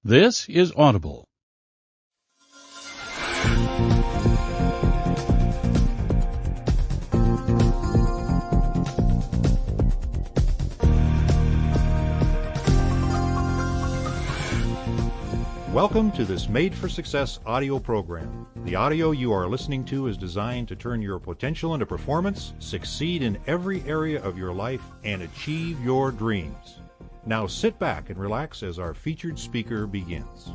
This is Audible. Welcome to this Made for Success audio program. The audio you are listening to is designed to turn your potential into performance, succeed in every area of your life, and achieve your dreams. Now sit back and relax as our featured speaker begins.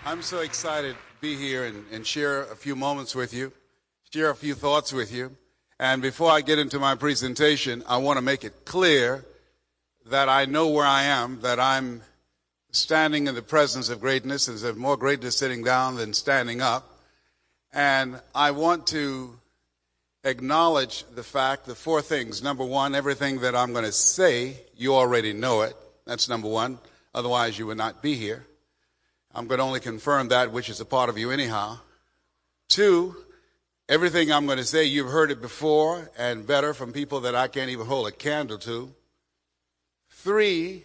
I'm so excited to be here and share a few moments with you, share a few thoughts with you. And before I get into my presentation, I want to make it clear that I know where I am, that I'm standing in the presence of greatness, and there's more greatness sitting down than standing up. And I want to acknowledge the fact, the four things. Number one, everything that I'm going to say, you already know it. That's number one. Otherwise, you would not be here. I'm going to only confirm that which is a part of you anyhow. Two, everything I'm going to say, you've heard it before and better from people that I can't even hold a candle to. Three,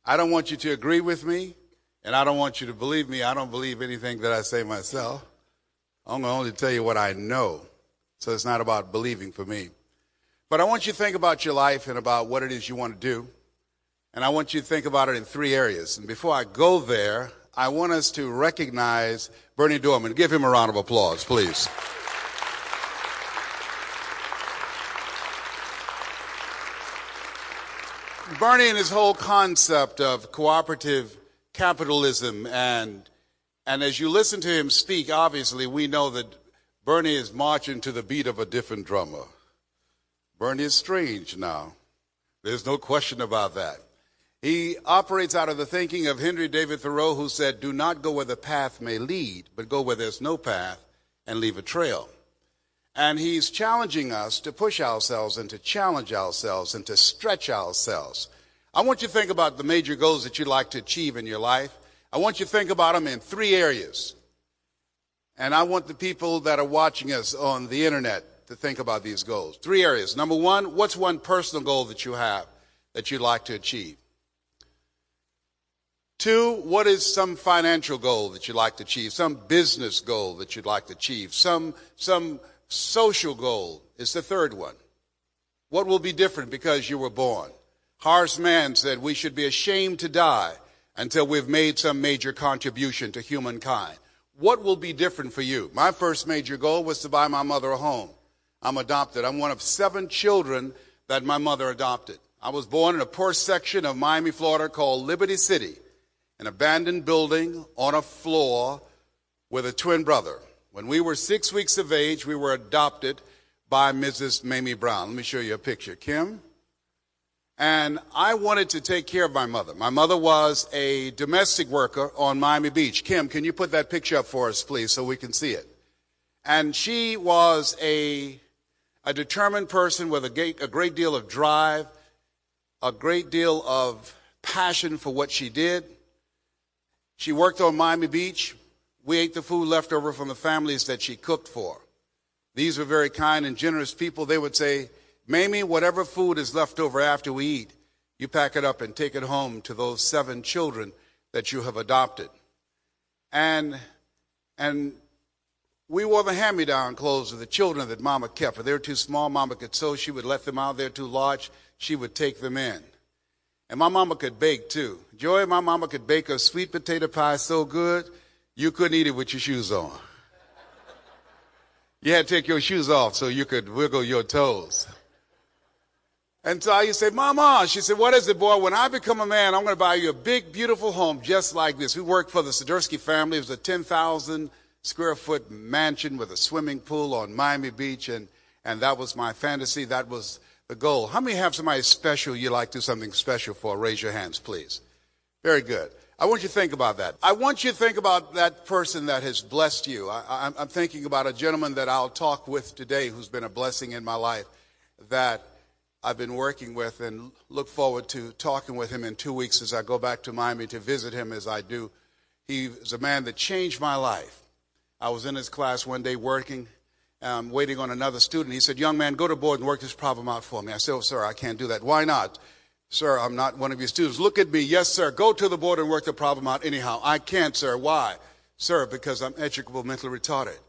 I don't want you to agree with me, and I don't want you to believe me. I don't believe anything that I say myself. I'm going to only tell you what I know, so it's not about believing for me. But I want you to think about your life and about what it is you want to do, and I want you to think about it in three areas. And before I go there, I want us to recognize Bernie Dorman. Give him a round of applause, please. Bernie and his whole concept of cooperative capitalism, and as you listen to him speak, obviously we know that Bernie is marching to the beat of a different drummer. Bernie is strange now. There's no question about that. He operates out of the thinking of Henry David Thoreau, who said, "Do not go where the path may lead, but go where there's no path and leave a trail." And he's challenging us to push ourselves and to challenge ourselves and to stretch ourselves. I want you to think about the major goals that you'd like to achieve in your life. I want you to think about them in three areas. And I want the people that are watching us on the internet to think about these goals. Three areas. Number one, what's one personal goal that you have that you'd like to achieve? Two, what is some financial goal that you'd like to achieve? Some business goal that you'd like to achieve? Some social goal is the third one. What will be different because you were born? Horace Mann said we should be ashamed to die until we've made some major contribution to humankind. What will be different for you? My first major goal was to buy my mother a home. I'm adopted. I'm one of 7 children that my mother adopted. I was born in a poor section of Miami, Florida called Liberty City, an abandoned building on a floor with a twin brother. When we were 6 weeks of age, we were adopted by Mrs. Mamie Brown. Let me show you a picture. Kim? And I wanted to take care of my mother. My mother was a domestic worker on Miami Beach. Kim, can you put that picture up for us, please, so we can see it? And she was a determined person with a great deal of drive, a great deal of passion for what she did. She worked on Miami Beach. We ate the food left over from the families that she cooked for. These were very kind and generous people. They would say, "Mamie, whatever food is left over after we eat, you pack it up and take it home to those 7 children that you have adopted." And we wore the hand-me-down clothes of the children that Mama kept. If they were too small, Mama could sew. She would let them out. They're too large. She would take them in. And my mama could bake, too. Joy, my mama could bake a sweet potato pie so good, you couldn't eat it with your shoes on. You had to take your shoes off so you could wiggle your toes. And so I used to say, "Mama," she said, "what is it, boy? When I become a man, I'm going to buy you a big, beautiful home just like this." We worked for the Sidursky family. It was a 10,000 square foot mansion with a swimming pool on Miami Beach. And that was my fantasy. That was the goal. How many have somebody special you'd like to do something special for? Raise your hands, please. Very good. I want you to think about that. I want you to think about that person that has blessed you. I'm thinking about a gentleman that I'll talk with today who's been a blessing in my life that I've been working with, and look forward to talking with him in 2 weeks as I go back to Miami to visit him as I do. He is a man that changed my life. I was in his class one day working, waiting on another student. He said, young man, go to board and work this problem out for me. I said, oh, sir, I can't do that. Why not? Sir, I'm not one of your students. Look at me. Yes, sir. Go to the board and work the problem out anyhow. I can't, sir. Why? Sir, because I'm educable mentally retarded.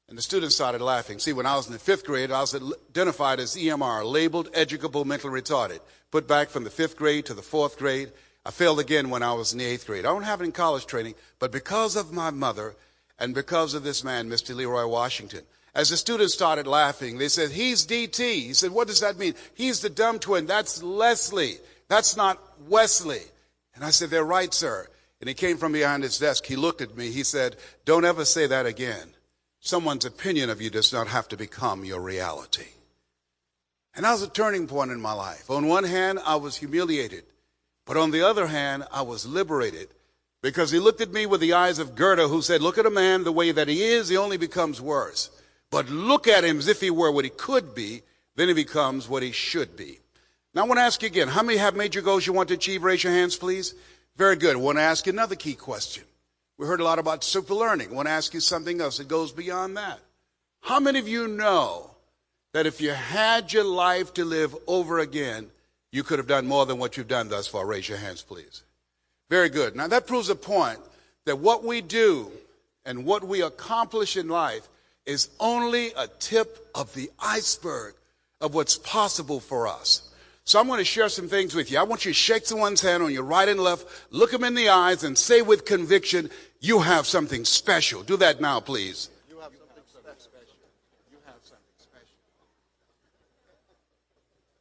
And the students started laughing. See, when I was in the 5th grade, I was identified as EMR, labeled educable mentally retarded. Put back from the 5th grade to the 4th grade. I failed again when I was in the 8th grade. I don't have it in college training, but because of my mother and because of this man, Mr. Leroy Washington, as the students started laughing, they said, he's DT. He said, what does that mean? He's the dumb twin. That's Leslie. That's not Wesley. And I said, they're right, sir. And he came from behind his desk. He looked at me. He said, don't ever say that again. Someone's opinion of you does not have to become your reality. And that was a turning point in my life. On one hand, I was humiliated. But on the other hand, I was liberated. Because he looked at me with the eyes of Goethe, who said, look at a man the way that he is, he only becomes worse. But look at him as if he were what he could be, then he becomes what he should be. Now I want to ask you again, how many have major goals you want to achieve? Raise your hands, please. Very good. I want to ask you another key question. We heard a lot about super learning. I want to ask you something else that goes beyond that. How many of you know that if you had your life to live over again, you could have done more than what you've done thus far? Raise your hands, please. Very good. Now that proves a point that what we do and what we accomplish in life is only a tip of the iceberg of what's possible for us. So I'm going to share some things with you. I want you to shake someone's hand on your right and left, look them in the eyes, and say with conviction, you have something special. Do that now, please. You have something special. You have something special.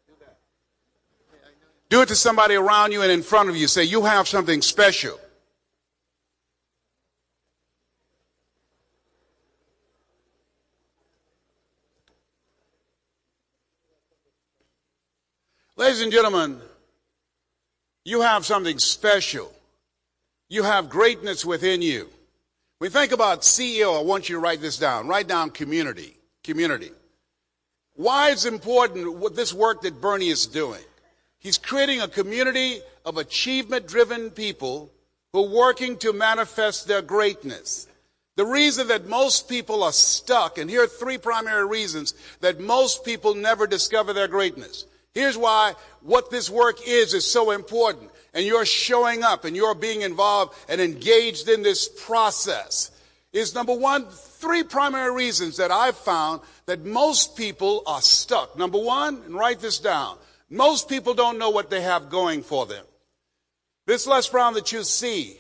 Do that. Do it to somebody around you and in front of you. Say, you have something special. Ladies and gentlemen, you have something special. You have greatness within you. When we think about CEO, I want you to write this down. Write down community. Community. Why it's important with this work that Bernie is doing. He's creating a community of achievement-driven people who are working to manifest their greatness. The reason that most people are stuck, and here are 3 primary reasons that most people never discover their greatness. Here's why what this work is so important. And you're showing up and you're being involved and engaged in this process. Is number 1, 3 primary reasons that I've found that most people are stuck. Number 1, and write this down. Most people don't know what they have going for them. This Les Brown that you see,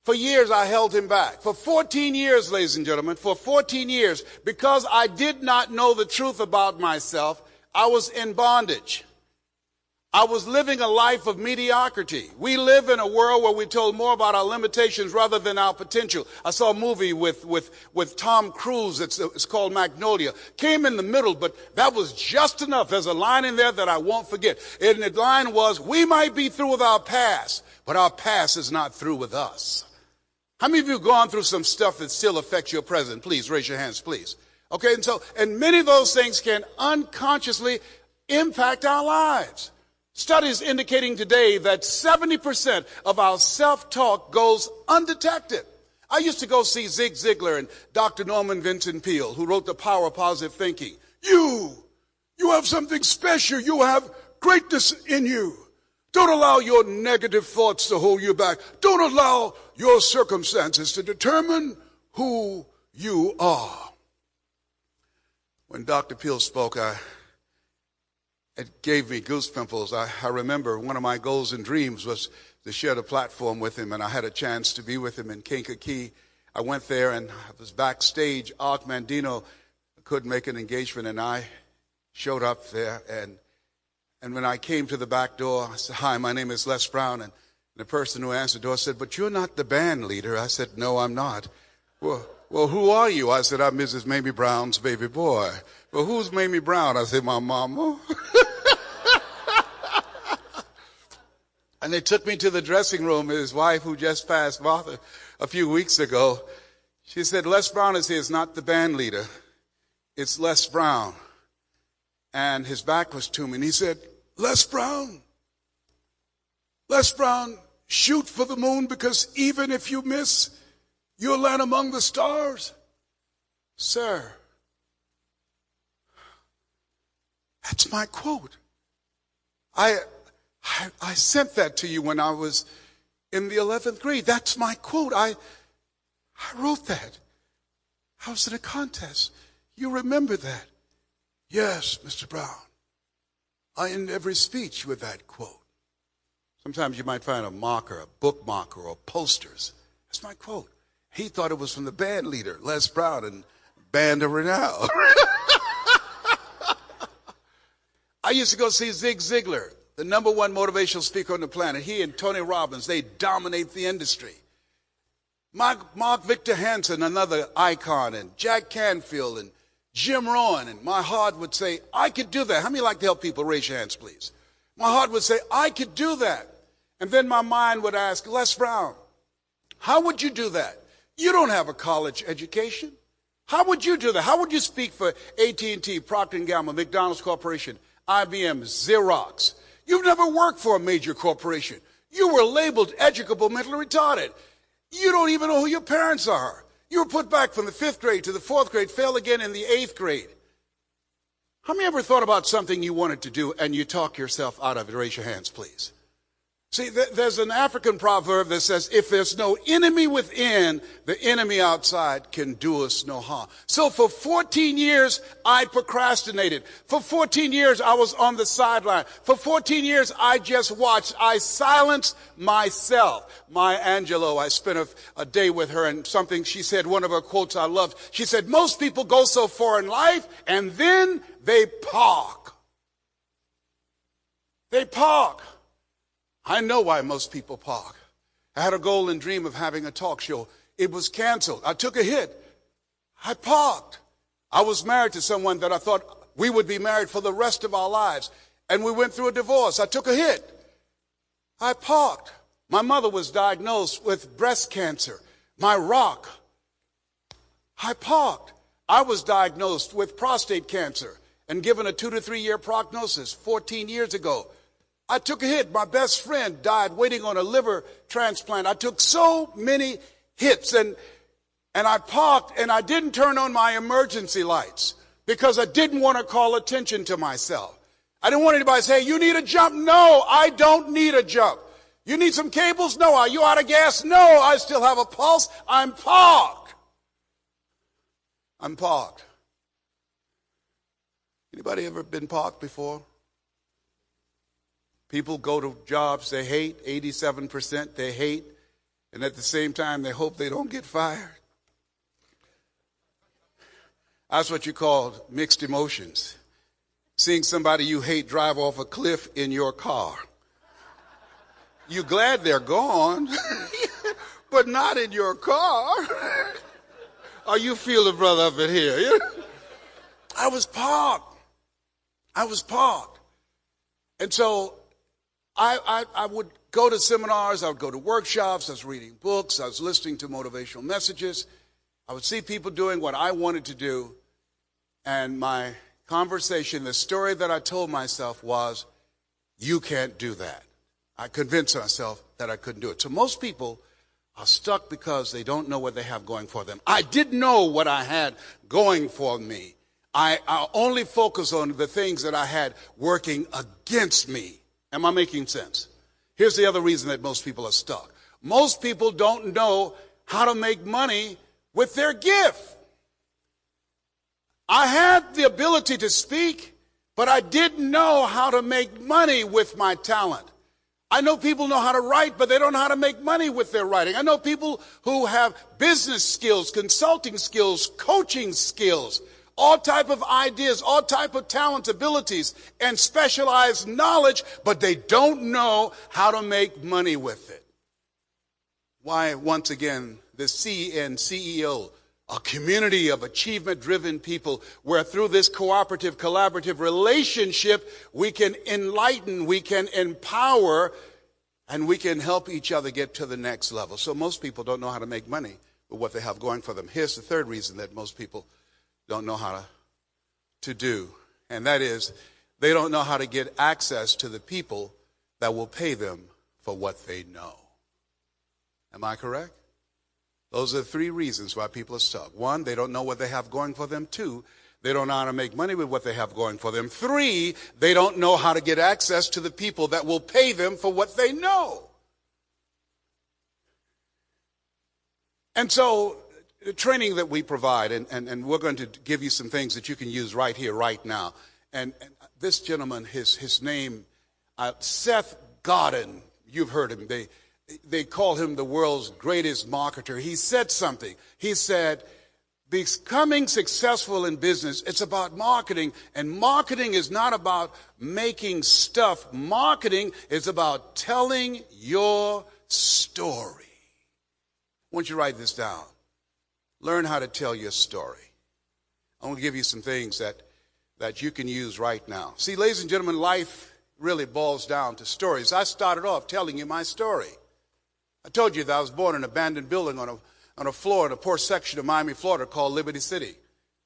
for years I held him back. For 14 years, ladies and gentlemen, for 14 years, because I did not know the truth about myself, I was in bondage. I was living a life of mediocrity. We live in a world where we're told more about our limitations rather than our potential. I saw a movie with Tom Cruise. It's called Magnolia. Came in the middle, but that was just enough. There's a line in there that I won't forget. And the line was, we might be through with our past, but our past is not through with us. How many of you have gone through some stuff that still affects your present? Please raise your hands, please. Okay, and many of those things can unconsciously impact our lives. Studies indicating today that 70% of our self-talk goes undetected. I used to go see Zig Ziglar and Dr. Norman Vincent Peale, who wrote The Power of Positive Thinking. You have something special. You have greatness in you. Don't allow your negative thoughts to hold you back. Don't allow your circumstances to determine who you are. When Dr. Peale spoke, it gave me goosepimples. I remember one of my goals and dreams was to share the platform with him, and I had a chance to be with him in Kankakee. I went there, and I was backstage. Art Mandino couldn't make an engagement, and I showed up there. And when I came to the back door, I said, hi, my name is Les Brown. And the person who answered the door said, but you're not the band leader. I said, no, I'm not. Well, who are you? I said, I'm Mrs. Mamie Brown's baby boy. Well, who's Mamie Brown? I said, my mama. And they took me to the dressing room. His wife, who just passed Martha a few weeks ago, she said, Les Brown is here. It's not the band leader. It's Les Brown. And his back was to me. And he said, Les Brown, shoot for the moon, because even if you miss, you'll land among the stars. Sir, That's my quote. I sent that to you when I was in the 11th grade. That's my quote. I wrote that. I was in a contest. You remember that? Yes, Mr. Brown. I end every speech with that quote. Sometimes you might find a marker, a bookmarker, or posters. That's my quote. He thought it was from the band leader, Les Brown, and Band of Renown. I used to go see Zig Ziglar, the #1 motivational speaker on the planet. He and Tony Robbins, they dominate the industry. Mark Victor Hansen, another icon, and Jack Canfield, and Jim Rohn, and my heart would say, I could do that. How many like to help people? Raise your hands, please. My heart would say, I could do that. And then my mind would ask, Les Brown, how would you do that? You don't have a college education. How would you do that? How would you speak for AT&T, Procter & Gamble, McDonald's Corporation, IBM, Xerox? You've never worked for a major corporation. You were labeled educable, mentally retarded. You don't even know who your parents are. You were put back from the 5th grade to the 4th grade, failed again in the 8th grade. How many ever thought about something you wanted to do and you talk yourself out of it? Raise your hands, please. See, there's an African proverb that says, if there's no enemy within, the enemy outside can do us no harm. So for 14 years, I procrastinated. For 14 years, I was on the sideline. For 14 years, I just watched. I silenced myself. Maya Angelou, I spent a day with her, and something she said, one of her quotes I loved. She said, most people go so far in life, and then they park. They park. I know why most people park. I had a goal and dream of having a talk show. It was canceled. I took a hit. I parked. I was married to someone that I thought we would be married for the rest of our lives. And we went through a divorce. I took a hit. I parked. My mother was diagnosed with breast cancer. My rock. I parked. I was diagnosed with prostate cancer and given a 2 to 3 year prognosis 14 years ago. I took a hit. My best friend died waiting on a liver transplant. I took so many hits, and I parked, and I didn't turn on my emergency lights because I didn't want to call attention to myself. I didn't want anybody to say, you need a jump. No, I don't need a jump. You need some cables? No. Are you out of gas? No, I still have a pulse. I'm parked. I'm parked. Anybody ever been parked before? People go to jobs they hate, 87% they hate, and at the same time they hope they don't get fired. That's what you call mixed emotions. Seeing somebody you hate drive off a cliff in your car. You're glad they're gone, but not in your car. Are you feeling, brother, up in here? I was parked. And so I would go to seminars, I would go to workshops, I was reading books, I was listening to motivational messages. I would see people doing what I wanted to do, and my conversation, the story that I told myself was, you can't do that. I convinced myself that I couldn't do it. So most people are stuck because they don't know what they have going for them. I didn't know what I had going for me. I only focus on the things that I had working against me. Am I making sense? Here's the other reason that most people are stuck. Most people don't know how to make money with their gift. I had the ability to speak, but I didn't know how to make money with my talent. I know people know how to write, but they don't know how to make money with their writing. I know people who have business skills, consulting skills, coaching skills, all type of ideas, all type of talents, abilities, and specialized knowledge, but they don't know how to make money with it. Why, once again, the CEO, a community of achievement-driven people, where through this cooperative, collaborative relationship, we can enlighten, we can empower, and we can help each other get to the next level. So most people don't know how to make money with what they have going for them. Here's the third reason that most people don't know how to do, and that is they don't know how to get access to the people that will pay them for what they know. Am I correct? Those are three reasons why people are stuck. One, they don't know what they have going for them. Two, They don't know how to make money with what they have going for them. 3, they don't know how to get access to the people that will pay them for what they know. And so the training that we provide, and we're going to give you some things that you can use right here, right now. And this gentleman, his name, Seth Godin, you've heard him. They call him the world's greatest marketer. He said something. He said, becoming successful in business, it's about marketing. And marketing is not about making stuff. Marketing is about telling your story. I want you to write this down. Learn how to tell your story. I want to give you some things that you can use right now. See, ladies and gentlemen, life really boils down to stories. I started off telling you my story. I told you that I was born in an abandoned building on a floor in a poor section of Miami, Florida called Liberty City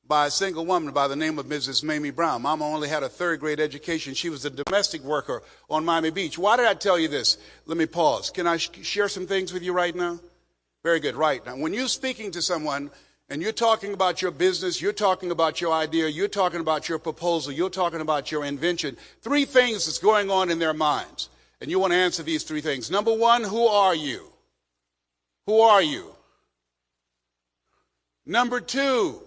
by a single woman by the name of Mrs. Mamie Brown. Mama only had a 3rd grade education. She was a domestic worker on Miami Beach. Why did I tell you this? Let me pause. Can I share some things with you right now? Very good. Right. Now, when you're speaking to someone and you're talking about your business, you're talking about your idea, you're talking about your proposal, you're talking about your invention, 3 things is going on in their minds. And you want to answer these 3 things. Number 1, who are you? Who are you? Number 2,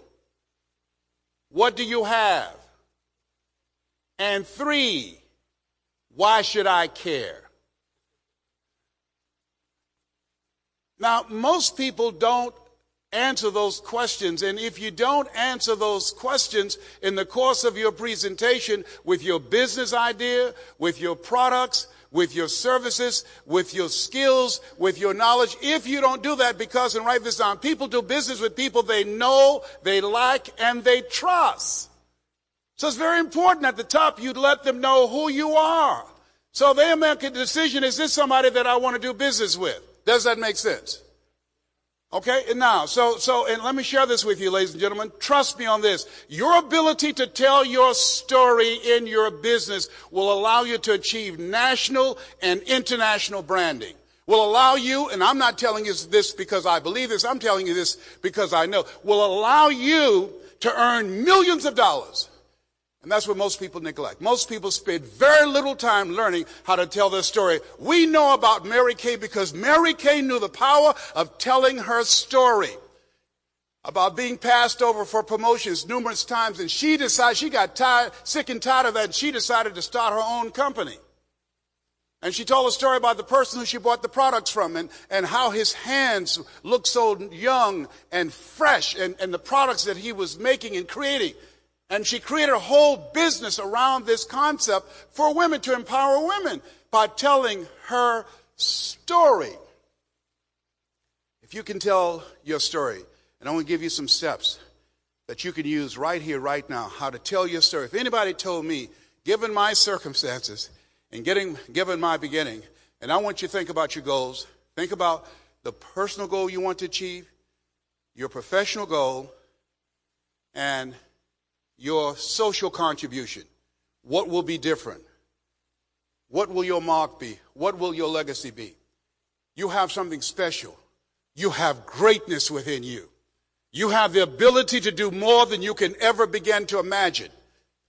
what do you have? And 3, why should I care? Now, most people don't answer those questions. And if you don't answer those questions in the course of your presentation with your business idea, with your products, with your services, with your skills, with your knowledge, if you don't do that, because, and write this down, people do business with people they know, they like, and they trust. So it's very important at the top you let them know who you are. So they make a decision, is this somebody that I want to do business with? Does that make sense? Okay, and now, and let me share this with you, ladies and gentlemen. Trust me on this. Your ability to tell your story in your business will allow you to achieve national and international branding. Will allow you, and I'm not telling you this because I believe this, I'm telling you this because I know, will allow you to earn millions of dollars. And that's what most people neglect. Most people spend very little time learning how to tell their story. We know about Mary Kay because Mary Kay knew the power of telling her story about being passed over for promotions numerous times. And she got sick and tired of that, and she decided to start her own company. And she told a story about the person who she bought the products from and how his hands looked so young and fresh and the products that he was making and creating. And she created a whole business around this concept for women, to empower women by telling her story. If you can tell your story, and I want to give you some steps that you can use right here, right now, how to tell your story. If anybody told me, given my circumstances and given my beginning, and I want you to think about your goals, think about the personal goal you want to achieve, your professional goal, and your social contribution. What will be different? What will your mark be? What will your legacy be? You have something special. You have greatness within you. You have the ability to do more than you can ever begin to imagine.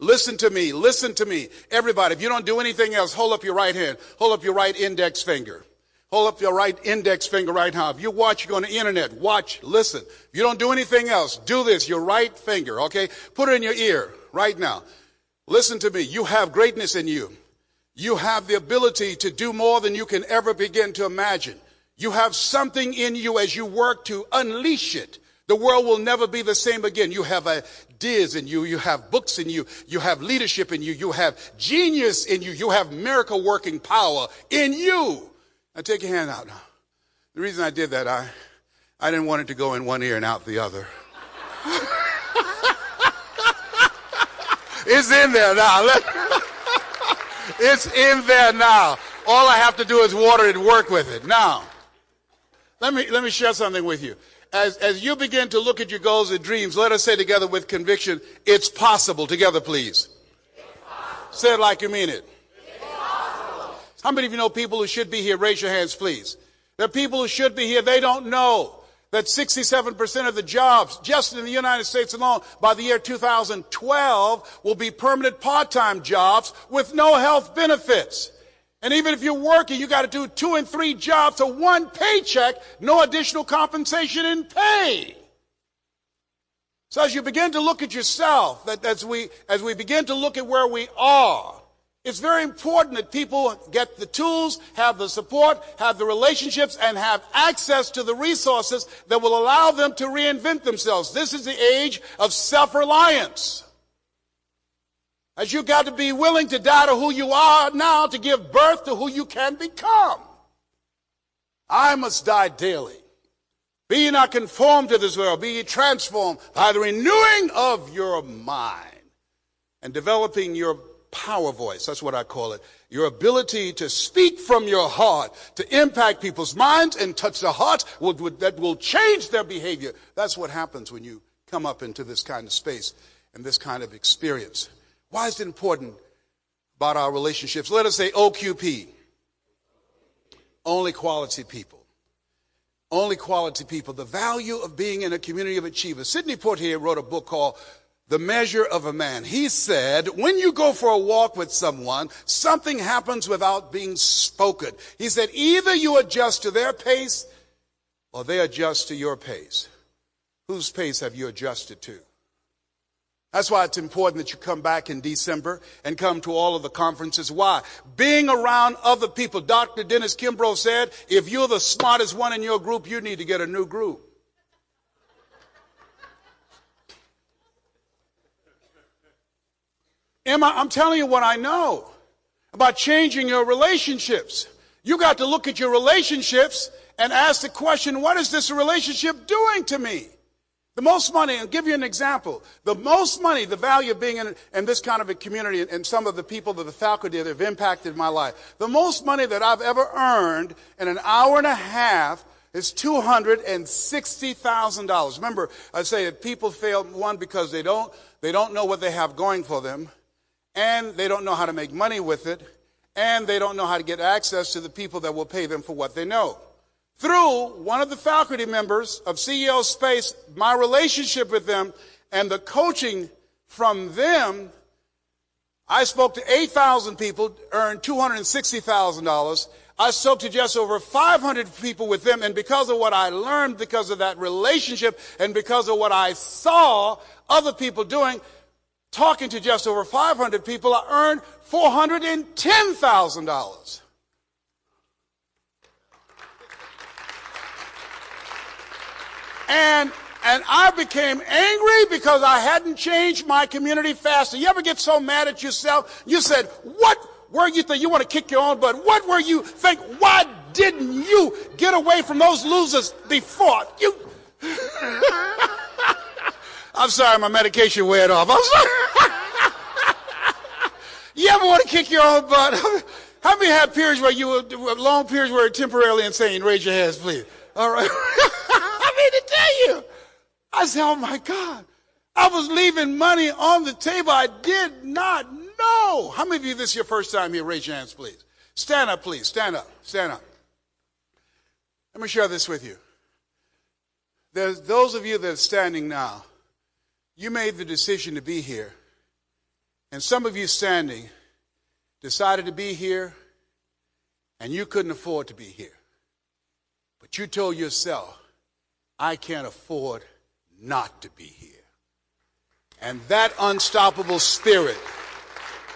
Listen to me. Listen to me. Everybody, if you don't do anything else, hold up your right hand. Hold up your right index finger. Hold up your right index finger right now. If you watch, you're on the internet, watch, listen. If you don't do anything else, do this, your right finger, okay? Put it in your ear right now. Listen to me. You have greatness in you. You have the ability to do more than you can ever begin to imagine. You have something in you as you work to unleash it. The world will never be the same again. You have ideas in you. You have books in you. You have leadership in you. You have genius in you. You have miracle working power in you. Now take your hand out now. The reason I did that, I didn't want it to go in one ear and out the other. It's in there now. It's in there now. All I have to do is water it and work with it. Now, let me share something with you. As you begin to look at your goals and dreams, let us say together with conviction, it's possible. Together, please. Say it like you mean it. How many of you know people who should be here? Raise your hands, please. There are people who should be here. They don't know. that 67% of the jobs just in the United States alone by the year 2012 will be permanent part-time jobs with no health benefits. And even if you're working, you got to do 2 and 3 jobs to one paycheck, no additional compensation in pay. So as you begin to look at yourself, that as we begin to look at where we are, it's very important that people get the tools, have the support, have the relationships, and have access to the resources that will allow them to reinvent themselves. This is the age of self-reliance. As you got to be willing to die to who you are now to give birth to who you can become. I must die daily. Be ye not conformed to this world, be ye transformed by the renewing of your mind and developing your power voice. That's what I call it. Your ability to speak from your heart, to impact people's minds and touch their hearts that will change their behavior. That's what happens when you come up into this kind of space and this kind of experience. Why is it important about our relationships? Let us say OQP. Only quality people. Only quality people. The value of being in a community of achievers. Sidney Poitier wrote a book called The Measure of a Man. He said, when you go for a walk with someone, something happens without being spoken. He said, either you adjust to their pace or they adjust to your pace. Whose pace have you adjusted to? That's why it's important that you come back in December and come to all of the conferences. Why? Being around other people. Dr. Dennis Kimbrough said, if you're the smartest one in your group, you need to get a new group. I'm telling you what I know about changing your relationships. You got to look at your relationships and ask the question, what is this relationship doing to me? The most money, I'll give you an example. The most money, the value of being in this kind of a community, and some of the people that the faculty that have impacted my life. The most money that I've ever earned in an hour and a half is $260,000. Remember, I say that people fail, one, because they don't know what they have going for them, and they don't know how to make money with it, and they don't know how to get access to the people that will pay them for what they know. Through one of the faculty members of CEO Space, my relationship with them and the coaching from them, I spoke to 8,000 people, earned $260,000. I spoke to just over 500 people with them, and because of what I learned, because of that relationship, and because of what I saw other people doing, talking to just over 500 people, I earned $410,000. And I became angry because I hadn't changed my community faster. You ever get so mad at yourself? You said, what were you think? You want to kick your own butt. What were you think? Why didn't you get away from those losers before? You. I'm sorry, my medication weared off. I'm sorry. You ever want to kick your own butt? How many have periods where you were, long periods where you're temporarily insane? Raise your hands, please. All right. I mean to tell you, I said, oh my God, I was leaving money on the table I did not know. How many of you, this is your first time here? Raise your hands, please. Stand up, please. Stand up. Stand up. Let me share this with you. There's those of you that are standing now, you made the decision to be here. And some of you standing decided to be here, and you couldn't afford to be here. But you told yourself, I can't afford not to be here. And that unstoppable spirit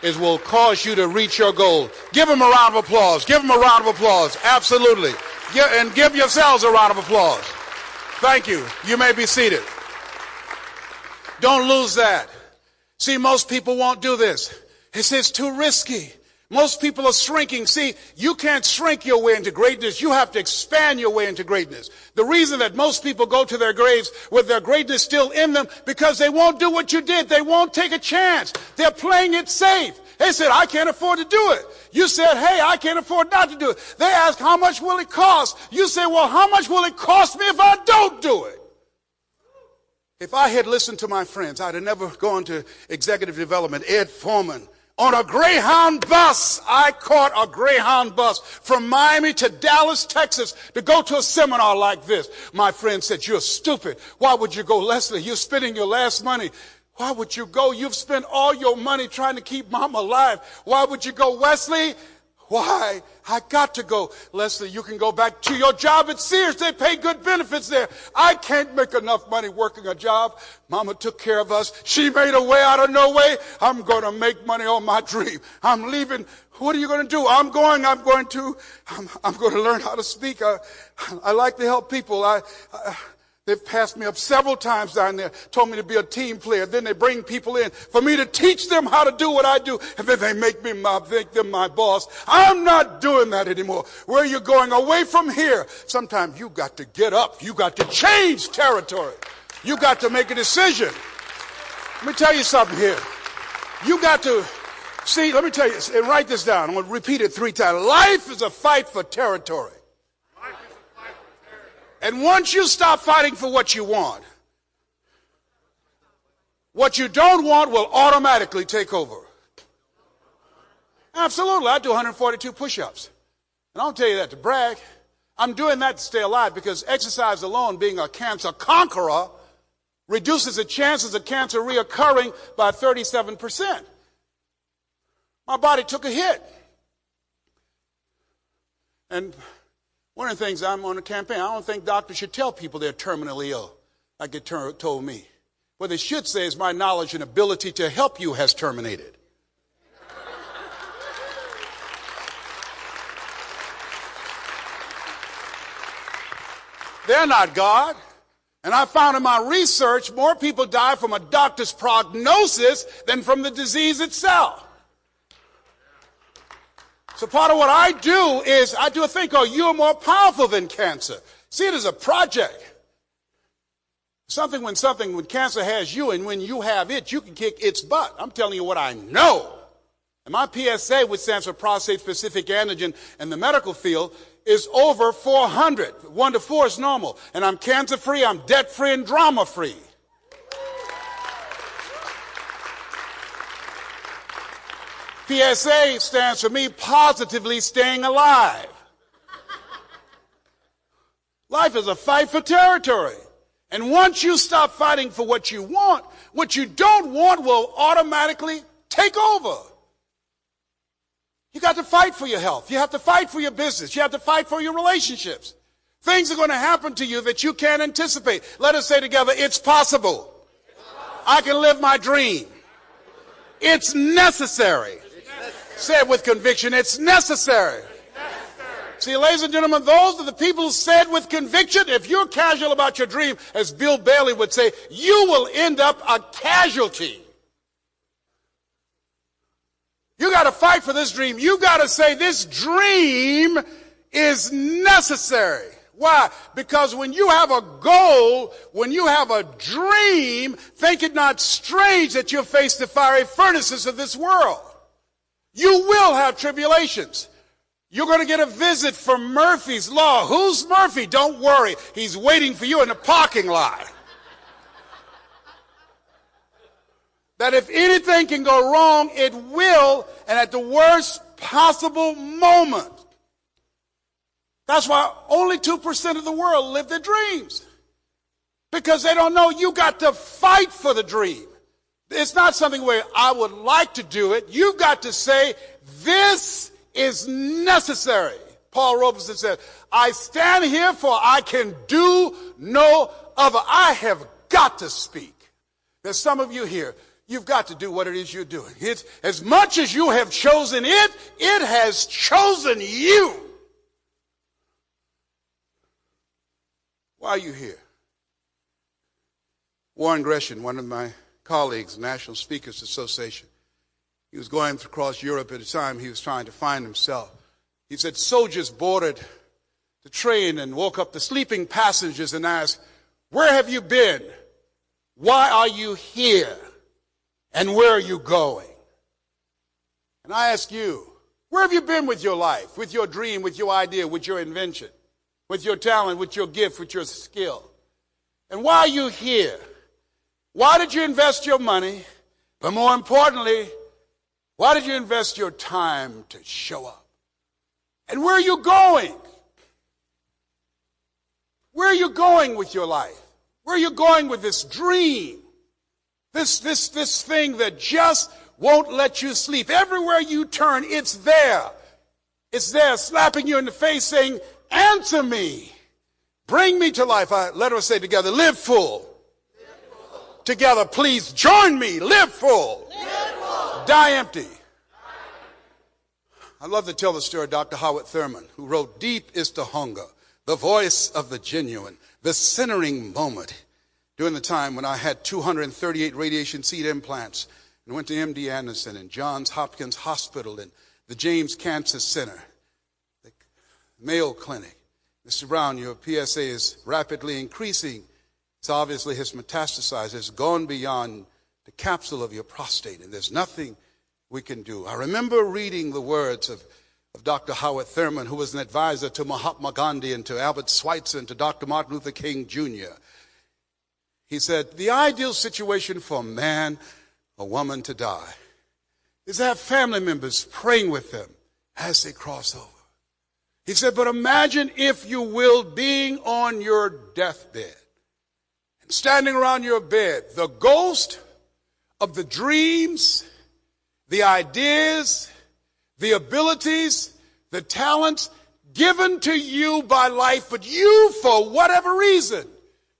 will cause you to reach your goal. Give them a round of applause. Give them a round of applause. Absolutely. And give yourselves a round of applause. Thank you. You may be seated. Don't lose that. See, most people won't do this. It's too risky. Most people are shrinking. See, you can't shrink your way into greatness. You have to expand your way into greatness. The reason that most people go to their graves with their greatness still in them, because they won't do what you did. They won't take a chance. They're playing it safe. They said, I can't afford to do it. You said, hey, I can't afford not to do it. They asked, how much will it cost? You say, well, how much will it cost me if I don't do it? If I had listened to my friends, I'd have never gone to executive development, Ed Foreman, On a Greyhound bus. I caught a Greyhound bus from Miami to Dallas, Texas to go to a seminar like this. My friend said, "You're stupid. Why would you go, Leslie? You're spending your last money. Why would you go? You've spent all your money trying to keep Mom alive. Why would you go, Wesley?" "Why? I got to go." "Leslie, you can go back to your job at Sears. They pay good benefits there. I can't make enough money working a job. Mama took care of us. She made a way out of no way. I'm going to make money on my dream. I'm leaving. What are you going to do?" I'm going to learn how to speak. I like to help people. They've passed me up several times down there, told me to be a team player. Then they bring people in for me to teach them how to do what I do, and then they make them my boss. I'm not doing that anymore. Where are you going? Away from here. Sometimes you got to get up. You got to change territory. You got to make a decision. Let me tell you something here. You got to, see, let me tell you, and write this down. I'm going to repeat it 3 times. Life is a fight for territory. And once you stop fighting for what you want, what you don't want will automatically take over. Absolutely. I do 142 push-ups. And I don't tell you that to brag. I'm doing that to stay alive, because exercise alone, being a cancer conqueror, reduces the chances of cancer reoccurring by 37%. My body took a hit. And one of the things, I'm on a campaign, I don't think doctors should tell people they're terminally ill, like it told me. What they should say is, my knowledge and ability to help you has terminated. They're not God. And I found in my research, more people die from a doctor's prognosis than from the disease itself. So part of what I do is I do a thing called "You Are More Powerful Than Cancer." See it as a project. When cancer has you and when you have it, you can kick its butt. I'm telling you what I know. And my PSA, which stands for prostate-specific antigen in the medical field, is over 400. 1 to 4 is normal. And I'm cancer-free, I'm debt-free, and drama-free. PSA stands for me positively staying alive. Life is a fight for territory. And once you stop fighting for what you want, what you don't want will automatically take over. You got to fight for your health. You have to fight for your business. You have to fight for your relationships. Things are going to happen to you that you can't anticipate. Let us say together, it's possible. I can live my dream. It's necessary. Say it with conviction. It's necessary. See, ladies and gentlemen, those are the people who said with conviction. If you're casual about your dream, as Bill Bailey would say, you will end up a casualty. You got to fight for this dream. You got to say this dream is necessary. Why? Because when you have a goal, when you have a dream, think it not strange that you'll face the fiery furnaces of this world. You will have tribulations. You're going to get a visit from Murphy's Law. Who's Murphy? Don't worry. He's waiting for you in the parking lot. That if anything can go wrong, it will, and at the worst possible moment. That's why only 2% of the world live their dreams. Because they don't know you got to fight for the dream. It's not something where I would like to do it. You've got to say, this is necessary. Paul Robeson said, I stand here for I can do no other. I have got to speak. There's some of you here, you've got to do what it is you're doing. It's, as much as you have chosen it, it has chosen you. Why are you here? Warren Gresham, one of my colleagues, National Speakers Association, he was going across Europe at a time he was trying to find himself. He said soldiers boarded the train and woke up the sleeping passengers and asked, where have you been? Why are you here? And where are you going? And I ask you, where have you been with your life, with your dream, with your idea, with your invention, with your talent, with your gift, with your skill? And why are you here? Why did you invest your money? But more importantly, Why did you invest your time to show up? And where are you going? Where are you going with your life? Where are you going with this dream? This thing that just won't let you sleep. Everywhere you turn, it's there. It's there, slapping you in the face, saying, answer me. Bring me to life. Let us say together, live full. Together, please join me. Live full. Die empty. I love to tell the story of Dr. Howard Thurman, who wrote, deep is the hunger, the voice of the genuine, the centering moment. During the time when I had 238 radiation seed implants and went to MD Anderson and Johns Hopkins Hospital and the James Cancer Center, the Mayo Clinic. Mr. Brown, your PSA is rapidly increasing. It's obviously has metastasized. It's gone beyond the capsule of your prostate, and there's nothing we can do. I remember reading the words of Dr. Howard Thurman, who was an advisor to Mahatma Gandhi and to Albert Schweitzer and to Dr. Martin Luther King Jr. He said, the ideal situation for a man or woman to die is to have family members praying with them as they cross over. He said, but imagine, if you will, being on your deathbed and standing around your bed, the ghost of the dreams, the ideas, the abilities, the talents given to you by life, but you, for whatever reason,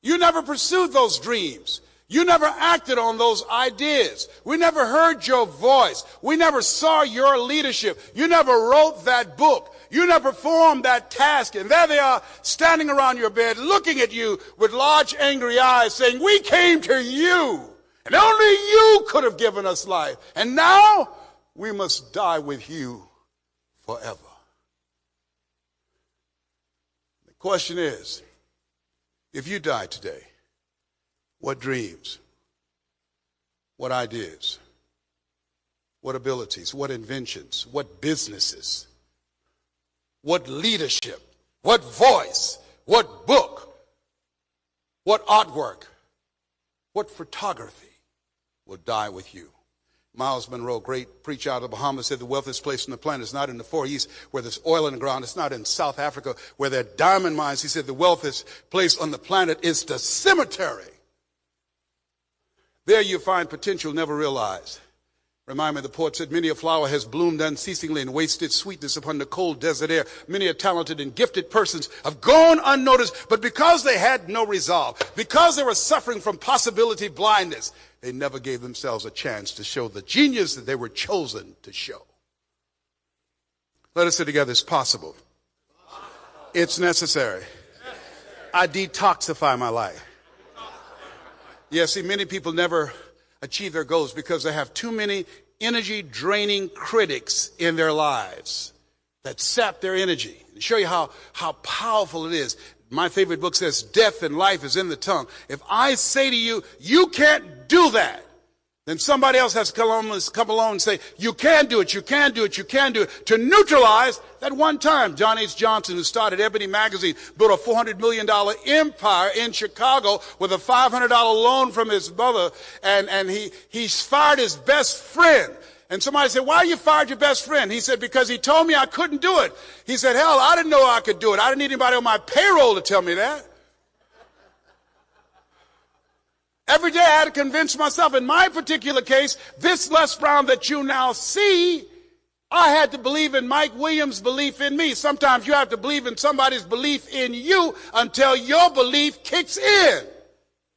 you never pursued those dreams. You never acted on those ideas. We never heard your voice. We never saw your leadership. You never wrote that book. You never performed that task. And there they are standing around your bed looking at you with large angry eyes saying, we came to you and only you could have given us life. And now we must die with you forever. The question is, if you die today, what dreams, what ideas, what abilities, what inventions, what businesses, what leadership, what voice, what book, what artwork, what photography will die with you? Miles Monroe, great preacher out of the Bahamas, said the wealthiest place on the planet is not in the Far East where there's oil in the ground. It's not in South Africa where there are diamond mines. He said the wealthiest place on the planet is the cemetery. There you find potential never realized. Remind me, the poet said, many a flower has bloomed unceasingly and wasted sweetness upon the cold desert air. Many a talented and gifted persons have gone unnoticed, but because they had no resolve, because they were suffering from possibility blindness, they never gave themselves a chance to show the genius that they were chosen to show. Let us say together, it's possible. It's necessary. I detoxify my life. Yeah, see, many people never achieve their goals because they have too many energy-draining critics in their lives that sap their energy. To show you how powerful it is, my favorite book says, death and life is in the tongue. If I say to you, you can't do that, then somebody else has to come along and say, you can do it, you can do it, you can do it, to neutralize that one time. John H. Johnson, who started Ebony Magazine, built a $400 million empire in Chicago with a $500 loan from his mother, and he fired his best friend. And somebody said, why you fired your best friend? He said, because he told me I couldn't do it. He said, hell, I didn't know I could do it. I didn't need anybody on my payroll to tell me that. Every day I had to convince myself. In my particular case, this Les Brown that you now see, I had to believe in Mike Williams' belief in me. Sometimes you have to believe in somebody's belief in you until your belief kicks in.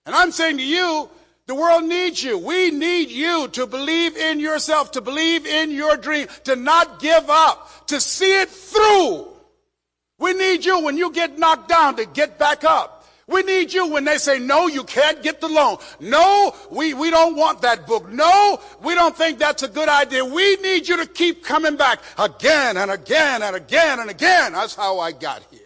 And I'm saying to you, the world needs you. We need you to believe in yourself, to believe in your dream, to not give up, to see it through. We need you when you get knocked down to get back up. We need you when they say, no, you can't get the loan. No, we don't want that book. No, we don't think that's a good idea. We need you to keep coming back again and again and again and again. That's how I got here.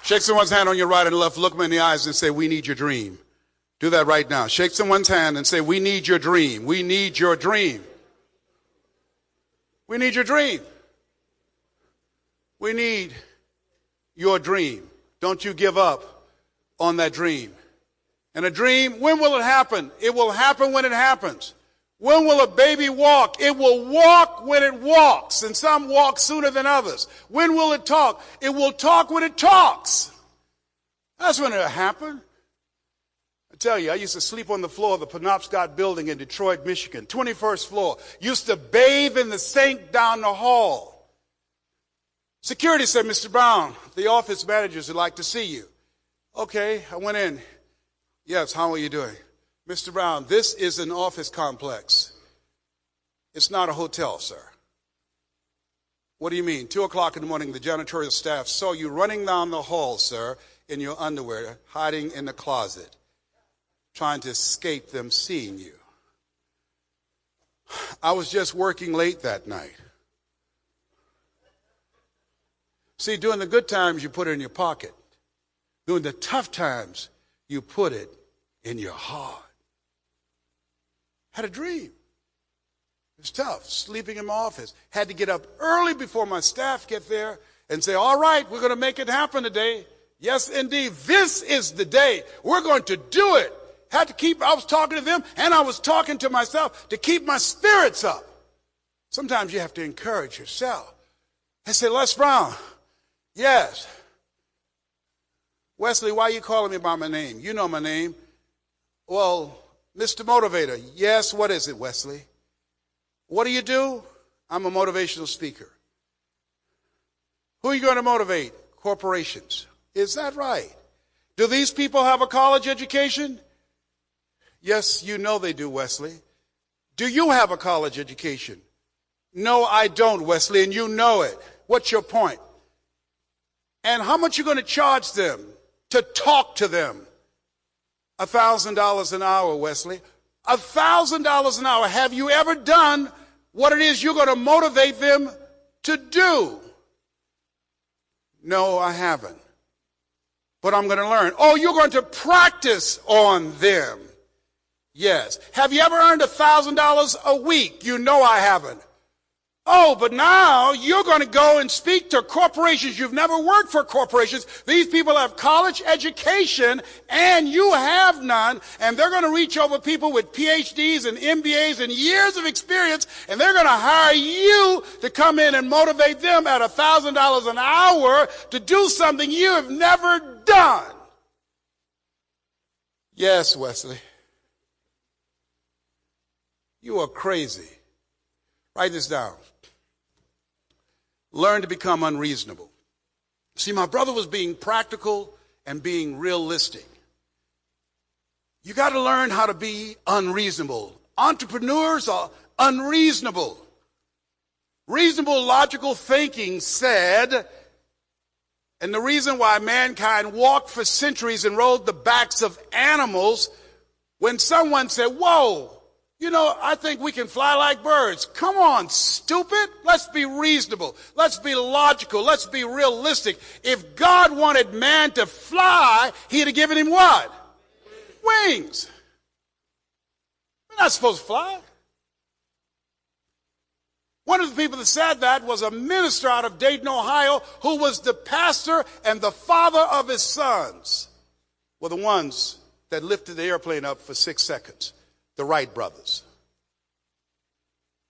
Shake someone's hand on your right and left, look them in the eyes and say, we need your dream. Do that right now. Shake someone's hand and say, we need your dream. We need your dream. We need your dream. We need your dream. Don't you give up on that dream. And a dream, when will it happen? It will happen when it happens. When will a baby walk? It will walk when it walks, and some walk sooner than others. When will it talk? It will talk when it talks. That's when it'll happen. I tell you, I used to sleep on the floor of the Penobscot building in Detroit, Michigan, 21st floor. Used to bathe in the sink down the hall. Security said, Mr. Brown, the office managers would like to see you. Okay, I went in. Yes, how are you doing? Mr. Brown, this is an office complex. It's not a hotel, sir. What do you mean? 2 o'clock in the morning, the janitorial staff saw you running down the hall, sir, in your underwear, hiding in the closet, trying to escape them seeing you. I was just working late that night. See, during the good times, you put it in your pocket. During the tough times, you put it in your heart. Had a dream. It was tough, sleeping in my office. Had to get up early before my staff get there and say, all right, we're going to make it happen today. Yes, indeed, this is the day. We're going to do it. I was talking to them and I was talking to myself to keep my spirits up. Sometimes you have to encourage yourself. I said, Les Brown, yes. Wesley, why are you calling me by my name? You know my name. Well, Mr. Motivator. Yes, what is it, Wesley? What do you do? I'm a motivational speaker. Who are you going to motivate? Corporations. Is that right? Do these people have a college education? Yes, you know they do, Wesley. Do you have a college education? No, I don't, Wesley, and you know it. What's your point? And how much are you going to charge them to talk to them? $1,000 an hour, Wesley. $1,000 an hour. Have you ever done what it is you're going to motivate them to do? No, I haven't. But I'm going to learn. Oh, you're going to practice on them. Yes. Have you ever earned $1,000 a week? You know I haven't. Oh, but now you're going to go and speak to corporations. You've never worked for corporations. These people have college education and you have none. And they're going to reach over people with PhDs and MBAs and years of experience. And they're going to hire you to come in and motivate them at $1,000 an hour to do something you have never done. Yes, Wesley. You are crazy. Write this down. Learn to become unreasonable. See, my brother was being practical and being realistic. You got to learn how to be unreasonable. Entrepreneurs are unreasonable. Reasonable, logical thinking said, and the reason why mankind walked for centuries and rode the backs of animals, when someone said, whoa, you know, I think we can fly like birds. Come on, stupid. Let's be reasonable. Let's be logical. Let's be realistic. If God wanted man to fly, he'd have given him what? Wings. We're not supposed to fly. One of the people that said that was a minister out of Dayton, Ohio, who was the pastor and the father of his sons. Were the ones that lifted the airplane up for 6 seconds. The Wright brothers.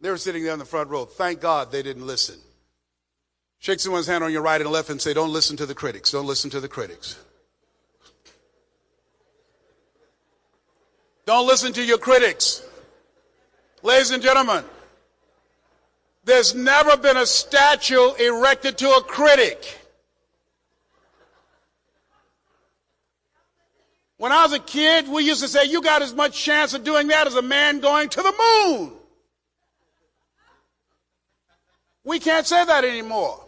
They were sitting there in the front row. Thank God they didn't listen. Shake someone's hand on your right and left and say, don't listen to the critics. Don't listen to the critics. Don't listen to your critics. Ladies and gentlemen, there's never been a statue erected to a critic. When I was a kid, we used to say, you got as much chance of doing that as a man going to the moon. We can't say that anymore.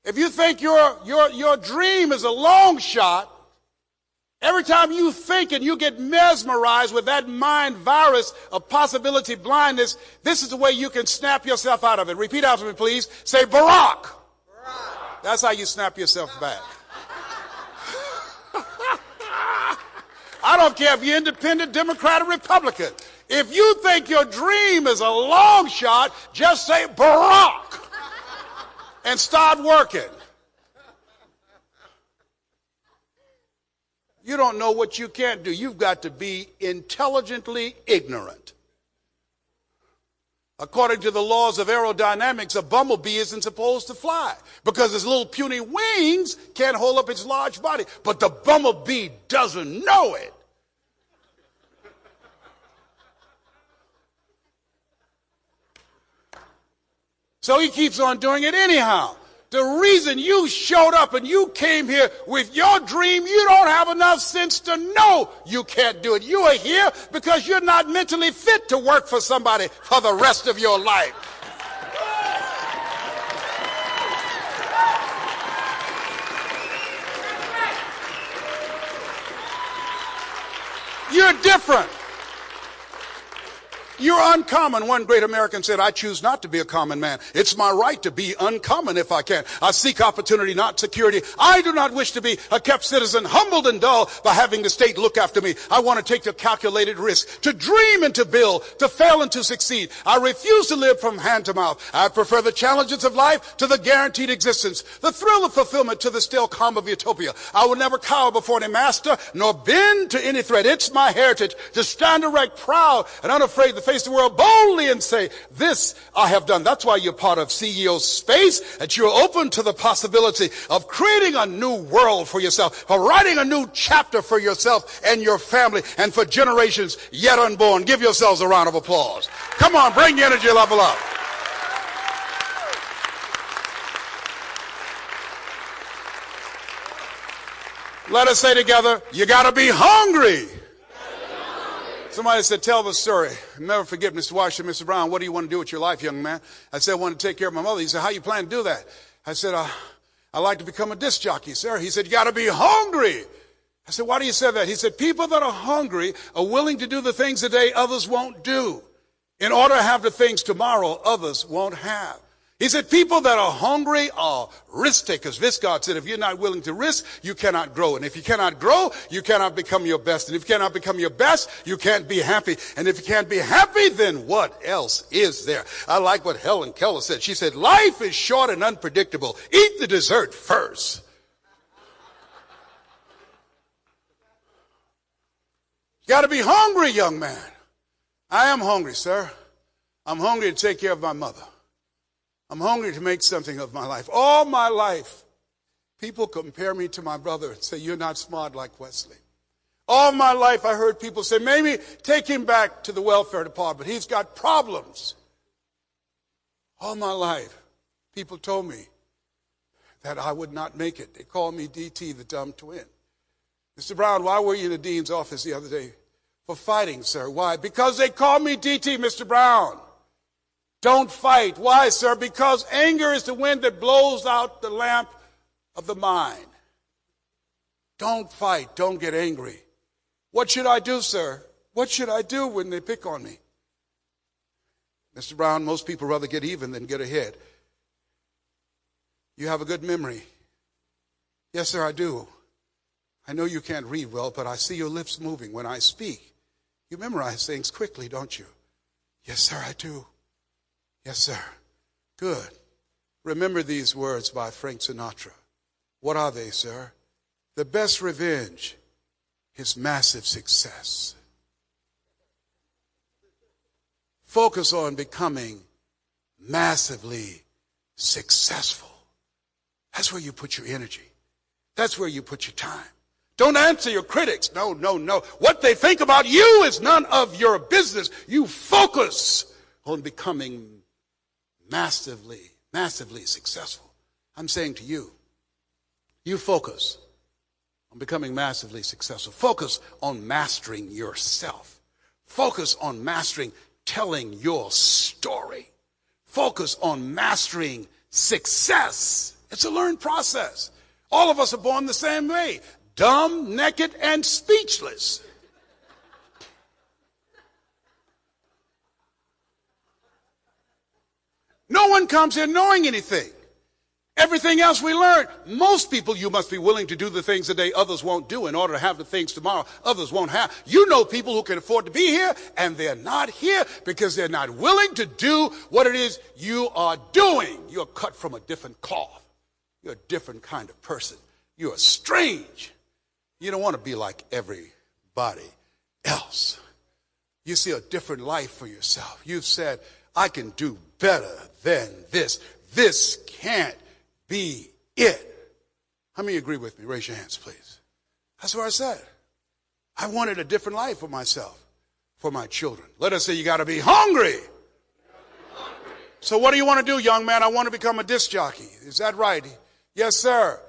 If you think your dream is a long shot, every time you think and you get mesmerized with that mind virus of possibility blindness, this is the way you can snap yourself out of it. Repeat after me, please. Say, Barack. That's how you snap yourself back. I don't care if you're independent, Democrat, or Republican. If you think your dream is a long shot, just say Barack and start working. You don't know what you can't do. You've got to be intelligently ignorant. According to the laws of aerodynamics, a bumblebee isn't supposed to fly because its little puny wings can't hold up its large body. But the bumblebee doesn't know it. So he keeps on doing it anyhow. The reason you showed up and you came here with your dream, you don't have enough sense to know you can't do it. You are here because you're not mentally fit to work for somebody for the rest of your life. You're different. You're uncommon. One great American said, I choose not to be a common man. It's my right to be uncommon if I can. I seek opportunity, not security. I do not wish to be a kept citizen, humbled and dull by having the state look after me. I want to take a calculated risk, to dream and to build, to fail and to succeed. I refuse to live from hand to mouth. I prefer the challenges of life to the guaranteed existence, the thrill of fulfillment to the still calm of utopia. I will never cower before any master, nor bend to any threat. It's my heritage to stand erect, proud and unafraid to face the world boldly and say, this I have done. That's why you're part of CEO Space, that you're open to the possibility of creating a new world for yourself, of writing a new chapter for yourself and your family and for generations yet unborn. Give yourselves a round of applause. Come on, bring your energy level up. Let us say together, you got to be hungry. Somebody said, tell the story. I'll never forget Mr. Washington, Mr. Brown, what do you want to do with your life, young man? I said, I want to take care of my mother. He said, how you plan to do that? I said, I'd like to become a disc jockey, sir. He said, you got to be hungry. I said, why do you say that? He said, people that are hungry are willing to do the things today others won't do in order to have the things tomorrow others won't have. He said, people that are hungry are risk takers. This God said, if you're not willing to risk, you cannot grow. And if you cannot grow, you cannot become your best. And if you cannot become your best, you can't be happy. And if you can't be happy, then what else is there? I like what Helen Keller said. She said, life is short and unpredictable. Eat the dessert first. You got to be hungry, young man. I am hungry, sir. I'm hungry to take care of my mother. I'm hungry to make something of my life. All my life, people compare me to my brother and say, you're not smart like Wesley. All my life, I heard people say, maybe take him back to the welfare department. He's got problems. All my life, people told me that I would not make it. They called me DT, the dumb twin. Mr. Brown, why were you in the dean's office the other day? For fighting, sir. Why? Because they called me DT, Mr. Brown. Don't fight. Why, sir? Because anger is the wind that blows out the lamp of the mind. Don't fight. Don't get angry. What should I do, sir? What should I do when they pick on me? Mr. Brown, most people rather get even than get ahead. You have a good memory. Yes, sir, I do. I know you can't read well, but I see your lips moving when I speak. You memorize things quickly, don't you? Yes, sir, I do. Yes, sir. Good. Remember these words by Frank Sinatra. What are they, sir? The best revenge is massive success. Focus on becoming massively successful. That's where you put your energy. That's where you put your time. Don't answer your critics. No, no, no. What they think about you is none of your business. You focus on becoming massively successful. I'm saying to you, you focus on becoming massively successful. Focus on mastering yourself. Focus on mastering telling your story. Focus on mastering success. It's a learned process. All of us are born the same way, dumb, naked, and speechless. No one comes here knowing anything. Everything else we learn. Most people, you must be willing to do the things today others won't do in order to have the things tomorrow others won't have. You know people who can afford to be here, and they're not here because they're not willing to do what it is you are doing. You're cut from a different cloth. You're a different kind of person. You're strange. You don't want to be like everybody else. You see a different life for yourself. You've said, I can do better than this. This can't be it. How many agree with me? Raise your hands, please. That's what I said. I wanted a different life for myself, for my children. Let us say you got to be hungry. So what do you want to do, young man? I want to become a disc jockey. Is that right? Yes, sir.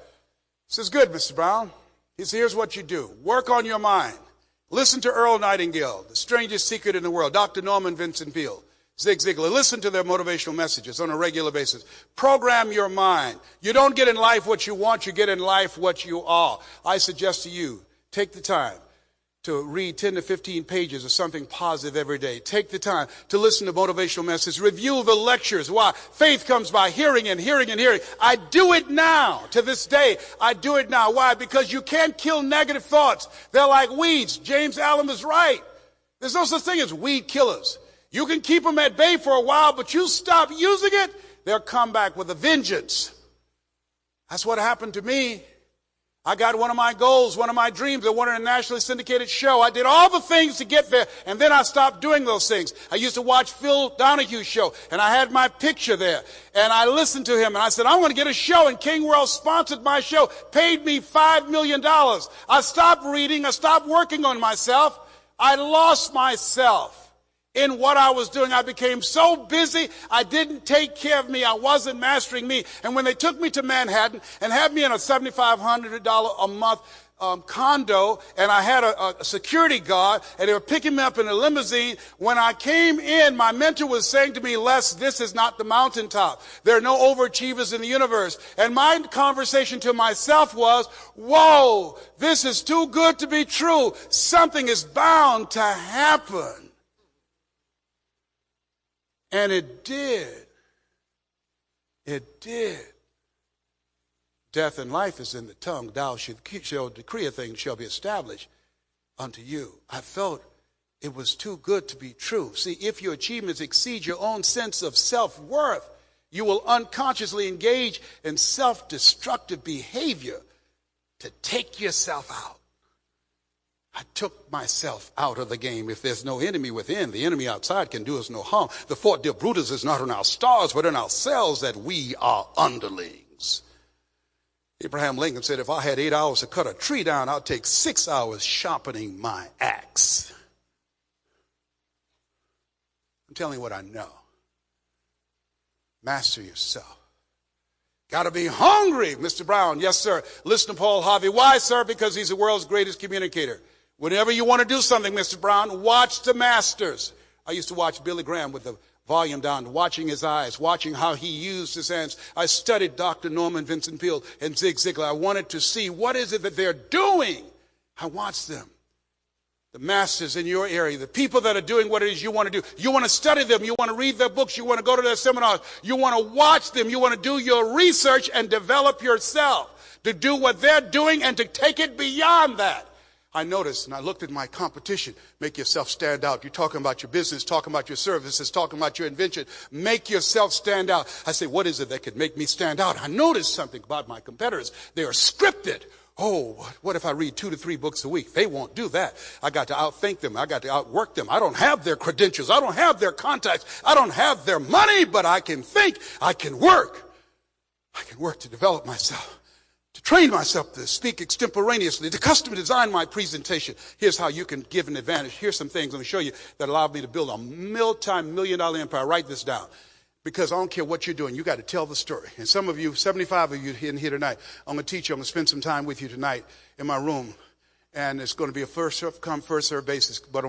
This is good, Mr. Brown. He said, here's what you do. Work on your mind. Listen to Earl Nightingale, The Strangest Secret in the World, Dr. Norman Vincent Peale, Zig Ziglar. Listen to their motivational messages on a regular basis. Program your mind. You don't get in life what you want, you get in life what you are. I suggest to you, take the time to read 10 to 15 pages of something positive every day. Take the time to listen to motivational messages. Review the lectures. Why? Faith comes by hearing and hearing and hearing. I do it now. To this day, I do it now. Why? Because you can't kill negative thoughts. They're like weeds. James Allen was right. There's no such thing as weed killers. You can keep them at bay for a while, but you stop using it, they'll come back with a vengeance. That's what happened to me. I got one of my goals, one of my dreams. I wanted a nationally syndicated show. I did all the things to get there, and then I stopped doing those things. I used to watch Phil Donahue's show, and I had my picture there. And I listened to him, and I said, I want to get a show. And King World sponsored my show, paid me $5 million. I stopped reading. I stopped working on myself. I lost myself in what I was doing. I became so busy, I didn't take care of me. I wasn't mastering me. And when they took me to Manhattan and had me in a $7,500 a month condo, and I had a security guard, and they were picking me up in a limousine, when I came in, my mentor was saying to me, Les, this is not the mountaintop. There are no overachievers in the universe. And my conversation to myself was, whoa, this is too good to be true. Something is bound to happen. And it did. It did. Death and life is in the tongue. Thou shall decree a thing, shall be established unto you. I felt it was too good to be true. See, if your achievements exceed your own sense of self-worth, you will unconsciously engage in self-destructive behavior to take yourself out. I took myself out of the game. If there's no enemy within, the enemy outside can do us no harm. The fort, dear Brutus, is not in our stars, but in ourselves, that we are underlings. Abraham Lincoln said, if I had 8 hours to cut a tree down, I'd take 6 hours sharpening my axe. I'm telling you what I know. Master yourself. Got to be hungry, Mr. Brown. Yes, sir. Listen to Paul Harvey. Why, sir? Because he's the world's greatest communicator. Whenever you want to do something, Mr. Brown, watch the masters. I used to watch Billy Graham with the volume down, watching his eyes, watching how he used his hands. I studied Dr. Norman Vincent Peale and Zig Ziglar. I wanted to see what is it that they're doing. I watched them. The masters in your area, the people that are doing what it is you want to do. You want to study them. You want to read their books. You want to go to their seminars. You want to watch them. You want to do your research and develop yourself to do what they're doing and to take it beyond that. I noticed, and I looked at my competition. Make yourself stand out. You're talking about your business, talking about your services, talking about your invention. Make yourself stand out. I say, what is it that could make me stand out? I noticed something about my competitors. They are scripted. Oh, what if I read 2 to 3 books a week? They won't do that. I got to outthink them. I got to outwork them. I don't have their credentials. I don't have their contacts. I don't have their money, but I can think. I can work. I can work to develop myself, to train myself to speak extemporaneously, to custom design my presentation. Here's how you can give an advantage. Here's some things I'm going to show you that allowed me to build a multi-million-dollar empire. Write this down. Because I don't care what you're doing, you got to tell the story. And some of you, 75 of you in here tonight, I'm going to teach you. I'm going to spend some time with you tonight in my room. And it's going to be a first come, first serve basis. But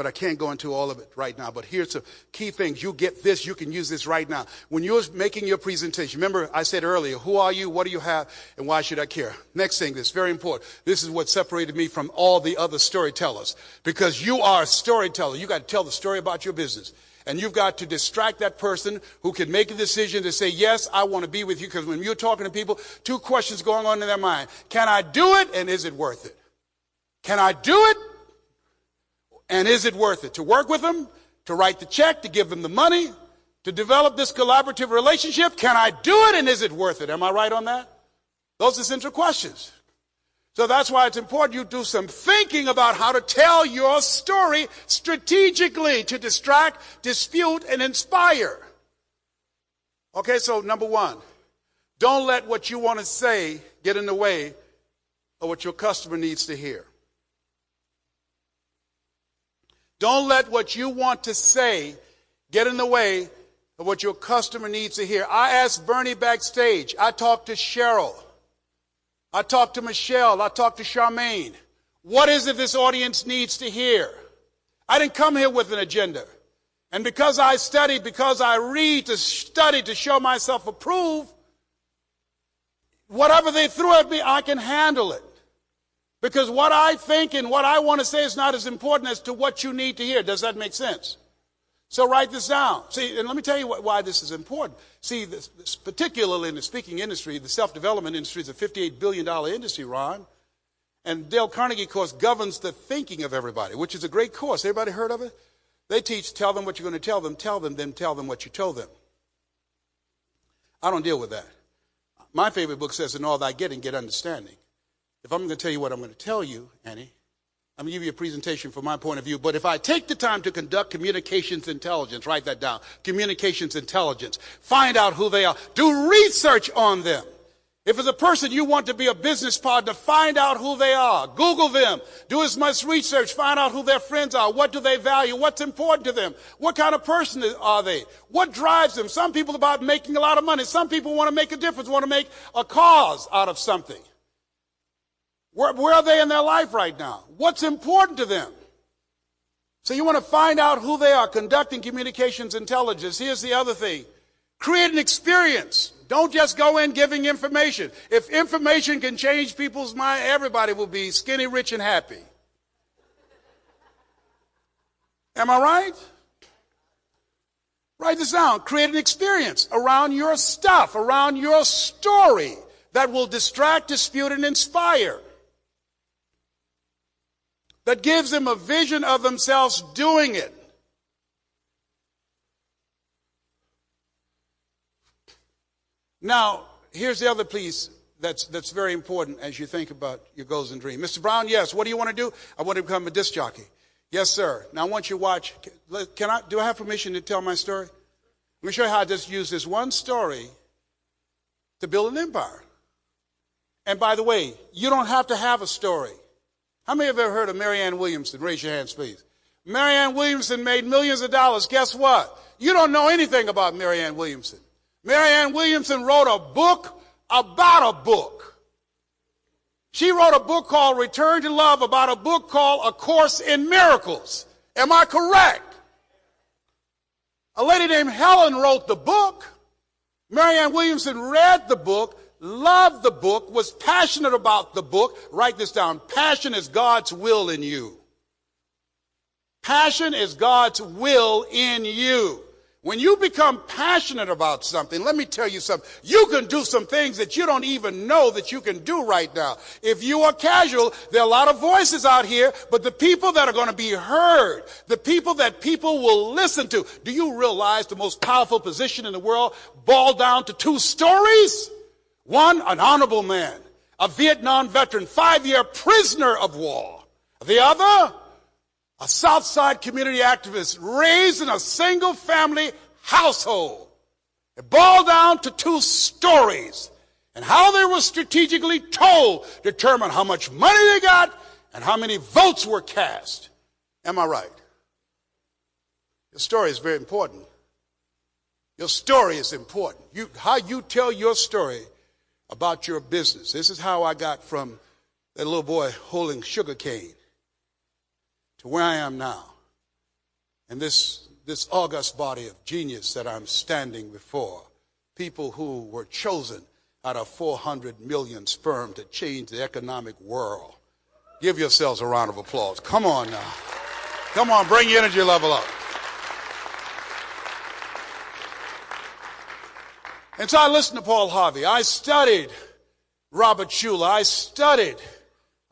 I can't go into all of it right now. But here's some key things. You get this. You can use this right now. When you're making your presentation, remember I said earlier, who are you? What do you have? And why should I care? Next thing, this is very important. This is what separated me from all the other storytellers. Because you are a storyteller. You got to tell the story about your business. And you've got to distract that person who can make a decision to say, yes, I want to be with you. Because when you're talking to people, 2 questions going on in their mind. Can I do it? And is it worth it? Can I do it? And is it worth it? To work with them, to write the check, to give them the money, to develop this collaborative relationship. Can I do it? And is it worth it? Am I right on that? Those are central questions. So that's why it's important you do some thinking about how to tell your story strategically to distract, dispute, and inspire. Okay, so number one, don't let what you want to say get in the way of what your customer needs to hear. Don't let what you want to say get in the way of what your customer needs to hear. I asked Bernie backstage. I talked to Cheryl. I talked to Michelle. I talked to Charmaine. What is it this audience needs to hear? I didn't come here with an agenda. And because I study, because I read to study to show myself approved, whatever they threw at me, I can handle it. Because what I think and what I want to say is not as important as to what you need to hear. Does that make sense? So write this down. See, and let me tell you why this is important. See, this, particularly in the speaking industry, the self-development industry is a $58 billion industry, Ron. And Dale Carnegie course governs the thinking of everybody, which is a great course. Everybody heard of it? They teach, tell them what you're going to tell them, then tell them what you told them. I don't deal with that. My favorite book says, in all thy getting, get understanding. If I'm going to tell you what I'm going to tell you, Annie, I'm going to give you a presentation from my point of view. But if I take the time to conduct communications intelligence, write that down, communications intelligence, find out who they are, do research on them. If it's a person you want to be a business partner, find out who they are. Google them. Do as much research. Find out who their friends are. What do they value? What's important to them? What kind of person are they? What drives them? Some people are about making a lot of money. Some people want to make a difference, want to make a cause out of something. Where are they in their life right now? What's important to them? So you want to find out who they are, conducting communications intelligence. Here's the other thing. Create an experience. Don't just go in giving information. If information can change people's mind, everybody will be skinny, rich, and happy. Am I right? Write this down. Create an experience around your stuff, around your story that will distract, dispute, and inspire. That gives them a vision of themselves doing it. Now, here's the other piece that's very important as you think about your goals and dreams. Mr. Brown, yes, what do you want to do? I want to become a disc jockey. Yes, sir. Now, I want you to watch. Do I have permission to tell my story? Let me show you how I just use this one story to build an empire. And by the way, you don't have to have a story. How many have ever heard of Marianne Williamson? Raise your hands, please. Marianne Williamson made millions of dollars. Guess what? You don't know anything about Marianne Williamson. Marianne Williamson wrote a book about a book. She wrote a book called Return to Love about a book called A Course in Miracles. Am I correct? A lady named Helen wrote the book. Marianne Williamson read the book, loved the book, was passionate about the book. Write this down. Passion is God's will in you. Passion is God's will in you. When you become passionate about something, let me tell you something. You can do some things that you don't even know that you can do right now. If you are casual, there are a lot of voices out here, but the people that are going to be heard, the people that people will listen to, do you realize the most powerful position in the world boiled down to two stories? One, an honorable man, a Vietnam veteran, 5-year prisoner of war. The other, a Southside community activist raised in a single family household. It boiled down to two stories. And how they were strategically told determined how much money they got and how many votes were cast. Am I right? Your story is very important. Your story is important. How you tell your story about your business. This is how I got from that little boy holding sugar cane to where I am now, and this august body of genius that I'm standing before, people who were chosen out of 400 million sperm to change the economic world. Give yourselves a round of applause. Come on now. Come on, bring your energy level up. And so I listened to Paul Harvey. I studied Robert Schuller. I studied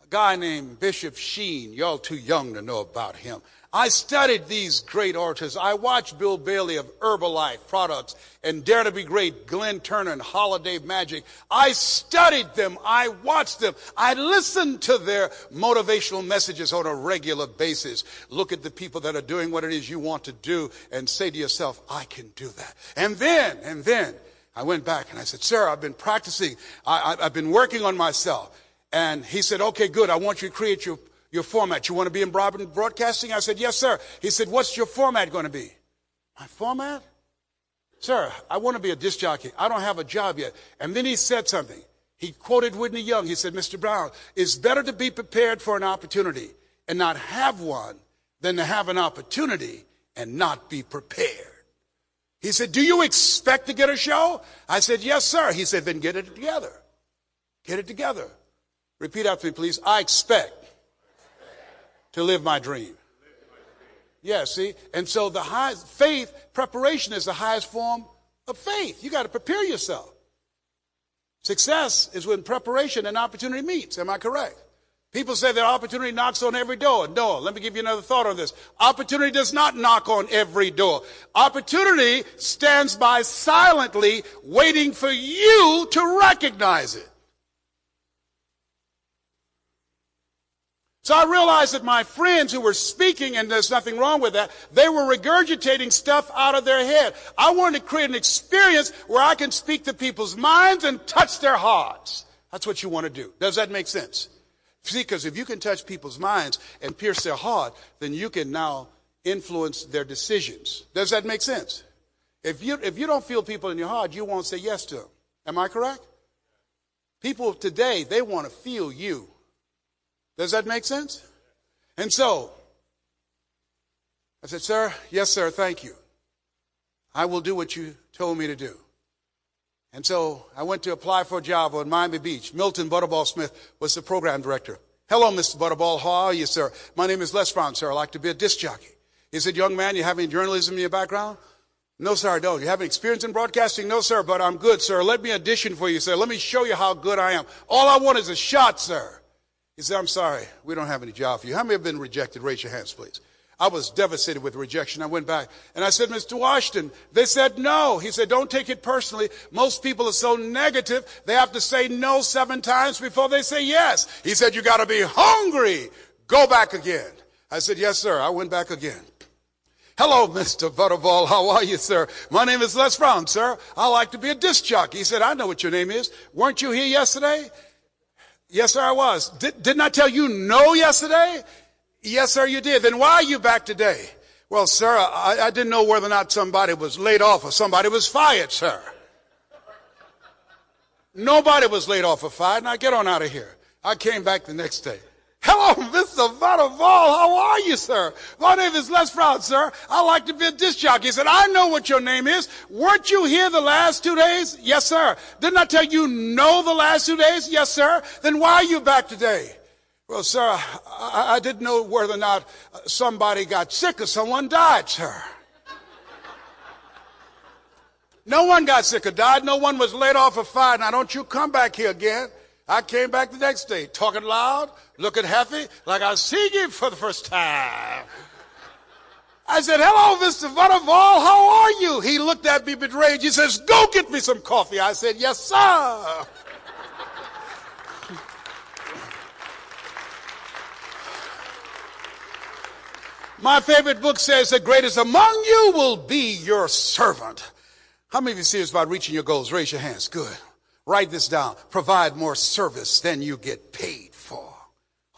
a guy named Bishop Sheen. Y'all too young to know about him. I studied these great orators. I watched Bill Bailey of Herbalife Products and Dare to Be Great, Glenn Turner and Holiday Magic. I studied them. I watched them. I listened to their motivational messages on a regular basis. Look at the people that are doing what it is you want to do and say to yourself, I can do that. And then I went back and I said, sir, I've been practicing. I've been working on myself. And he said, okay, good. I want you to create your format. You want to be in broadcasting? I said, yes, sir. He said, what's your format going to be? My format? Sir, I want to be a disc jockey. I don't have a job yet. And then he said something. He quoted Whitney Young. He said, Mr. Brown, it's better to be prepared for an opportunity and not have one than to have an opportunity and not be prepared. He said, do you expect to get a show? I said, yes, sir. He said, then get it together. Get it together. Repeat after me, please. I expect to live my dream. Yeah, see? And so the highest faith, preparation is the highest form of faith. You got to prepare yourself. Success is when preparation and opportunity meets. Am I correct? People say that opportunity knocks on every door. No, let me give you another thought on this. Opportunity does not knock on every door. Opportunity stands by silently waiting for you to recognize it. So I realized that my friends who were speaking, and there's nothing wrong with that, they were regurgitating stuff out of their head. I wanted to create an experience where I can speak to people's minds and touch their hearts. That's what you want to do. Does that make sense? See, because if you can touch people's minds and pierce their heart, then you can now influence their decisions. Does that make sense? If you don't feel people in your heart, you won't say yes to them. Am I correct? People today, they want to feel you. Does that make sense? And so, I said, sir, yes, sir, thank you. I will do what you told me to do. And so I went to apply for a job on Miami Beach. Milton Butterball Smith was the program director. Hello, Mr. Butterball. How are you, sir? My name is Les Brown, sir. I'd like to be a disc jockey. He said, young man, you have any journalism in your background? No, sir, I don't. You have any experience in broadcasting? No, sir, but I'm good, sir. Let me audition for you, sir. Let me show you how good I am. All I want is a shot, sir. He said, I'm sorry, we don't have any job for you. How many have been rejected? Raise your hands, please. I was devastated with rejection. I went back and I said, Mr. Washington, they said no. He said, don't take it personally. Most people are so negative, they have to say no 7 times before they say yes. He said, you got to be hungry. Go back again. I said, yes, sir. I went back again. Hello, Mr. Butterball. How are you, sir? My name is Les Brown, sir. I like to be a disc jockey. He said, I know what your name is. Weren't you here yesterday? Yes, sir, I was. Didn't I tell you no yesterday? Yes, sir, you did. Then why are you back today? Well, sir, I didn't know whether or not somebody was laid off or somebody was fired, sir. Nobody was laid off or fired. Now get on out of here. I came back the next day. Hello, Mr. Butterball. How are you, sir? My name is Les Brown, sir. I like to be a disc jockey. He said, I know what your name is. Weren't you here the last 2 days? Yes, sir. Didn't I tell you no the last 2 days? Yes, sir. Then why are you back today? Well, sir, I didn't know whether or not somebody got sick or someone died, sir. No one got sick or died. No one was laid off or fired. Now, don't you come back here again. I came back the next day, talking loud, looking happy, like I was seeing him for the first time. I said, hello, Mr. Butterball, how are you? He looked at me betrayed. He says, go get me some coffee. I said, yes, sir. My favorite book says, the greatest among you will be your servant. How many of you are serious about reaching your goals? Raise your hands. Good. Write this down. Provide more service than you get paid for.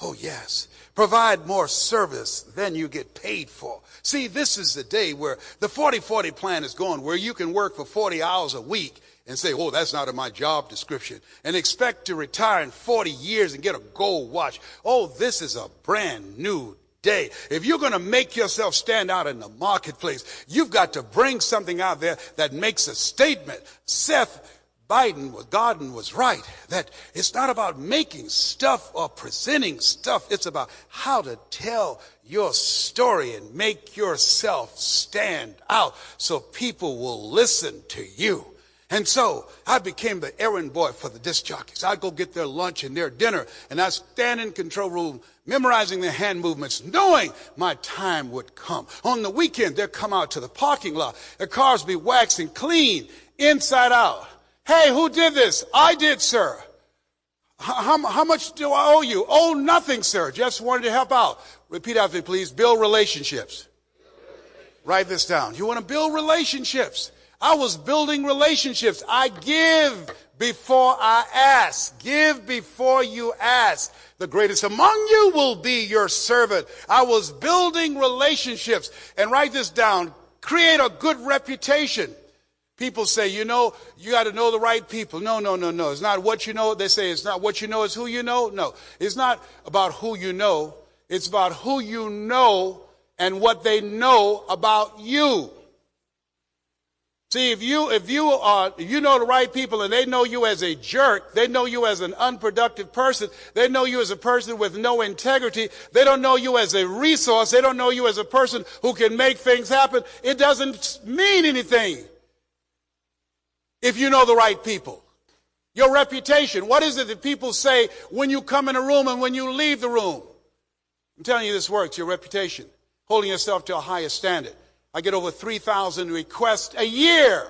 Oh, yes. Provide more service than you get paid for. See, this is the day where the 40-40 plan is going, where you can work for 40 hours a week and say, oh, that's not in my job description, and expect to retire in 40 years and get a gold watch. Oh, this is a brand new day. If you're going to make yourself stand out in the marketplace, you've got to bring something out there that makes a statement. Seth Godin was right, that it's not about making stuff or presenting stuff. It's about how to tell your story and make yourself stand out so people will listen to you. And so I became the errand boy for the disc jockeys. I'd go get their lunch and their dinner, and I'd stand in control room memorizing their hand movements, knowing my time would come. On the weekend, they'd come out to the parking lot. Their cars would be waxed and clean inside out. Hey, who did this? I did, sir. How much do I owe you? Oh, nothing, sir. Just wanted to help out. Repeat after me, please. Build relationships. Write this down. You want to build relationships. I was building relationships. I give before I ask. Give before you ask. The greatest among you will be your servant. I was building relationships. And write this down. Create a good reputation. People say, you got to know the right people. No. It's not what you know. They say it's not what you know, it's who you know. No, it's not about who you know. It's about who you know and what they know about you. See, if you know the right people and they know you as a jerk, they know you as an unproductive person, they know you as a person with no integrity, they don't know you as a resource, they don't know you as a person who can make things happen, it doesn't mean anything if you know the right people. Your reputation, what is it that people say when you come in a room and when you leave the room? I'm telling you this works, your reputation, holding yourself to a higher standard. I get over 3,000 requests a year,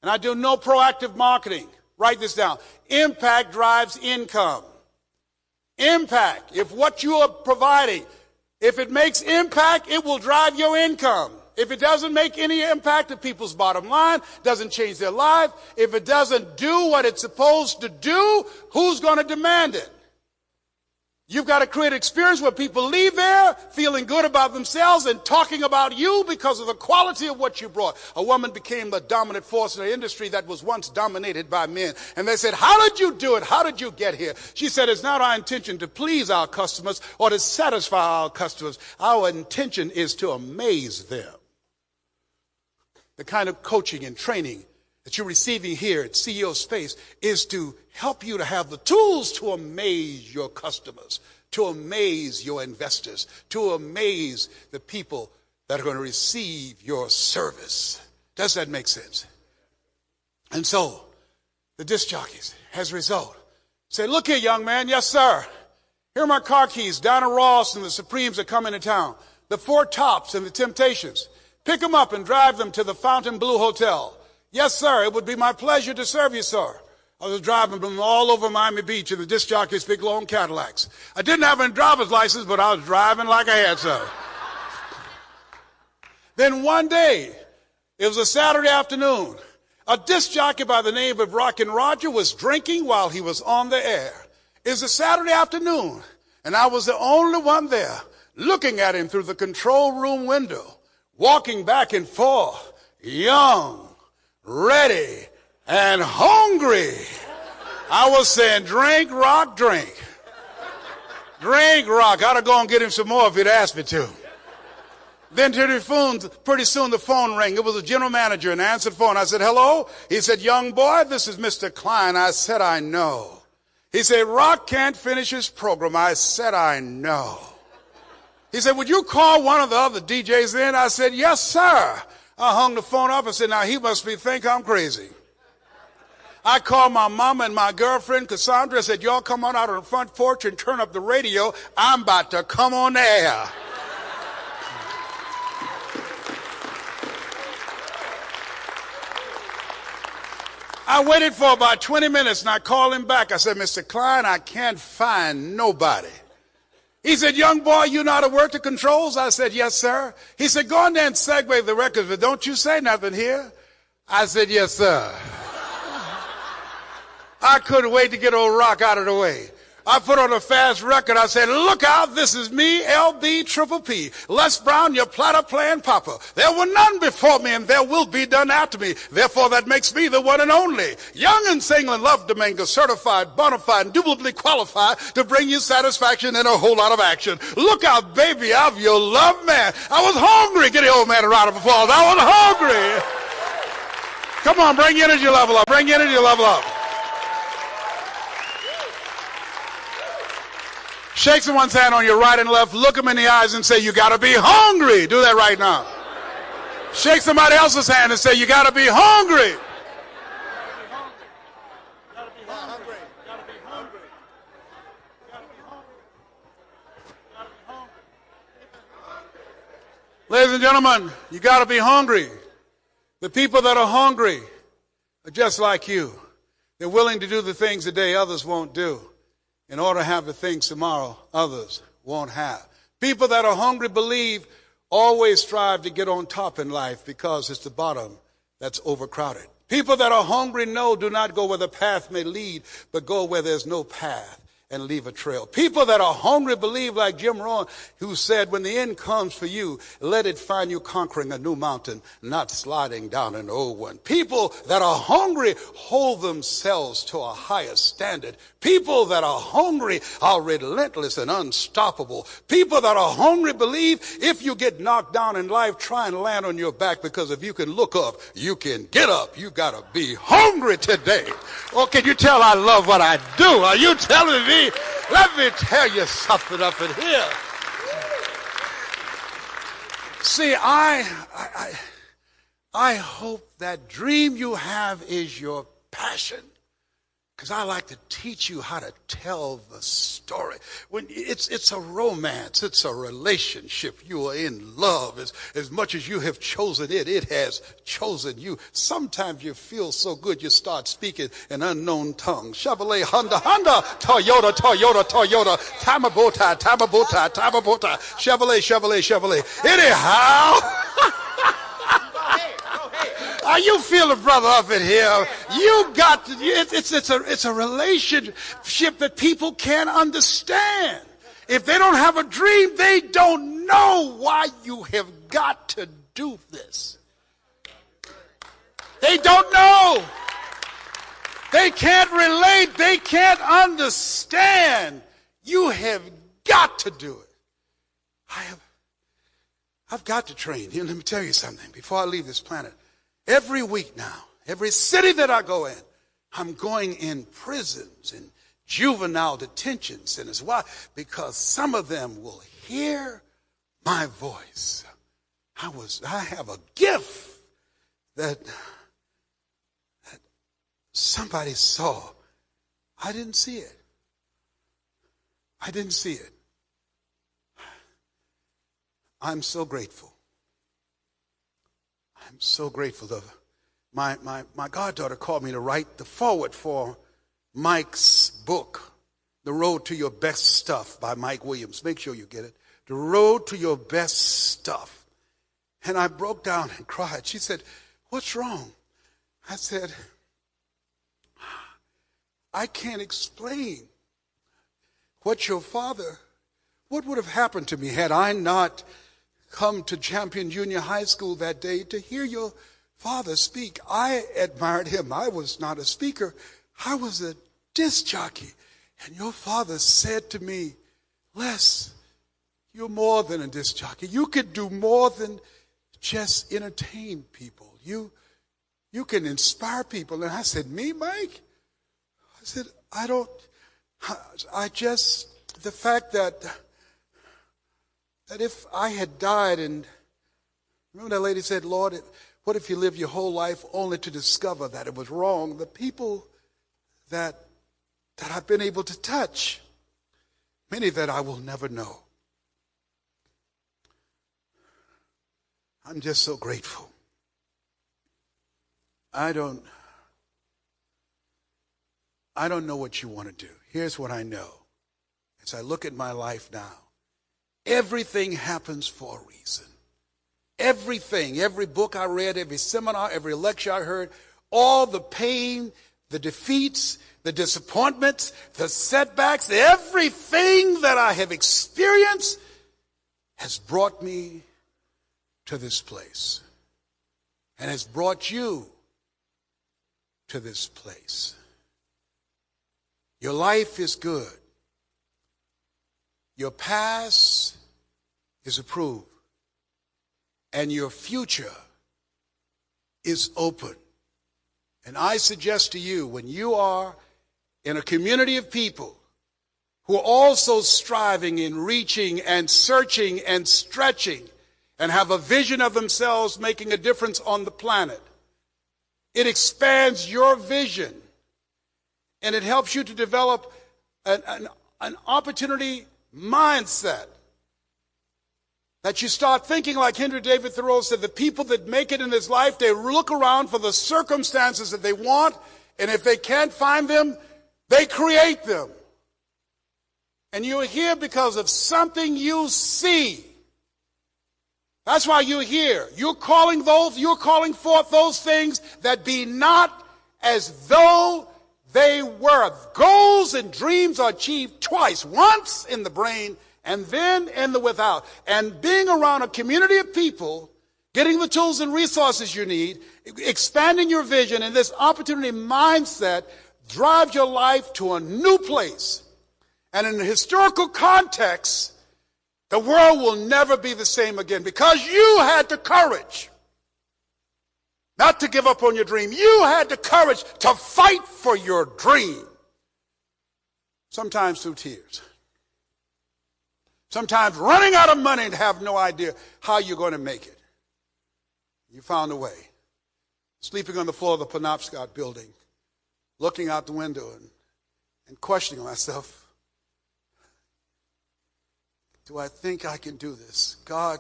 and I do no proactive marketing. Write this down. Impact drives income. Impact. If what you are providing, if it makes impact, it will drive your income. If it doesn't make any impact to people's bottom line, doesn't change their life, if it doesn't do what it's supposed to do, who's going to demand it? You've got to create an experience where people leave there feeling good about themselves and talking about you because of the quality of what you brought. A woman became the dominant force in an industry that was once dominated by men. And they said, how did you do it? How did you get here? She said, it's not our intention to please our customers or to satisfy our customers. Our intention is to amaze them. The kind of coaching and training that you're receiving here at CEO Space is to help you to have the tools to amaze your customers, to amaze your investors, to amaze the people that are going to receive your service. Does that make sense? And so, the disc jockeys, as a result, say, look here, young man. Yes, sir. Here are my car keys. Donna Ross and the Supremes are coming to town. The Four Tops and the Temptations. Pick them up and drive them to the Fontainebleau Hotel. Yes, sir. It would be my pleasure to serve you, sir. I was driving them all over Miami Beach in the disc jockeys' big long Cadillacs. I didn't have a driver's license, but I was driving like I had some. Then one day, it was a Saturday afternoon, a disc jockey by the name of Rockin' Roger was drinking while he was on the air. It was a Saturday afternoon, and I was the only one there looking at him through the control room window, walking back and forth, young, ready, and hungry. I was saying, drink, rock, drink. Drink, rock. I'd have gone and get him some more if he'd asked me to. Then to the phone, pretty soon the phone rang. It was a general manager, and I answered the phone. I said, hello? He said, young boy, this is Mr. Klein. I said, I know. He said, Rock can't finish his program. I said, I know. He said, would you call one of the other DJs in? I said, yes, sir. I hung the phone up and said, now he must think I'm crazy. I called my mama and my girlfriend, Cassandra, said, y'all come on out on the front porch and turn up the radio. I'm about to come on the air. I waited for about 20 minutes and I called him back. I said, Mr. Klein, I can't find nobody. He said, young boy, you know how to work the controls? I said, yes, sir. He said, go on there and segue the records, but don't you say nothing here. I said, yes, sir. I couldn't wait to get old Rock out of the way. I put on a fast record. I said, look out, this is me, LB Triple P. Les Brown, your platter playing papa. There were none before me, and there will be none after me. Therefore, that makes me the one and only. Young and single and love to mingle, certified, bona fide, indubitably qualified to bring you satisfaction and a whole lot of action. Look out, baby, I'm your love man. I was hungry. Get the old man a round of applause. I was hungry. Come on, bring your energy level up. Bring your energy level up. Shake someone's hand on your right and left. Look them in the eyes and say, you got to be hungry. Do that right now. Shake somebody else's hand and say, you got to be hungry. Ladies and gentlemen, you got to be hungry. The people that are hungry are just like you. They're willing to do the things today others won't do in order to have the things tomorrow others won't have. People that are hungry believe always strive to get on top in life because it's the bottom that's overcrowded. People that are hungry know do not go where the path may lead, but go where there's no path and leave a trail. People that are hungry believe, like Jim Rohn, who said, when the end comes for you, let it find you conquering a new mountain, not sliding down an old one. People that are hungry hold themselves to a higher standard. People that are hungry are relentless and unstoppable. People that are hungry believe if you get knocked down in life, try and land on your back, because if you can look up, you can get up. You got to be hungry today. Or can you tell I love what I do? Are you telling me? Let me tell you something up in here. See, I hope that dream you have is your passion, because I like to teach you how to tell the story. When it's a romance, it's a relationship. You are in love. As much as you have chosen it, it has chosen you. Sometimes you feel so good you start speaking in unknown tongues. Chevrolet, Honda, Honda, Toyota, Toyota, Toyota, Tamabota, Tamabota, Tamabota, Chevrolet, Chevrolet, Chevrolet. Anyhow. Are you feeling, brother, up in here? You got to, it's a relationship that people can't understand. If they don't have a dream, they don't know why you have got to do this. They don't know. They can't relate. They can't understand. You have got to do it. I've got to train. Here, let me tell you something before I leave this planet. Every week now, every city that I go in, I'm going in prisons and juvenile detention centers. Why? Because some of them will hear my voice. I have a gift that somebody saw. I didn't see it. I didn't see it. I'm so grateful. I'm so grateful. My goddaughter called me to write the foreword for Mike's book, The Road to Your Best Stuff by Mike Williams. Make sure you get it. The Road to Your Best Stuff. And I broke down and cried. She said, "What's wrong?" I said, "I can't explain what would have happened to me had I not come to Champion Junior High School that day to hear your father speak. I admired him. I was not a speaker. I was a disc jockey. And your father said to me, 'Les, you're more than a disc jockey. You could do more than just entertain people. You can inspire people.'" And I said, "Me, Mike?" I said, the fact that if I had died, and remember that lady said, "Lord, what if you live your whole life only to discover that it was wrong?" The people that I've been able to touch, many that I will never know. I'm just so grateful. I don't know what you want to do. Here's what I know. As I look at my life now, everything happens for a reason. Everything, every book I read, every seminar, every lecture I heard, all the pain, the defeats, the disappointments, the setbacks, everything that I have experienced has brought me to this place and has brought you to this place. Your life is good. Your past is approved. And your future is open. And I suggest to you, when you are in a community of people who are also striving and reaching and searching and stretching and have a vision of themselves making a difference on the planet, it expands your vision and it helps you to develop an opportunity mindset That you start thinking like Henry David Thoreau said, the people that make it in this life, they look around for the circumstances that they want, and if they can't find them, they create them. And you're here because of something you see. That's why you're here. You're calling forth those things that be not as though they were. Goals and dreams are achieved twice. Once in the brain and then in the without. And being around a community of people, getting the tools and resources you need, expanding your vision, and this opportunity mindset drives your life to a new place. And in the historical context, the world will never be the same again because you had the courage not to give up on your dream. You had the courage to fight for your dream. Sometimes through tears. Sometimes running out of money and have no idea how you're going to make it. You found a way. Sleeping on the floor of the Penobscot building, looking out the window and questioning myself. Do I think I can do this? God,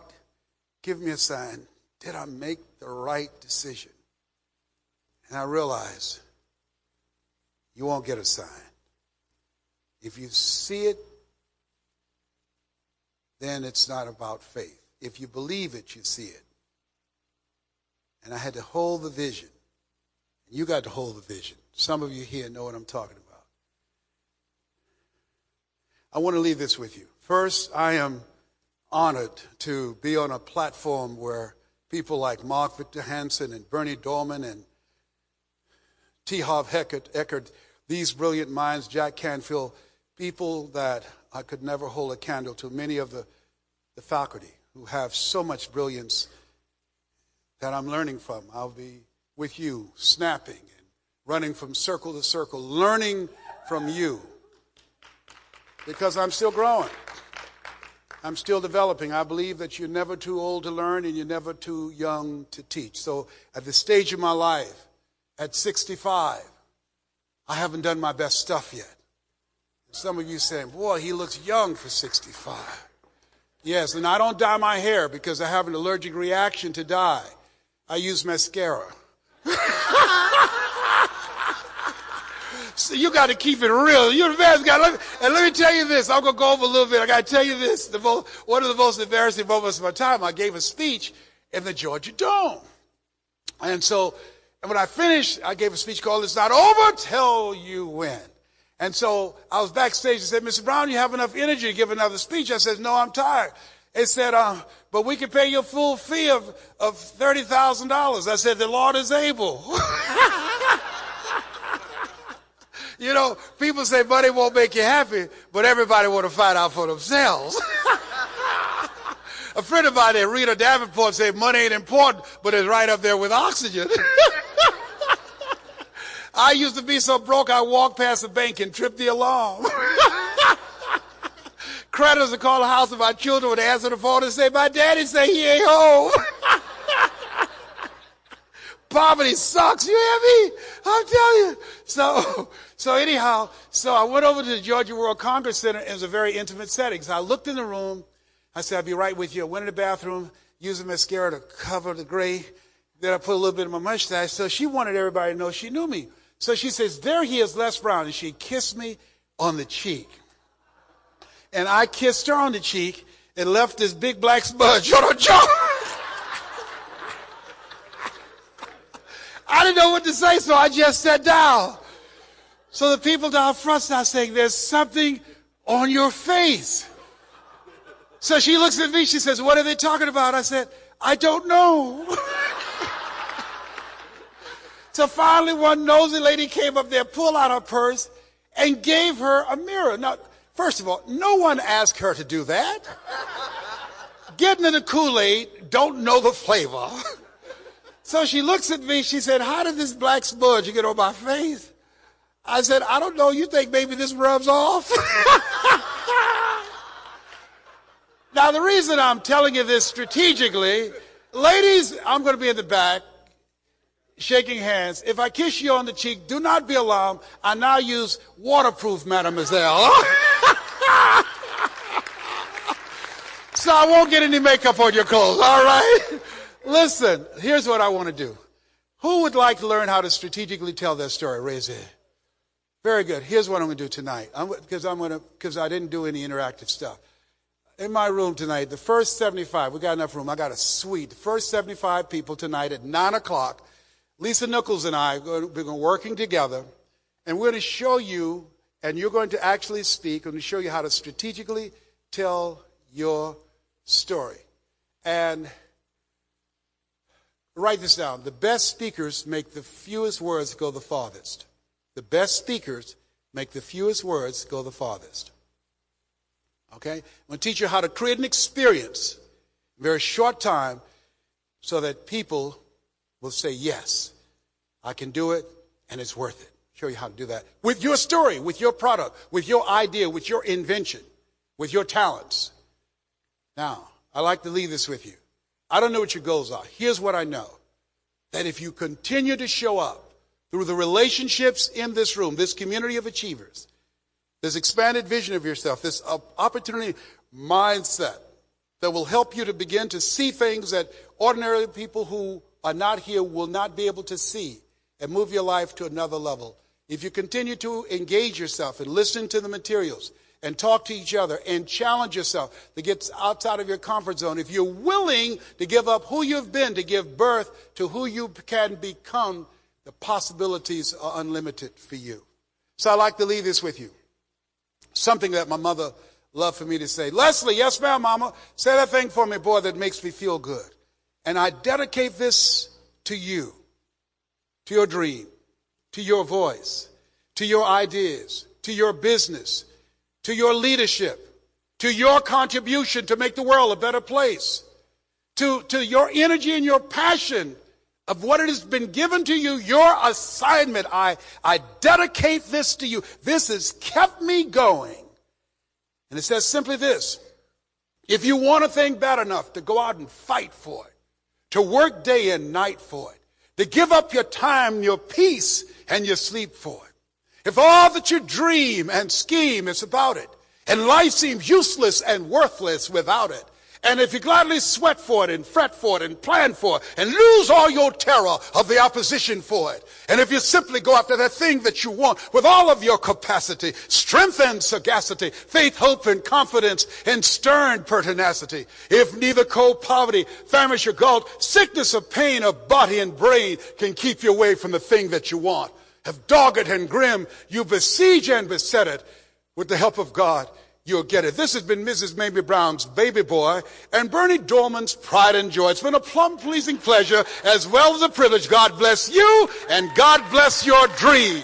give me a sign. Did I make the right decision? And I realized you won't get a sign. If you see it, then it's not about faith. If you believe it, you see it. And I had to hold the vision. You got to hold the vision. Some of you here know what I'm talking about. I want to leave this with you. First, I am honored to be on a platform where people like Mark Victor Hansen and Bernie Dorman and T. Harv Eckert, these brilliant minds, Jack Canfield, people that I could never hold a candle to, many of the faculty who have so much brilliance that I'm learning from. I'll be with you, snapping and running from circle to circle, learning from you, because I'm still growing. I'm still developing. I believe that you're never too old to learn and you're never too young to teach. So at this stage of my life, at 65, I haven't done my best stuff yet. Some of you saying, boy, he looks young for 65. Yes, and I don't dye my hair because I have an allergic reaction to dye. I use mascara. So you got to keep it real. You're the best guy. And let me tell you this. I'm going to go over a little bit. I got to tell you this. One of the most embarrassing moments of my time, I gave a speech in the Georgia Dome. And when I finished, I gave a speech called It's Not Over Till You Win. And so I was backstage and said, Mr. Brown, you have enough energy to give another speech? I said, no, I'm tired. It said, but we can pay your full fee of $30,000. I said, the Lord is able. You know, people say money won't make you happy, but everybody want to find out for themselves. A friend of mine, Rita Davenport, said money ain't important, but it's right up there with oxygen. I used to be so broke, I walked past the bank and tripped the alarm. Creditors would call the house of my children, would answer the phone and say, my daddy say he ain't home. Poverty sucks, you hear me? I'm telling you. So anyhow, I went over to the Georgia World Congress Center. It was a very intimate setting. So I looked in the room. I said, I'll be right with you. I went in the bathroom, using mascara to cover the gray. Then I put a little bit of my mustache. So she wanted everybody to know she knew me. So she says, there he is, Les Brown. And she kissed me on the cheek. And I kissed her on the cheek and left this big black smudge on her jaw. I didn't know what to say, so I just sat down. So the people down front start saying, there's something on your face. So she looks at me, she says, what are they talking about? I said, I don't know. So finally one nosy lady came up there, pulled out her purse, and gave her a mirror. Now, first of all, no one asked her to do that. Getting in the Kool-Aid, don't know the flavor. So she looks at me, she said, how did this black smudge get on my face? I said, I don't know, you think maybe this rubs off? Now the reason I'm telling you this strategically, ladies, I'm going to be in the back, shaking hands. If I kiss you on the cheek, do not be alarmed. I now use waterproof, mademoiselle. So I won't get any makeup on your clothes, all right? Listen, here's what I want to do. Who would like to learn how to strategically tell their story? Raise your hand. Very good. Here's what I'm going to do tonight. Because I didn't do any interactive stuff. In my room tonight, the first 75, we got enough room. I got a suite. The first 75 people tonight at 9 o'clock, Lisa Nichols and I are going to be working together, and we're going to show you, and you're going to actually speak, and to show you how to strategically tell your story. And write this down. The best speakers make the fewest words go the farthest. The best speakers make the fewest words go the farthest. Okay? I'm going to teach you how to create an experience in a very short time so that people will say, yes, I can do it, and it's worth it. Show you how to do that. With your story, with your product, with your idea, with your invention, with your talents. Now, I like to leave this with you. I don't know what your goals are. Here's what I know. That if you continue to show up through the relationships in this room, this community of achievers, this expanded vision of yourself, this opportunity mindset that will help you to begin to see things that ordinary people who are not here will not be able to see, and move your life to another level. If you continue to engage yourself and listen to the materials and talk to each other and challenge yourself to get outside of your comfort zone, if you're willing to give up who you've been to give birth to who you can become, the possibilities are unlimited for you. So I'd like to leave this with you. Something that my mother loved for me to say. Leslie, yes ma'am, mama. Say that thing for me, boy, that makes me feel good. And I dedicate this to you, to your dream, to your voice, to your ideas, to your business, to your leadership, to your contribution to make the world a better place, to your energy and your passion of what it has been given to you, your assignment. I dedicate this to you. This has kept me going. And it says simply this: if you want a thing bad enough to go out and fight for it, to work day and night for it, to give up your time, your peace, and your sleep for it, if all that you dream and scheme is about it, and life seems useless and worthless without it, and if you gladly sweat for it and fret for it and plan for it and lose all your terror of the opposition for it, and if you simply go after that thing that you want with all of your capacity, strength and sagacity, faith, hope, and confidence, and stern pertinacity, if neither cold poverty, famish or gulf, sickness or pain of body and brain can keep you away from the thing that you want, if dogged and grim you besiege and beset it, with the help of God, you'll get it. This has been Mrs. Mamie Brown's Baby Boy and Bernie Dorman's Pride and Joy. It's been a plumb pleasing pleasure as well as a privilege. God bless you and God bless your dream.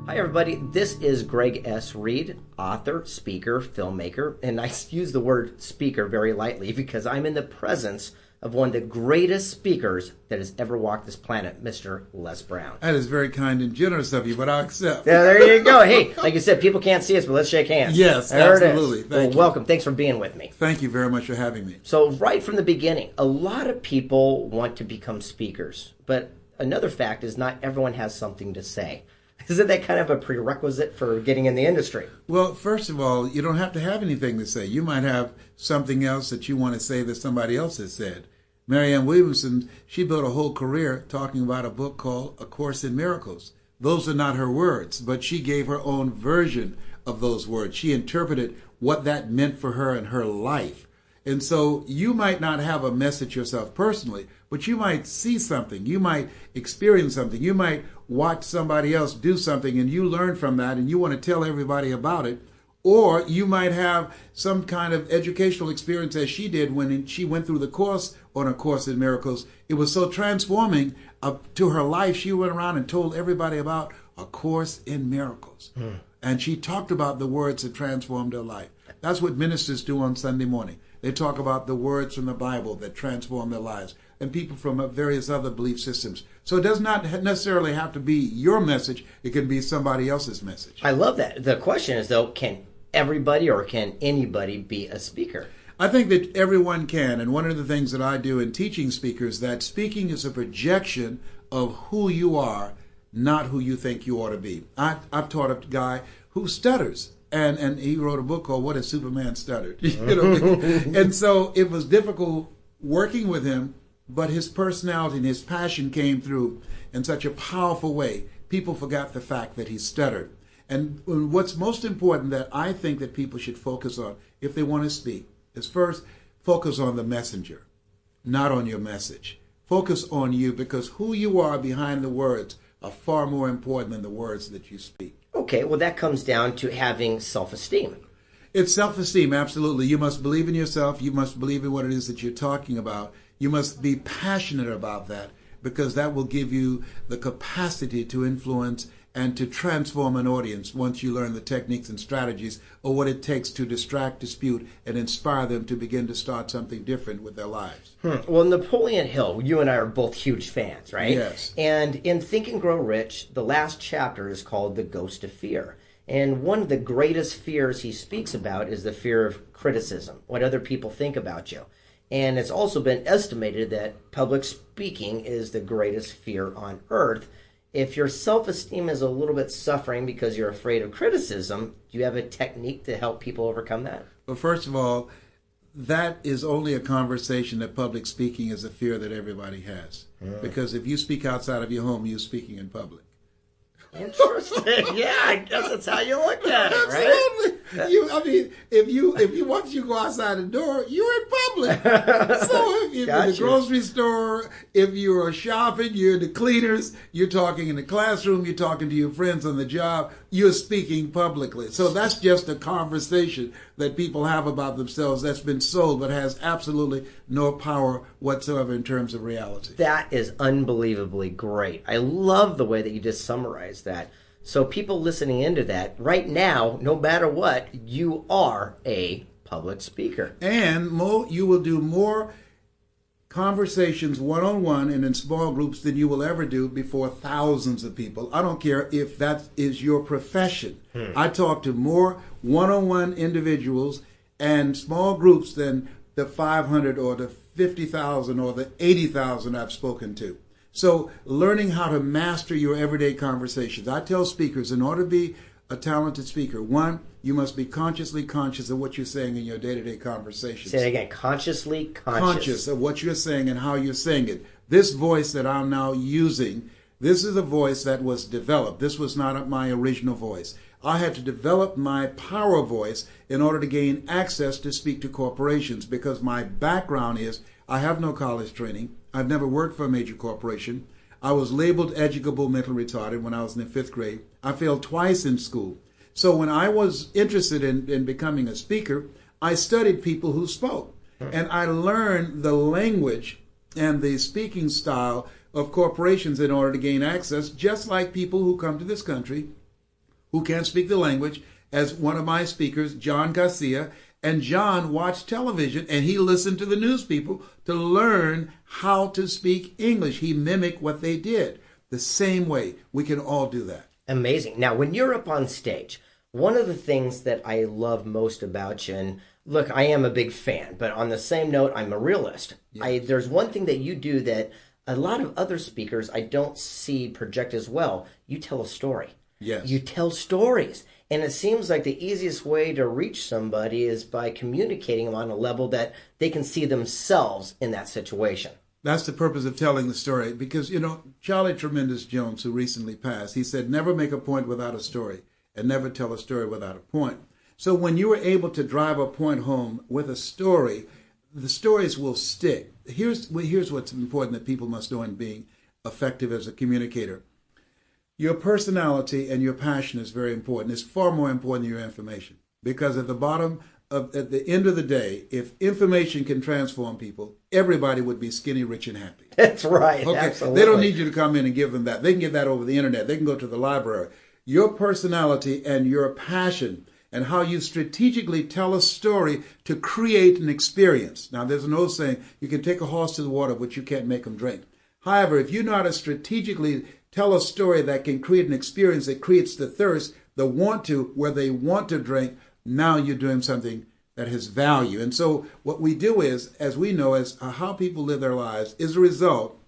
Hi everybody, this is Greg S. Reed, author, speaker, filmmaker, and I use the word speaker very lightly because I'm in the presence of one of the greatest speakers that has ever walked this planet, Mr. Les Brown. That is very kind and generous of you, but I'll accept. Yeah, there you go. Hey, like you said, people can't see us, but let's shake hands. Yes, there absolutely. It is. Well, welcome. Thanks for being with me. Thank you very much for having me. So right from the beginning, a lot of people want to become speakers, but another fact is not everyone has something to say. Isn't that kind of a prerequisite for getting in the industry? Well, first of all, you don't have to have anything to say. You might have something else that you want to say that somebody else has said. Marianne Williamson, she built a whole career talking about a book called A Course in Miracles. Those are not her words, but she gave her own version of those words. She interpreted what that meant for her in her life. And so you might not have a message yourself personally, but you might see something. You might experience something. You might watch somebody else do something and you learn from that and you want to tell everybody about it. Or you might have some kind of educational experience as she did when she went through the course on A Course in Miracles. It was so transforming to her life. She went around and told everybody about A Course in Miracles. And she talked about the words that transformed her life. That's what ministers do on Sunday morning. They talk about the words from the Bible that transform their lives, and people from various other belief systems. So it does not necessarily have to be your message. It can be somebody else's message. I love that. The question is, though, can everybody or can anybody be a speaker? I think that everyone can, and one of the things that I do in teaching speakers, that speaking is a projection of who you are, not who you think you ought to be. I've taught a guy who stutters, and he wrote a book called What If Superman Stuttered? And so it was difficult working with him, but his personality and his passion came through in such a powerful way. People forgot the fact that he stuttered. And what's most important that I think that people should focus on if they want to speak is first, focus on the messenger, not on your message. Focus on you, because who you are behind the words are far more important than the words that you speak. Okay, well, that comes down to having self-esteem. It's self-esteem, absolutely. You must believe in yourself. You must believe in what it is that you're talking about. You must be passionate about that, because that will give you the capacity to influence and to transform an audience once you learn the techniques and strategies or what it takes to distract, dispute, and inspire them to begin to start something different with their lives. Well, Napoleon Hill, you and I are both huge fans, right? Yes. And in Think and Grow Rich, the last chapter is called The Ghost of Fear. And one of the greatest fears he speaks about is the fear of criticism, what other people think about you. And it's also been estimated that public speaking is the greatest fear on earth. If your self-esteem is a little bit suffering because you're afraid of criticism, do you have a technique to help people overcome that? Well, first of all, that is only a conversation that public speaking is a fear that everybody has. Because if you speak outside of your home, you're speaking in public. Interesting. Yeah, I guess that's how you look at it, right? Absolutely. If you once you go outside the door, you're in public. So if you're in the grocery store, if you're shopping, you're the cleaners, you're talking in the classroom, you're talking to your friends on the job, you're speaking publicly. So that's just a conversation that people have about themselves that's been sold but has absolutely no power whatsoever in terms of reality. That is unbelievably great. I love the way that you just summarized that. So people listening into that, right now, no matter what, you are a public speaker. And you will do more conversations one-on-one and in small groups than you will ever do before thousands of people. I don't care if that is your profession. I talk to more one-on-one individuals and small groups than the 500 or the 50,000 or the 80,000 I've spoken to. So learning how to master your everyday conversations. I tell speakers, in order to be a talented speaker, one, you must be consciously conscious of what you're saying in your day-to-day conversations. Say it again, consciously Conscious of what you're saying and how you're saying it. This voice that I'm now using, this is a voice that was developed. This was not my original voice. I had to develop my power voice in order to gain access to speak to corporations, because my background is I have no college training. I've never worked for a major corporation. I was labeled educable mental retarded when I was in the 5th grade. I failed twice in school. So when I was interested in becoming a speaker, I studied people who spoke. And I learned the language and the speaking style of corporations in order to gain access, just like people who come to this country who can't speak the language, as one of my speakers, John Garcia. And John watched television and he listened to the news people to learn how to speak English. He mimicked what they did. The same way, we can all do that. Amazing. Now, when you're up on stage, one of the things that I love most about you, and look, I am a big fan, but on the same note, I'm a realist. Yes. There's one thing that you do that a lot of other speakers I don't see project as well. You tell a story. Yes. You tell stories. And it seems like the easiest way to reach somebody is by communicating them on a level that they can see themselves in that situation. That's the purpose of telling the story. Because, Charlie Tremendous Jones, who recently passed, he said, never make a point without a story and never tell a story without a point. So when you are able to drive a point home with a story, the stories will stick. Here's what's important that people must know in being effective as a communicator. Your personality and your passion is very important. It's far more important than your information. Because at the end of the day, if information can transform people, everybody would be skinny, rich, and happy. That's right. Okay. Absolutely. They don't need you to come in and give them that. They can get that over the internet. They can go to the library. Your personality and your passion and how you strategically tell a story to create an experience. Now, there's an old saying, you can take a horse to the water, but you can't make him drink. However, if you know how to strategically tell a story that can create an experience that creates the thirst, the want to, where they want to drink, Now you're doing something that has value. And so what we do is, as we know, as how people live their lives is a result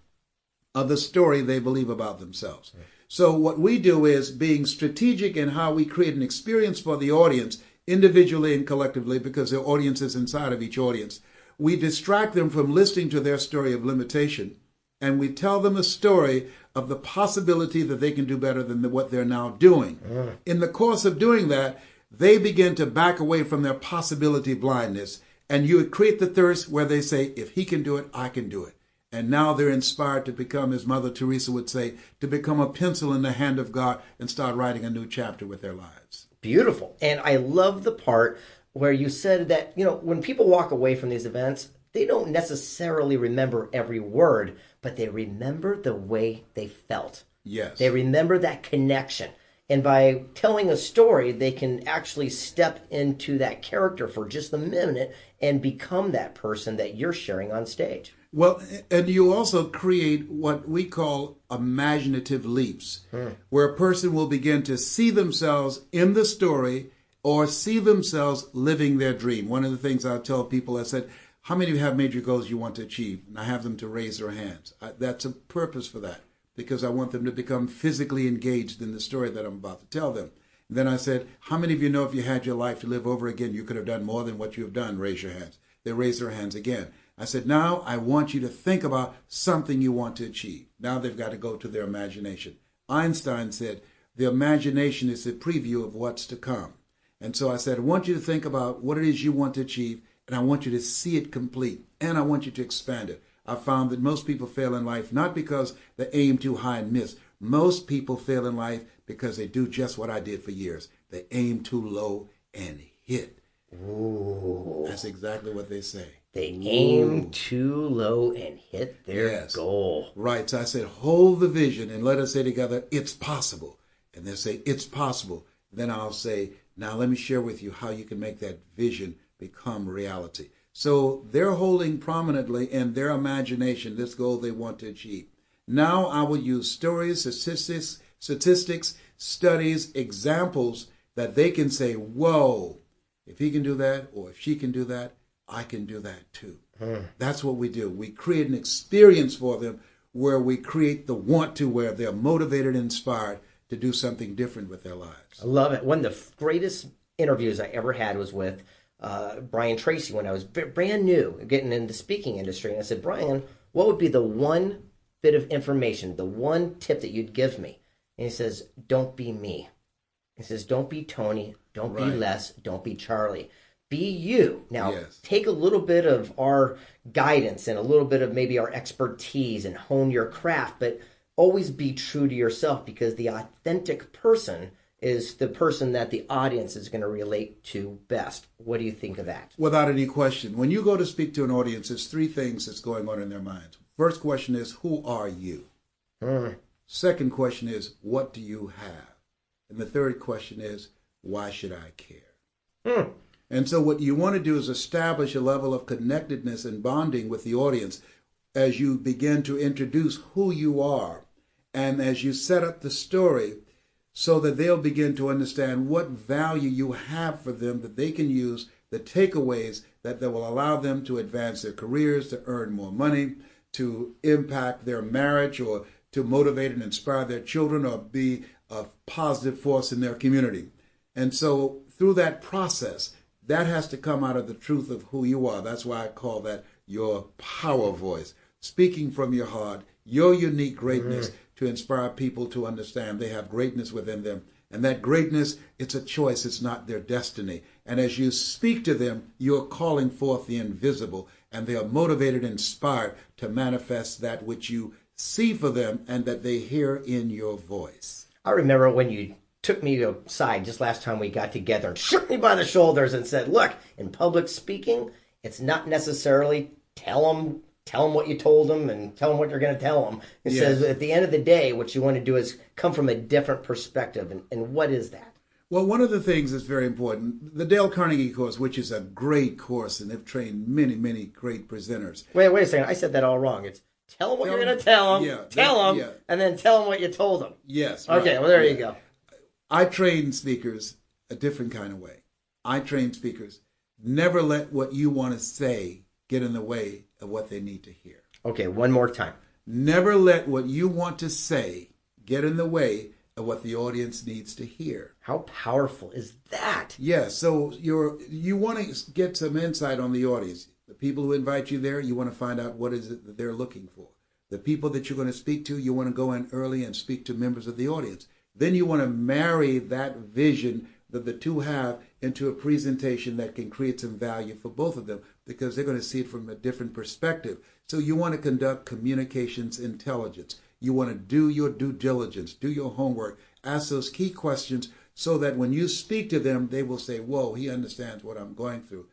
of the story they believe about themselves. Right. So what we do is being strategic in how we create an experience for the audience, individually and collectively, because the audience is inside of each audience. We distract them from listening to their story of limitation, and we tell them a story of the possibility that they can do better than what they're now doing. In the course of doing that, they begin to back away from their possibility blindness, and you create the thirst where they say, if he can do it, I can do it. And now they're inspired to become, as Mother Teresa would say, to become a pencil in the hand of God and start writing a new chapter with their lives. Beautiful. And I love the part where you said that, when people walk away from these events, they don't necessarily remember every word, but they remember the way they felt. Yes. They remember that connection. And by telling a story, they can actually step into that character for just a minute and become that person that you're sharing on stage. Well, and you also create what we call imaginative leaps, where a person will begin to see themselves in the story or see themselves living their dream. One of the things I tell people, I said, how many of you have major goals you want to achieve? And I have them to raise their hands. That's a purpose for that, because I want them to become physically engaged in the story that I'm about to tell them. And then I said, how many of you know if you had your life to live over again, you could have done more than what you have done? Raise your hands. They raise their hands again. I said, now I want you to think about something you want to achieve. Now they've got to go to their imagination. Einstein said, the imagination is a preview of what's to come. And so I said, I want you to think about what it is you want to achieve, and I want you to see it complete, and I want you to expand it. I found that most people fail in life not because they aim too high and miss. Most people fail in life because they do just what I did for years. They aim too low and hit. Ooh. That's exactly what they say. They aim too low and hit their goal. Right. So I said, hold the vision and let us say together, it's possible. And they'll say, it's possible. Then I'll say, now let me share with you how you can make that vision become reality. So they're holding prominently in their imagination this goal they want to achieve. Now I will use stories, statistics, studies, examples that they can say, whoa, if he can do that or if she can do that, I can do that too. That's what we do. We create an experience for them where we create the want to, where they're motivated and inspired to do something different with their lives. I love it. One of the greatest interviews I ever had was with Brian Tracy when I was brand new, getting in the speaking industry. And I said, Brian, what would be the one bit of information, the one tip that you'd give me? And he says, don't be me. He says, don't be Tony. Don't be Les. Don't be Charlie. Be you. Now, take a little bit of our guidance and a little bit of maybe our expertise and hone your craft, but always be true to yourself, because the authentic person is the person that the audience is going to relate to best. What do you think of that? Without any question. When you go to speak to an audience, there's three things that's going on in their minds. First question is, who are you? Second question is, what do you have? And the third question is, why should I care? And so what you want to do is establish a level of connectedness and bonding with the audience as you begin to introduce who you are and as you set up the story, so that they'll begin to understand what value you have for them, that they can use, the takeaways that will allow them to advance their careers, to earn more money, to impact their marriage, or to motivate and inspire their children, or be a positive force in their community. And so through that process, that has to come out of the truth of who you are. That's why I call that your power voice, speaking from your heart, your unique greatness, to inspire people to understand they have greatness within them. And that greatness, it's a choice, it's not their destiny. And as you speak to them, you're calling forth the invisible, and they are motivated and inspired to manifest that which you see for them and that they hear in your voice. I remember when you took me aside just last time we got together and shook me by the shoulders and said, look, in public speaking, it's not necessarily tell them what you told them and tell them what you're going to tell them. It says at the end of the day, what you want to do is come from a different perspective. And what is that? Well, one of the things that's very important, the Dale Carnegie course, which is a great course, and they've trained many, many great presenters. Wait a second. I said that all wrong. It's tell them what you're going to tell them, and then tell them what you told them. Yes. Okay, well, there you go. I train speakers a different kind of way. I train speakers. Never let what you want to say get in the way of what they need to hear. Okay, one more time. Never let what you want to say get in the way of what the audience needs to hear. How powerful is that? Yeah, so you want to get some insight on the audience. The people who invite you there, you want to find out what is it that they're looking for. The people that you're going to speak to, you want to go in early and speak to members of the audience. Then you want to marry that vision that the two have into a presentation that can create some value for both of them, because they're going to see it from a different perspective. So you want to conduct communications intelligence. You want to do your due diligence, do your homework, ask those key questions so that when you speak to them, they will say, whoa, he understands what I'm going through.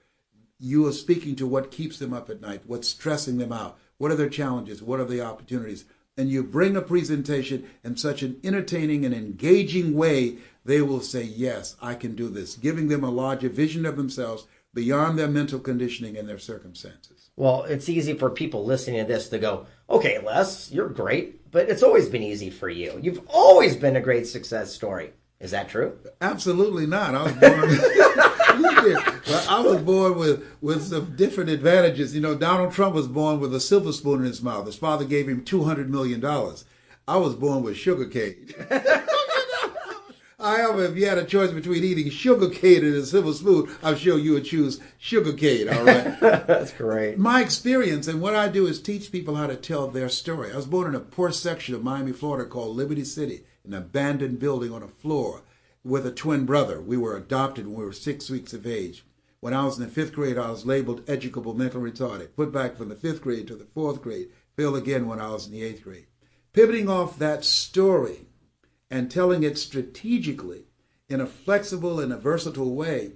You are speaking to what keeps them up at night, what's stressing them out, what are their challenges, what are the opportunities. And you bring a presentation in such an entertaining and engaging way, they will say, yes, I can do this, giving them a larger vision of themselves beyond their mental conditioning and their circumstances. Well, it's easy for people listening to this to go, okay, Les, you're great, but it's always been easy for you. You've always been a great success story. Is that true? Absolutely not. I was born, I was born with some different advantages. You know, Donald Trump was born with a silver spoon in his mouth. His father gave him $200 million. I was born with sugar cane. However, if you had a choice between eating sugar cane and a silver spoon, I'm sure you would choose sugar cane, all right? That's great. My experience and what I do is teach people how to tell their story. I was born in a poor section of Miami, Florida called Liberty City, an abandoned building on a floor with a twin brother. We were adopted when we were 6 weeks of age. When I was in the 5th grade, I was labeled educable mental retarded, put back from the 5th grade to the 4th grade, failed again when I was in the 8th grade. Pivoting off that story and telling it strategically in a flexible and a versatile way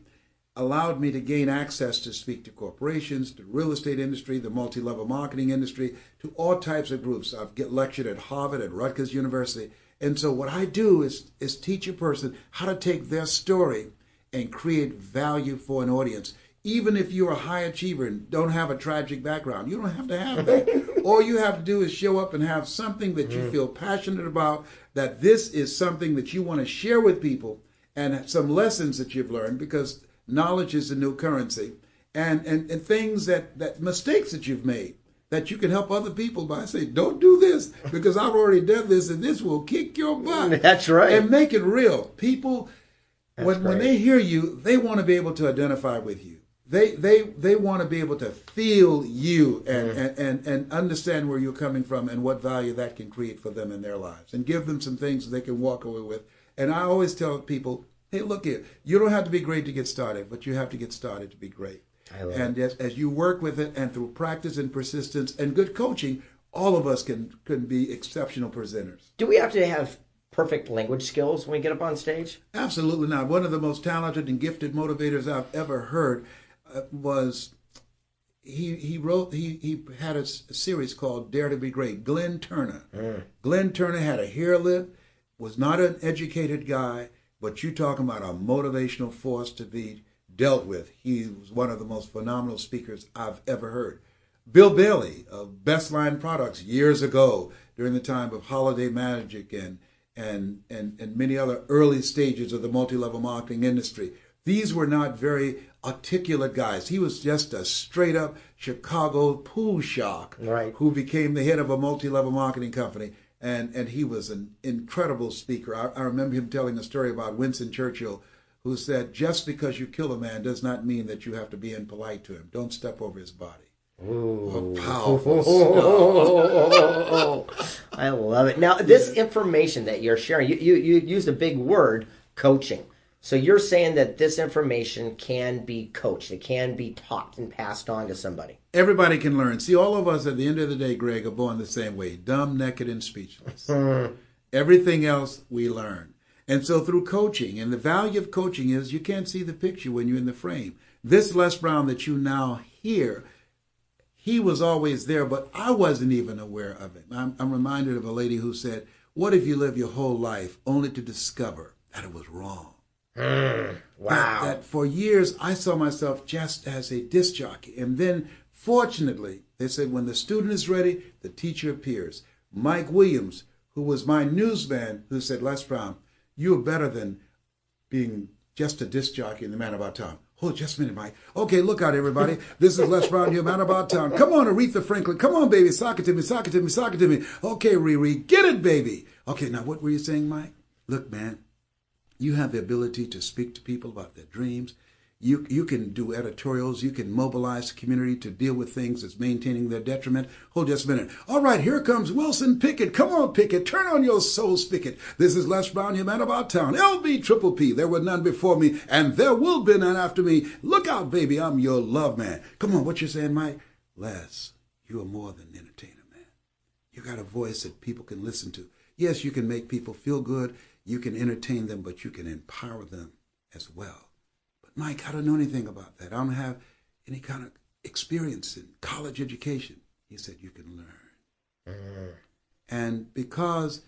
allowed me to gain access to speak to corporations, to the real estate industry, the multi-level marketing industry, to all types of groups. I've lectured at Harvard, at Rutgers University. And so what I do is teach a person how to take their story and create value for an audience. Even if you're a high achiever and don't have a tragic background, you don't have to have that. All you have to do is show up and have something that you feel passionate about, that this is something that you want to share with people, and some lessons that you've learned, because knowledge is the new currency, and things that mistakes that you've made, that you can help other people by saying, don't do this, because I've already done this, and this will kick your butt. That's right. And make it real. People, when they hear you, they want to be able to identify with you. They want to be able to feel you and understand where you're coming from and what value that can create for them in their lives, and give them some things they can walk away with. And I always tell people, hey, look here, you don't have to be great to get started, but you have to get started to be great. And as you work with it, and through practice and persistence and good coaching, all of us can be exceptional presenters. Do we have to have perfect language skills when we get up on stage? Absolutely not. One of the most talented and gifted motivators I've ever heard was he had a series called Dare to Be Great. Glenn Turner. Glenn Turner had a hair lip, was not an educated guy, but you talking about a motivational force to be dealt with. He was one of the most phenomenal speakers I've ever heard. Bill Bailey of Best Line Products years ago, during the time of Holiday Magic and many other early stages of the multi-level marketing industry. These were not very articulate guys. He was just a straight-up Chicago pool shark, right, who became the head of a multi-level marketing company. And he was an incredible speaker. I remember him telling a story about Winston Churchill, who said, just because you kill a man does not mean that you have to be impolite to him. Don't step over his body. Ooh. Powerful stuff. I love it. Now, this information that you're sharing, you used a big word, coaching. So you're saying that this information can be coached. It can be taught and passed on to somebody. Everybody can learn. See, all of us at the end of the day, Greg, are born the same way, dumb, naked, and speechless. Everything else we learn. And so through coaching, and the value of coaching is you can't see the picture when you're in the frame. This Les Brown that you now hear, he was always there, but I wasn't even aware of it. I'm reminded of a lady who said, what if you live your whole life only to discover that it was wrong? Wow. That for years I saw myself just as a disc jockey. And then, fortunately, they said when the student is ready, the teacher appears. Mike Williams, who was my newsman, who said, Les Brown, you're better than being just a disc jockey in the Man About Town. Oh, just a minute, Mike. Okay, look out, everybody. This is Les Brown, your man about town. Come on, Aretha Franklin. Come on, baby. Sock it to me, sock it to me, sock it to me. Okay, Riri, get it, baby. Okay, now what were you saying, Mike? Look, man, you have the ability to speak to people about their dreams. You can do editorials. You can mobilize the community to deal with things that's maintaining their detriment. Hold just a minute. All right, here comes Wilson Pickett. Come on, Pickett. Turn on your soul spigot. This is Les Brown, your man about town. LB Triple P. There were none before me, and there will be none after me. Look out, baby. I'm your love man. Come on, what you saying, Mike? Les, you are more than an entertainer, man. You got a voice that people can listen to. Yes, you can make people feel good. You can entertain them, but you can empower them as well. Mike, I don't know anything about that. I don't have any kind of experience in college education. He said, you can learn. And because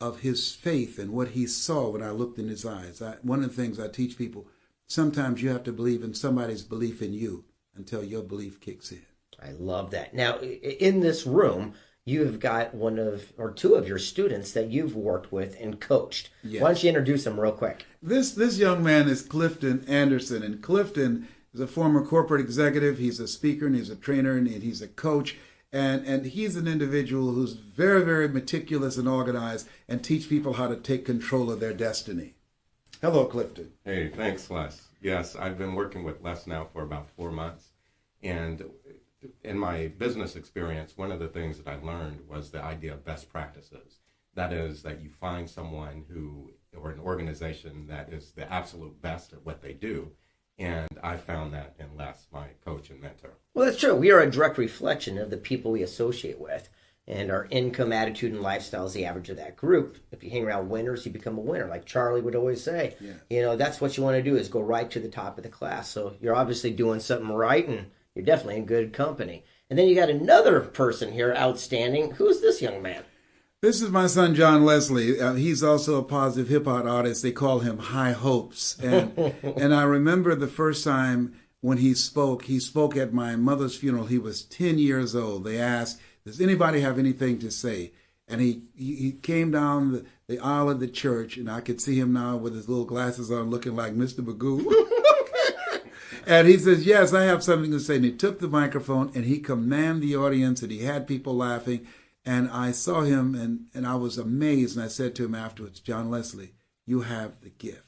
of his faith and what he saw when I looked in his eyes, one of the things I teach people, sometimes you have to believe in somebody's belief in you until your belief kicks in. I love that. Now, in this room, you have got one of or two of your students that you've worked with and coached. Yes. Why don't you introduce them real quick? This young man is Clifton Anderson, and Clifton is a former corporate executive. He's a speaker, and he's a trainer, and he's a coach, and he's an individual who's very, very meticulous and organized and teach people how to take control of their destiny. Hello, Clifton. Hey, thanks, Les. Yes, I've been working with Les now for about 4 months, and in my business experience, one of the things that I learned was the idea of best practices. That is, that you find someone or an organization that is the absolute best at what they do. And I found that in Les, my coach and mentor. Well, that's true. We are a direct reflection of the people we associate with. And our income, attitude, and lifestyle is the average of that group. If you hang around winners, you become a winner. Like Charlie would always say, that's what you want to do is go right to the top of the class. So you're obviously doing something right, and you're definitely in good company. And then you got another person here, outstanding. Who's this young man? This is my son, John Leslie. He's also a positive hip-hop artist. They call him High Hopes. And I remember the first time when he spoke at my mother's funeral. He was 10 years old. They asked, does anybody have anything to say? And he came down the aisle of the church, and I could see him now with his little glasses on looking like Mr. Magoo. And he says, yes, I have something to say. And he took the microphone and he commanded the audience and he had people laughing. And I saw him and I was amazed. And I said to him afterwards, John Leslie, you have the gift.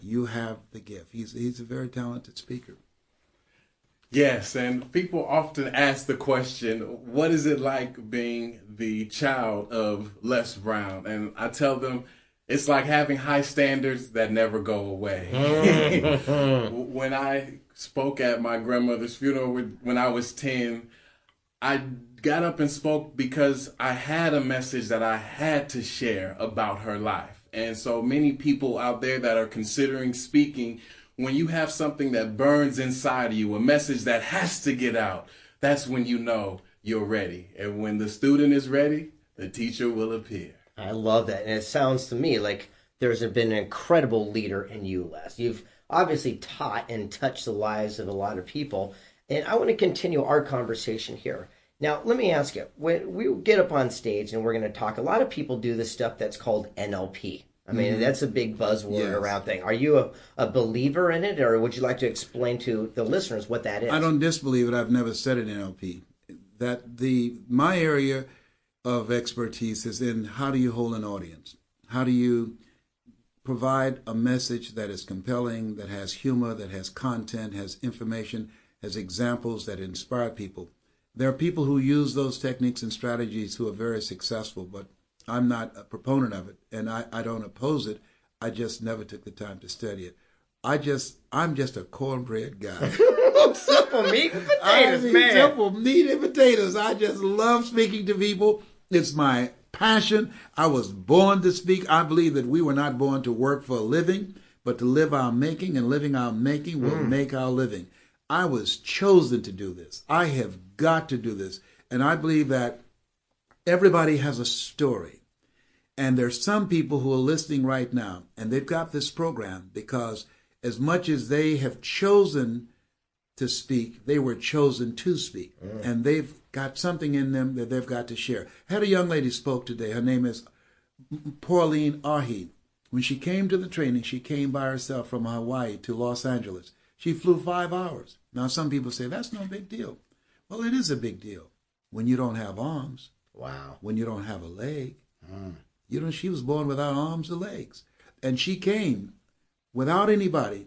You have the gift. He's a very talented speaker. Yes, and people often ask the question, what is it like being the child of Les Brown? And I tell them, it's like having high standards that never go away. When I spoke at my grandmother's funeral when I was 10, I got up and spoke because I had a message that I had to share about her life. And so many people out there that are considering speaking, when you have something that burns inside of you, a message that has to get out, that's when you know you're ready. And when the student is ready, the teacher will appear. I love that. And it sounds to me like there's been an incredible leader in you, Les. You've obviously taught and touched the lives of a lot of people. And I want to continue our conversation here. Now, let me ask you, when we get up on stage and we're going to talk, a lot of people do this stuff that's called NLP. I mean, that's a big buzzword around thing. Are you a believer in it, or would you like to explain to the listeners what that is? I don't disbelieve it. I've never said it in NLP. My area of expertise is in how do you hold an audience? How do you provide a message that is compelling, that has humor, that has content, has information, has examples that inspire people? There are people who use those techniques and strategies who are very successful, but I'm not a proponent of it, and I don't oppose it. I just never took the time to study it. I'm just a cornbread guy. Simple meat and potatoes, man. Simple meat and potatoes. I just love speaking to people. It's my passion. I was born to speak. I believe that we were not born to work for a living, but to live our making, and living our making will make our living. I was chosen to do this. I have got to do this. And I believe that everybody has a story. And there's some people who are listening right now, and they've got this program because as much as they have chosen to speak, they were chosen to speak. And they've got something in them that they've got to share. I had a young lady spoke today. Her name is Pauline Ahi. When she came to the training, she came by herself from Hawaii to Los Angeles. She flew 5 hours. Now, some people say that's no big deal. Well, it is a big deal when you don't have arms. Wow. When you don't have a leg. She was born without arms or legs. And she came without anybody.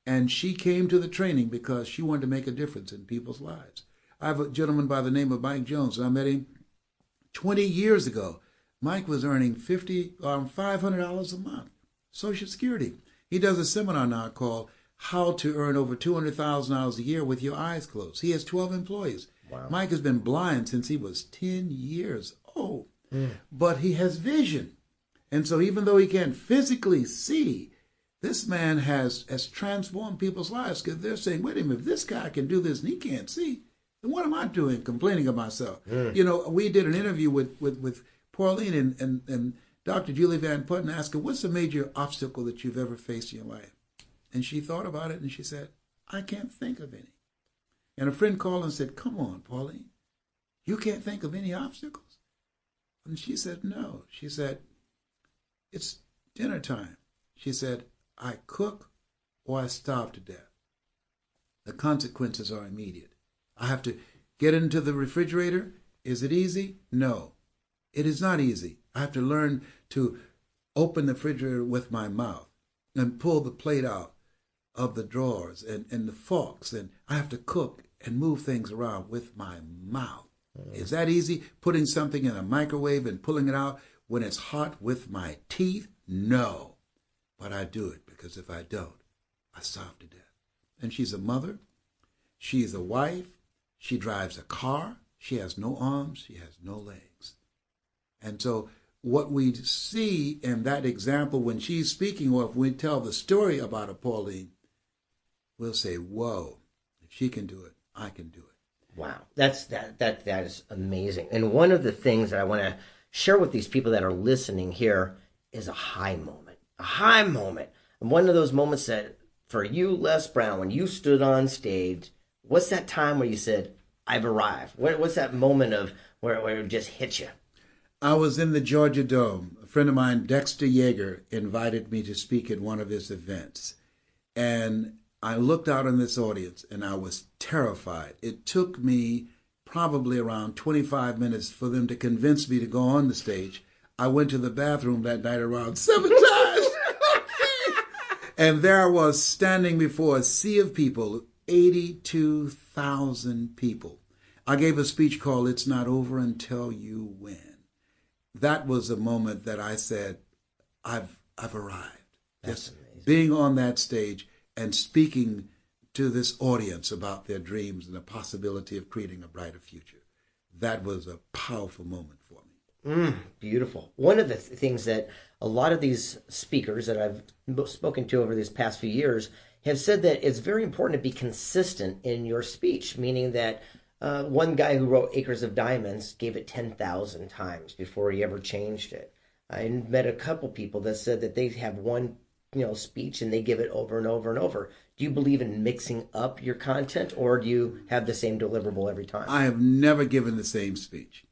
And she came to the training because she wanted to make a difference in people's lives. I have a gentleman by the name of Mike Jones. I met him 20 years ago. Mike was earning $500 a month, Social Security. He does a seminar now called How to Earn Over $200,000 a Year with Your Eyes Closed. He has 12 employees. Wow. Mike has been blind since he was 10 years old, but he has vision. And so even though he can't physically see, this man has transformed people's lives, because they're saying, wait a minute, if this guy can do this and he can't see, then what am I doing complaining of myself? We did an interview with Pauline and Dr. Julie Van Putten asked her, what's the major obstacle that you've ever faced in your life? And she thought about it and she said, I can't think of any. And a friend called and said, come on, Pauline, you can't think of any obstacles? And she said, no. She said, it's dinner time. She said, I cook or I starve to death. The consequences are immediate. I have to get into the refrigerator. Is it easy? No, it is not easy. I have to learn to open the refrigerator with my mouth and pull the plate out of the drawers and the forks. And I have to cook and move things around with my mouth. Is that easy? Putting something in a microwave and pulling it out when it's hot with my teeth? No. But I do it because if I don't, I starve to death. And she's a mother. She's a wife. She drives a car. She has no arms. She has no legs. And so what we see in that example when she's speaking, or if we tell the story about a Pauline, we'll say, whoa, if she can do it, I can do it. Wow, that is amazing. And one of the things that I want to share with these people that are listening here is a high moment. A high moment. And one of those moments that, for you, Les Brown, when you stood on stage, what's that time where you said, I've arrived? What's that moment of where it just hit you? I was in the Georgia Dome. A friend of mine, Dexter Yeager, invited me to speak at one of his events. And I looked out in this audience and I was terrified. It took me probably around 25 minutes for them to convince me to go on the stage. I went to the bathroom that night around 7 times. And there I was standing before a sea of people, 82,000 people. I gave a speech called It's Not Over Until You Win. That was a moment that I said, I've arrived. That's Just amazing. being on that stage and speaking to this audience about their dreams and the possibility of creating a brighter future. That was a powerful moment for me. Beautiful. One of the things that a lot of these speakers that I've spoken to over these past few years have said that it's very important to be consistent in your speech, meaning that one guy who wrote Acres of Diamonds gave it 10,000 times before he ever changed it. I met a couple people that said that they have one speech and they give it over and over and over. Do you believe in mixing up your content, or do you have the same deliverable every time? I have never given the same speech.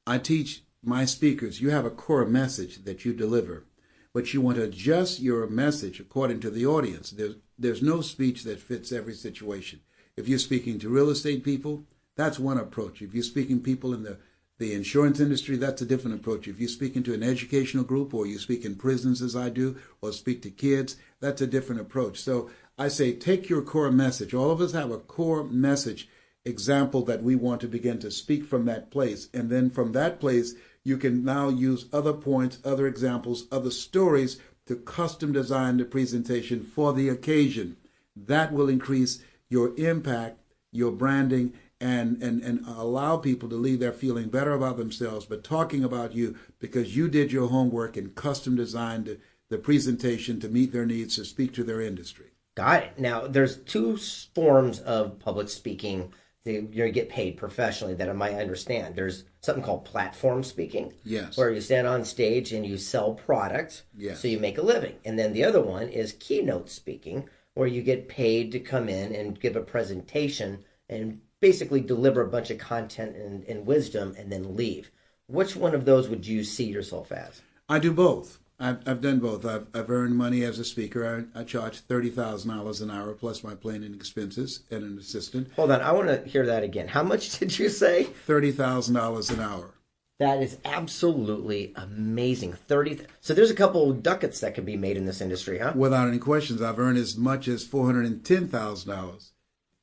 I teach my speakers, you have a core message that you deliver, but you want to adjust your message according to the audience. There's no speech that fits every situation. If you're speaking to real estate people, that's one approach. If you're speaking people in the insurance industry, that's a different approach. If you're speaking to an educational group, or you speak in prisons as I do, or speak to kids, that's a different approach. So I say, take your core message. All of us have a core message example that we want to begin to speak from that place. And then from that place, you can now use other points, other examples, other stories to custom design the presentation for the occasion. That will increase your impact, your branding, and allow people to leave there feeling better about themselves, but talking about you because you did your homework and custom designed the presentation to meet their needs, to speak to their industry. Got it. Now, there's two forms of public speaking that you get paid professionally that I might understand. There's something called platform speaking, Yes. where you stand on stage and you sell product, Yes. so you make a living. And then the other one is keynote speaking, where you get paid to come in and give a presentation and basically deliver a bunch of content and wisdom and then leave. Which one of those would you see yourself as? I do both. I've done both. I've earned money as a speaker. I charge $30,000 an hour plus my planning expenses and an assistant. Hold on, I want to hear that again. How much did you say? $30,000 an hour. That is absolutely amazing. 30. So there's a couple of ducats that could be made in this industry, huh? Without any questions, I've earned as much as $410,000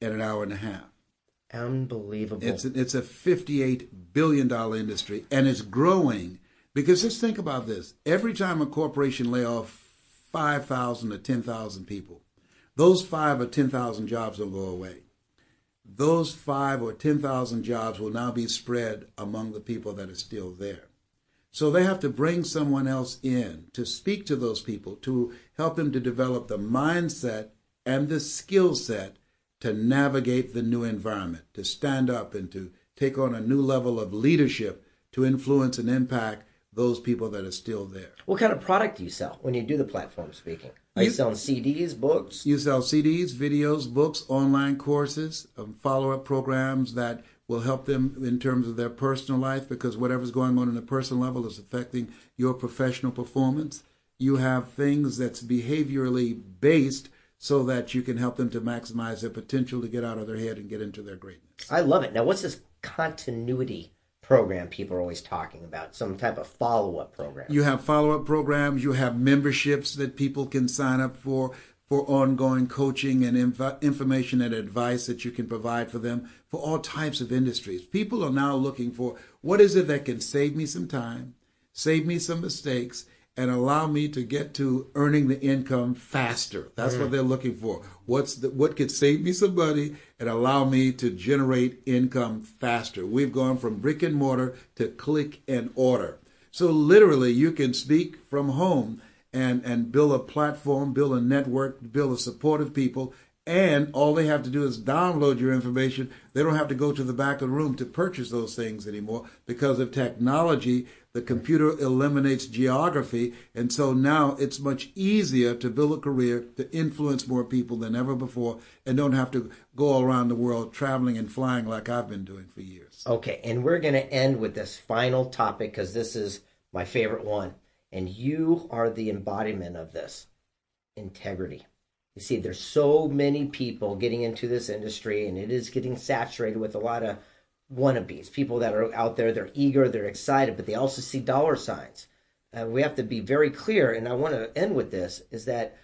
in an hour and a half. Unbelievable. It's a $58 billion industry, and it's growing. Because just think about this. Every time a corporation lay off 5,000 or 10,000 people, those 5 or 10,000 jobs will go away. Those 5 or 10,000 jobs will now be spread among the people that are still there. So they have to bring someone else in to speak to those people, to help them to develop the mindset and the skill set to navigate the new environment, to stand up and to take on a new level of leadership to influence and impact those people that are still there. What kind of product do you sell when you do the platform speaking? Are you selling CDs, books? You sell CDs, videos, books, online courses, follow-up programs that will help them in terms of their personal life, because whatever's going on in the personal level is affecting your professional performance. You have things that's behaviorally based so that you can help them to maximize their potential to get out of their head and get into their greatness. I love it. Now, what's this continuity program people are always talking about? Some type of follow-up program. You have follow-up programs. You have memberships that people can sign up for ongoing coaching and information and advice that you can provide for them for all types of industries. People are now looking for, what is it that can save me some time, save me some mistakes, and allow me to get to earning the income faster. That's what they're looking for. What could save me some money and allow me to generate income faster? We've gone from brick and mortar to click and order. So literally you can speak from home and build a platform, build a network, build a support of people, and all they have to do is download your information. They don't have to go to the back of the room to purchase those things anymore because of technology. The computer eliminates geography, and so now it's much easier to build a career, to influence more people than ever before, and don't have to go all around the world traveling and flying like I've been doing for years. Okay, and we're going to end with this final topic because this is my favorite one, and you are the embodiment of this: integrity. You see, there's so many people getting into this industry, and it is getting saturated with a lot of wannabes, people that are out there, they're eager, they're excited, but they also see dollar signs. We have to be very clear, and I want to end with this, is that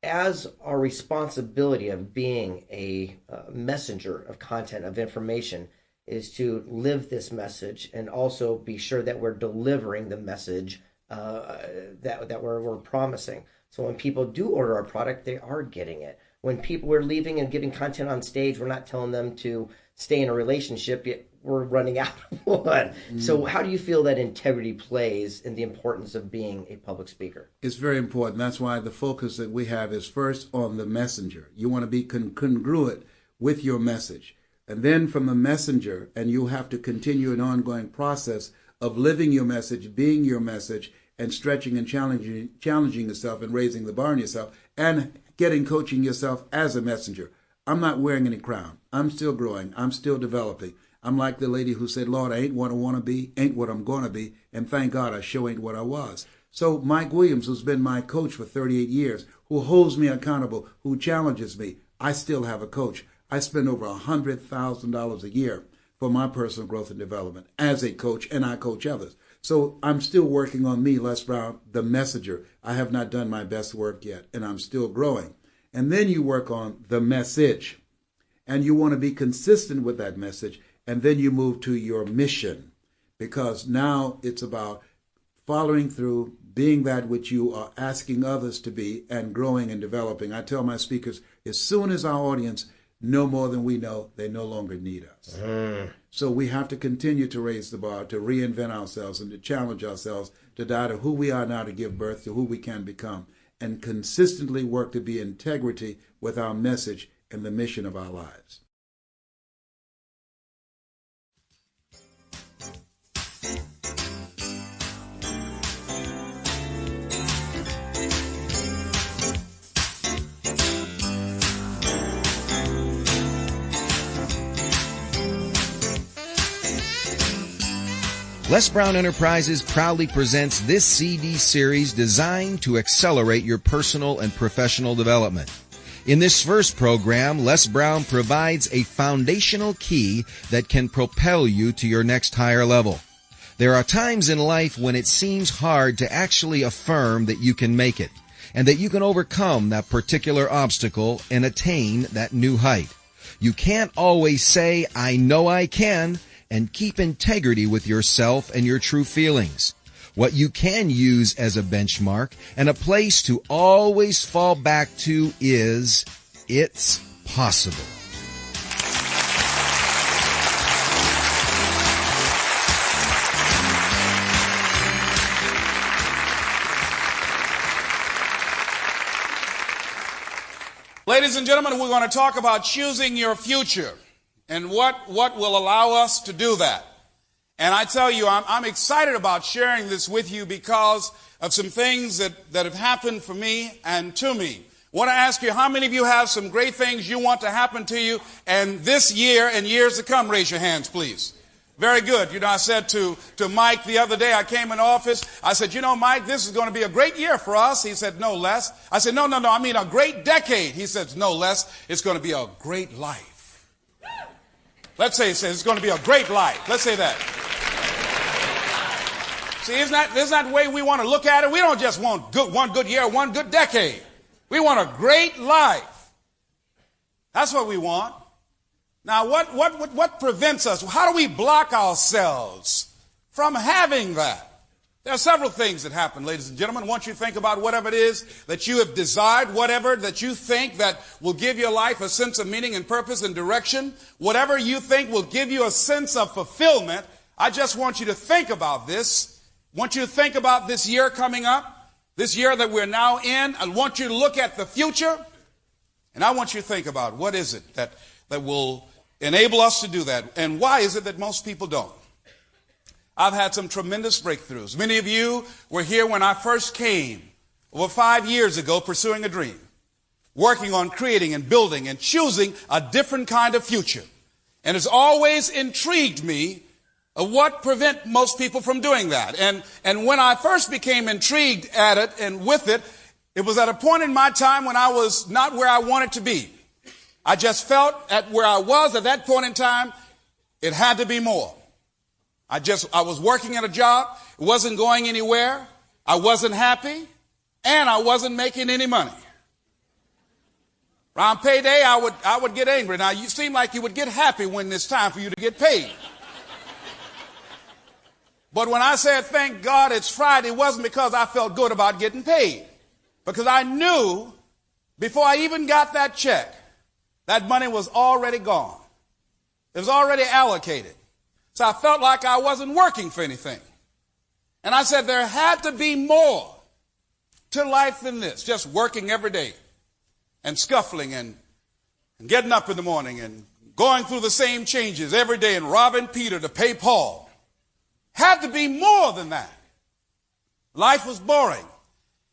as our responsibility of being a messenger of content, of information, is to live this message and also be sure that we're delivering the message that we're promising. So when people do order our product, they are getting it. When people we're leaving and giving content on stage, we're not telling them to stay in a relationship, yet we're running out of one. So how do you feel that integrity plays in the importance of being a public speaker? It's very important. That's why the focus that we have is first on the messenger. You want to be congruent with your message. And then from the messenger, and you have to continue an ongoing process of living your message, being your message, and stretching and challenging yourself and raising the bar on yourself and getting coaching yourself as a messenger. I'm not wearing any crown. I'm still growing. I'm still developing. I'm like the lady who said, Lord, I ain't what I want to be, ain't what I'm going to be, and thank God I sure ain't what I was. So Mike Williams, who's been my coach for 38 years, who holds me accountable, who challenges me, I still have a coach. I spend over $100,000 a year for my personal growth and development as a coach, and I coach others. So I'm still working on me, Les Brown, the messenger. I have not done my best work yet, and I'm still growing. And then you work on the message, and you want to be consistent with that message, and then you move to your mission, because now it's about following through, being that which you are asking others to be, and growing and developing. I tell my speakers, as soon as our audience know more than we know, they no longer need us. So we have to continue to raise the bar, to reinvent ourselves and to challenge ourselves to die to who we are now, to give birth to who we can become, and consistently work to be integrity with our message and the mission of our lives. Les Brown Enterprises proudly presents this CD series designed to accelerate your personal and professional development. In this first program, Les Brown provides a foundational key that can propel you to your next higher level. There are times in life when it seems hard to actually affirm that you can make it, and that you can overcome that particular obstacle and attain that new height. You can't always say, "I know I can," and keep integrity with yourself and your true feelings. What you can use as a benchmark and a place to always fall back to is, it's possible. Ladies and gentlemen, we're going to talk about choosing your future and what will allow us to do that. And I tell you, I'm excited about sharing this with you because of some things that have happened for me and to me. I want to ask you, how many of you have some great things you want to happen to you and this year and years to come? Raise your hands, please. Very good. You know, I said to Mike the other day, I came in office, I said, "You know, Mike, this is going to be a great year for us." He said, "No, Les." I said, no, I mean a great decade. He said, "No, Les, it's going to be a great life." Let's say it's going to be a great life. Let's say that. See, isn't that the way we want to look at it? We don't just want one good year, one good decade. We want a great life. That's what we want. Now, what prevents us? How do we block ourselves from having that? There are several things that happen, ladies and gentlemen. Once you think about whatever it is that you have desired, whatever that you think that will give your life a sense of meaning and purpose and direction, whatever you think will give you a sense of fulfillment, I just want you to think about this. I want you to think about this year coming up, this year that we're now in. I want you to look at the future, and I want you to think about what is it that will enable us to do that, and why is it that most people don't? I've had some tremendous breakthroughs. Many of you were here when I first came over 5 years ago, pursuing a dream, working on creating and building and choosing a different kind of future. And it's always intrigued me of what prevent most people from doing that. And when I first became intrigued at it and with it, it was at a point in my time when I was not where I wanted to be. I just felt at where I was at that point in time, it had to be more. I was working at a job. It wasn't going anywhere. I wasn't happy, and I wasn't making any money. Around payday, I would get angry. Now, you seem like you would get happy when it's time for you to get paid. But when I said, "Thank God it's Friday," it wasn't because I felt good about getting paid. Because I knew before I even got that check, that money was already gone. It was already allocated. So I felt like I wasn't working for anything. And I said there had to be more to life than this, just working every day and scuffling and getting up in the morning and going through the same changes every day and robbing Peter to pay Paul. Had to be more than that. Life was boring.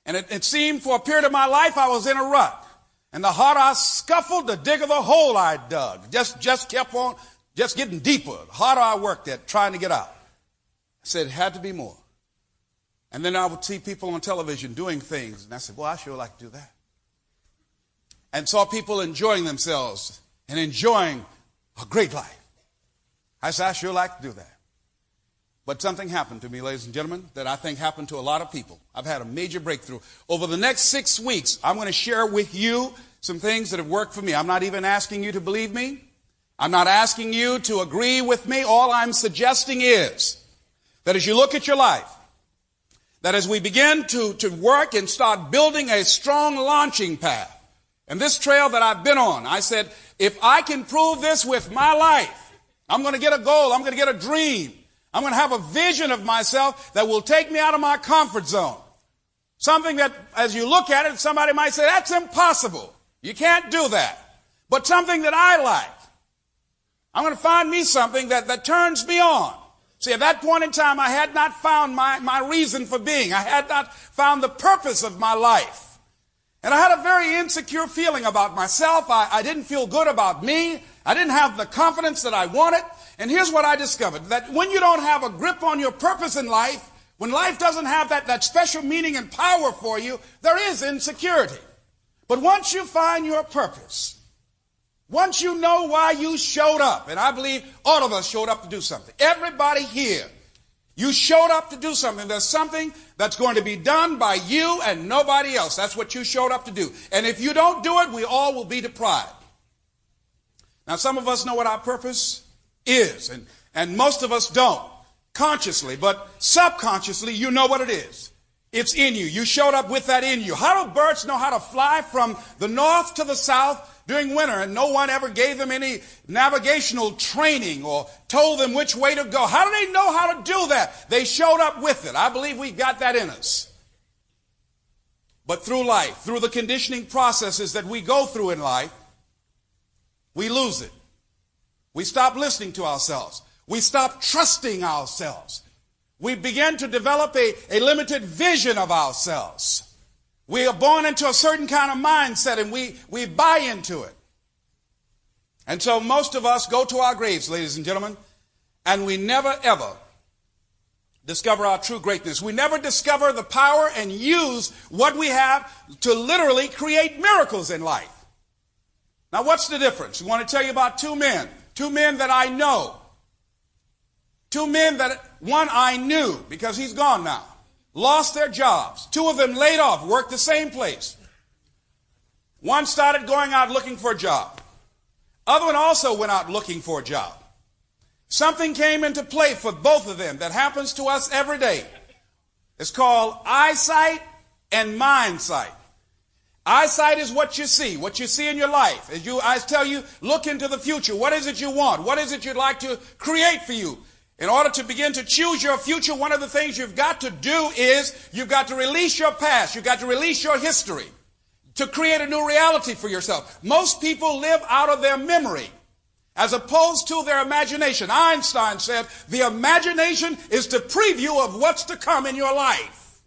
And it seemed for a period of my life I was in a rut. And the harder I scuffled, the digger the hole I dug. Just kept on, just getting deeper. The harder I worked at trying to get out. I said it had to be more. And then I would see people on television doing things. And I said, "Well, I sure like to do that." And saw people enjoying themselves and enjoying a great life. I said, "I sure like to do that." But something happened to me, ladies and gentlemen, that I think happened to a lot of people. I've had a major breakthrough. Over the next 6 weeks, I'm going to share with you some things that have worked for me. I'm not even asking you to believe me. I'm not asking you to agree with me. All I'm suggesting is that as you look at your life, that as we begin to work and start building a strong launching pad, and this trail that I've been on, I said, if I can prove this with my life, I'm going to get a goal. I'm going to get a dream. I'm going to have a vision of myself that will take me out of my comfort zone. Something that, as you look at it, somebody might say, "That's impossible. You can't do that." But something that I like. I'm going to find me something that turns me on. See, at that point in time, I had not found my reason for being. I had not found the purpose of my life. And I had a very insecure feeling about myself. I didn't feel good about me. I didn't have the confidence that I wanted. And here's what I discovered, that when you don't have a grip on your purpose in life, when life doesn't have that special meaning and power for you, there is insecurity. But once you find your purpose, once you know why you showed up, and I believe all of us showed up to do something. Everybody here, you showed up to do something. There's something that's going to be done by you and nobody else. That's what you showed up to do. And if you don't do it, we all will be deprived. Now, some of us know what our purpose is, and most of us don't consciously, but subconsciously, you know what it is. It's in you. You showed up with that in you. How do birds know how to fly from the north to the south during winter, and no one ever gave them any navigational training or told them which way to go? How do they know how to do that? They showed up with it. I believe we've got that in us. But through life, through the conditioning processes that we go through in life, we lose it. We stop listening to ourselves. We stop trusting ourselves. We begin to develop a limited vision of ourselves. We are born into a certain kind of mindset, and we buy into it. And so most of us go to our graves, ladies and gentlemen, and we never ever discover our true greatness. We never discover the power and use what we have to literally create miracles in life. Now, what's the difference? I want to tell you about two men that I know. Two men that one I knew because he's gone now. Lost their jobs. Two of them laid off, worked the same place. One started going out looking for a job. Other one also went out looking for a job. Something came into play for both of them that happens to us every day. It's called eyesight and mindsight. Eyesight is what you see in your life. As I tell you, look into the future. What is it you want? What is it you'd like to create for you? In order to begin to choose your future, one of the things you've got to do is you've got to release your past. You've got to release your history to create a new reality for yourself. Most people live out of their memory as opposed to their imagination. Einstein said the imagination is the preview of what's to come in your life.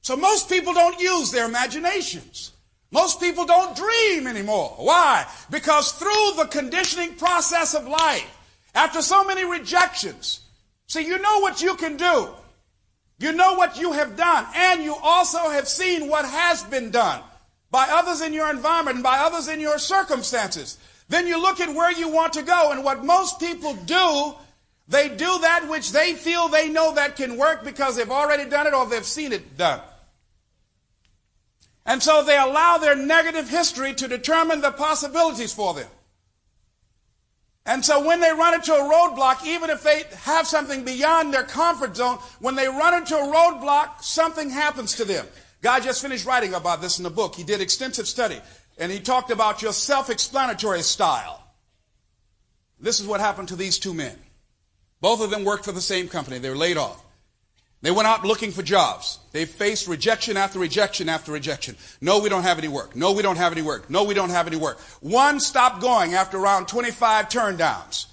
So most people don't use their imaginations. Most people don't dream anymore. Why? Because through the conditioning process of life, after so many rejections, see, you know what you can do. You know what you have done, and you also have seen what has been done by others in your environment and by others in your circumstances. Then you look at where you want to go, and what most people do, they do that which they feel they know that can work because they've already done it or they've seen it done. And so they allow their negative history to determine the possibilities for them. And so when they run into a roadblock, even if they have something beyond their comfort zone, when they run into a roadblock, something happens to them. Guy just finished writing about this in the book. He did extensive study, and he talked about your self-explanatory style. This is what happened to these two men. Both of them worked for the same company. They were laid off. They went out looking for jobs. They faced rejection after rejection after rejection. No, we don't have any work. No, we don't have any work. No, we don't have any work. One stopped going after around 25 turndowns.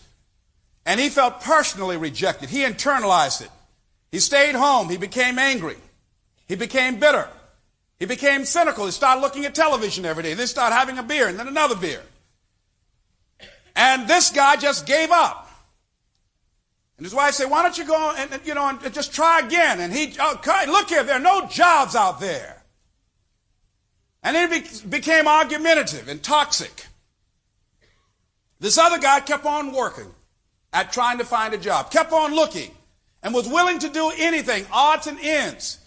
And he felt personally rejected. He internalized it. He stayed home. He became angry. He became bitter. He became cynical. He started looking at television every day. Then started having a beer and then another beer. And this guy just gave up. And his wife said, why don't you go and just try again? And he, look here, there are no jobs out there. And then he became argumentative and toxic. This other guy kept on working at trying to find a job, kept on looking, and was willing to do anything, odds and ends.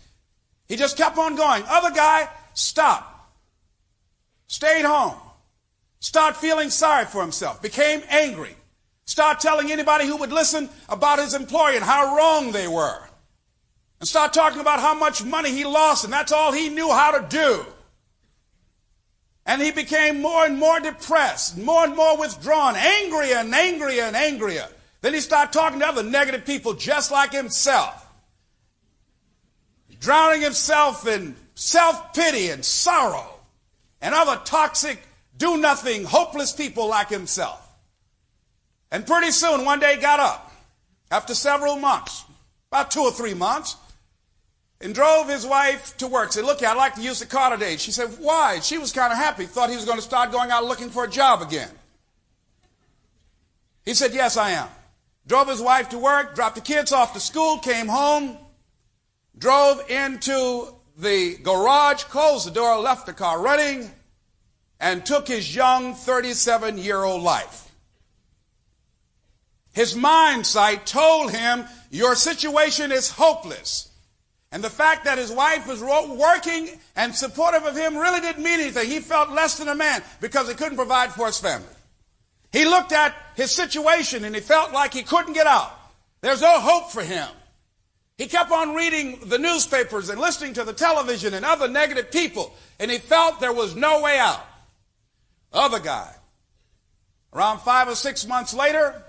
He just kept on going. Other guy stopped, stayed home, started feeling sorry for himself, became angry. Start telling anybody who would listen about his employer and how wrong they were. And start talking about how much money he lost, and that's all he knew how to do. And he became more and more depressed, more and more withdrawn, angrier and angrier and angrier. Then he started talking to other negative people just like himself, drowning himself in self-pity and sorrow and other toxic, do-nothing, hopeless people like himself. And pretty soon, one day he got up, after several months, about 2 or 3 months, and drove his wife to work. Said, look, I'd like to use the car today. She said, why? She was kind of happy, thought he was going to start going out looking for a job again. He said, yes, I am. Drove his wife to work, dropped the kids off to school, came home, drove into the garage, closed the door, left the car running, and took his young 37-year-old life. His mind sight told him, your situation is hopeless. And the fact that his wife was working and supportive of him really didn't mean anything. He felt less than a man because he couldn't provide for his family. He looked at his situation and he felt like he couldn't get out. There's no hope for him. He kept on reading the newspapers and listening to the television and other negative people, and he felt there was no way out. Other guy, around 5 or 6 months later,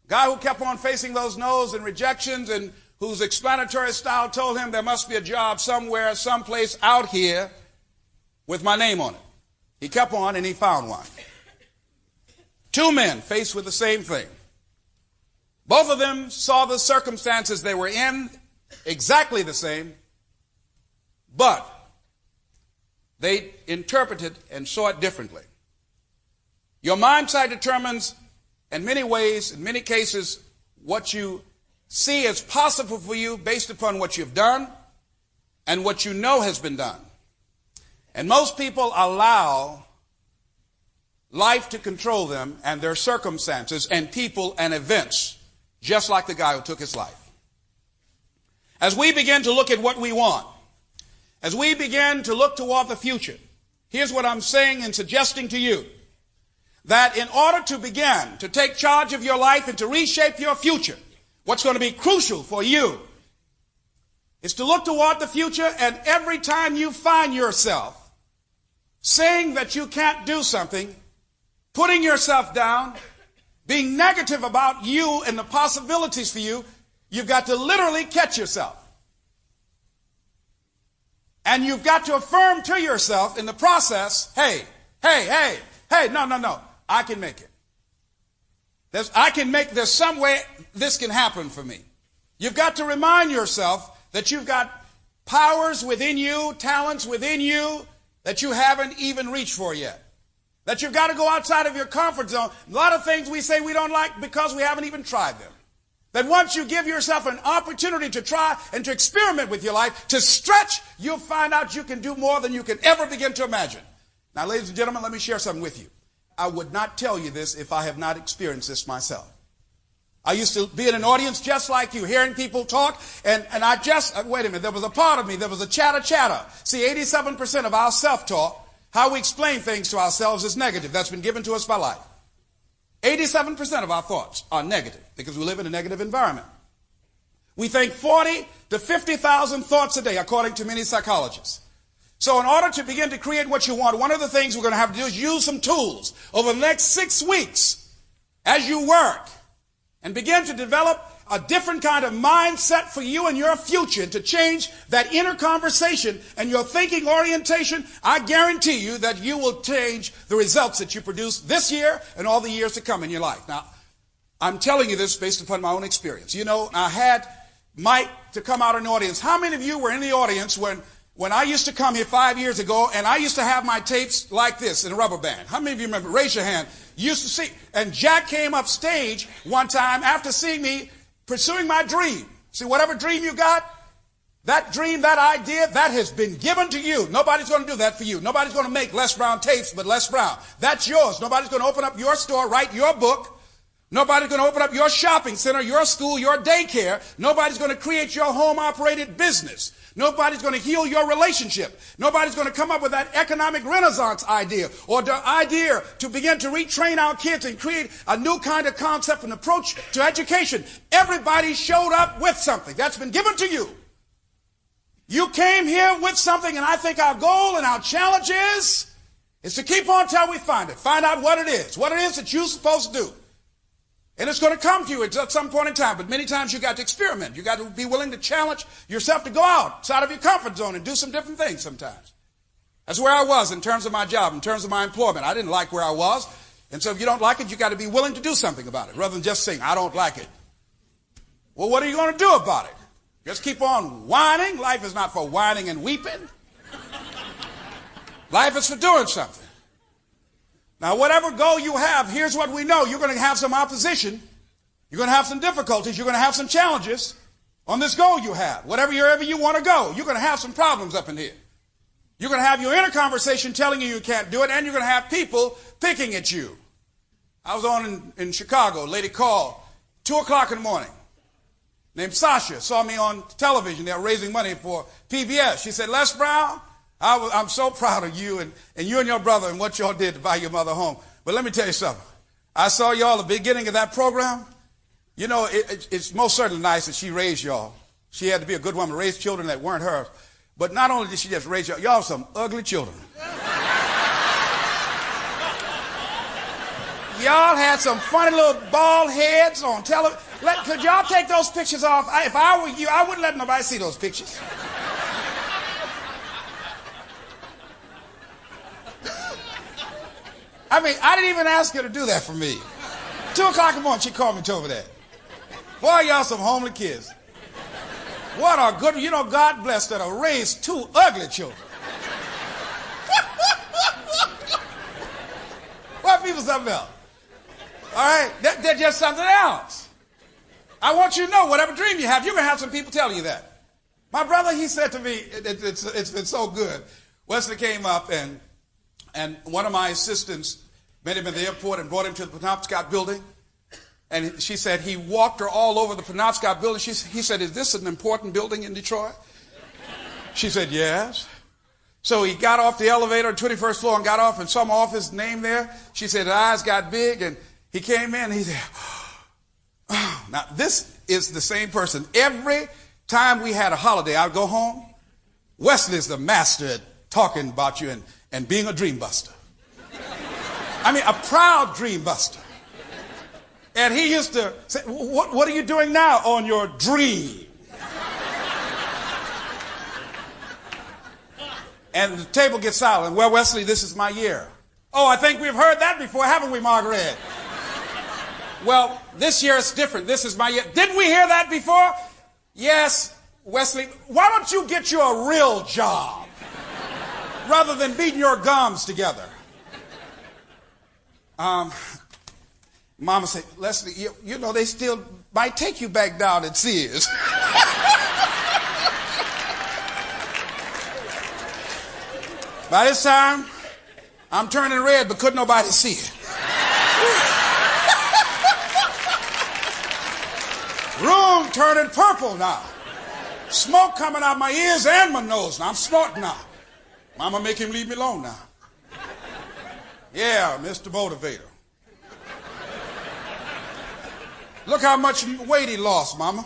guy who kept on facing those no's and rejections and whose explanatory style told him there must be a job somewhere, someplace out here with my name on it. He kept on and he found one. 2 men faced with the same thing. Both of them saw the circumstances they were in exactly the same, but they interpreted and saw it differently. Your mindset determines in many ways, in many cases, what you see as possible for you based upon what you've done and what you know has been done. And most people allow life to control them and their circumstances and people and events, just like the guy who took his life. As we begin to look at what we want, as we begin to look toward the future, here's what I'm saying and suggesting to you, that in order to begin to take charge of your life and to reshape your future, what's going to be crucial for you is to look toward the future, and every time you find yourself saying that you can't do something, putting yourself down, being negative about you and the possibilities for you, you've got to literally catch yourself. And you've got to affirm to yourself in the process, hey, no, I can make it. There's some way this can happen for me. You've got to remind yourself that you've got powers within you, talents within you that you haven't even reached for yet. That you've got to go outside of your comfort zone. A lot of things we say we don't like because we haven't even tried them. That once you give yourself an opportunity to try and to experiment with your life, to stretch, you'll find out you can do more than you can ever begin to imagine. Now, ladies and gentlemen, let me share something with you. I would not tell you this if I have not experienced this myself. I used to be in an audience just like you, hearing people talk, and I just, wait a minute, there was a part of me, there was a chatter. See, 87% of our self-talk, how we explain things to ourselves, is negative. That's been given to us by life. 87% of our thoughts are negative because we live in a negative environment. We think 40 to 50,000 thoughts a day, according to many psychologists. So in order to begin to create what you want, one of the things we're going to have to do is use some tools over the next 6 weeks as you work and begin to develop a different kind of mindset for you and your future, and to change that inner conversation and your thinking orientation. I guarantee you that you will change the results that you produce this year and all the years to come in your life. Now, I'm telling you this based upon my own experience. You know, I had Mike to come out in the audience. How many of you were in the audience when I used to come here 5 years ago, and I used to have my tapes like this in a rubber band? How many of you remember? Raise your hand. You used to see. And Jack came up stage one time after seeing me pursuing my dream. See, whatever dream you got, that dream, that idea, that has been given to you. Nobody's going to do that for you. Nobody's going to make Les Brown tapes but Les Brown. That's yours. Nobody's going to open up your store, write your book. Nobody's going to open up your shopping center, your school, your daycare. Nobody's going to create your home-operated business. Nobody's going to heal your relationship. Nobody's going to come up with that economic renaissance idea or the idea to begin to retrain our kids and create a new kind of concept and approach to education. Everybody showed up with something that's been given to you. You came here with something, and I think our goal and our challenge is to keep on till we find it. Find out what it is that you're supposed to do. And it's going to come to you at some point in time. But many times you got to experiment. You got to be willing to challenge yourself to go outside of your comfort zone and do some different things sometimes. That's where I was in terms of my job, in terms of my employment. I didn't like where I was. And so if you don't like it, you got to be willing to do something about it rather than just saying, I don't like it. Well, what are you going to do about it? Just keep on whining? Life is not for whining and weeping. Life is for doing something. Now, whatever goal you have, here's what we know. You're going to have some opposition. You're going to have some difficulties. You're going to have some challenges on this goal you have. Wherever you want to go, you're going to have some problems up in here. You're going to have your inner conversation telling you can't do it, and you're going to have people picking at you. I was on in Chicago. A lady called 2 o'clock in the morning named Sasha. Saw me on television. They were raising money for PBS. She said, Les Brown, I'm so proud of you and you and your brother and what y'all did to buy your mother home. But let me tell you something. I saw y'all at the beginning of that program. You know, it's most certainly nice that she raised y'all. She had to be a good woman to raise children that weren't hers. But not only did she just raise y'all some ugly children. Y'all had some funny little bald heads on television. Could y'all take those pictures off? If I were you, I wouldn't let nobody see those pictures. I mean, I didn't even ask her to do that for me. 2 o'clock in the morning, she called me and told me that. Boy, y'all some homely kids. What a good, you know, God bless that I raised 2 ugly children. What people something else? All right, they're just something else. I want you to know, whatever dream you have, you're going to have some people telling you that. My brother, he said to me, it's been so good. Wesley came up and one of my assistants met him at the airport and brought him to the Penobscot building. And she said he walked her all over the Penobscot building. He said, is this an important building in Detroit? She said, yes. So he got off the elevator on 21st floor and got off and saw my office name there. She said his eyes got big and he came in and he said, oh. Now this is the same person. Every time we had a holiday, I'd go home. Wesley's the master at talking about you and being a dream buster. I mean, a proud dream buster. And he used to say, what are you doing now on your dream? And the table gets silent. Well, Wesley, this is my year. Oh, I think we've heard that before, haven't we, Margaret? Well, this year it's different. This is my year. Didn't we hear that before? Yes, Wesley. Why don't you get you a real job rather than beating your gums together? Mama said, Leslie, you know, they still might take you back down at Sears. By this time, I'm turning red, but couldn't nobody see it. Room turning purple now. Smoke coming out my ears and my nose. Now I'm snorting now. Mama make him leave me alone now. Yeah, Mr. Motivator. Look how much weight he lost, Mama.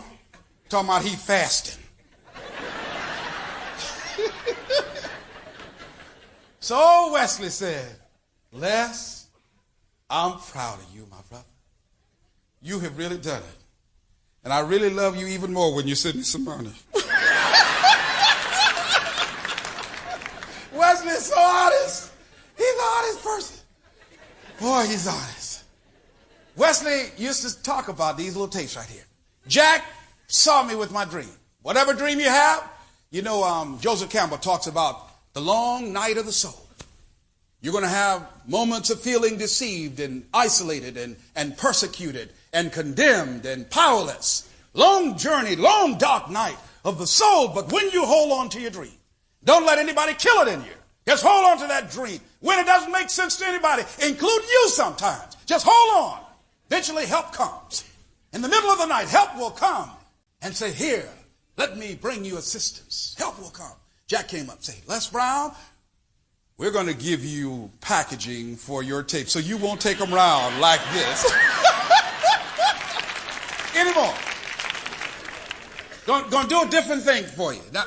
Talking about he fasting. So Wesley said, Les, I'm proud of you, my brother. You have really done it. And I really love you even more when you send me some money. Wesley is so honest. He's an honest person. Boy, he's honest. Wesley used to talk about these little tapes right here. Jack saw me with my dream. Whatever dream you have, you know, Joseph Campbell talks about the long night of the soul. You're going to have moments of feeling deceived and isolated and persecuted and condemned and powerless. Long journey, long dark night of the soul. But when you hold on to your dream, don't let anybody kill it in you. Just hold on to that dream. When it doesn't make sense to anybody, including you sometimes, just hold on. Eventually help comes. In the middle of the night, help will come and say, here, let me bring you assistance. Help will come. Jack came up and said, Les Brown, we're going to give you packaging for your tape so you won't take them around like this anymore. Going to do a different thing for you. Now,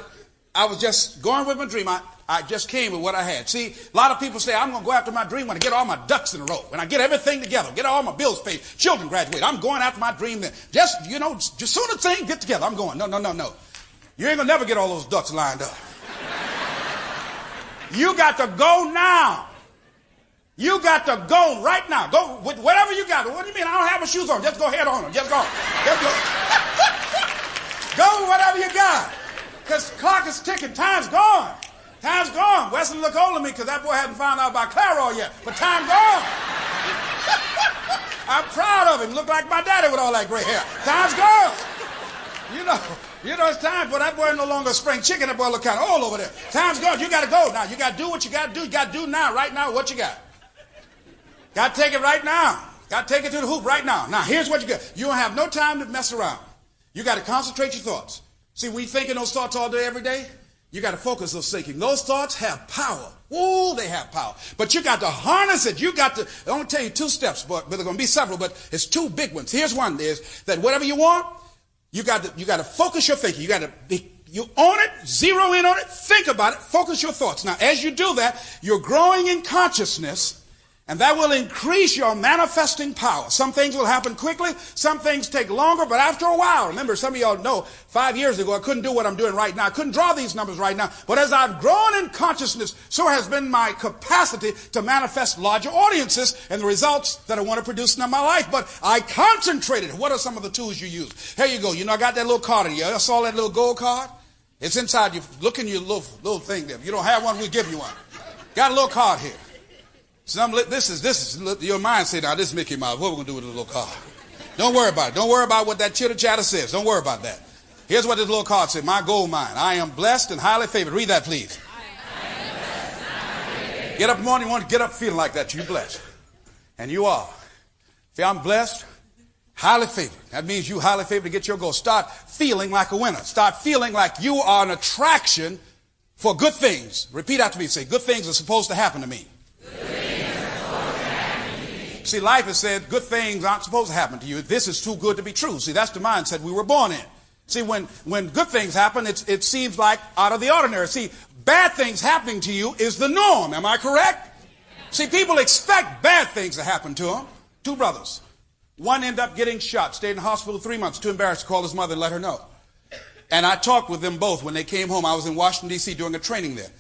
I was just going with my dream. I just came with what I had. See, a lot of people say, I'm going to go after my dream when I get all my ducks in a row, when I get everything together, get all my bills paid, children graduate. I'm going after my dream then. Just, you know, just soon as things get together, I'm going. No. You ain't going to never get all those ducks lined up. You got to go now. You got to go right now. Go with whatever you got. What do you mean? I don't have my shoes on. Just go ahead on them. Just go. Just go. Go with whatever you got. Because the clock is ticking. Time's gone. Time's gone. Wesley look older than me because that boy hadn't found out about Clairol yet. But time gone. I'm proud of him. Look like my daddy with all that gray hair. Time's gone. You know it's time for that boy no longer a spring chicken. That boy look kind of old over there. Time's gone. You got to go now. You got to do what you got to do. You got to do now, right now, what you got. Got to take it right now. Got to take it to the hoop right now. Now, here's what you got. You don't have no time to mess around. You got to concentrate your thoughts. See, we thinking those thoughts all day, every day. You got to focus those thinking. Those thoughts have power. Ooh, they have power. But you got to harness it. You got to, I want to tell you 2 steps, but there are going to be several, but it's 2 big ones. Here's one, is that whatever you want, you got to focus your thinking. You own it, zero in on it, think about it, focus your thoughts. Now, as you do that, you're growing in consciousness, and that will increase your manifesting power. Some things will happen quickly, some things take longer, but after a while, remember, some of y'all know, 5 years ago, I couldn't do what I'm doing right now. I couldn't draw these numbers right now. But as I've grown in consciousness, so has been my capacity to manifest larger audiences and the results that I want to produce in my life. But I concentrated. What are some of the tools you use? Here you go. You know, I got that little card in here. I saw that little gold card. It's inside you. Look in your little thing there. If you don't have one, we'll give you one. Got a little card here. This is your mind say, now this is Mickey Mouse. What are we going to do with this little card? Don't worry about it. Don't worry about what that chitter chatter says. Don't worry about that. Here's what this little card says. My gold mine. I am blessed and highly favored. Read that, please. Get up in the morning, you want to get up feeling like that. You're blessed. And you are. See, I'm blessed, highly favored. That means you highly favored to get your goal. Start feeling like a winner. Start feeling like you are an attraction for good things. Repeat after me. Say, good things are supposed to happen to me. See, life has said good things aren't supposed to happen to you. This is too good to be true. See, that's the mindset we were born in. See, when good things happen, it seems like out of the ordinary. See, bad things happening to you is the norm. Am I correct? See, people expect bad things to happen to them. 2 brothers. One ended up getting shot, stayed in the hospital 3 months, too embarrassed to call his mother and let her know. And I talked with them both when they came home. I was in Washington, D.C. doing a training there.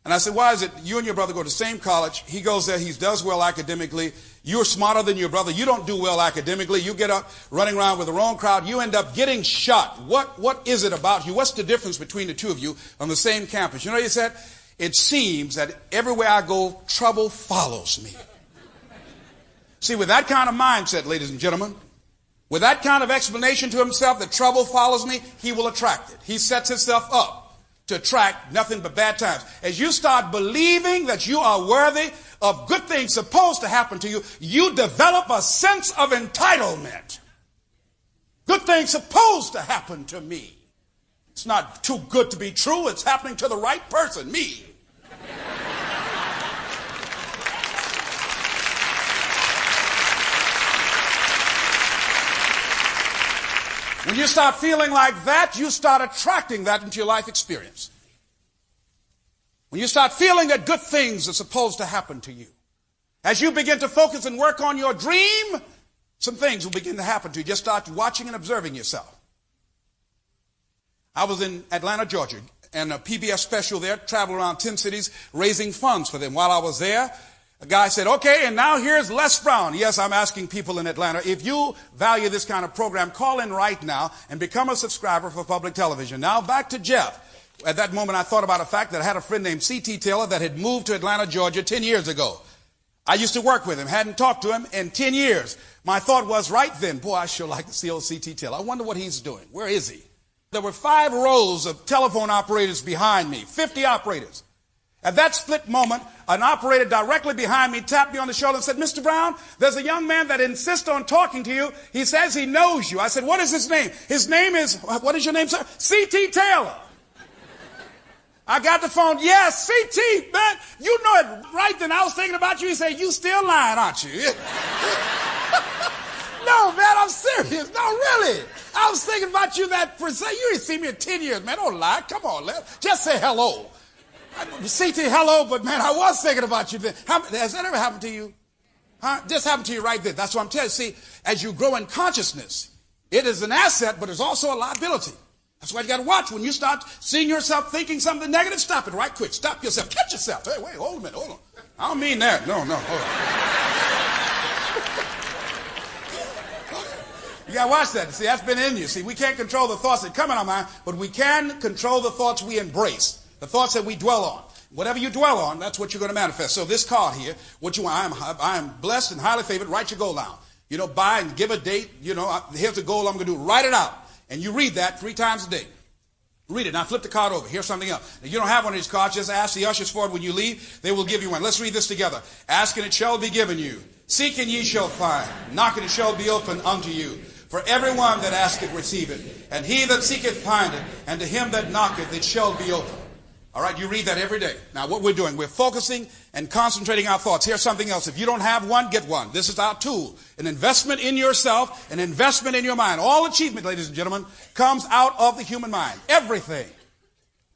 And I said, why is it you and your brother go to the same college? He goes there. He does well academically. You're smarter than your brother. You don't do well academically. You get up running around with the wrong crowd. You end up getting shot. What is it about you? What's the difference between the 2 of you on the same campus? You know what he said? It seems that everywhere I go, trouble follows me. See, with that kind of mindset, ladies and gentlemen, with that kind of explanation to himself that trouble follows me, he will attract it. He sets himself up to attract nothing but bad times. As you start believing that you are worthy of good things supposed to happen to you, you develop a sense of entitlement. Good things supposed to happen to me. It's not too good to be true. It's happening to the right person, me. When you start feeling like that, you start attracting that into your life experience. When you start feeling that good things are supposed to happen to you, as you begin to focus and work on your dream, some things will begin to happen to you. Just start watching and observing yourself. I was in Atlanta, Georgia, and a PBS special there, traveled around 10 cities, raising funds for them. While I was there, a guy said, okay, and now here's Les Brown. Yes, I'm asking people in Atlanta, if you value this kind of program, call in right now and become a subscriber for public television. Now back to Jeff. At that moment, I thought about a fact that I had a friend named C.T. Taylor that had moved to Atlanta, Georgia 10 years ago. I used to work with him, hadn't talked to him in 10 years. My thought was right then, boy, I sure like to see old C.T. Taylor. I wonder what he's doing. Where is he? There were 5 rows of telephone operators behind me, 50 operators. At that split moment, an operator directly behind me tapped me on the shoulder and said, Mr. Brown, there's a young man that insists on talking to you. He says he knows you. I said, what is his name? His name is, what is your name, sir? C.T. Taylor. I got the phone. Yes, C.T., man, you know it right then. I was thinking about you. He said, you still lying, aren't you? No, man, I'm serious. No, really. I was thinking about you that for say you ain't seen me in 10 years, man. Don't lie. Come on, just say hello. C.T., hello, but man, I was thinking about you then. Has that ever happened to you? Huh? Just happened to you right then. That's what I'm telling you. See, as you grow in consciousness, it is an asset, but it's also a liability. That's why you got to watch. When you start seeing yourself thinking something negative, stop it right quick. Stop yourself. Catch yourself. Hey, wait, hold a minute. Hold on. I don't mean that. No, hold on. You got to watch that. See, that's been in you. See, we can't control the thoughts that come in our mind, but we can control the thoughts we embrace. The thoughts that we dwell on. Whatever you dwell on, that's what you're going to manifest. So this card here, what you want, I am blessed and highly favored. Write your goal down. You know, buy and give a date. You know, here's the goal I'm going to do. Write it out. And you read that 3 times a day. Read it. Now flip the card over. Here's something else. If you don't have one of these cards, just ask the ushers for it when you leave. They will give you one. Let's read this together. Ask and it shall be given you. Seek and ye shall find. Knock and it shall be opened unto you. For everyone that asketh receiveth. And he that seeketh findeth. And to him that knocketh it shall be opened. All right, you read that every day. Now, what we're doing, we're focusing and concentrating our thoughts. Here's something else. If you don't have one, get one. This is our tool. An investment in yourself, an investment in your mind. All achievement, ladies and gentlemen, comes out of the human mind. Everything,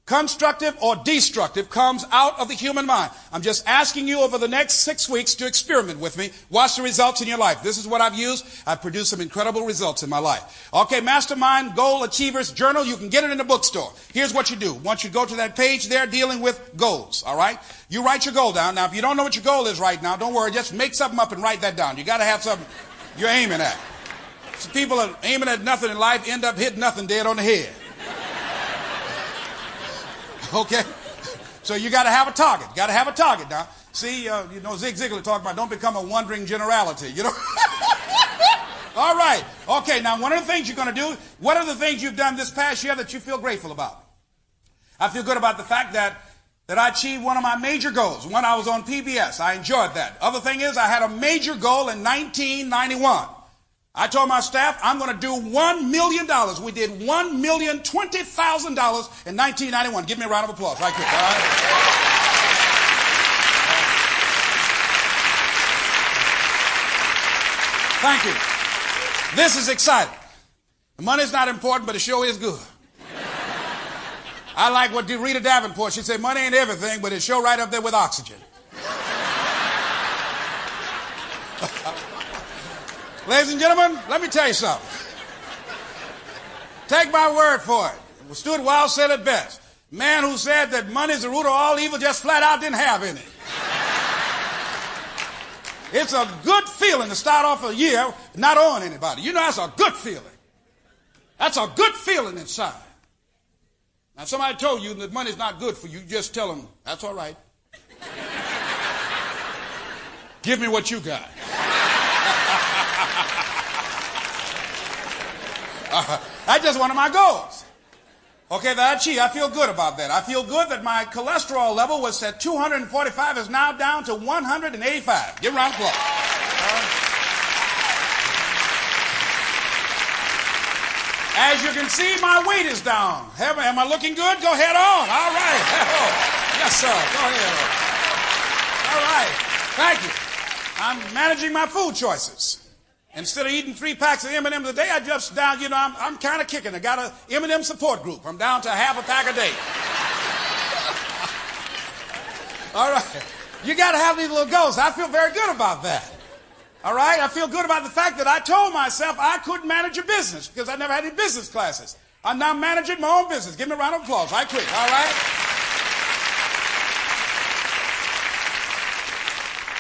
constructive or destructive, comes out of the human mind. I'm just asking you over the next 6 weeks to experiment with me. Watch the results in your life. This is what I've used. I've produced some incredible results in my life. Okay, Mastermind Goal Achievers Journal. You can get it in the bookstore. Here's what you do. Once you go to that page there dealing with goals, all right? You write your goal down. Now, if you don't know what your goal is right now, don't worry. Just make something up and write that down. You got to have something you're aiming at. So people are aiming at nothing in life, end up hitting nothing dead on the head. Okay? So you got to have a target. Got to have a target now. See, you know, Zig Ziglar talked about don't become a wandering generality, you know? All right. Okay, now one of the things you're going to do, what are the things you've done this past year that you feel grateful about? I feel good about the fact that I achieved one of my major goals. When I was on PBS, I enjoyed that. Other thing is I had a major goal in 1991. I told my staff, I'm going to do $1 million. We did $1,020,000 in 1991. Give me a round of applause right quick. All right? Thank you. This is exciting. The money's not important, but it sure is good. I like what Rita Davenport, she said, money ain't everything, but it's sure right up there with oxygen. Ladies and gentlemen, let me tell you something. Take my word for it. Stuart Wells said it best. Man who said that money is the root of all evil just flat out didn't have any. It's a good feeling to start off a year not owing anybody. You know, that's a good feeling. That's a good feeling inside. Now, somebody told you that money's not good for you, just tell them, that's all right. Give me what you got. That's just one of my goals. Okay, that I achieved. I feel good about that. I feel good that my cholesterol level was at 245, is now down to 185. Give a round of applause. As you can see, my weight is down. Am I looking good? Go ahead on. All right. Yes, sir. Go ahead. All right. Thank you. I'm managing my food choices. Instead of eating 3 packs of M&M's a day, I just down, you know, I'm kind of kicking. I got a M&M support group. I'm down to half a pack a day. All right. You got to have these little goals. I feel very good about that. All right. I feel good about the fact that I told myself I couldn't manage a business because I never had any business classes. I'm now managing my own business. Give me a round of applause right quick. All right.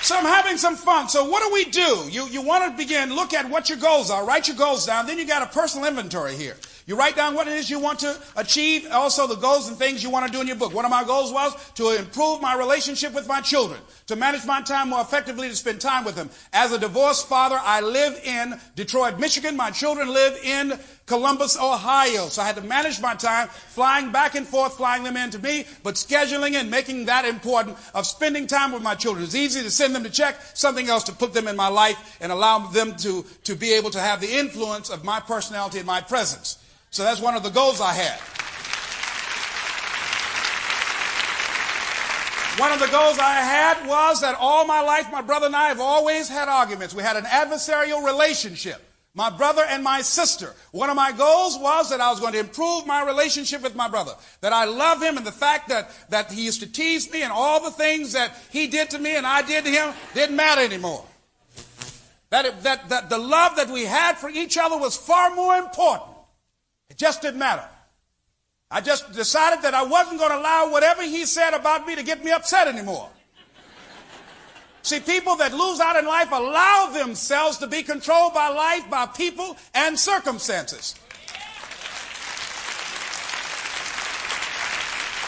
So I'm having some fun. So what do? You want to begin, look at what your goals are. Write your goals down. Then you got a personal inventory here. You write down what it is you want to achieve, also the goals and things you want to do in your book. One of my goals was to improve my relationship with my children, to manage my time more effectively, to spend time with them. As a divorced father, I live in Detroit, Michigan. My children live in Columbus, Ohio. So I had to manage my time, flying back and forth, flying them in to me, but scheduling and making that important of spending time with my children. It's easy to send them to check, something else to put them in my life and allow them to be able to have the influence of my personality and my presence. So that's one of the goals I had. One of the goals I had was that all my life, my brother and I have always had arguments. We had an adversarial relationship, my brother and my sister. One of my goals was that I was going to improve my relationship with my brother, that I love him, and the fact that he used to tease me and all the things that he did to me and I did to him didn't matter anymore. That the love that we had for each other was far more important. It just didn't matter. I just decided that I wasn't going to allow whatever he said about me to get me upset anymore. See, people that lose out in life allow themselves to be controlled by life, by people and circumstances.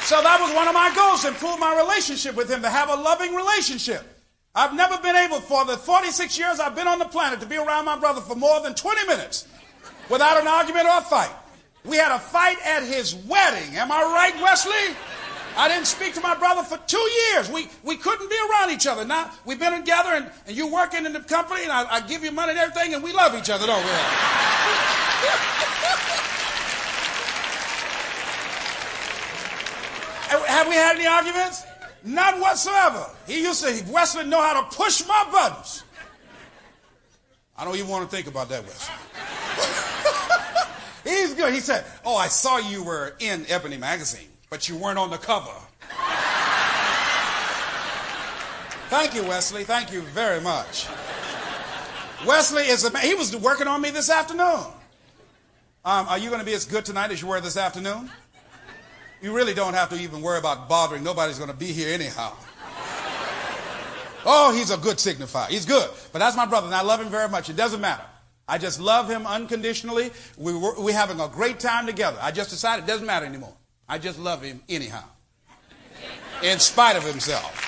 So that was one of my goals, to improve my relationship with him, to have a loving relationship. I've never been able, for the 46 years I've been on the planet, to be around my brother for more than 20 minutes without an argument or a fight. We had a fight at his wedding. Am I right, Wesley? I didn't speak to my brother for 2 years. We couldn't be around each other. Now, we've been together, and you're working in the company, and I give you money and everything, and we love each other, don't we? Have we had any arguments? None whatsoever. Wesley know how to push my buttons. I don't even want to think about that, Wesley. He's good. He said, oh, I saw you were in Ebony magazine, but you weren't on the cover. Thank you, Wesley. Thank you very much. Wesley he was working on me this afternoon. Are you going to be as good tonight as you were this afternoon? You really don't have to even worry about bothering. Nobody's going to be here anyhow. Oh, he's a good signifier. He's good. But that's my brother, and I love him very much. It doesn't matter. I just love him unconditionally. We're having a great time together. I just decided it doesn't matter anymore. I just love him anyhow, in spite of himself.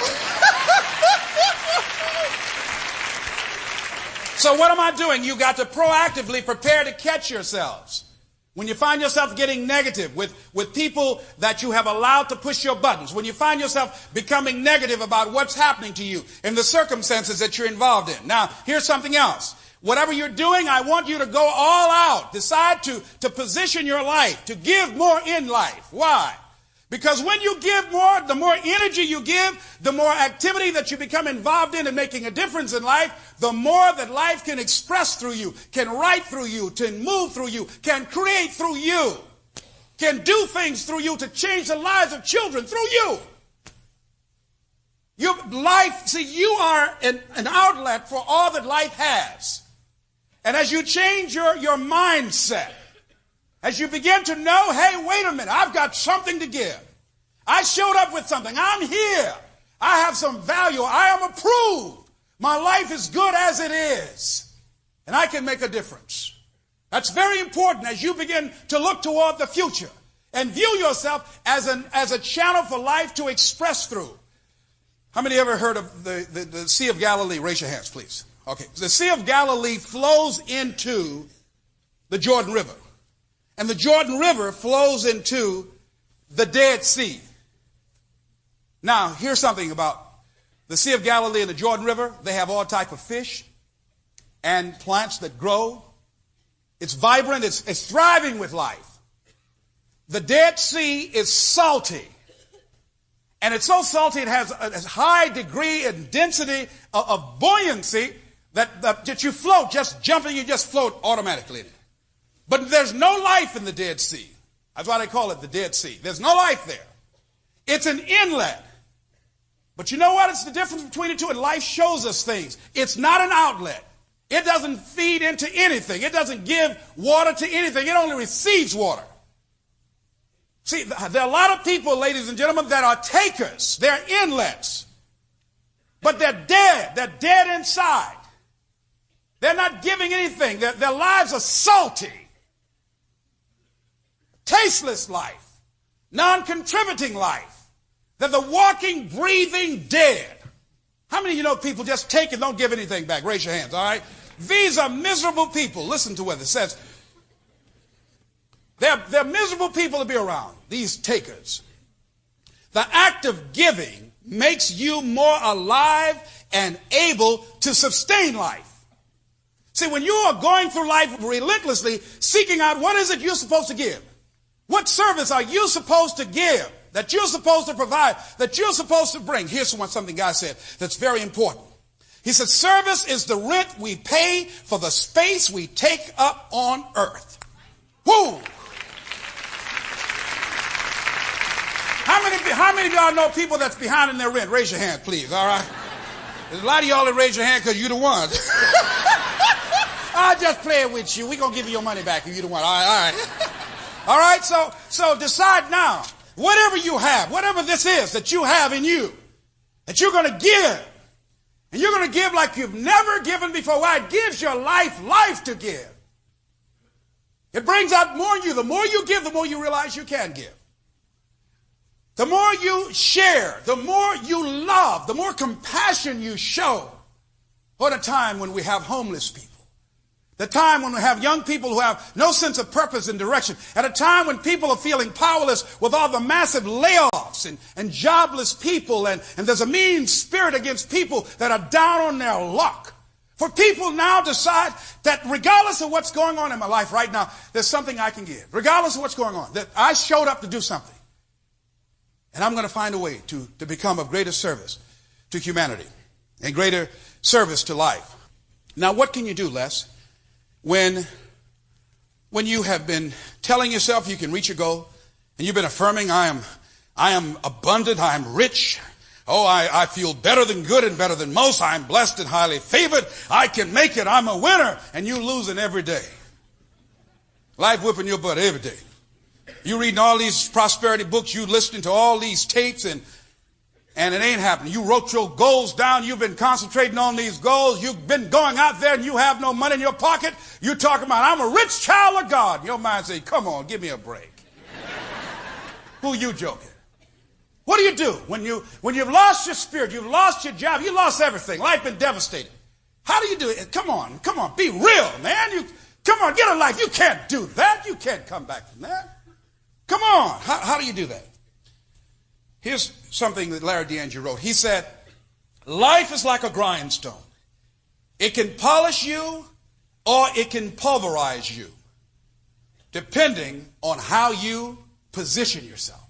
So what am I doing? You got to proactively prepare to catch yourselves. When you find yourself getting negative with people that you have allowed to push your buttons, when you find yourself becoming negative about what's happening to you and the circumstances that you're involved in. Now, here's something else. Whatever you're doing, I want you to go all out. Decide to position your life, to give more in life. Why? Because when you give more, the more energy you give, the more activity that you become involved in and making a difference in life, the more that life can express through you, can write through you, can move through you, can create through you, can do things through you to change the lives of children through you. You are an outlet for all that life has. And as you change your mindset, as you begin to know, hey, wait a minute, I've got something to give. I showed up with something. I'm here. I have some value. I am approved. My life is good as it is. And I can make a difference. That's very important as you begin to look toward the future and view yourself as a channel for life to express through. How many ever heard of the Sea of Galilee? Raise your hands, please. Okay. The Sea of Galilee flows into the Jordan River. And the Jordan River flows into the Dead Sea. Now, here's something about the Sea of Galilee and the Jordan River. They have all type of fish and plants that grow. It's vibrant. It's thriving with life. The Dead Sea is salty. And it's so salty, it has a high degree and density of buoyancy that you float, just jumping, you just float automatically in it. But there's no life in the Dead Sea. That's why they call it the Dead Sea. There's no life there. It's an inlet. But you know what? It's the difference between the two, and life shows us things. It's not an outlet. It doesn't feed into anything. It doesn't give water to anything. It only receives water. See, there are a lot of people, ladies and gentlemen, that are takers. They're inlets. But they're dead. They're dead inside. They're not giving anything. Their lives are salty. Tasteless life. Non-contributing life. They're the walking, breathing dead. How many of you know people just take and don't give anything back? Raise your hands, all right? These are miserable people. Listen to what it says. They're miserable people to be around, these takers. The act of giving makes you more alive and able to sustain life. See, when you are going through life relentlessly, seeking out what is it you're supposed to give? What service are you supposed to give? That you're supposed to provide, that you're supposed to bring. Here's something God said that's very important. He said, service is the rent we pay for the space we take up on earth. Woo! How many of y'all know people that's behind in their rent? Raise your hand, please, all right? There's a lot of y'all that raise your hand because you're the ones. I'll just play it with you. We're going to give you your money back if you're the one. All right. All right, so decide now. Whatever you have, whatever this is that you have in you, that you're going to give. And you're going to give like you've never given before. Why? It gives your life to give. It brings out more in you. The more you give, the more you realize you can give. the more you share, the more you love, the more compassion you show. What a time when we have homeless people. The time when we have young people who have no sense of purpose and direction. At a time when people are feeling powerless with all the massive layoffs and jobless people. And there's a mean spirit against people that are down on their luck. For people now decide that regardless of what's going on in my life right now, there's something I can give. Regardless of what's going on, that I showed up to do something. And I'm going to find a way to become of greater service to humanity and greater service to life. Now, what can you do, Les, when you have been telling yourself you can reach a goal and you've been affirming, I am abundant, I am rich, I feel better than good and better than most, I am blessed and highly favored, I can make it, I'm a winner, and you losing every day. Life whipping your butt every day. You reading all these prosperity books, you listening to all these tapes, and it ain't happening. You wrote your goals down. You've been concentrating on these goals. You've been going out there and you have no money in your pocket. You're talking about, I'm a rich child of God. Your mind says, come on, give me a break. Who are you joking? What do? When you've lost your spirit, you've lost your job, you lost everything. Life been devastated. How do you do it? Come on, be real, man. Come on, get a life. You can't do that. You can't come back from that. Come on. How do you do that? Here's something that Larry DeAngelo wrote. He said, life is like a grindstone. It can polish you or it can pulverize you, depending on how you position yourself.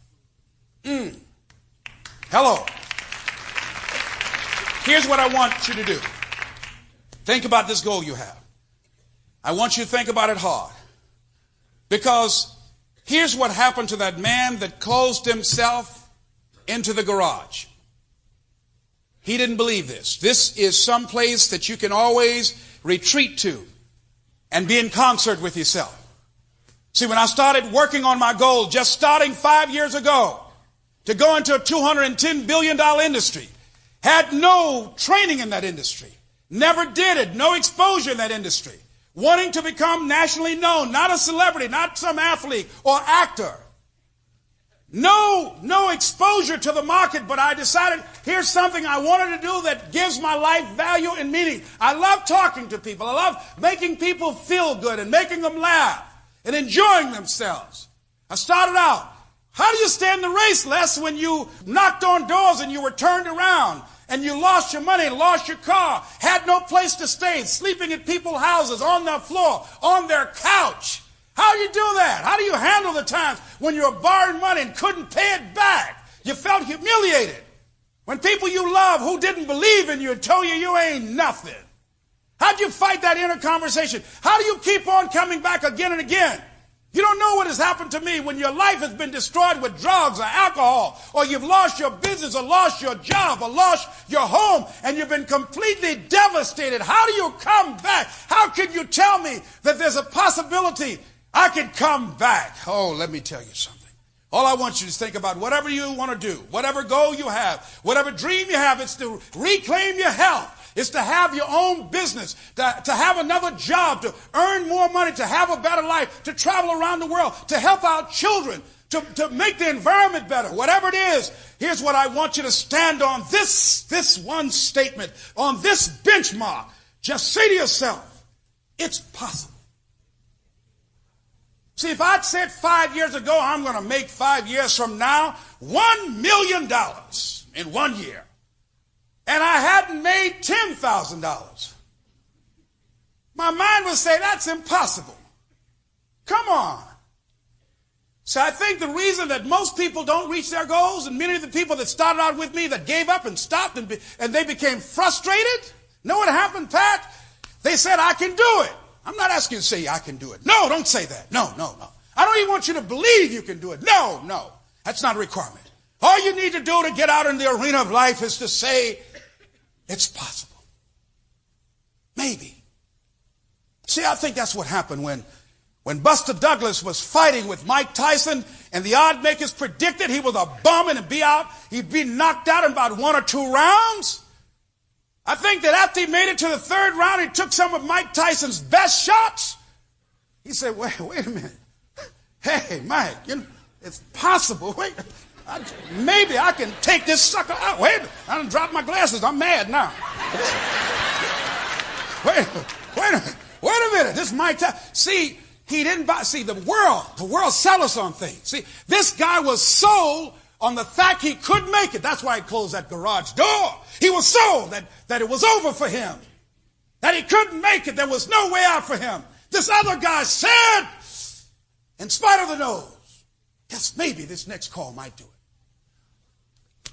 Hello. Here's what I want you to do. Think about this goal you have. I want you to think about it hard. Because here's what happened to that man that closed himself into the garage. He didn't believe this. This is some place that you can always retreat to and be in concert with yourself. See, when I started working on my goal, just starting 5 years ago, to go into a $210 billion industry, had no training in that industry, never did it, no exposure in that industry, wanting to become nationally known, not a celebrity, not some athlete or actor. No exposure to the market, but I decided here's something I wanted to do that gives my life value and meaning. I love talking to people. I love making people feel good and making them laugh and enjoying themselves. I started out. How do you stay in the race, Les, when you knocked on doors and you were turned around and you lost your money and lost your car, had no place to stay, sleeping in people's houses, on their floor, on their couch? How do you do that? How do you handle the times when you were borrowing money and couldn't pay it back? You felt humiliated. When people you love who didn't believe in you and told you ain't nothing. How'd you fight that inner conversation? How do you keep on coming back again and again? You don't know what has happened to me when your life has been destroyed with drugs or alcohol, or you've lost your business or lost your job or lost your home and you've been completely devastated. How do you come back? How can you tell me that there's a possibility I can come back? Oh, let me tell you something. All I want you to think about, whatever you want to do, whatever goal you have, whatever dream you have, it's to reclaim your health. It's to have your own business, to have another job, to earn more money, to have a better life, to travel around the world, to help out children, to make the environment better. Whatever it is, here's what I want you to stand on. This one statement, on this benchmark. Just say to yourself, it's possible. See, if I'd said 5 years ago, I'm going to make 5 years from now $1 million in 1 year, and I hadn't made $10,000, my mind would say, that's impossible. Come on. So I think the reason that most people don't reach their goals, and many of the people that started out with me that gave up and stopped and they became frustrated, know what happened, Pat? They said, I can do it. I'm not asking you to say I can do it. No, don't say that. No. I don't even want you to believe you can do it. No. That's not a requirement. All you need to do to get out in the arena of life is to say, it's possible. Maybe. See, I think that's what happened when Buster Douglas was fighting with Mike Tyson and the odd makers predicted he was a bum and he'd be knocked out in about 1 or 2 rounds. I think that after he made it to the 3rd round, he took some of Mike Tyson's best shots. He said, wait a minute. Hey, Mike, it's possible. Wait. Maybe I can take this sucker out. Wait, I done dropped my glasses. I'm mad now. Wait a minute. This is my time. See, he didn't buy. See, the world sells us on things. See, this guy was sold on the fact he couldn't make it. That's why he closed that garage door. He was sold that it was over for him, that he couldn't make it. There was no way out for him. This other guy said, in spite of the nose, yes, maybe this next call might do it.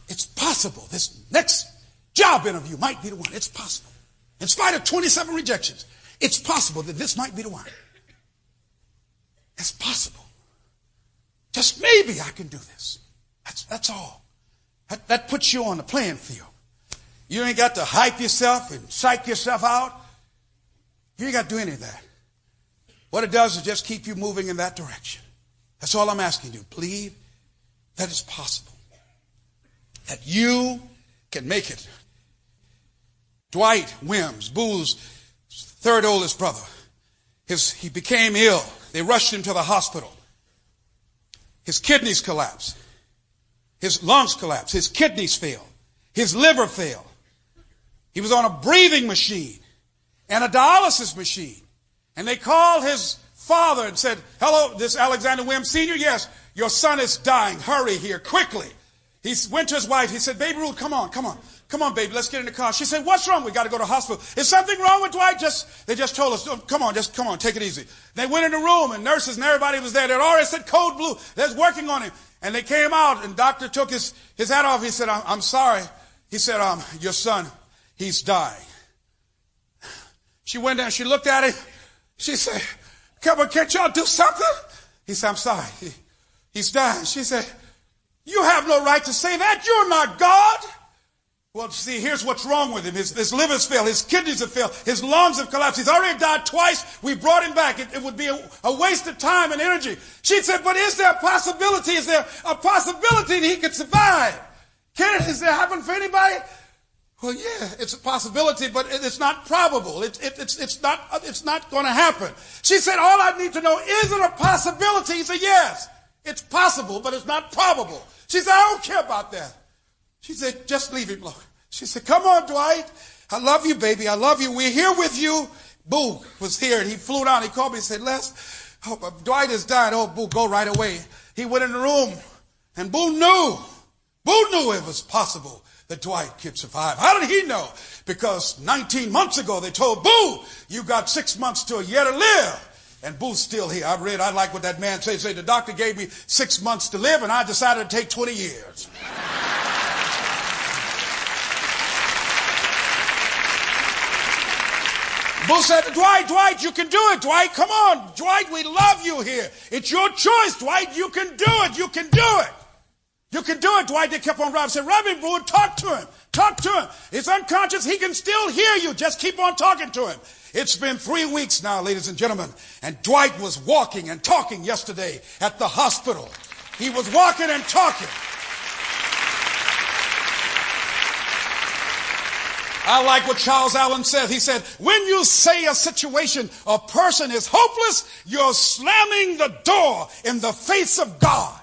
It's possible this next job interview might be the one. It's possible. In spite of 27 rejections, it's possible that this might be the one. It's possible. Just maybe I can do this. That's all. That puts you on the playing field. You ain't got to hype yourself and psych yourself out. You ain't got to do any of that. What it does is just keep you moving in that direction. That's all I'm asking you. Believe that it's possible. That you can make it. Dwight Wims, Boo's third oldest brother, he became ill. They rushed him to the hospital. His kidneys collapsed. His lungs collapsed. His kidneys failed. His liver failed. He was on a breathing machine and a dialysis machine. And they called his father and said, hello, this Alexander Wims Sr.? Yes, your son is dying. Hurry here, quickly. He went to his wife. He said, Baby Ruth, come on, baby, let's get in the car. She said, what's wrong? We got to go to the hospital. Is something wrong with Dwight? They just told us, oh, come on, take it easy. They went in the room, and nurses and everybody was there. They'd already said code blue. They was working on him. And they came out, and doctor took his hat off. He said, I'm sorry. He said, your son, he's dying. She went down, she looked at him. She said, come on, can't y'all do something? He said, I'm sorry. He's dying. She said, you have no right to say that. You're not God. Well, see, here's what's wrong with him. His liver's failed. His kidneys have failed. His lungs have collapsed. He's already died twice. We brought him back. It would be a waste of time and energy. She said, but is there a possibility? Is there a possibility that he could survive? Has that happened for anybody? Well, yeah, it's a possibility, but it's not probable. It's not going to happen. She said, all I need to know, is it a possibility? He said, yes, it's possible, but it's not probable. She said, I don't care about that. She said, just leave him alone. She said, come on, Dwight. I love you, baby. I love you. We're here with you. Boo was here, and he flew down. He called me and said, Les, Dwight is dying. Oh, Boo, go right away. He went in the room, and Boo knew it was possible that Dwight could survive. How did he know? Because 19 months ago, they told Boo, you got 6 months to a year to live. And Boo's still here. I like what that man said. The doctor gave me 6 months to live, and I decided to take 20 years. Boo said to Dwight, you can do it. Dwight, come on. Dwight, we love you here. It's your choice, Dwight. You can do it. You can do it. You can do it, Dwight. They kept on rubbing. Said, rub him, Boo, talk to him. Talk to him. He's unconscious. He can still hear you. Just keep on talking to him. It's been 3 weeks now, ladies and gentlemen, and Dwight was walking and talking yesterday at the hospital. He was walking and talking. I like what Charles Allen said. He said, when you say a situation, a person is hopeless, you're slamming the door in the face of God.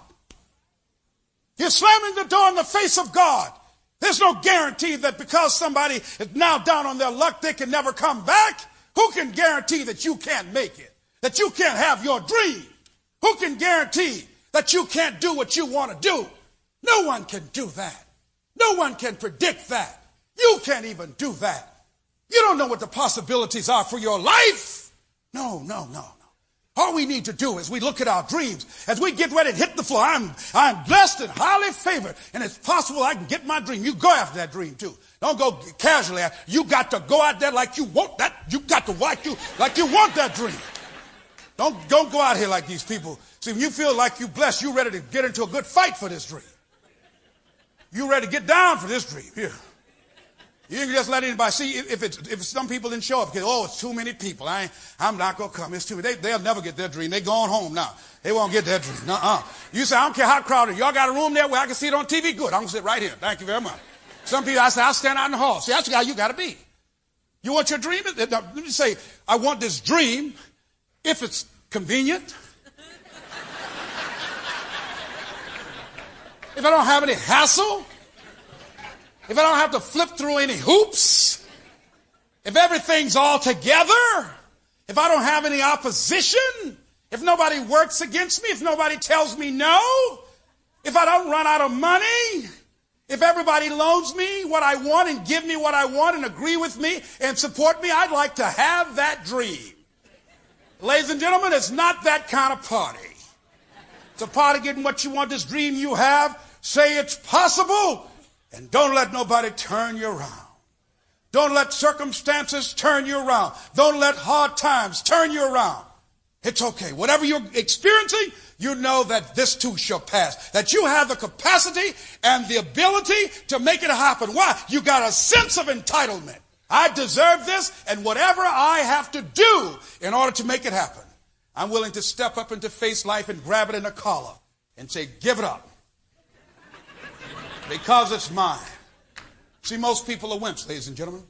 You're slamming the door in the face of God. There's no guarantee that because somebody is now down on their luck, they can never come back. Who can guarantee that you can't make it? That you can't have your dream? Who can guarantee that you can't do what you want to do? No one can do that. No one can predict that. You can't even do that. You don't know what the possibilities are for your life. No. All we need to do is we look at our dreams. As we get ready to hit the floor, I'm blessed and highly favored, and it's possible I can get my dream. You go after that dream too. Don't go casually. You got to go out there like you want that. You got to like you want that dream. Don't go out here like these people. See, when you feel like you're blessed, you're ready to get into a good fight for this dream. You're ready to get down for this dream. Here. You can just let anybody see if some people didn't show up because, it's too many people. I'm not going to come. It's too many. They'll never get their dream. They're going home now. They won't get their dream. You say, I don't care how crowded. Y'all got a room there where I can see it on TV? Good. I'm going to sit right here. Thank you very much. Some people, I say, I'll stand out in the hall. See, that's the guy you got to be. You want your dream? Let me say, I want this dream if it's convenient. if I don't have any hassle, if I don't have to flip through any hoops, if everything's all together, if I don't have any opposition, if nobody works against me, if nobody tells me no, if I don't run out of money, if everybody loans me what I want and give me what I want and agree with me and support me, I'd like to have that dream. Ladies and gentlemen, it's not that kind of party. It's a party getting what you want, this dream you have. Say it's possible, and don't let nobody turn you around. Don't let circumstances turn you around. Don't let hard times turn you around. It's okay. Whatever you're experiencing, you know that this too shall pass. That you have the capacity and the ability to make it happen. Why? You got a sense of entitlement. I deserve this, and whatever I have to do in order to make it happen, I'm willing to step up and to face life and grab it in a collar and say, give it up. Because it's mine. See, most people are wimps, ladies and gentlemen.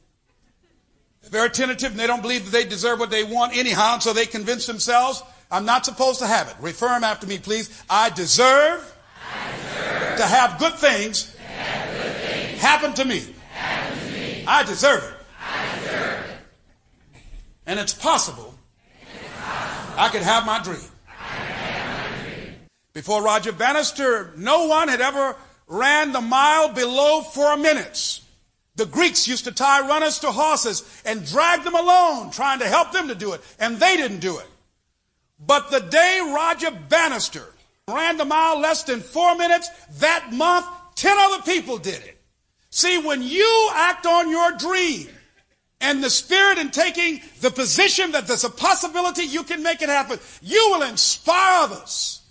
They're very tentative, and they don't believe that they deserve what they want anyhow, and so they convince themselves, I'm not supposed to have it. Reaffirm after me, please. I deserve to have good things happen to me. I deserve it. And it's possible I could have my dream. Before Roger Bannister, no one had ever ran the mile below 4 minutes. The Greeks used to tie runners to horses and drag them along, trying to help them to do it, and they didn't do it. But the day Roger Bannister ran the mile less than 4 minutes, that month, 10 other people did it. See, when you act on your dream and the spirit in taking the position that there's a possibility you can make it happen, you will inspire others.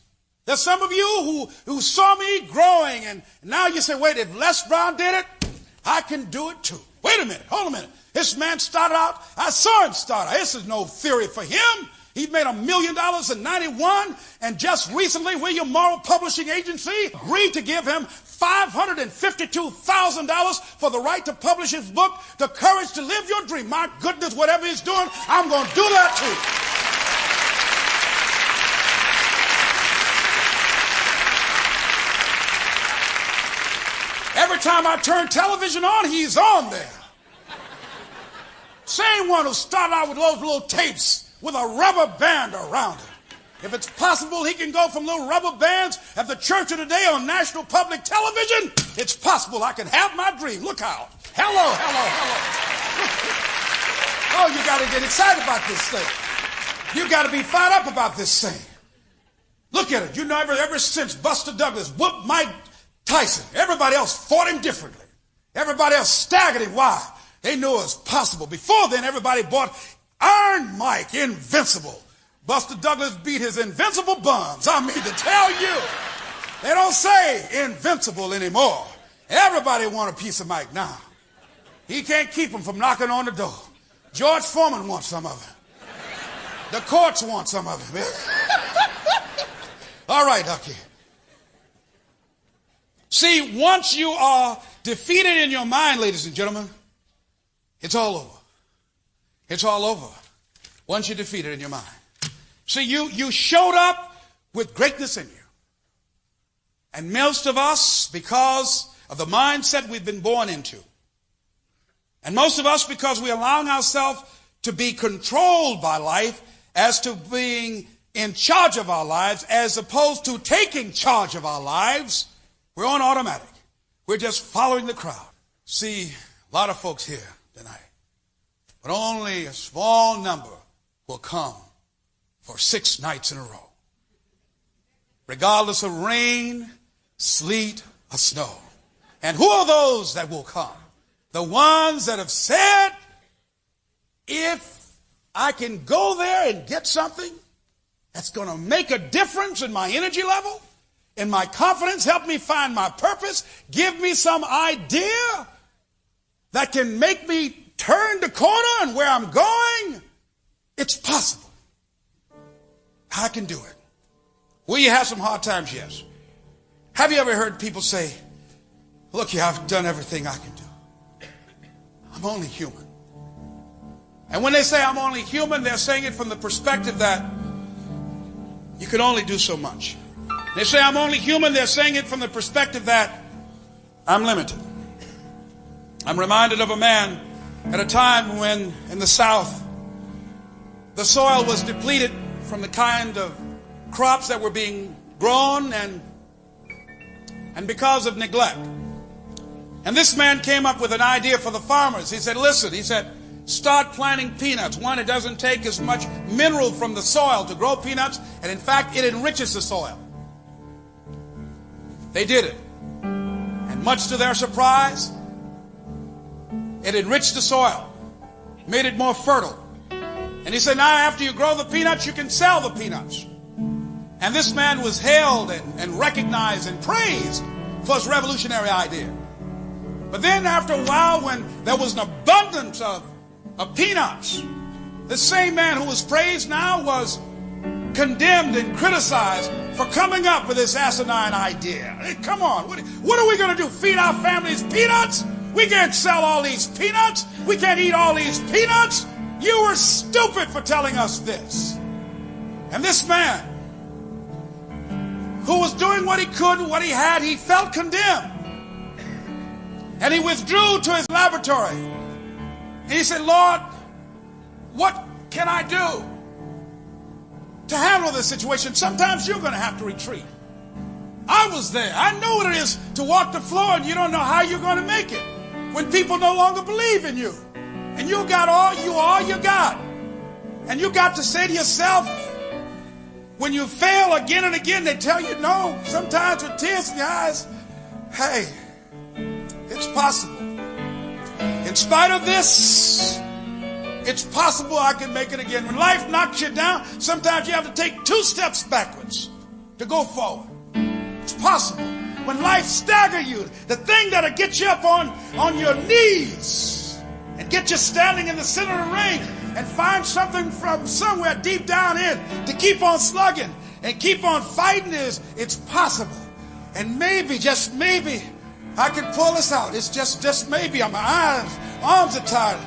There's some of you who saw me growing, and now you say, wait, if Les Brown did it, I can do it too. Wait a minute, hold a minute. This man started out, I saw him start out. This is no theory for him. He made $1 million in 91, and just recently, William Morrow Publishing Agency agreed to give him $552,000 for the right to publish his book, The Courage to Live Your Dream. My goodness, whatever he's doing, I'm going to do that too. Every time I turn television on, he's on there. Same one who started out with those little tapes with a rubber band around it. If it's possible he can go from little rubber bands at the church of today on national public television, it's possible I can have my dream. Look out. Hello. Oh, you got to get excited about this thing. You got to be fired up about this thing. Look at it. You know, ever since Buster Douglas whooped Mike Tyson, everybody else fought him differently. Everybody else staggered him. Why? They knew it was possible. Before then, everybody bought Iron Mike, invincible. Buster Douglas beat his invincible bums. I mean to tell you, they don't say invincible anymore. Everybody want a piece of Mike now. He can't keep him from knocking on the door. George Foreman wants some of it. The courts want some of it. All right, Hucky. See, once you are defeated in your mind, ladies and gentlemen, it's all over. It's all over once you're defeated in your mind. See, you showed up with greatness in you. And most of us, because of the mindset we've been born into, and most of us, because we're allowing ourselves to be controlled by life as to being in charge of our lives, as opposed to taking charge of our lives, we're on automatic. We're just following the crowd. See, a lot of folks here tonight, but only a small number will come for 6 nights in a row, regardless of rain, sleet, or snow. And who are those that will come? The ones that have said, if I can go there and get something that's going to make a difference in my energy level, in my confidence, help me find my purpose, give me some idea that can make me turn the corner and where I'm going, it's possible. I can do it. Will you have some hard times? Yes. Have you ever heard people say, look here, I've done everything I can do. I'm only human. And when they say I'm only human, they're saying it from the perspective that you can only do so much. They say I'm only human. They're saying it from the perspective that I'm limited. I'm reminded of a man at a time when in the South the soil was depleted from the kind of crops that were being grown and because of neglect. And this man came up with an idea for the farmers. He said, listen, he said, start planting peanuts. One, it doesn't take as much mineral from the soil to grow peanuts, and in fact, it enriches the soil. They did it. And much to their surprise, it enriched the soil, made it more fertile. And he said, now after you grow the peanuts, you can sell the peanuts. And this man was hailed and recognized and praised for his revolutionary idea. But then after a while, when there was an abundance of peanuts, the same man who was praised now was condemned and criticized for coming up with this asinine idea. Hey, come on, what are we going to do? Feed our families peanuts? We can't sell all these peanuts. We can't eat all these peanuts. You were stupid for telling us this. And this man, who was doing what he could, what he had, he felt condemned. And he withdrew to his laboratory. And he said, Lord, what can I do to handle this situation? Sometimes you're going to have to retreat. I was there. I know what it is to walk the floor and you don't know how you're going to make it when people no longer believe in you. And you got all you got. And you got to say to yourself, when you fail again and again, they tell you no, sometimes with tears in your eyes, hey, it's possible. In spite of this, it's possible I can make it again. When life knocks you down, sometimes you have to take 2 steps backwards to go forward. It's possible. When life staggers you, the thing that'll get you up on your knees and get you standing in the center of the ring and find something from somewhere deep down in to keep on slugging and keep on fighting it's possible. And maybe, just maybe, I can pull this out. It's just maybe. My arms are tired.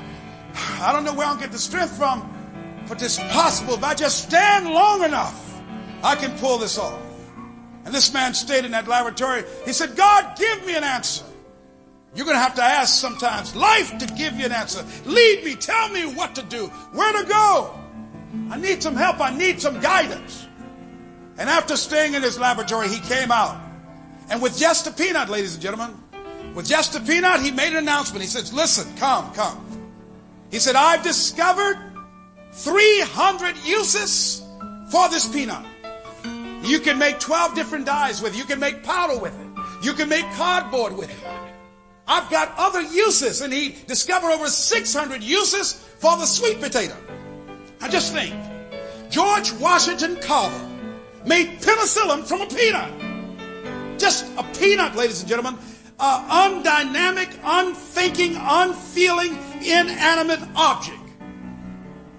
I don't know where I'll get the strength from, but it's possible. If I just stand long enough, I can pull this off. And this man stayed in that laboratory. He said, God, give me an answer. You're going to have to ask sometimes life to give you an answer. Lead me. Tell me what to do, where to go. I need some help. I need some guidance. And after staying in his laboratory, he came out. And with just a peanut, ladies and gentlemen, with just a peanut, he made an announcement. He says, listen, come. He said, I've discovered 300 uses for this peanut. You can make 12 different dyes with it. You can make powder with it. You can make cardboard with it. I've got other uses. And he discovered over 600 uses for the sweet potato. Now just think, George Washington Carver made penicillin from a peanut. Just a peanut, ladies and gentlemen. Undynamic, unthinking, unfeeling, inanimate object.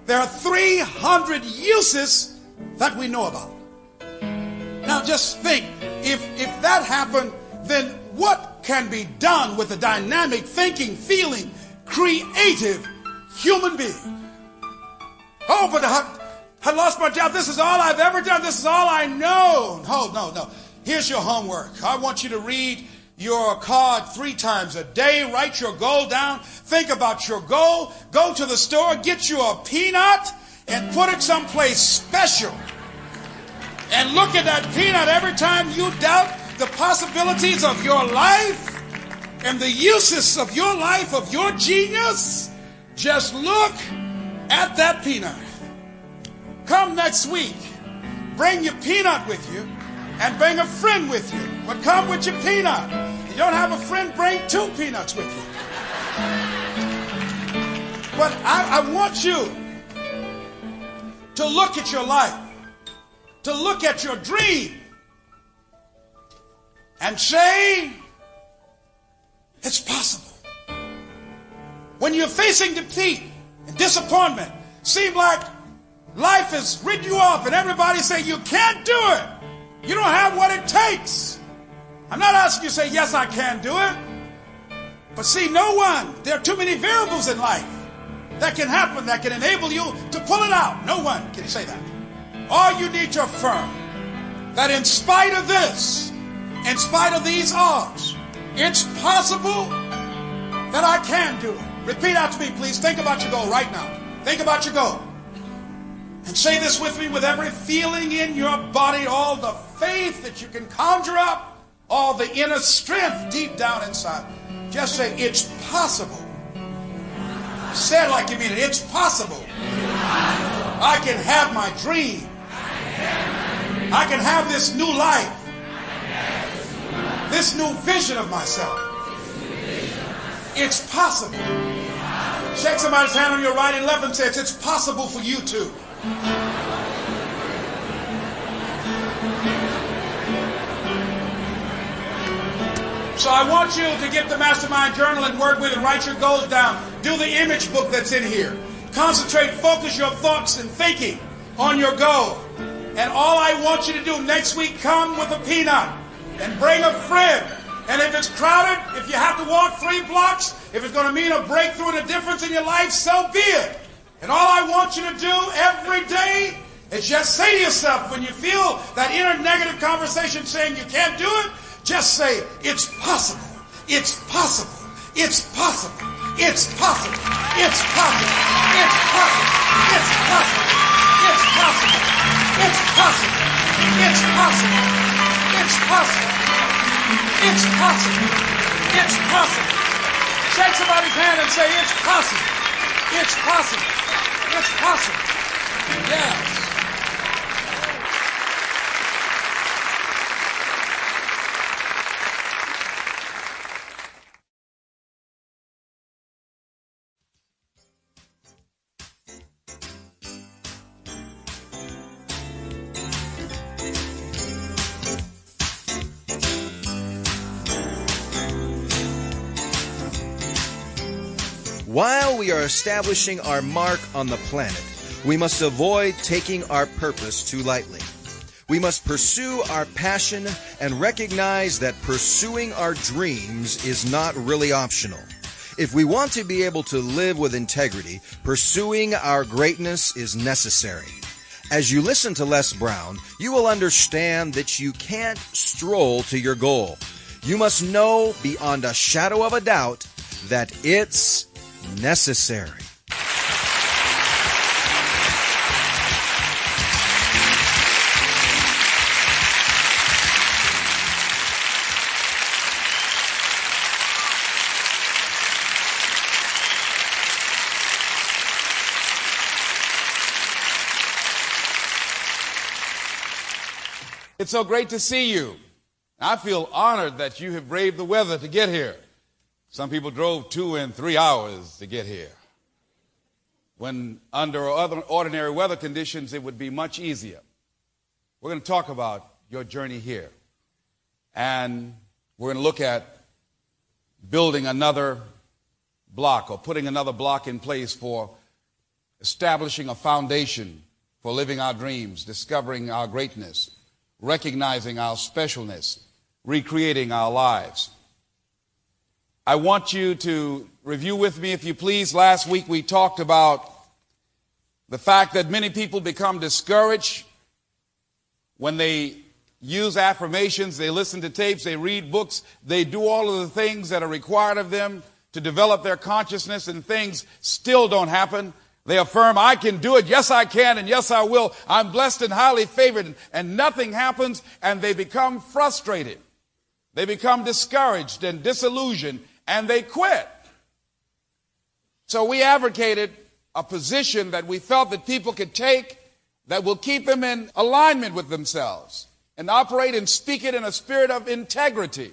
There are 300 uses that we know about. Now just think, if that happened, then what can be done with a dynamic, thinking, feeling, creative human being? Oh, but I lost my job. This is all I've ever done. This is all I know. No. Here's your homework. I want you to read your card 3 times a day. Write your goal down. Think about your goal. Go to the store. Get you a peanut and put it someplace special. And look at that peanut every time you doubt the possibilities of your life and the uses of your life, of your genius. Just look at that peanut. Come next week. Bring your peanut with you and bring a friend with you. But come with your peanut. If you don't have a friend, bring 2 peanuts with you. But I want you to look at your life, to look at your dream, and say, it's possible. When you're facing defeat and disappointment, seem like life has written you off and everybody say you can't do it. You don't have what it takes. I'm not asking you to say, yes, I can do it. But see, there are too many variables in life that can happen, that can enable you to pull it out. No one can say that. All you need to affirm that in spite of this, in spite of these odds, it's possible that I can do it. Repeat after me, please. Think about your goal right now. Think about your goal. And say this with me, with every feeling in your body, all the faith that you can conjure up, all the inner strength deep down inside. Just say, it's possible. Say it like you mean it. It's possible. I can have my dream. I can have this new life. This new vision of myself. It's possible. Shake somebody's hand on your right and left and say, it's possible for you too. So I want you to get the Mastermind Journal and work with it. Write your goals down. Do the image book that's in here. Concentrate, focus your thoughts and thinking on your goal. And all I want you to do next week, come with a peanut and bring a friend. And if it's crowded, if you have to walk 3 blocks, if it's going to mean a breakthrough and a difference in your life, so be it. And all I want you to do every day is just say to yourself, when you feel that inner negative conversation saying you can't do it, just say, it's possible. It's possible. It's possible. It's possible. It's possible. It's possible. It's possible. It's possible. It's possible. It's possible. It's possible. It's possible. It's possible. Shake somebody's hand and say, it's possible. It's possible. It's possible. Yes. While we are establishing our mark on the planet, we must avoid taking our purpose too lightly. We must pursue our passion and recognize that pursuing our dreams is not really optional. If we want to be able to live with integrity, pursuing our greatness is necessary. As you listen to Les Brown, you will understand that you can't stroll to your goal. You must know beyond a shadow of a doubt that it's necessary. It's so great to see you. I feel honored that you have braved the weather to get here. Some people drove 2 and 3 hours to get here. When under other ordinary weather conditions, it would be much easier. We're going to talk about your journey here. And we're going to look at building another block or putting another block in place for establishing a foundation for living our dreams, discovering our greatness, recognizing our specialness, recreating our lives. I want you to review with me, if you please. Last week we talked about the fact that many people become discouraged when they use affirmations, they listen to tapes, they read books, they do all of the things that are required of them to develop their consciousness, and things still don't happen. They affirm, I can do it, yes I can, and yes I will. I'm blessed and highly favored, and nothing happens, and they become frustrated. They become discouraged and disillusioned, and they quit. So we advocated a position that we felt that people could take that will keep them in alignment with themselves and operate and speak it in a spirit of integrity.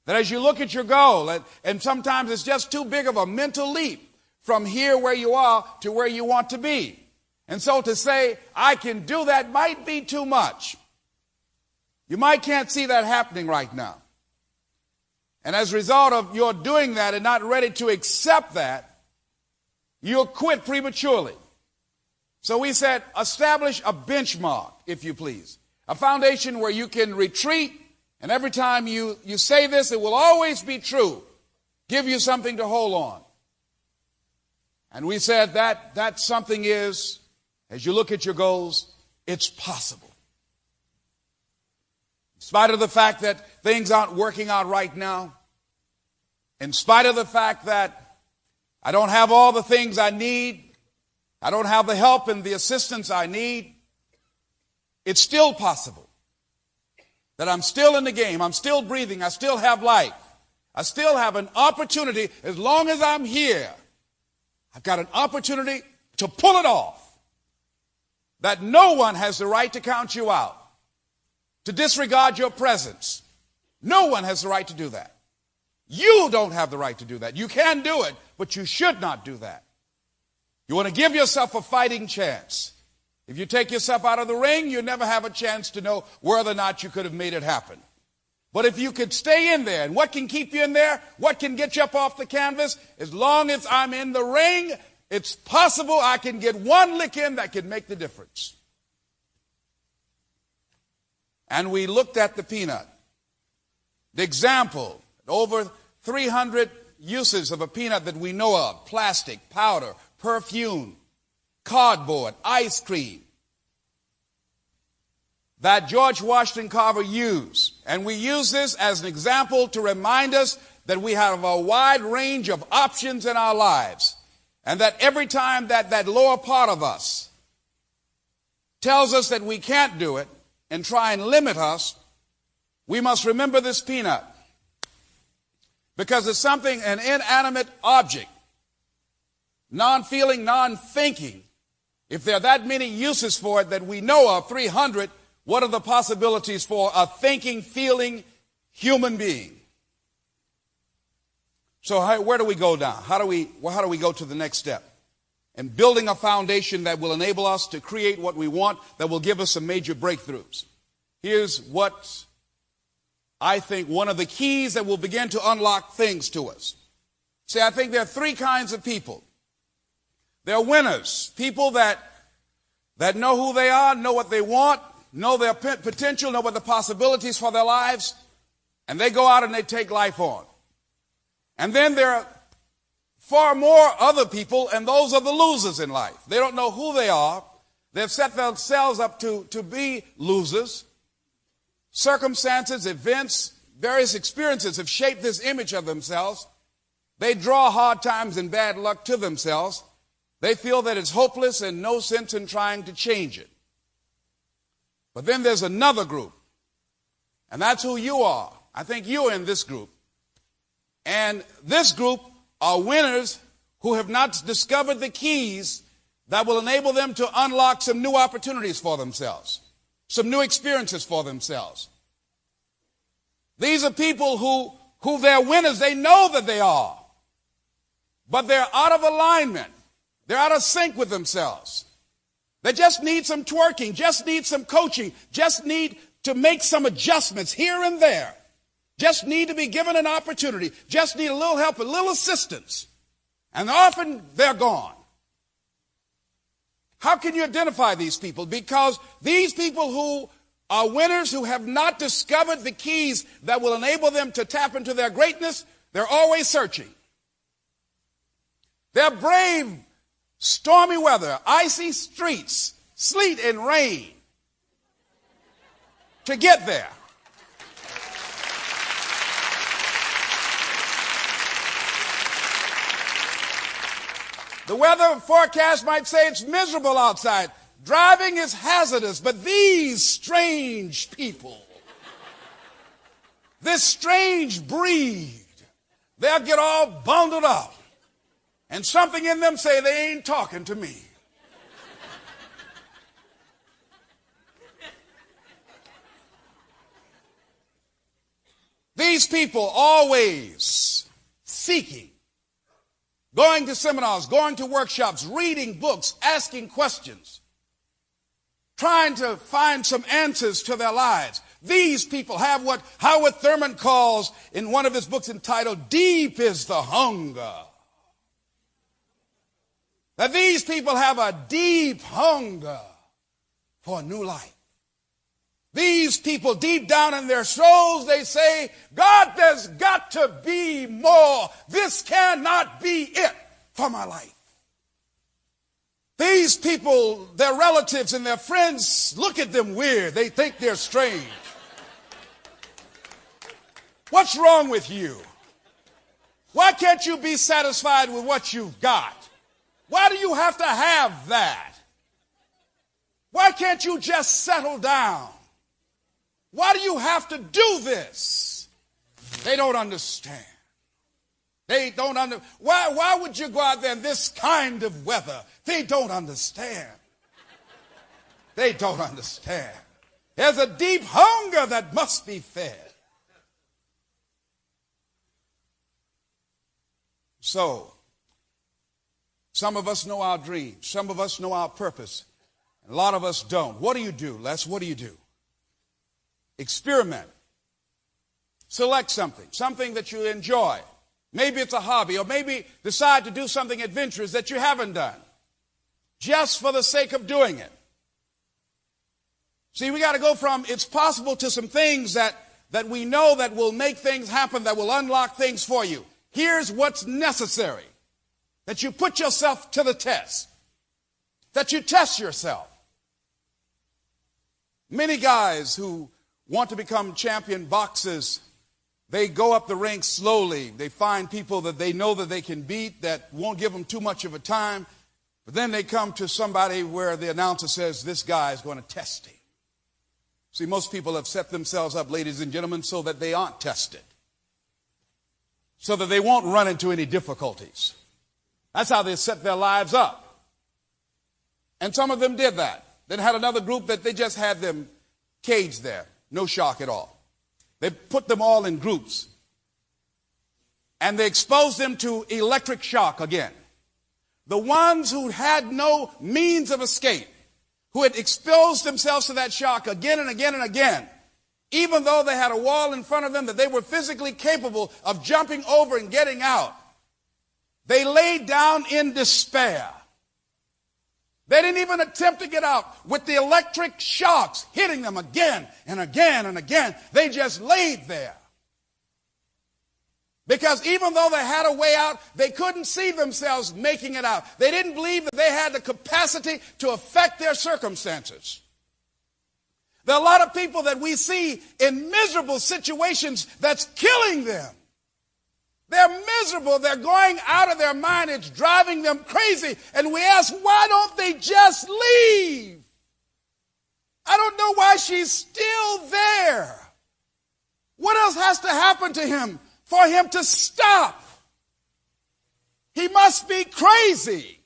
That as you look at your goal, and sometimes it's just too big of a mental leap from here where you are to where you want to be. And so to say, I can do that might be too much. You might can't see that happening right now. And as a result of your doing that and not ready to accept that, you'll quit prematurely. So we said, establish a benchmark, if you please. A foundation where you can retreat, and every time you say this, it will always be true. Give you something to hold on. And we said that something is, as you look at your goals, it's possible. spite of the fact that things aren't working out right now, in spite of the fact that I don't have all the things I need, I don't have the help and the assistance I need, it's still possible that I'm still in the game, I'm still breathing, I still have life, I still have an opportunity. As long as I'm here, I've got an opportunity to pull it off. That no one has the right to count you out, to disregard your presence. No one has the right to do that. You don't have the right to do that. You can do it, but you should not do that. You want to give yourself a fighting chance. If you take yourself out of the ring, you never have a chance to know whether or not you could have made it happen. But if you could stay in there, and what can keep you in there? What can get you up off the canvas? As long as I'm in the ring, it's possible I can get one lick in that can make the difference. And we looked at the peanut. The example, over 300 uses of a peanut that we know of: plastic, powder, perfume, cardboard, ice cream, that George Washington Carver used. And we use this as an example to remind us that we have a wide range of options in our lives. And that every time that lower part of us tells us that we can't do it and try and limit us, we must remember this peanut. Because it's something, an inanimate object, non-feeling, non-thinking. If there are that many uses for it that we know of, 300, what are the possibilities for a thinking, feeling human being? So where do we go now? How do we go to the next step? And building a foundation that will enable us to create what we want, that will give us some major breakthroughs. Here's what I think one of the keys that will begin to unlock things to us. See, I think there are three kinds of people. There are winners, people that know who they are, know what they want, know their potential, know what the possibilities for their lives, and they go out and they take life on. And then there are far more other people, and those are the losers in life. They don't know who they are. They've set themselves up to be losers. Circumstances, events, various experiences have shaped this image of themselves. They draw hard times and bad luck to themselves. They feel that it's hopeless and no sense in trying to change it. But then there's another group, and that's who you are. I think you're in this group. And this group are winners who have not discovered the keys that will enable them to unlock some new opportunities for themselves, some new experiences for themselves. These are people who they're winners. They know that they are, but they're out of alignment. They're out of sync with themselves. They just need some twerking, just need some coaching, just need to make some adjustments here and there. Just need to be given an opportunity, just need a little help, a little assistance. And often they're gone. How can you identify these people? Because these people who are winners, who have not discovered the keys that will enable them to tap into their greatness, they're always searching. They're brave, stormy weather, icy streets, sleet and rain to get there. The weather forecast might say it's miserable outside. Driving is hazardous, but these strange people, this strange breed, they'll get all bundled up. And something in them say they ain't talking to me. These people always seeking, going to seminars, going to workshops, reading books, asking questions, trying to find some answers to their lives. These people have what Howard Thurman calls in one of his books entitled, "Deep is the Hunger." That these people have a deep hunger for a new life. These people, deep down in their souls, they say, God, there's got to be more. This cannot be it for my life. These people, their relatives and their friends look at them weird. They think they're strange. What's wrong with you? Why can't you be satisfied with what you've got? Why do you have to have that? Why can't you just settle down? Why do you have to do this? They don't understand. They don't understand. Why would you go out there in this kind of weather? They don't understand. They don't understand. There's a deep hunger that must be fed. So, some of us know our dreams. Some of us know our purpose. A lot of us don't. What do you do, Les? What do you do? Experiment. Select something that you enjoy. Maybe it's a hobby, or maybe decide to do something adventurous that you haven't done, just for the sake of doing it. See, we got to go from it's possible to some things that we know that will make things happen, that will unlock things for you. Here's what's necessary: that you put yourself to the test, that you test yourself. Many guys who want to become champion boxers, they go up the ranks slowly. They find people that they know that they can beat, that won't give them too much of a time. But then they come to somebody where the announcer says, this guy is going to test him. See, most people have set themselves up, ladies and gentlemen, so that they aren't tested, so that they won't run into any difficulties. That's how they set their lives up. And some of them did that. Then had another group that they just had them caged there. No shock at all. They put them all in groups. And they exposed them to electric shock again. The ones who had no means of escape, who had exposed themselves to that shock again and again and again, even though they had a wall in front of them that they were physically capable of jumping over and getting out, they laid down in despair. They didn't even attempt to get out with the electric shocks hitting them again and again and again. They just laid there. Because even though they had a way out, they couldn't see themselves making it out. They didn't believe that they had the capacity to affect their circumstances. There are a lot of people that we see in miserable situations that's killing them. They're miserable. They're going out of their mind. It's driving them crazy. And we ask, why don't they just leave? I don't know why she's still there. What else has to happen to him for him to stop? He must be crazy.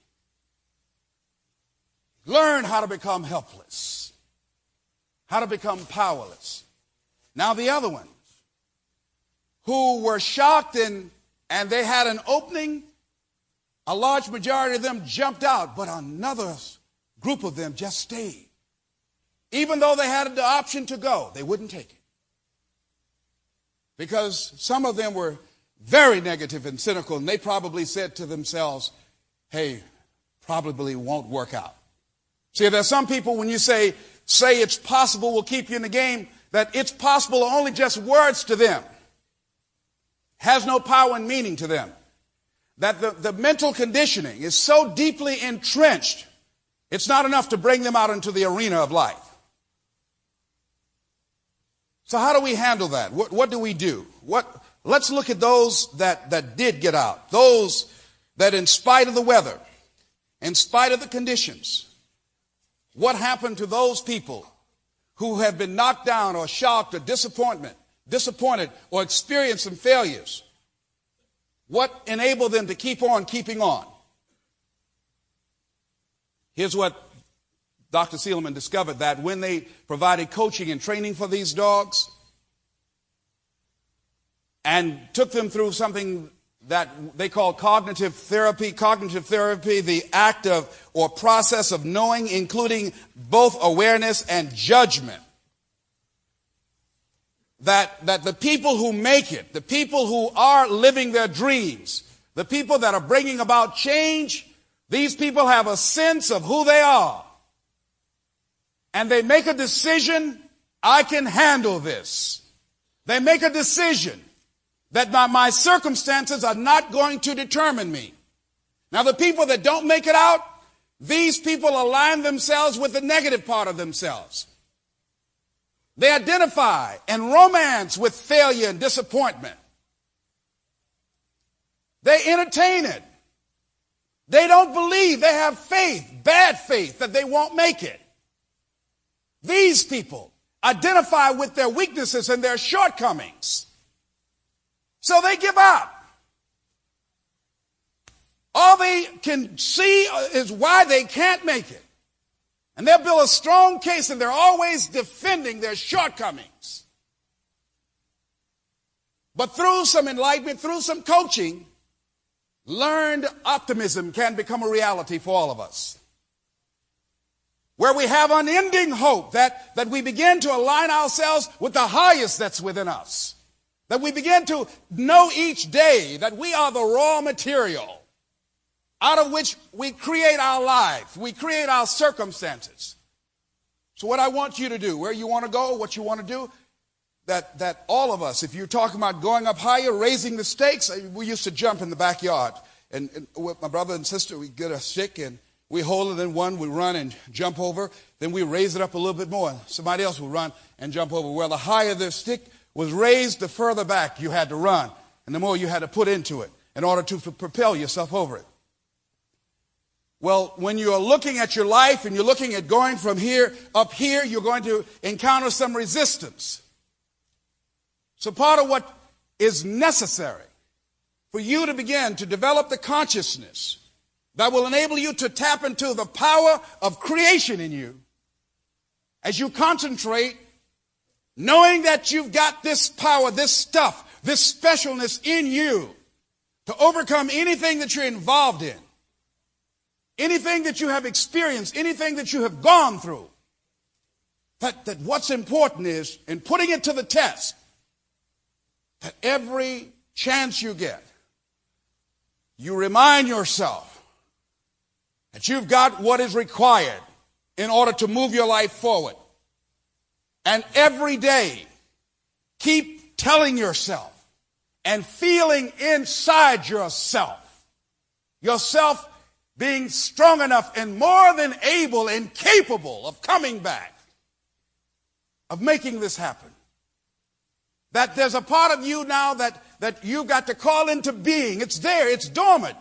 Learn how to become helpless, how to become powerless. Now the other ones who were shocked and they had an opening, a large majority of them jumped out, but another group of them just stayed. Even though they had the option to go, they wouldn't take it. Because some of them were very negative and cynical, and they probably said to themselves, hey, probably won't work out. See, there's some people, when you say it's possible will keep you in the game, that it's possible are only just words to them. Has no power and meaning to them. That the mental conditioning is so deeply entrenched, it's not enough to bring them out into the arena of life. So how do we handle that? What do we do? Let's look at those that did get out. Those that, in spite of the weather, in spite of the conditions, what happened to those people who have been knocked down or shocked or disappointed or experienced some failures? What enabled them to keep on keeping on? Here's what Dr. Seelman discovered, that when they provided coaching and training for these dogs and took them through something that they call cognitive therapy, the act of or process of knowing, including both awareness and judgment, that the people who make it, the people who are living their dreams, the people that are bringing about change, these people have a sense of who they are. And they make a decision, I can handle this. They make a decision that my circumstances are not going to determine me. Now, the people that don't make it out, these people align themselves with the negative part of themselves. They identify and romance with failure and disappointment. They entertain it. They don't believe. They have faith, bad faith, that they won't make it. These people identify with their weaknesses and their shortcomings. So they give up. All they can see is why they can't make it. And they'll build a strong case, and they're always defending their shortcomings. But through some enlightenment, through some coaching, learned optimism can become a reality for all of us. Where we have unending hope that we begin to align ourselves with the highest that's within us. That we begin to know each day that we are the raw material out of which we create our life, we create our circumstances. So what I want you to do, where you want to go, what you want to do, that all of us, if you're talking about going up higher, raising the stakes, we used to jump in the backyard. And with my brother and sister, we get a stick and we hold it in one, we run and jump over. Then we raise it up a little bit more. Somebody else will run and jump over. Well, the higher the stick was raised, the further back you had to run. And the more you had to put into it in order to propel yourself over it. Well, when you're looking at your life and you're looking at going from here up here, you're going to encounter some resistance. So part of what is necessary for you to begin to develop the consciousness that will enable you to tap into the power of creation in you as you concentrate, knowing that you've got this power, this stuff, this specialness in you to overcome anything that you're involved in, anything that you have experienced, anything that you have gone through. That what's important is, in putting it to the test, that every chance you get, you remind yourself that you've got what is required in order to move your life forward. And every day, keep telling yourself and feeling inside yourself being strong enough and more than able and capable of coming back, of making this happen. That there's a part of you now that you've got to call into being. It's there, it's dormant.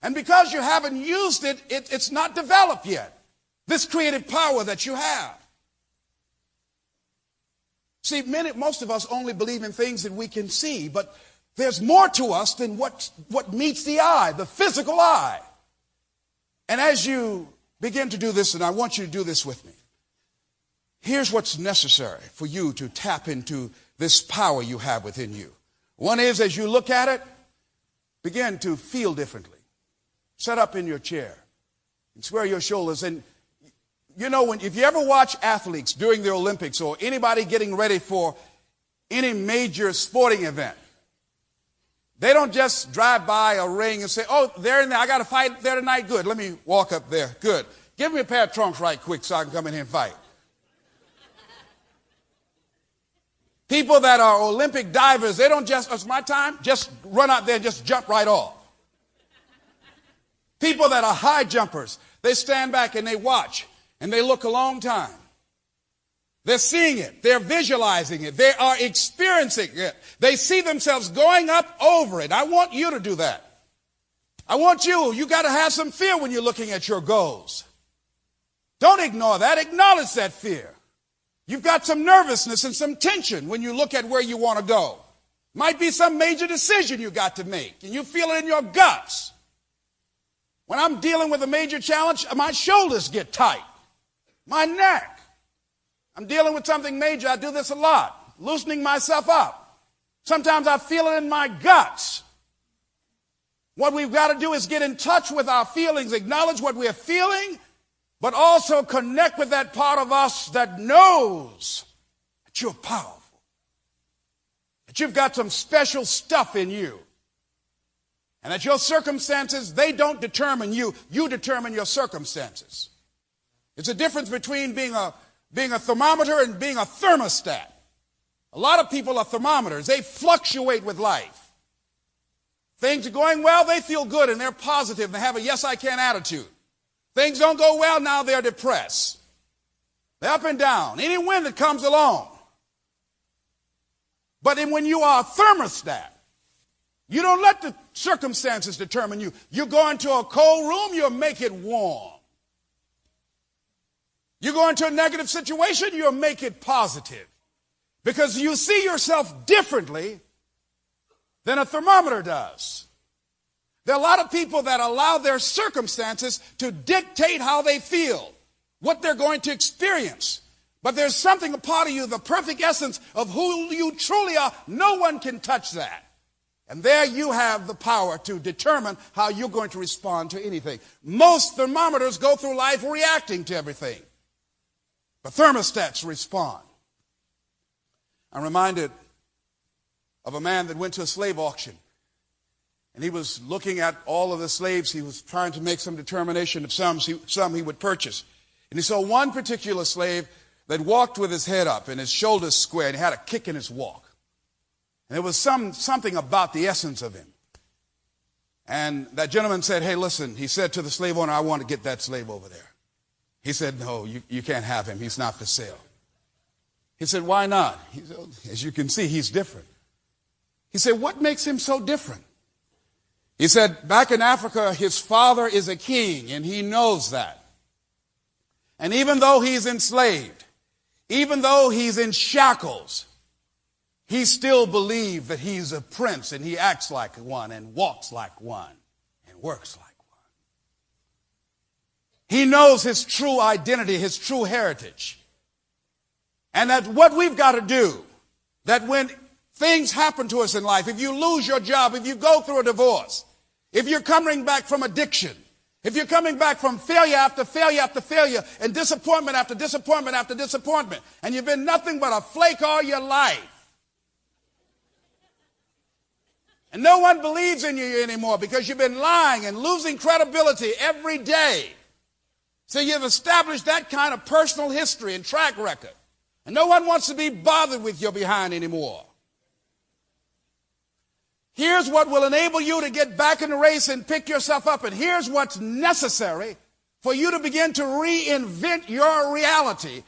And because you haven't used it, it's not developed yet. This creative power that you have. See, most of us only believe in things that we can see, but there's more to us than what meets the eye, the physical eye. And as you begin to do this, and I want you to do this with me, here's what's necessary for you to tap into this power you have within you. One is, as you look at it, begin to feel differently. Sit up in your chair and square your shoulders. And you know, if you ever watch athletes during the Olympics or anybody getting ready for any major sporting event, they don't just drive by a ring and say, oh, they're in there, I got to fight there tonight. Good, let me walk up there. Good. Give me a pair of trunks right quick so I can come in here and fight. People that are Olympic divers, they don't just, it's my time, just run out there and just jump right off. People that are high jumpers, they stand back and they watch and they look a long time. They're seeing it. They're visualizing it. They are experiencing it. They see themselves going up over it. I want you to do that. I want you got to have some fear when you're looking at your goals. Don't ignore that. Acknowledge that fear. You've got some nervousness and some tension when you look at where you want to go. Might be some major decision you got to make, and you feel it in your guts. When I'm dealing with a major challenge, my shoulders get tight. My neck. I'm dealing with something major. I do this a lot, loosening myself up. Sometimes I feel it in my guts. What we've got to do is get in touch with our feelings, acknowledge what we're feeling, but also connect with that part of us that knows that you're powerful, that you've got some special stuff in you, and that your circumstances, they don't determine you. You determine your circumstances. It's a difference between being a thermometer and being a thermostat. A lot of people are thermometers. They fluctuate with life. Things are going well, they feel good and they're positive. They have a yes, I can attitude. Things don't go well, now they're depressed. They're up and down. Any wind that comes along, But when you are a thermostat, you don't let the circumstances determine you. You go into a cold room, you'll make it warm. You go into a negative situation, you'll make it positive. Because you see yourself differently than a thermometer does. There are a lot of people that allow their circumstances to dictate how they feel, what they're going to experience. But there's something a part of you, the perfect essence of who you truly are. No one can touch that. And there you have the power to determine how you're going to respond to anything. Most thermometers go through life reacting to everything. But thermostats respond. I'm reminded of a man that went to a slave auction. And he was looking at all of the slaves. He was trying to make some determination of some he would purchase. And he saw one particular slave that walked with his head up and his shoulders square, and he had a kick in his walk. And there was something about the essence of him. And that gentleman said, hey, listen, he said to the slave owner, I want to get that slave over there. He said, no, you can't have him. He's not for sale. He said, why not? He said, as you can see, he's different. He said, what makes him so different? He said, back in Africa, his father is a king, and he knows that. And even though he's enslaved, even though he's in shackles, he still believes that he's a prince, and he acts like one, and walks like one, and works like one. He knows his true identity, his true heritage. And that what we've got to do, that when things happen to us in life, if you lose your job, if you go through a divorce, if you're coming back from addiction, if you're coming back from failure after failure after failure, and disappointment after disappointment after disappointment, and you've been nothing but a flake all your life, and no one believes in you anymore because you've been lying and losing credibility every day. So you've established that kind of personal history and track record. And no one wants to be bothered with your behind anymore. Here's what will enable you to get back in the race and pick yourself up. And here's what's necessary for you to begin to reinvent your reality.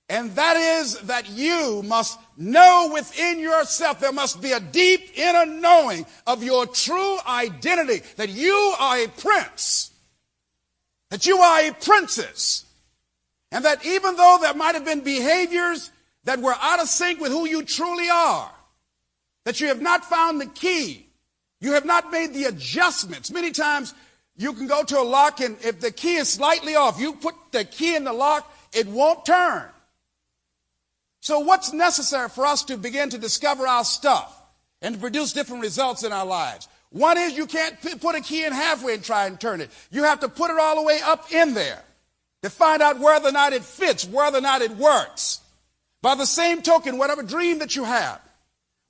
And that is that you must know within yourself, there must be a deep inner knowing of your true identity, that you are a prince, that you are a princess, and that even though there might have been behaviors that were out of sync with who you truly are, that you have not found the key, you have not made the adjustments. Many times you can go to a lock, and if the key is slightly off, you put the key in the lock, it won't turn. So what's necessary for us to begin to discover our stuff and to produce different results in our lives? One is you can't put a key in halfway and try and turn it. You have to put it all the way up in there to find out whether or not it fits, whether or not it works. By the same token, whatever dream that you have,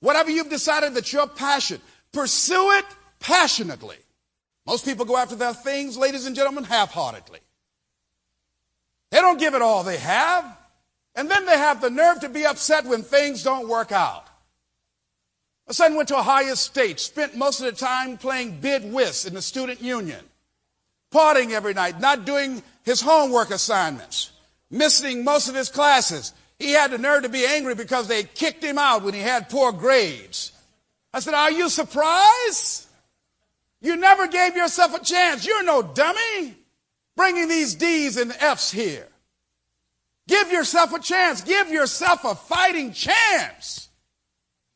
whatever you've decided that your passion, pursue it passionately. Most people go after their things, ladies and gentlemen, half-heartedly. They don't give it all they have. And then they have the nerve to be upset when things don't work out. My son went to Ohio State, spent most of the time playing bid whist in the student union, partying every night, not doing his homework assignments, missing most of his classes. He had the nerve to be angry because they kicked him out when he had poor grades. I said, are you surprised? You never gave yourself a chance. You're no dummy bringing these D's and F's here. Give yourself a chance. Give yourself a fighting chance.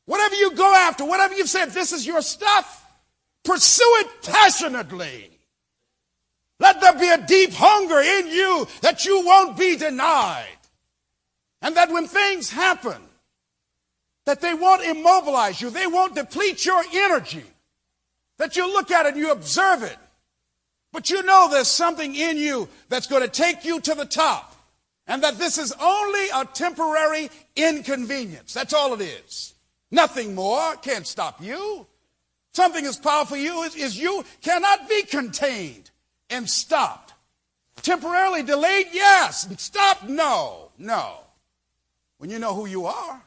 Whatever you go after, whatever you've said, this is your stuff, pursue it passionately. Let there be a deep hunger in you that you won't be denied. And that when things happen, that they won't immobilize you, they won't deplete your energy. That you look at it and you observe it. But you know there's something in you that's going to take you to the top. And that this is only a temporary inconvenience. That's all it is. Nothing more can't stop you. Something as powerful as you cannot be contained and stopped. Temporarily delayed, yes. Stopped, no. When you know who you are,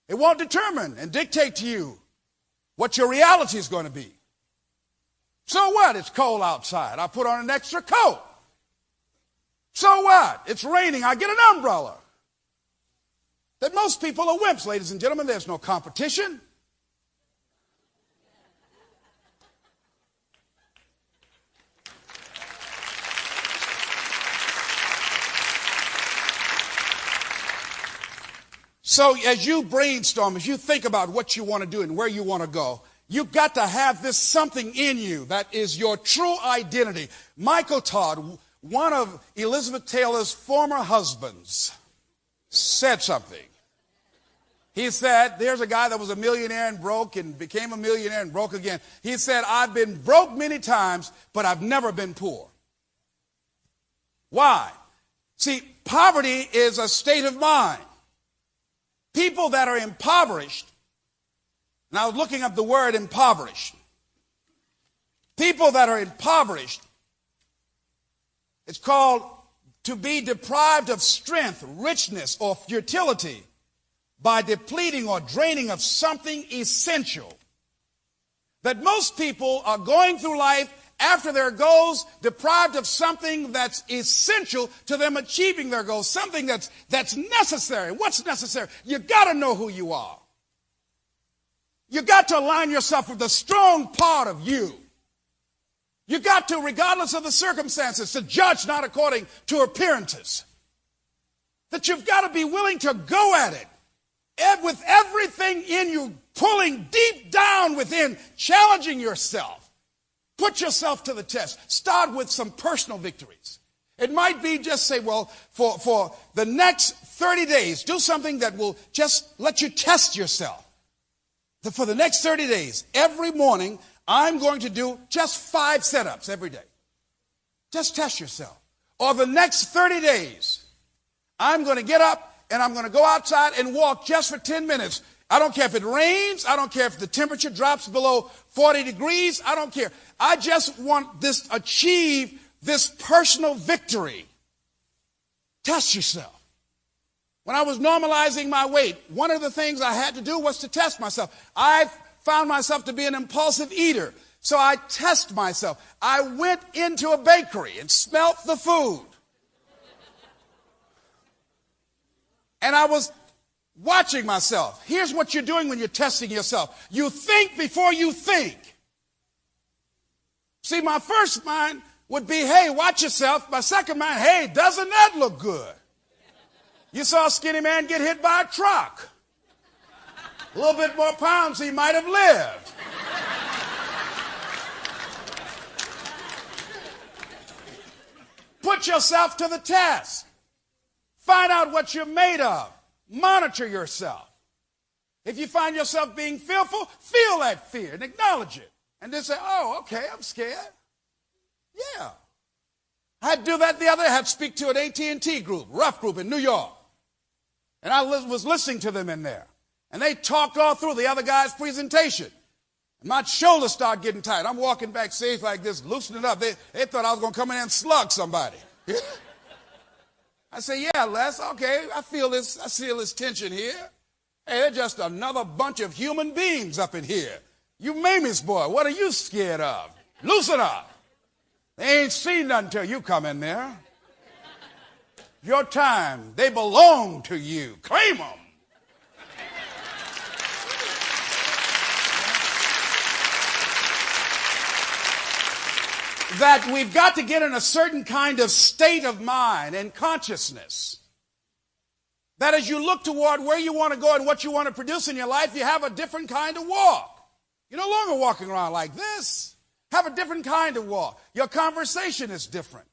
it won't determine and dictate to you what your reality is going to be. So what? It's cold outside. I put on an extra coat. So what? It's raining. I get an umbrella. that most people are wimps, ladies and gentlemen. There's no competition. So as you brainstorm, as you think about what you want to do and where you want to go, you've got to have this something in you that is your true identity. Michael Todd, one of Elizabeth Taylor's former husbands, said something. He said, there's a guy that was a millionaire and broke and became a millionaire and broke again. He said, I've been broke many times, but I've never been poor. Why? See, poverty is a state of mind. People that are impoverished, and I was looking up the word impoverished. People that are impoverished, it's called to be deprived of strength, richness, or futility by depleting or draining of something essential. That most people are going through life after their goals, deprived of something that's essential to them achieving their goals, something that's necessary. What's necessary? You got to know who you are. You got to align yourself with the strong part of you. You got to, regardless of the circumstances, to judge not according to appearances. That you've got to be willing to go at it with everything in you, pulling deep down within, challenging yourself. Put yourself to the test. Start with some personal victories. It might be just say, well, for the next 30 days, do something that will just let you test yourself. For the next 30 days, every morning, I'm going to do just 5 sit-ups every day. Just test yourself. Or the next 30 days, I'm going to get up and I'm going to go outside and walk just for 10 minutes. I don't care if it rains. I don't care if the temperature drops below 40 degrees. I don't care. I just want this, achieve this personal victory. Test yourself. When I was normalizing my weight, one of the things I had to do was to test myself. I found myself to be an impulsive eater. So I test myself. I went into a bakery and smelt the food. And I was watching myself. Here's what you're doing when you're testing yourself. You think before you think. See, my first mind would be, hey, watch yourself. My second mind, hey, doesn't that look good? You saw a skinny man get hit by a truck. A little bit more pounds, he might have lived. Put yourself to the test. Find out what you're made of. Monitor yourself. If you find yourself being fearful, feel that fear and acknowledge it. And then say, oh, okay, I'm scared. Yeah. I had to do that the other day. I had to speak to an AT&T group, rough group in New York. And I was listening to them in there. And they talked all through the other guy's presentation. And my shoulders started getting tight. I'm walking backstage like this, loosening up. They thought I was going to come in and slug somebody. I say, yeah, Les, okay, I feel this tension here. Hey, they're just another bunch of human beings up in here. You Mamie's boy, what are you scared of? Loosen up. They ain't seen nothing till you come in there. Your time, they belong to you. Claim them. That we've got to get in a certain kind of state of mind and consciousness. That as you look toward where you want to go and what you want to produce in your life, you have a different kind of walk. You're no longer walking around like this. Have a different kind of walk. Your conversation is different.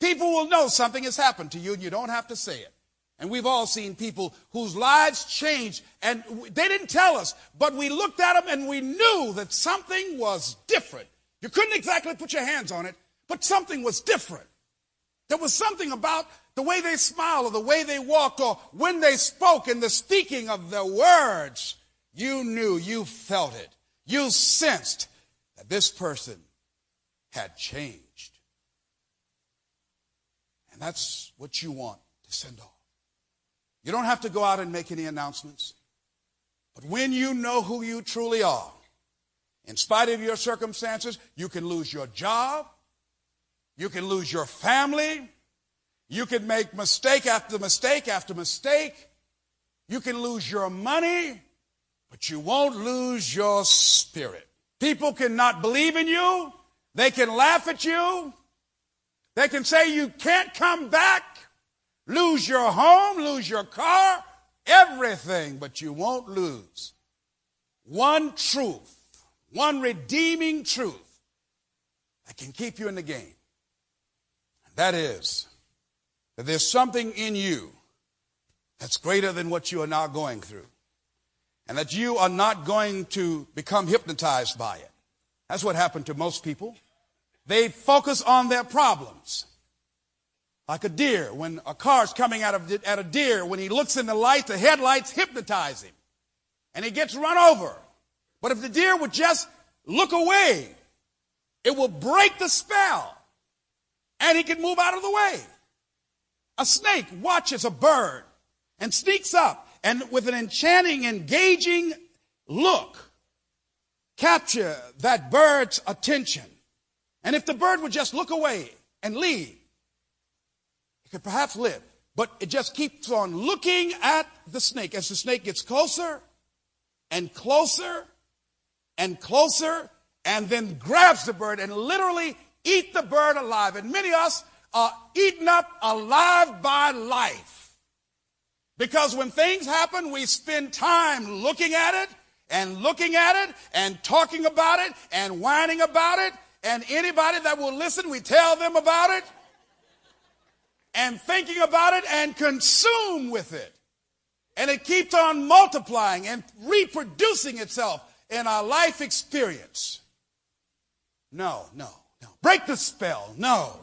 People will know something has happened to you and you don't have to say it. And we've all seen people whose lives changed and they didn't tell us, but we looked at them and we knew that something was different. You couldn't exactly put your hands on it, but something was different. There was something about the way they smiled or the way they walked or when they spoke and the speaking of their words. You knew, you felt it. You sensed that this person had changed. And that's what you want to send off. You don't have to go out and make any announcements. But when you know who you truly are, in spite of your circumstances, you can lose your job. You can lose your family. You can make mistake after mistake after mistake. You can lose your money, but you won't lose your spirit. People cannot believe in you. They can laugh at you. They can say you can't come back, lose your home, lose your car, everything, but you won't lose one truth, one redeeming truth that can keep you in the game. And that is that there's something in you that's greater than what you are now going through. And that you are not going to become hypnotized by it. That's what happened to most people. They focus on their problems. Like a deer, when a car's coming at a deer, when he looks in the light, the headlights hypnotize him. And he gets run over. But if the deer would just look away, it will break the spell. And he can move out of the way. A snake watches a bird and sneaks up and with an enchanting, engaging look, capture that bird's attention. And if the bird would just look away and leave, it could perhaps live. But it just keeps on looking at the snake as the snake gets closer and closer and closer, and then grabs the bird and literally eat the bird alive. And many of us are eaten up alive by life. Because when things happen, we spend time looking at it and talking about it and whining about it. And anybody that will listen, we tell them about it and thinking about it and consume with it. And it keeps on multiplying and reproducing itself in our life experience. No. Break the spell. No.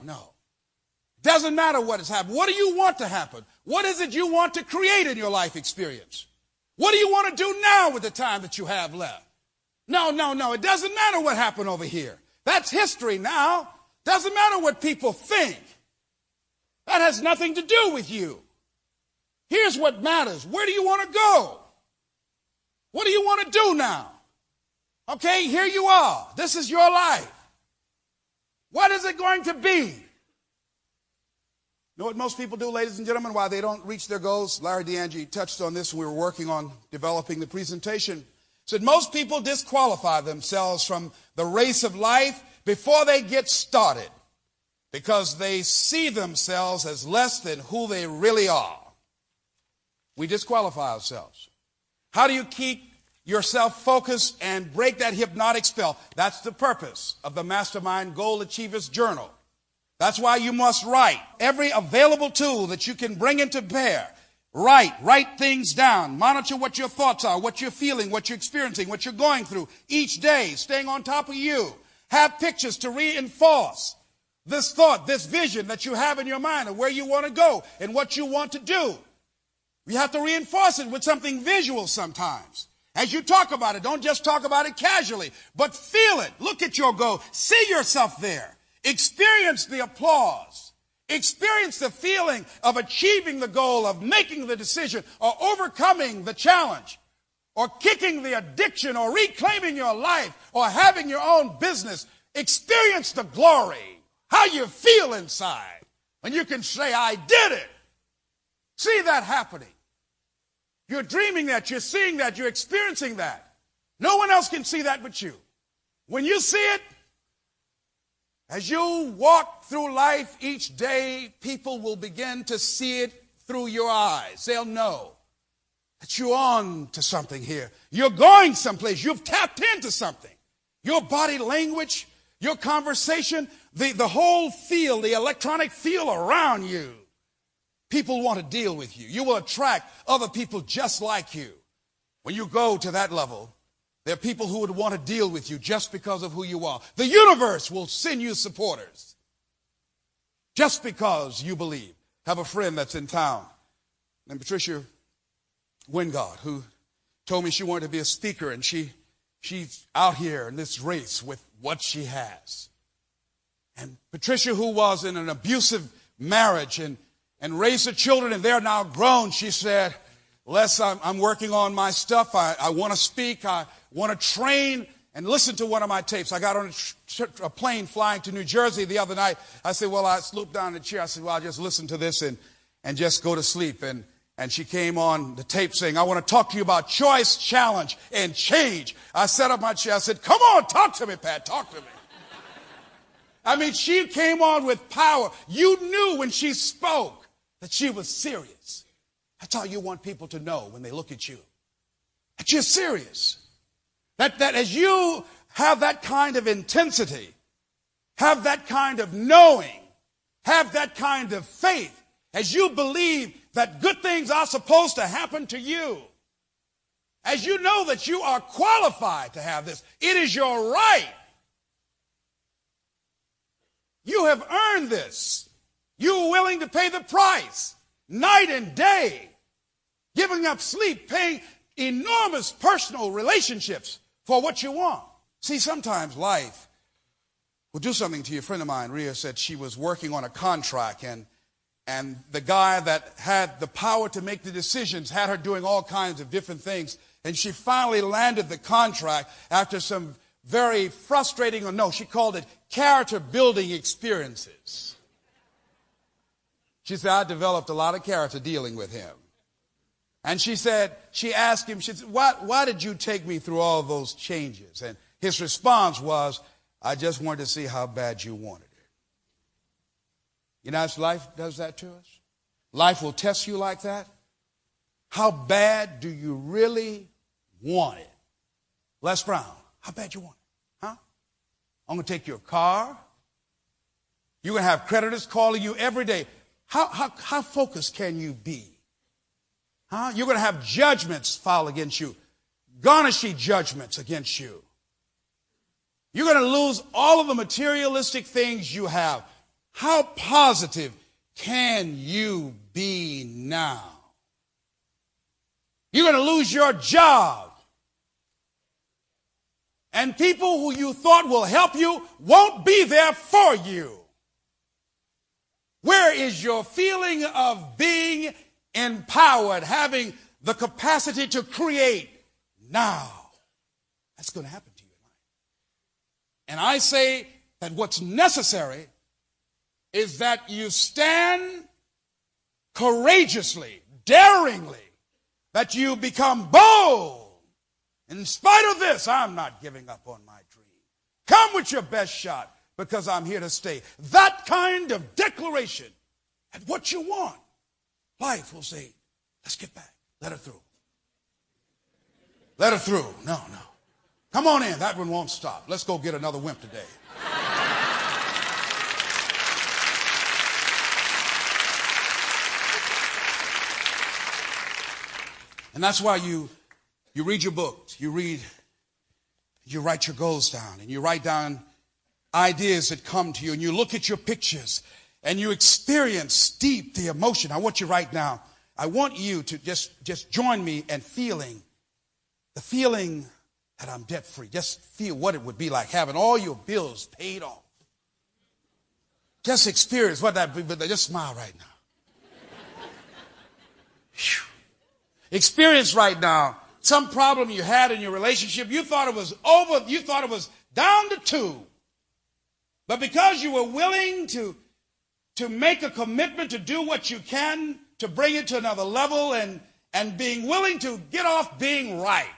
Doesn't matter what has happened. What do you want to happen? What is it you want to create in your life experience? What do you want to do now with the time that you have left? No. It doesn't matter what happened over here. That's history now. Doesn't matter what people think. That has nothing to do with you. Here's what matters. Where do you want to go? What do you want to do now? Okay, here you are. This is your life. What is it going to be? You know what most people do, ladies and gentlemen, why they don't reach their goals? Larry DeAngie touched on this when we were working on developing the presentation. Said most people disqualify themselves from the race of life before they get started because they see themselves as less than who they really are. We disqualify ourselves. How do you keep yourself focused and break that hypnotic spell? That's the purpose of the Mastermind Goal Achievers Journal. That's why you must write every available tool that you can bring into bear. Write things down. Monitor what your thoughts are, what you're feeling, what you're experiencing, what you're going through each day, staying on top of you. Have pictures to reinforce this thought, this vision that you have in your mind of where you want to go and what you want to do. You have to reinforce it with something visual sometimes. As you talk about it, don't just talk about it casually, but feel it. Look at your goal. See yourself there. Experience the applause. Experience the feeling of achieving the goal, of making the decision, or overcoming the challenge, or kicking the addiction, or reclaiming your life, or having your own business. Experience the glory, how you feel inside, when you can say, I did it. See that happening. You're dreaming that, you're seeing that, you're experiencing that. No one else can see that but you. When you see it, as you walk through life each day, people will begin to see it through your eyes. They'll know that you're on to something here. You're going someplace. You've tapped into something. Your body language, your conversation, the whole feel, the electronic feel around you. People want to deal with you. You will attract other people just like you. When you go to that level, there are people who would want to deal with you just because of who you are. The universe will send you supporters just because you believe. Have a friend that's in town named Patricia Wingard who told me she wanted to be a speaker, and she's out here in this race with what she has. And Patricia, who was in an abusive marriage and raised her children, and they're now grown, she said, Les, I'm working on my stuff. I want to speak. I want to train and listen to one of my tapes. I got on a plane flying to New Jersey the other night. I said, well, I slooped down in the chair. I said, well, I'll just listen to this and just go to sleep. And And she came on the tape saying, I want to talk to you about choice, challenge, and change. I set up my chair. I said, come on, talk to me, Pat, talk to me. I mean, she came on with power. You knew when she spoke that she was serious. That's how you want people to know when they look at you, that you're serious. That as you have that kind of intensity, have that kind of knowing, have that kind of faith, as you believe that good things are supposed to happen to you, as you know that you are qualified to have this, it is your right. You have earned this. You are willing to pay the price, night and day, giving up sleep, paying enormous personal relationships for what you want. See, sometimes life will do something to you. A friend of mine, Rhea, said she was working on a contract, and the guy that had the power to make the decisions had her doing all kinds of different things. And she finally landed the contract after some very frustrating, or no, she called it character building experiences. She said, I developed a lot of character dealing with him. And she said, she asked him, she said, why did you take me through all those changes? And his response was, I just wanted to see how bad you wanted it. You know, life does that to us. Life will test you like that. How bad do you really want it? Les Brown, how bad you want it? Huh? I'm going to take your car. You're going to have creditors calling you every day. How focused can you be? Huh? You're going to have judgments filed against you, garnishy judgments against you. You're going to lose all of the materialistic things you have. How positive can you be now? You're going to lose your job. And people who you thought will help you won't be there for you. Where is your feeling of being empowered, having the capacity to create now? That's going to happen to you in life. And I say that what's necessary is that you stand courageously, daringly, that you become bold. In spite of this, I'm not giving up on my dream. Come with your best shot, because I'm here to stay. That kind of declaration at what you want, life will say, let's get back. Let her through. Let her through. No. Come on in. That one won't stop. Let's go get another wimp today. And that's why you read your books, you write your goals down, and you write down ideas that come to you, and you look at your pictures, and you experience deep the emotion. I want you right now, I want you to just join me in feeling the feeling that I'm debt free. Just feel what it would be like having all your bills paid off. Just experience what that would be, but just smile right now. Experience right now some problem you had in your relationship. You thought it was over. You thought it was down to 2. But because you were willing to make a commitment to do what you can to bring it to another level, and being willing to get off being right.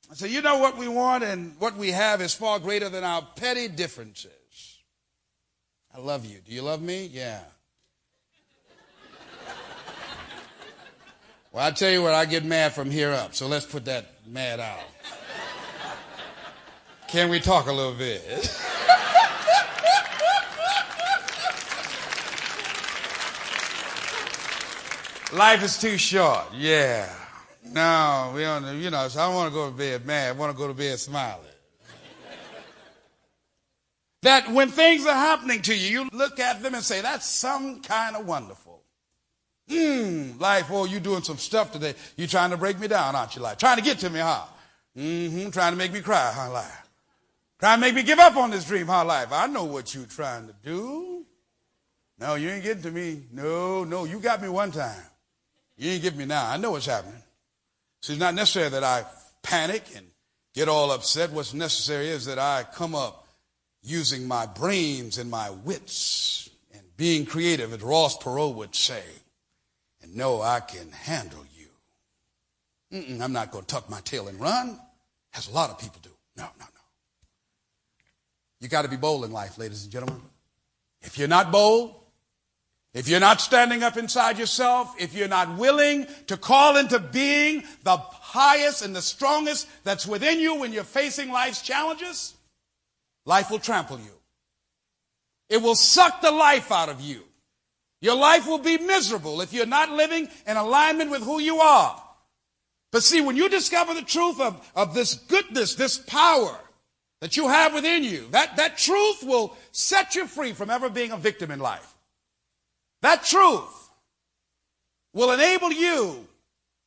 I said, you know what we want and what we have is far greater than our petty differences. I love you. Do you love me? Yeah. Well, I tell you what, I get mad from here up, so let's put that mad out. Can we talk a little bit? Life is too short. Yeah. No, we don't, so I don't want to go to bed mad. I want to go to bed smiling. That when things are happening to you, you look at them and say, that's some kind of wonderful. Life, you doing some stuff today. You trying to break me down, aren't you, life? Trying to get to me, huh? Trying to make me cry, huh, life? Trying to make me give up on this dream, huh, life? I know what you're trying to do. No, you ain't getting to me. No, you got me one time. You ain't getting me now. I know what's happening. So it's not necessary that I panic and get all upset. What's necessary is that I come up using my brains and my wits and being creative, as Ross Perot would say. and know I can handle you. I'm not going to tuck my tail and run, as a lot of people do. No. You got to be bold in life, ladies and gentlemen. If you're not bold, if you're not standing up inside yourself, if you're not willing to call into being the highest and the strongest that's within you when you're facing life's challenges, life will trample you. It will suck the life out of you. Your life will be miserable if you're not living in alignment with who you are. But see, when you discover the truth of this goodness, this power that you have within you, that truth will set you free from ever being a victim in life. That truth will enable you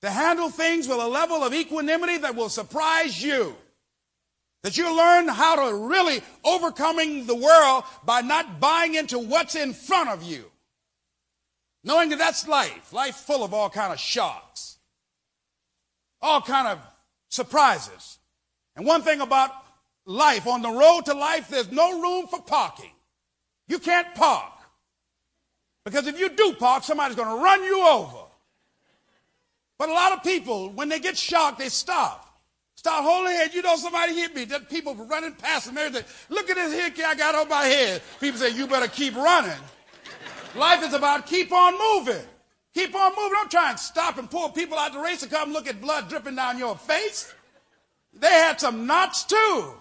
to handle things with a level of equanimity that will surprise you. That you learn how to really overcoming the world by not buying into what's in front of you. Knowing that that's life full of all kind of shocks, all kind of surprises. And one thing about life, on the road to life, there's no room for parking. You can't park. Because if you do park, somebody's going to run you over. But a lot of people, when they get shocked, they stop. Start holding their head. You know, somebody hit me. There's people running past them. Everything. Look at this hickey I got on my head. People say, you better keep running. Life is about keep on moving. Keep on moving. Don't try and stop and pull people out the race and come look at blood dripping down your face. They had some knots too.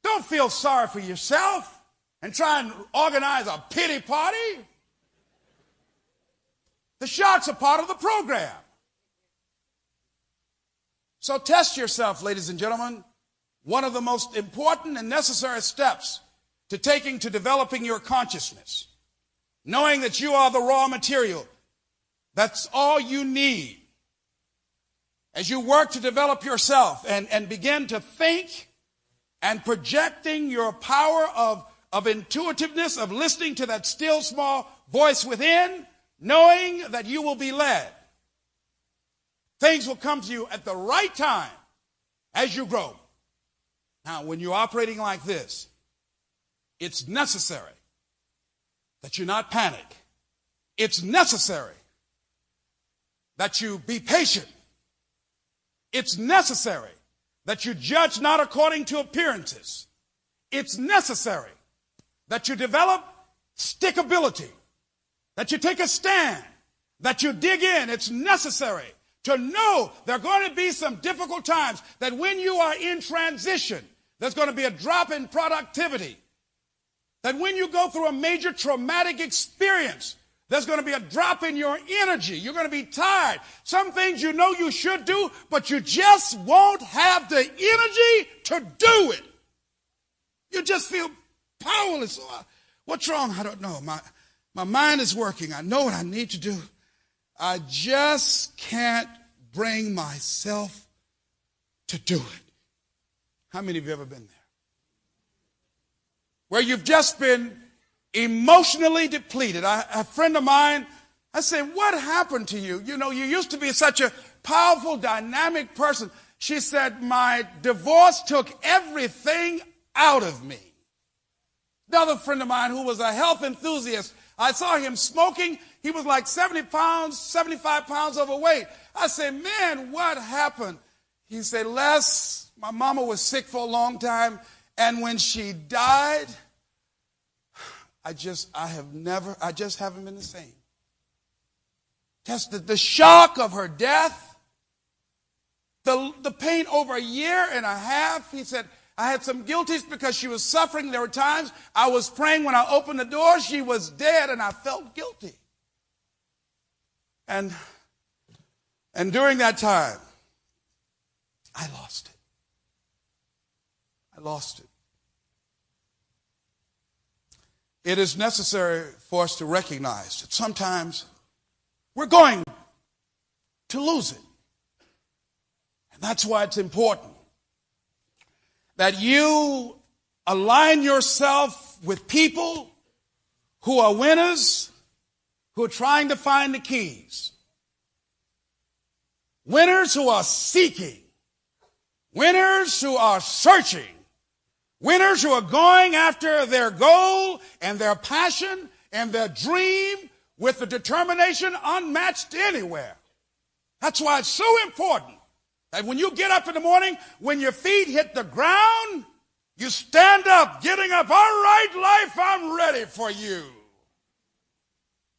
Don't feel sorry for yourself and try and organize a pity party. The shocks are part of the program. So test yourself, ladies and gentlemen. One of the most important and necessary steps to taking to developing your consciousness, knowing that you are the raw material, that's all you need. As you work to develop yourself and begin to think and projecting your power of intuitiveness, of listening to that still small voice within, knowing that you will be led. Things will come to you at the right time as you grow. Now, when you're operating like this, it's necessary that you not panic. It's necessary that you be patient. It's necessary that you judge not according to appearances. It's necessary that you develop stickability, that you take a stand, that you dig in. It's necessary to know there are going to be some difficult times, that when you are in transition, there's going to be a drop in productivity. That when you go through a major traumatic experience, there's going to be a drop in your energy. You're going to be tired. Some things you know you should do, but you just won't have the energy to do it. You just feel powerless. What's wrong? I don't know. My mind is working. I know what I need to do. I just can't bring myself to do it. How many of you have ever been there? Where you've just been emotionally depleted. A friend of mine, I said, what happened to you? You know, you used to be such a powerful, dynamic person. She said, my divorce took everything out of me. Another friend of mine who was a health enthusiast, I saw him smoking. He was like 75 pounds overweight. I said, man, what happened? He said, Les, my mama was sick for a long time. And when she died, I just haven't been the same. Just the shock of her death, the pain over a year and a half. He said, I had some guilties because she was suffering. There were times I was praying when I opened the door, she was dead and I felt guilty. And during that time, I lost it. I lost it. It is necessary for us to recognize that sometimes we're going to lose it. And that's why it's important that you align yourself with people who are winners, who are trying to find the keys. Winners who are seeking. Winners who are searching. Winners who are going after their goal and their passion and their dream with a determination unmatched anywhere. That's why it's so important that when you get up in the morning, when your feet hit the ground, you stand up, getting up. All right, life, I'm ready for you.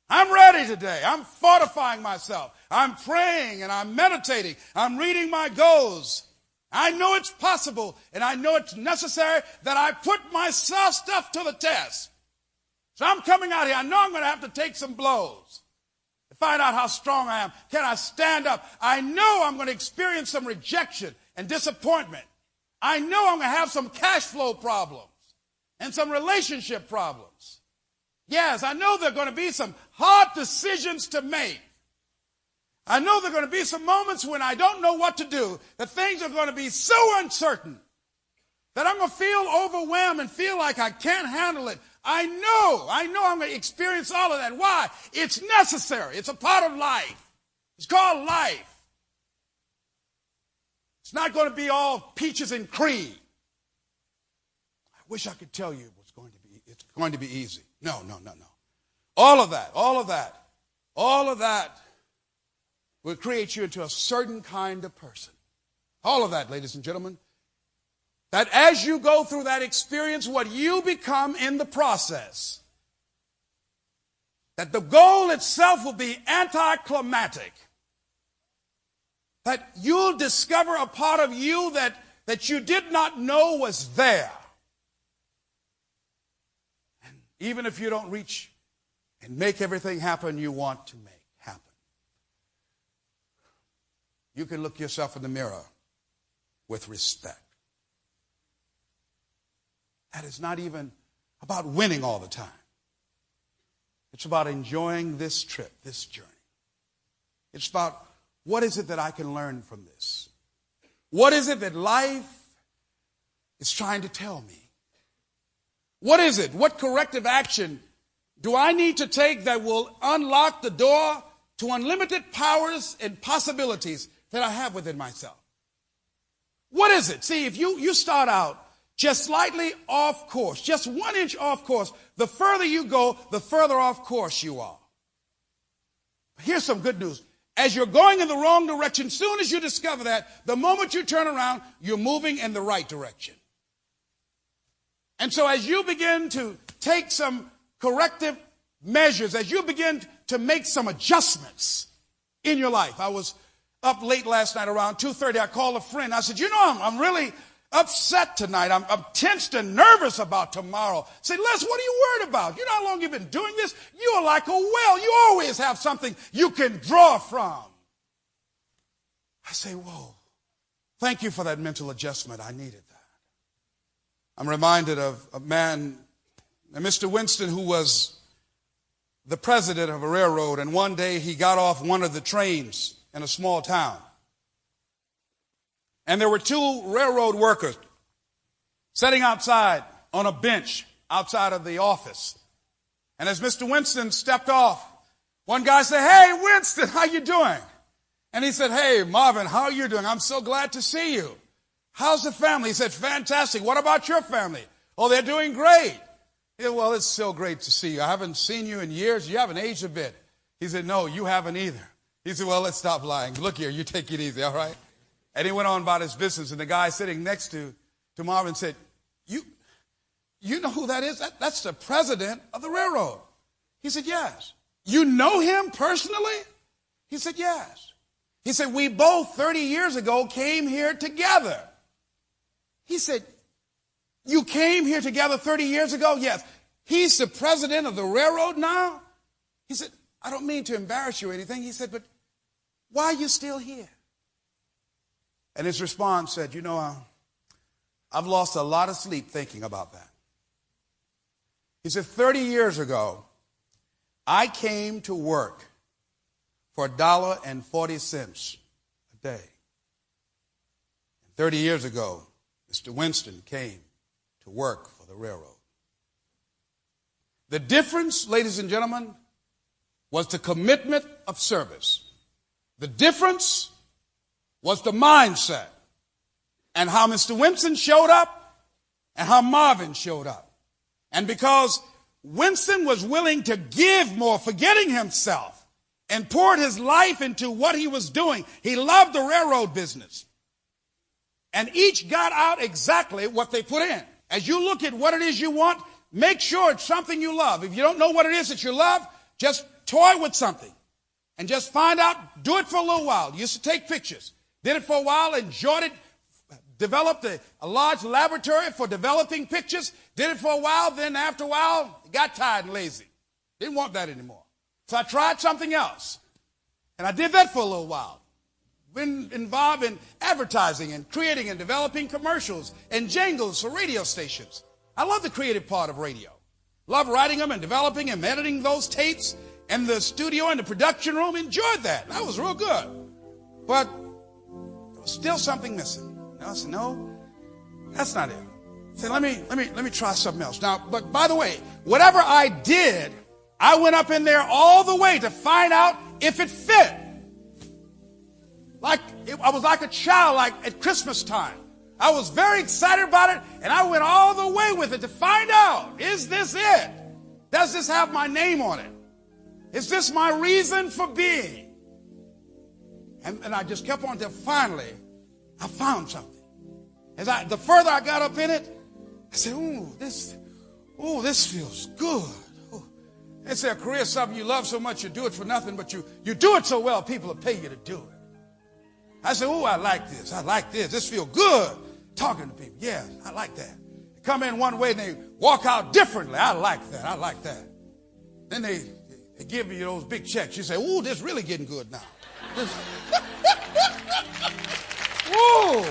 I'm ready today. I'm fortifying myself. I'm praying and I'm meditating. I'm reading my goals. I know it's possible and I know it's necessary that I put myself stuff to the test. So I'm coming out here. I know I'm going to have to take some blows to find out how strong I am. Can I stand up? I know I'm going to experience some rejection and disappointment. I know I'm going to have some cash flow problems and some relationship problems. Yes, I know there are going to be some hard decisions to make. I know there are going to be some moments when I don't know what to do, that things are going to be so uncertain that I'm going to feel overwhelmed and feel like I can't handle it. I know I'm going to experience all of that. Why? It's necessary. It's a part of life. It's called life. It's not going to be all peaches and cream. I wish I could tell you it's going to be easy. No. All of that will create you into a certain kind of person. All of that, ladies and gentlemen. That as you go through that experience, what you become in the process, that the goal itself will be anticlimactic. That you'll discover a part of you that you did not know was there. And even if you don't reach and make everything happen you want to make happen, you can look yourself in the mirror with respect. That is not even about winning all the time. It's about enjoying this trip, this journey. It's about what is it that I can learn from this? What is it that life is trying to tell me? What is it? What corrective action do I need to take that will unlock the door to unlimited powers and possibilities that I have within myself? What is it? See, if you start out just slightly off course, just 1 inch off course, the further you go, the further off course you are. Here's some good news. As you're going in the wrong direction, soon as you discover that, the moment you turn around, you're moving in the right direction. And so as you begin to take some corrective measures, as you begin to make some adjustments in your life. I was up late last night around 2:30. I called a friend. I said, I'm really upset tonight. I'm tensed and nervous about tomorrow. I said, Les, what are you worried about? You know how long you've been doing this? You are like a well. You always have something you can draw from. I say, whoa, thank you for that mental adjustment. I needed that. I'm reminded of a man, Mr. Winston, who was the president of a railroad, and one day he got off one of the trains in a small town. And there were 2 railroad workers sitting outside on a bench outside of the office. And as Mr. Winston stepped off, one guy said, "Hey, Winston, how you doing?" And he said, "Hey, Marvin, how are you doing? I'm so glad to see you. How's the family?" He said, "Fantastic. What about your family?" "Oh, they're doing great." He said, "Well, it's so great to see you. I haven't seen you in years. You haven't aged a bit." He said, "No, you haven't either." He said, "Well, let's stop lying. Look here, you take it easy, all right?" And he went on about his business, and the guy sitting next to Marvin said, You know who that is? That's the president of the railroad. He said, "Yes." "You know him personally?" He said, "Yes." He said, "We both 30 years ago came here together." He said, "You came here together 30 years ago?" "Yes." "He's the president of the railroad now?" He said, "I don't mean to embarrass you or anything." He said, "But why are you still here?" And his response said, "I've lost a lot of sleep thinking about that." He said, 30 years ago, I came to work for $1.40 a day. 30 years ago, Mr. Winston came to work for the railroad. The difference, ladies and gentlemen, was the commitment of service. The difference was the mindset and how Mr. Winston showed up and how Marvin showed up. And because Winston was willing to give more, forgetting himself, and poured his life into what he was doing. He loved the railroad business. And each got out exactly what they put in. As you look at what it is you want, make sure it's something you love. If you don't know what it is that you love, just toy with something and just find out, do it for a little while. Used to take pictures. Did it for a while, enjoyed it, developed a large laboratory for developing pictures. Did it for a while, then after a while, got tired and lazy. Didn't want that anymore. So I tried something else. And I did that for a little while. Been involved in advertising and creating and developing commercials and jingles for radio stations. I love the creative part of radio. Love writing them and developing and editing those tapes and the studio and the production room. Enjoyed that. That was real good. But there was still something missing. And I said, no, that's not it. I said, let me try something else. Now, but by the way, whatever I did, I went up in there all the way to find out if it fit. I was like a child, like at Christmas time. I was very excited about it, and I went all the way with it to find out, is this it? Does this have my name on it? Is this my reason for being? And I just kept on until finally I found something. The further I got up in it, I said, this feels good. Ooh. It's a career, something you love so much, you do it for nothing, but you do it so well, people will pay you to do it. I said, I like this. I like this. This feels good. Talking to people. Yeah, I like that. They come in one way and they walk out differently. I like that. I like that. Then they give you those big checks. You say, this is really getting good now. Ooh.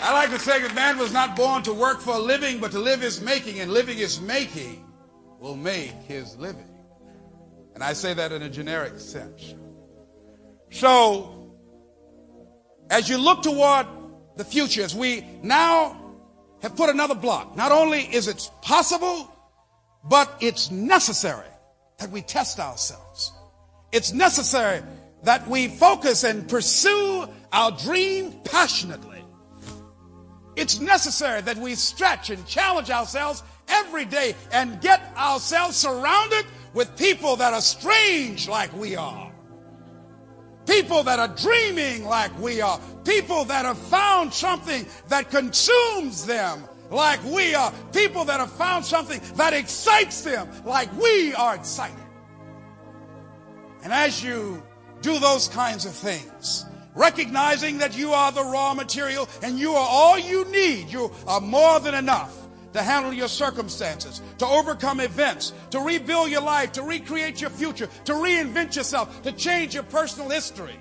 I like to say that man was not born to work for a living, but to live his making, and living his making will make his living. And I say that in a generic sense. So, as you look toward the future, as we now have put another block, not only is it possible, but it's necessary that we test ourselves. It's necessary that we focus and pursue our dream passionately. It's necessary that we stretch and challenge ourselves every day and get ourselves surrounded with people that are strange like we are. People that are dreaming like we are. People that have found something that consumes them like we are. People that have found something that excites them like we are excited. And as you do those kinds of things, recognizing that you are the raw material and you are all you need, you are more than enough to handle your circumstances, to overcome events, to rebuild your life, to recreate your future, to reinvent yourself, to change your personal history.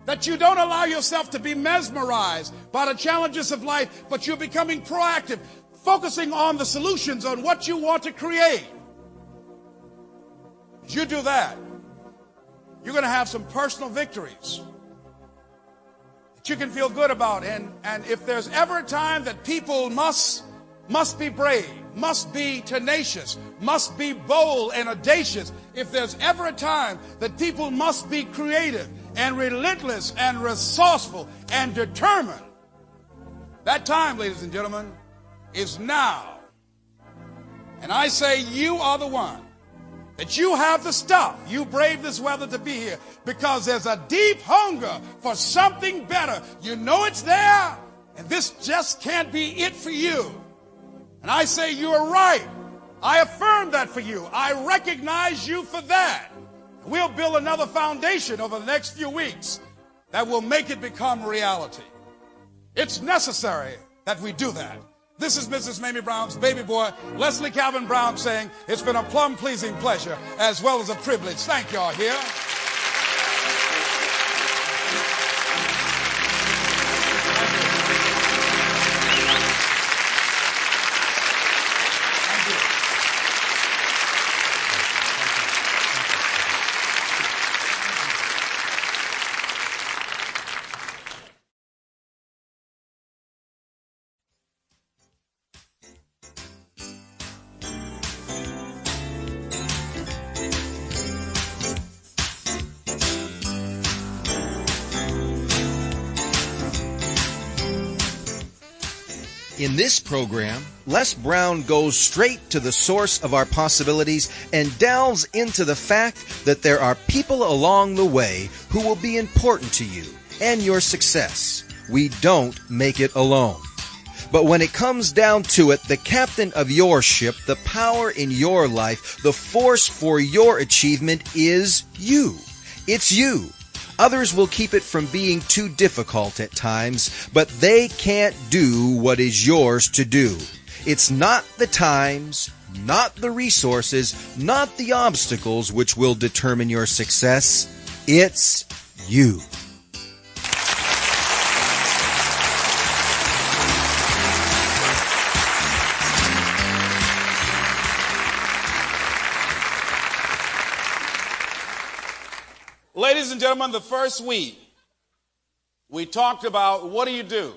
That you don't allow yourself to be mesmerized by the challenges of life, but you're becoming proactive, focusing on the solutions, on what you want to create. As you do that, you're going to have some personal victories that you can feel good about. And if there's ever a time that people must be brave, must be tenacious, must be bold and audacious, if there's ever a time that people must be creative and relentless and resourceful and determined, that time, ladies and gentlemen, is now. And I say you are the one, that you have the stuff, you brave this weather to be here, because there's a deep hunger for something better. You know it's there, and this just can't be it for you. And I say you are right. I affirm that for you. I recognize you for that. We'll build another foundation over the next few weeks that will make it become reality. It's necessary that we do that. This is Mrs. Mamie Brown's baby boy, Leslie Calvin Brown, saying it's been a plum-pleasing pleasure as well as a privilege. Thank y'all here. In this program, Les Brown goes straight to the source of our possibilities and delves into the fact that there are people along the way who will be important to you and your success. We don't make it alone. But when it comes down to it, the captain of your ship, the power in your life, the force for your achievement is you. It's you. Others will keep it from being too difficult at times, but they can't do what is yours to do. It's not the times, not the resources, not the obstacles which will determine your success. It's you. Ladies and gentlemen, the first week, we talked about what do you do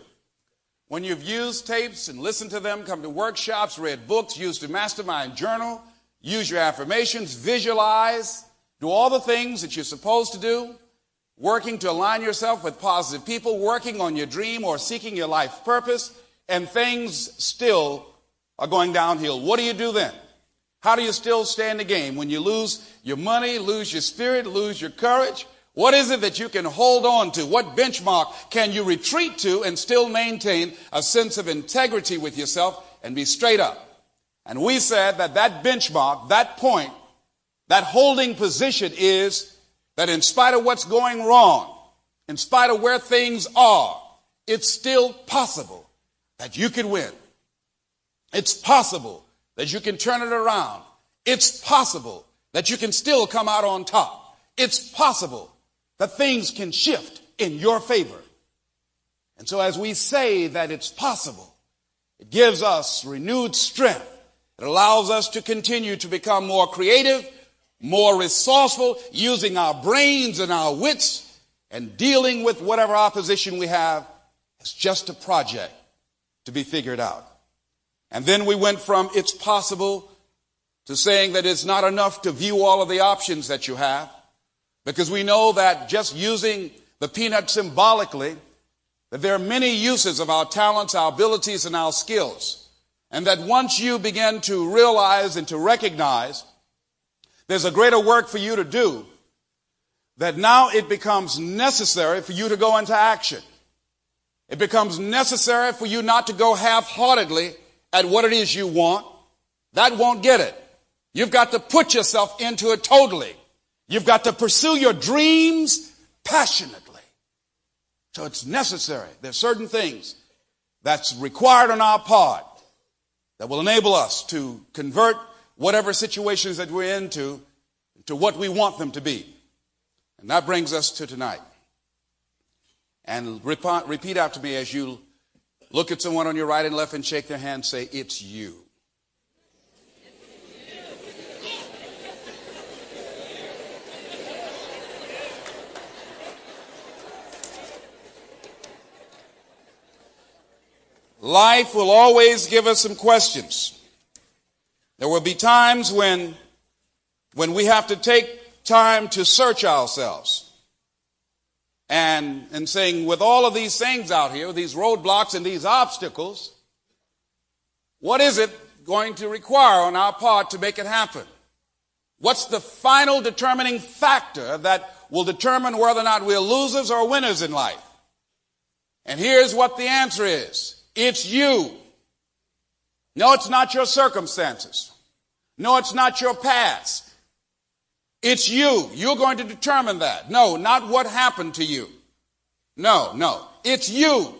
when you've used tapes and listened to them, come to workshops, read books, used a mastermind journal, use your affirmations, visualize, do all the things that you're supposed to do, working to align yourself with positive people, working on your dream or seeking your life purpose, and things still are going downhill. What do you do then? How do you still stay in the game when you lose your money, lose your spirit, lose your courage? What is it that you can hold on to? What benchmark can you retreat to and still maintain a sense of integrity with yourself and be straight up? And we said that that benchmark, that point, that holding position is that in spite of what's going wrong, in spite of where things are, it's still possible that you can win. It's possible that you can turn it around. It's possible that you can still come out on top. It's possible that things can shift in your favor. And so as we say that it's possible, it gives us renewed strength. It allows us to continue to become more creative, more resourceful, using our brains and our wits and dealing with whatever opposition we have as just a project to be figured out. And then we went from it's possible to saying that it's not enough to view all of the options that you have, because we know that just using the peanut symbolically, that there are many uses of our talents, our abilities, and our skills. And that once you begin to realize and to recognize there's a greater work for you to do, that now it becomes necessary for you to go into action. It becomes necessary for you not to go half-heartedly at what it is you want. That won't get it. You've got to put yourself into it totally. You've got to pursue your dreams passionately. So it's necessary. There's certain things that's required on our part that will enable us to convert whatever situations that we're into to what we want them to be. And that brings us to tonight. And repeat after me as you look at someone on your right and left and shake their hand, say, it's you. Life will always give us some questions. There will be times when we have to take time to search ourselves. And saying, with all of these things out here, these roadblocks and these obstacles, what is it going to require on our part to make it happen? What's the final determining factor that will determine whether or not we're losers or winners in life? And here's what the answer is. It's you. No, it's not your circumstances. No, it's not your past. It's you. You're going to determine that. No, not what happened to you. No. It's you.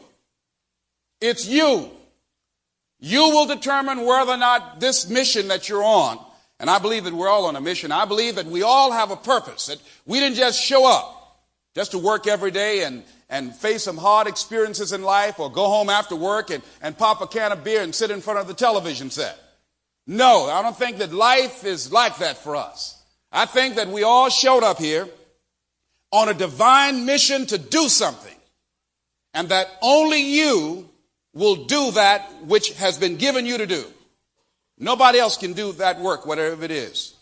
It's you. You will determine whether or not this mission that you're on, and I believe that we're all on a mission. I believe that we all have a purpose, that we didn't just show up just to work every day and face some hard experiences in life, or go home after work and pop a can of beer and sit in front of the television set. No, I don't think that life is like that for us. I think that we all showed up here on a divine mission to do something, and that only you will do that which has been given you to do. Nobody else can do that work, whatever it is.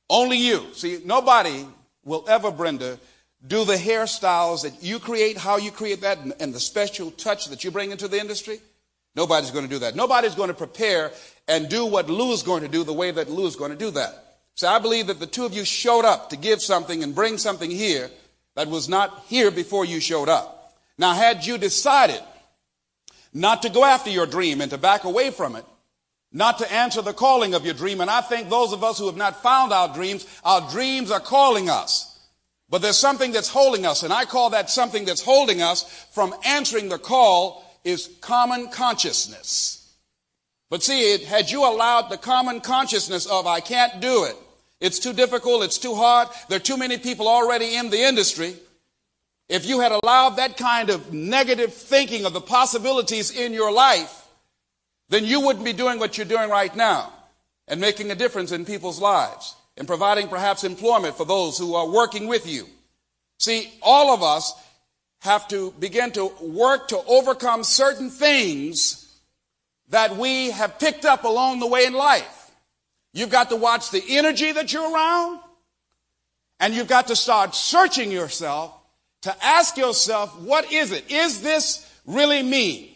Only you. See, nobody will ever, Brenda, do the hairstyles that you create, how you create that, and the special touch that you bring into the industry. Nobody's going to do that. Nobody's going to prepare and do what Lou is going to do the way that Lou is going to do that. So I believe that the two of you showed up to give something and bring something here that was not here before you showed up. Now, had you decided not to go after your dream and to back away from it, not to answer the calling of your dream, and I think those of us who have not found our dreams are calling us. But there's something that's holding us, and I call that something that's holding us from answering the call is common consciousness. But see, had you allowed the common consciousness of I can't do it, it's too difficult, it's too hard, there are too many people already in the industry, if you had allowed that kind of negative thinking of the possibilities in your life, then you wouldn't be doing what you're doing right now and making a difference in people's lives and providing perhaps employment for those who are working with you. See, all of us have to begin to work to overcome certain things that we have picked up along the way in life. You've got to watch the energy that you're around, and you've got to start searching yourself to ask yourself, what is it? Is this really me?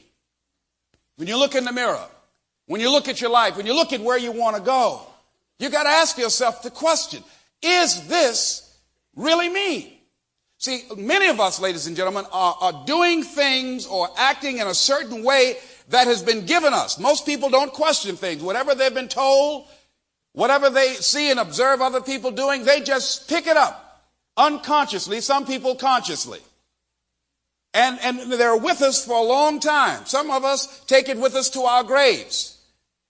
When you look in the mirror, when you look at your life, when you look at where you want to go, you've got to ask yourself the question, is this really me? See, many of us, ladies and gentlemen, are doing things or acting in a certain way that has been given us. Most people don't question things. Whatever they've been told, whatever they see and observe other people doing, they just pick it up unconsciously, some people consciously. And they're with us for a long time. Some of us take it with us to our graves.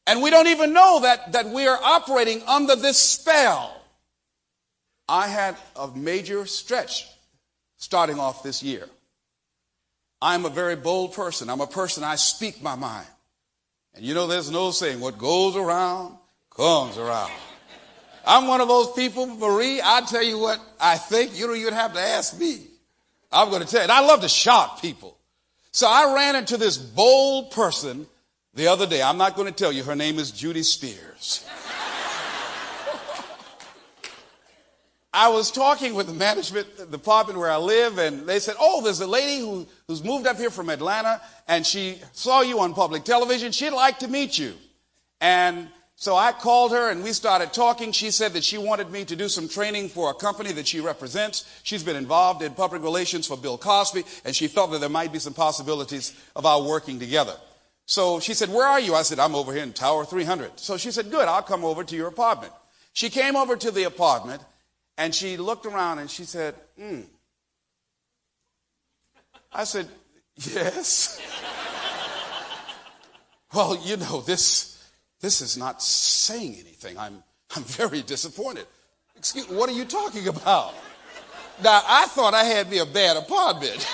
And we don't even know that we are operating under this spell. I had a major stretch starting off this year. I'm a very bold person. I'm a person, I speak my mind. And you know, there's no saying, what goes around, comes around. I'm one of those people, Marie, I tell you what I think, you don't even have to ask me. I'm going to tell you, and I love to shock people. So I ran into this bold person the other day. I'm not going to tell you, her name is Judy Spears. I was talking with the management department where I live, and they said, oh, there's a lady who's moved up here from Atlanta, and she saw you on public television. She'd like to meet you. And so I called her, and we started talking. She said that she wanted me to do some training for a company that she represents. She's been involved in public relations for Bill Cosby, and she felt that there might be some possibilities of our working together. So she said, where are you? I said, I'm over here in Tower 300. So she said, good, I'll come over to your apartment. She came over to the apartment, and she looked around and she said, I said, yes. Well, you know, this is not saying anything. I'm very disappointed. Excuse me, what are you talking about? Now, I thought I had me a bad apartment.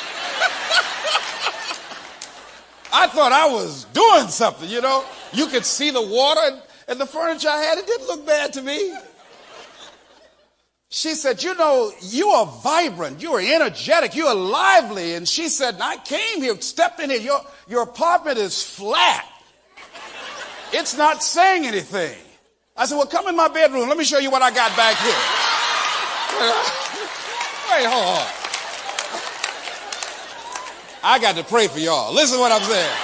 I thought I was doing something, you know. You could see the water and the furniture I had. It didn't look bad to me. She said, you know, you are vibrant, you are energetic, you are lively. And she said, I came here, stepped in here, your apartment is flat. It's not saying anything. I said, well, come in my bedroom. Let me show you what I got back here. Wait, hold on. I got to pray for y'all. Listen to what I'm saying.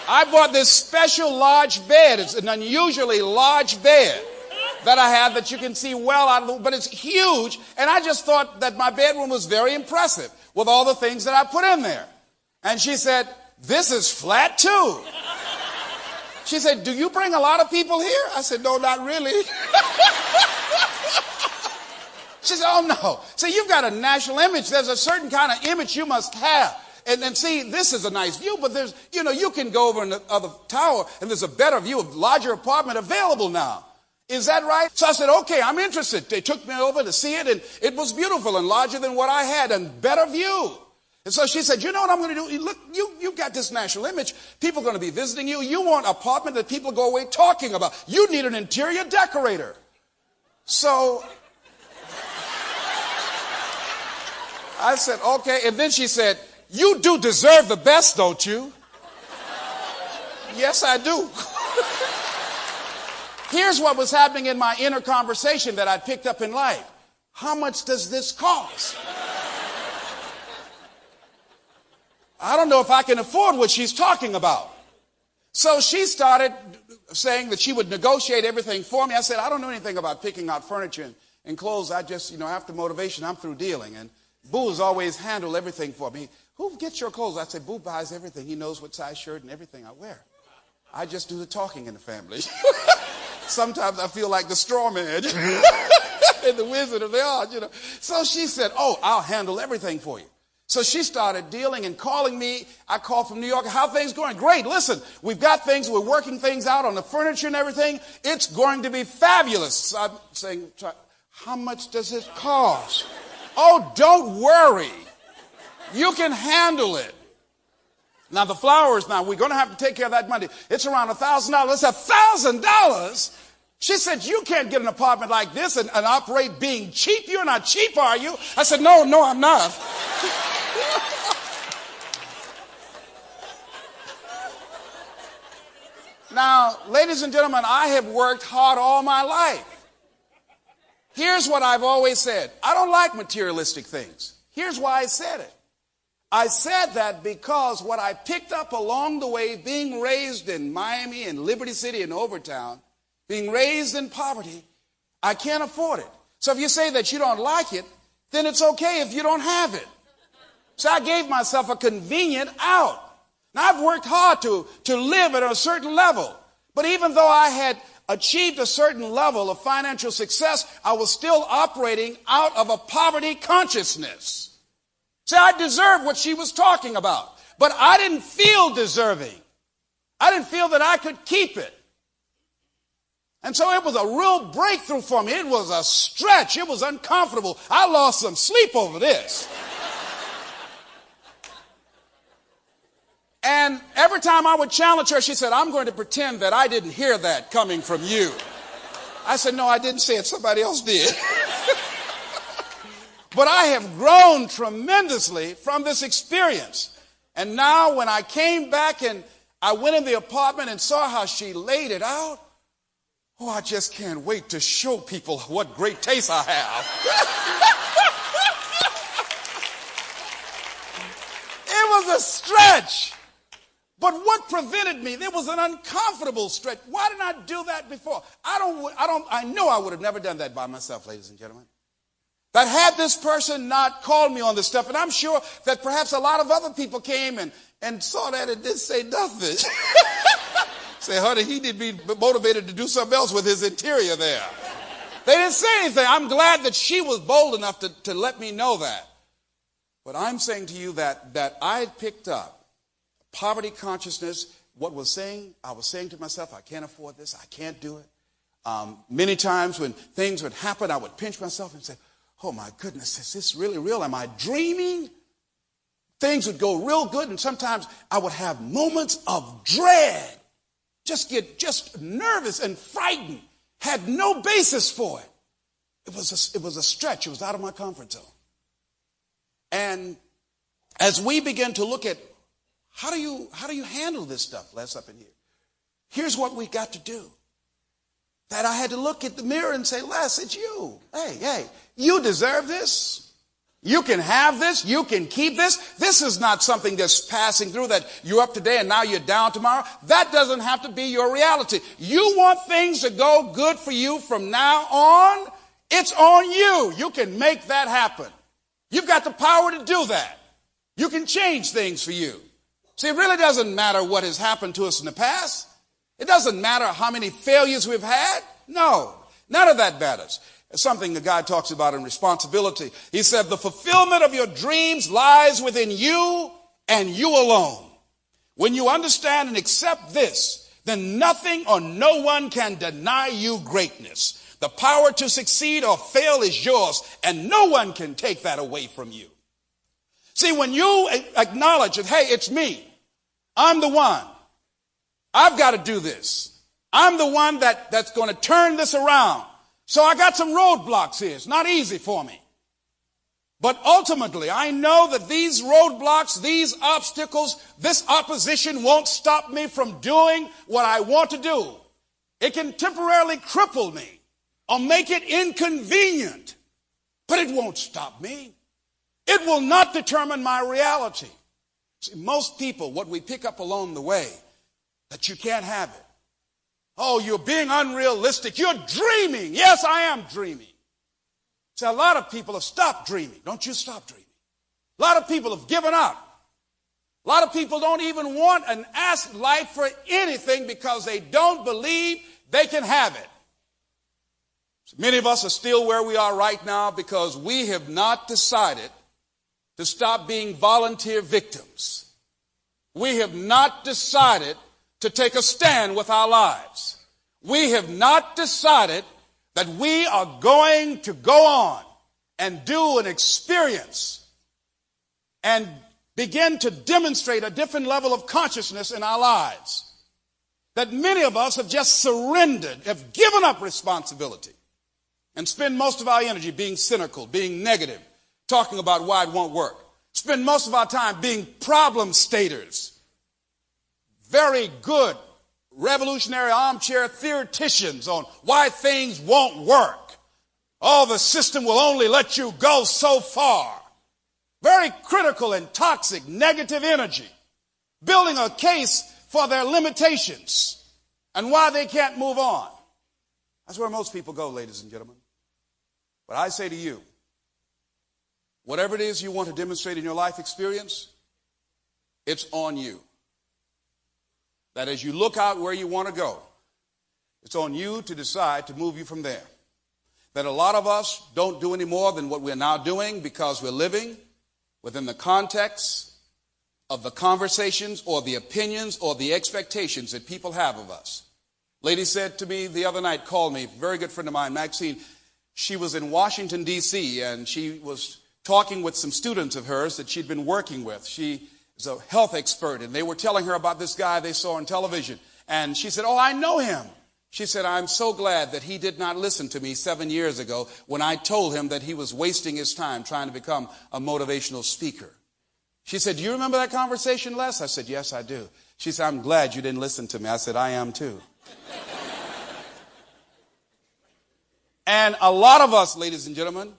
I bought this special large bed. It's an unusually large bed that I have that you can see well out of the, but it's huge. And I just thought that my bedroom was very impressive with all the things that I put in there. And she said, this is flat too. She said, do you bring a lot of people here? I said, no, not really. She said, oh no. See, you've got a national image. There's a certain kind of image you must have. And see, this is a nice view, but there's, you know, you can go over in the other tower and there's a better view, a larger apartment available now. Is that right? So I said, okay, I'm interested. They took me over to see it, and it was beautiful and larger than what I had and better view. And so she said, you know what I'm going to do? Look, you've got this national image. People are going to be visiting you. You want an apartment that people go away talking about. You need an interior decorator. So I said, okay. And then she said, you do deserve the best, don't you? Yes, I do. Here's what was happening in my inner conversation that I picked up in life. How much does this cost? I don't know if I can afford what she's talking about. So she started saying that she would negotiate everything for me. I said, I don't know anything about picking out furniture and clothes. I just, after motivation, I'm through dealing. And Boo has always handled everything for me. Who gets your clothes? I say, Boo buys everything. He knows what size shirt and everything I wear. I just do the talking in the family. Sometimes I feel like the straw man and the Wizard of Oz, So she said, oh, I'll handle everything for you. So she started dealing and calling me. I called from New York. How things going? Great. Listen, we've got things. We're working things out on the furniture and everything. It's going to be fabulous. I'm saying, how much does it cost? Oh, don't worry. You can handle it. Now, the flowers, we're going to have to take care of that money. It's around $1,000. It's $1,000? She said, you can't get an apartment like this and operate being cheap. You're not cheap, are you? I said, no, I'm not. Now, ladies and gentlemen, I have worked hard all my life. Here's what I've always said. I don't like materialistic things. Here's why I said it. I said that because what I picked up along the way, being raised in Miami and Liberty City and Overtown, being raised in poverty, I can't afford it. So if you say that you don't like it, then it's okay if you don't have it. So I gave myself a convenient out. Now, I've worked hard to live at a certain level. But even though I had achieved a certain level of financial success, I was still operating out of a poverty consciousness. See, I deserved what she was talking about. But I didn't feel deserving. I didn't feel that I could keep it. And so it was a real breakthrough for me. It was a stretch. It was uncomfortable. I lost some sleep over this. And every time I would challenge her, she said, I'm going to pretend that I didn't hear that coming from you. I said, no, I didn't say it. Somebody else did. But I have grown tremendously from this experience. And now when I came back and I went in the apartment and saw how she laid it out, oh, I just can't wait to show people what great taste I have. It was a stretch. But what prevented me? There was an uncomfortable stretch. Why didn't I do that before? I know I would have never done that by myself, ladies and gentlemen. That had this person not called me on this stuff, and I'm sure that perhaps a lot of other people came and saw that and didn't say nothing. Say, honey, he did be motivated to do something else with his interior there. They didn't say anything. I'm glad that she was bold enough to let me know that. But I'm saying to you that I had picked up poverty consciousness. I was saying to myself, I can't afford this. I can't do it. Many times when things would happen, I would pinch myself and say, oh my goodness, is this really real? Am I dreaming? Things would go real good, and sometimes I would have moments of dread. Just nervous and frightened. Had no basis for it. It was a stretch. It was out of my comfort zone. And as we begin to look at how do you handle this stuff, Les, up in here? Here's what we got to do. That I had to look at the mirror and say, Les, it's you. Hey, you deserve this. You can have this. You can keep this. This is not something that's passing through that you're up today and now you're down tomorrow. That doesn't have to be your reality. You want things to go good for you from now on? It's on you. You can make that happen. You've got the power to do that. You can change things for you. See, it really doesn't matter what has happened to us in the past. It doesn't matter how many failures we've had. No, none of that matters. It's something the guy talks about in responsibility. He said, the fulfillment of your dreams lies within you and you alone. When you understand and accept this, then nothing or no one can deny you greatness. The power to succeed or fail is yours, and no one can take that away from you. See, when you acknowledge that, hey, it's me. I'm the one. I've got to do this. I'm the one that's going to turn this around. So I got some roadblocks here. It's not easy for me. But ultimately, I know that these roadblocks, these obstacles, this opposition won't stop me from doing what I want to do. It can temporarily cripple me or make it inconvenient, but it won't stop me. It will not determine my reality. See, most people, what we pick up along the way, that you can't have it. Oh, you're being unrealistic. You're dreaming. Yes, I am dreaming. See, a lot of people have stopped dreaming. Don't you stop dreaming. A lot of people have given up. A lot of people don't even want and ask life for anything because they don't believe they can have it. So many of us are still where we are right now because we have not decided to stop being volunteer victims. We have not decided to take a stand with our lives. We have not decided that we are going to go on and do an experience and begin to demonstrate a different level of consciousness in our lives. That many of us have just surrendered, have given up responsibility, and spend most of our energy being cynical, being negative, talking about why it won't work. Spend most of our time being problem staters. Very good revolutionary armchair theoreticians on why things won't work. Oh, the system will only let you go so far. Very critical and toxic negative energy, building a case for their limitations and why they can't move on. That's where most people go, ladies and gentlemen. But I say to you, whatever it is you want to demonstrate in your life experience, it's on you. That as you look out where you want to go, it's on you to decide to move you from there. That a lot of us don't do any more than what we're now doing because we're living within the context of the conversations or the opinions or the expectations that people have of us. Lady said to me the other night, called me, a very good friend of mine, Maxine. She was in Washington, D.C., and she was talking with some students of hers that she'd been working with. She is a health expert, and they were telling her about this guy they saw on television. And she said, oh, I know him. She said, I'm so glad that he did not listen to me 7 years ago when I told him that he was wasting his time trying to become a motivational speaker. She said, do you remember that conversation, Les? I said, yes, I do. She said, I'm glad you didn't listen to me. I said, I am too. And a lot of us, ladies and gentlemen,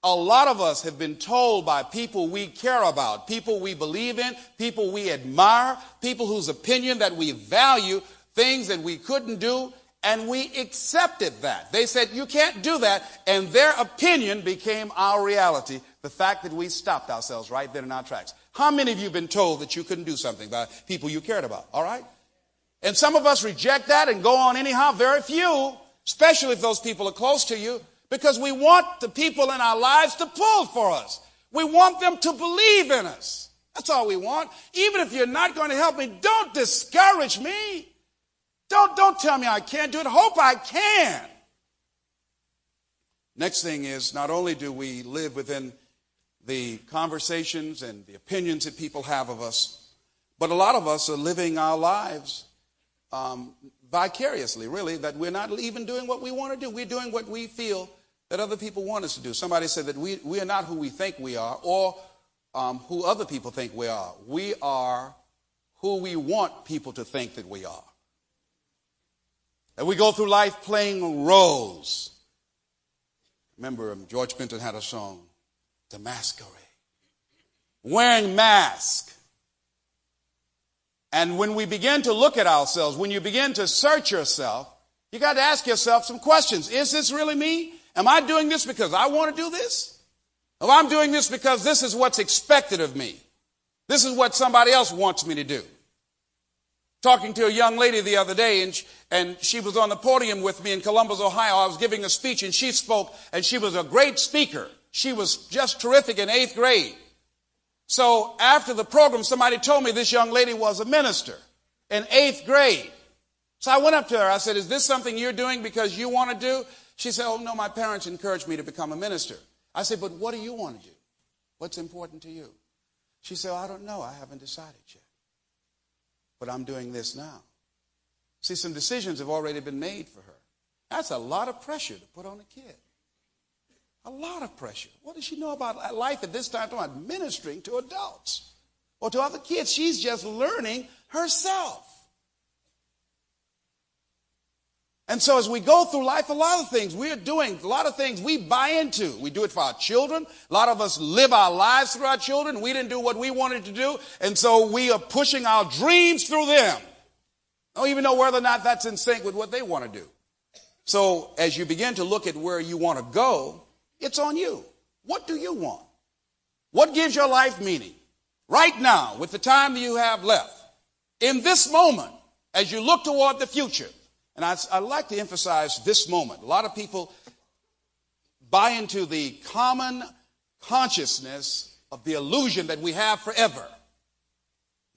a lot of us have been told by people we care about, people we believe in, people we admire, people whose opinion that we value, things that we couldn't do, and we accepted that. They said, you can't do that, and their opinion became our reality, the fact that we stopped ourselves right then in our tracks. How many of you have been told that you couldn't do something by people you cared about, all right? And some of us reject that and go on anyhow, very few, especially if those people are close to you, because we want the people in our lives to pull for us. We want them to believe in us. That's all we want. Even if you're not going to help me, don't discourage me. Don't tell me I can't do it. Hope I can. Next thing is, not only do we live within the conversations and the opinions that people have of us, but a lot of us are living our lives vicariously, really, that we're not even doing what we want to do. We're doing what we feel that other people want us to do. Somebody said that we are not who we think we are or who other people think we are. We are who we want people to think that we are. And we go through life playing roles. Remember, George Benton had a song, The Masquerade. Wearing masks. And when we begin to look at ourselves, when you begin to search yourself, you got to ask yourself some questions. Is this really me? Am I doing this because I want to do this? Or I'm doing this because this is what's expected of me? This is what somebody else wants me to do. Talking to a young lady the other day, and she was on the podium with me in Columbus, Ohio. I was giving a speech, and she spoke, and she was a great speaker. She was just terrific in 8th grade. So after the program, somebody told me this young lady was a minister in 8th grade. So I went up to her. I said, is this something you're doing because you want to do? She said, oh, no, my parents encouraged me to become a minister. I said, but what do you want to do? What's important to you? She said, I don't know. I haven't decided yet. But I'm doing this now. See, some decisions have already been made for her. That's a lot of pressure to put on a kid. A lot of pressure. What does she know about life at this time? About ministering to adults or to other kids. She's just learning herself. And so as we go through life, a lot of things we're doing, a lot of things we buy into. We do it for our children. A lot of us live our lives through our children. We didn't do what we wanted to do, and so we are pushing our dreams through them. Don't even know whether or not that's in sync with what they want to do. So as you begin to look at where you want to go, it's on you. What do you want? What gives your life meaning? Right now, with the time that you have left, in this moment, as you look toward the future, and I like to emphasize this moment. A lot of people buy into the common consciousness of the illusion that we have forever.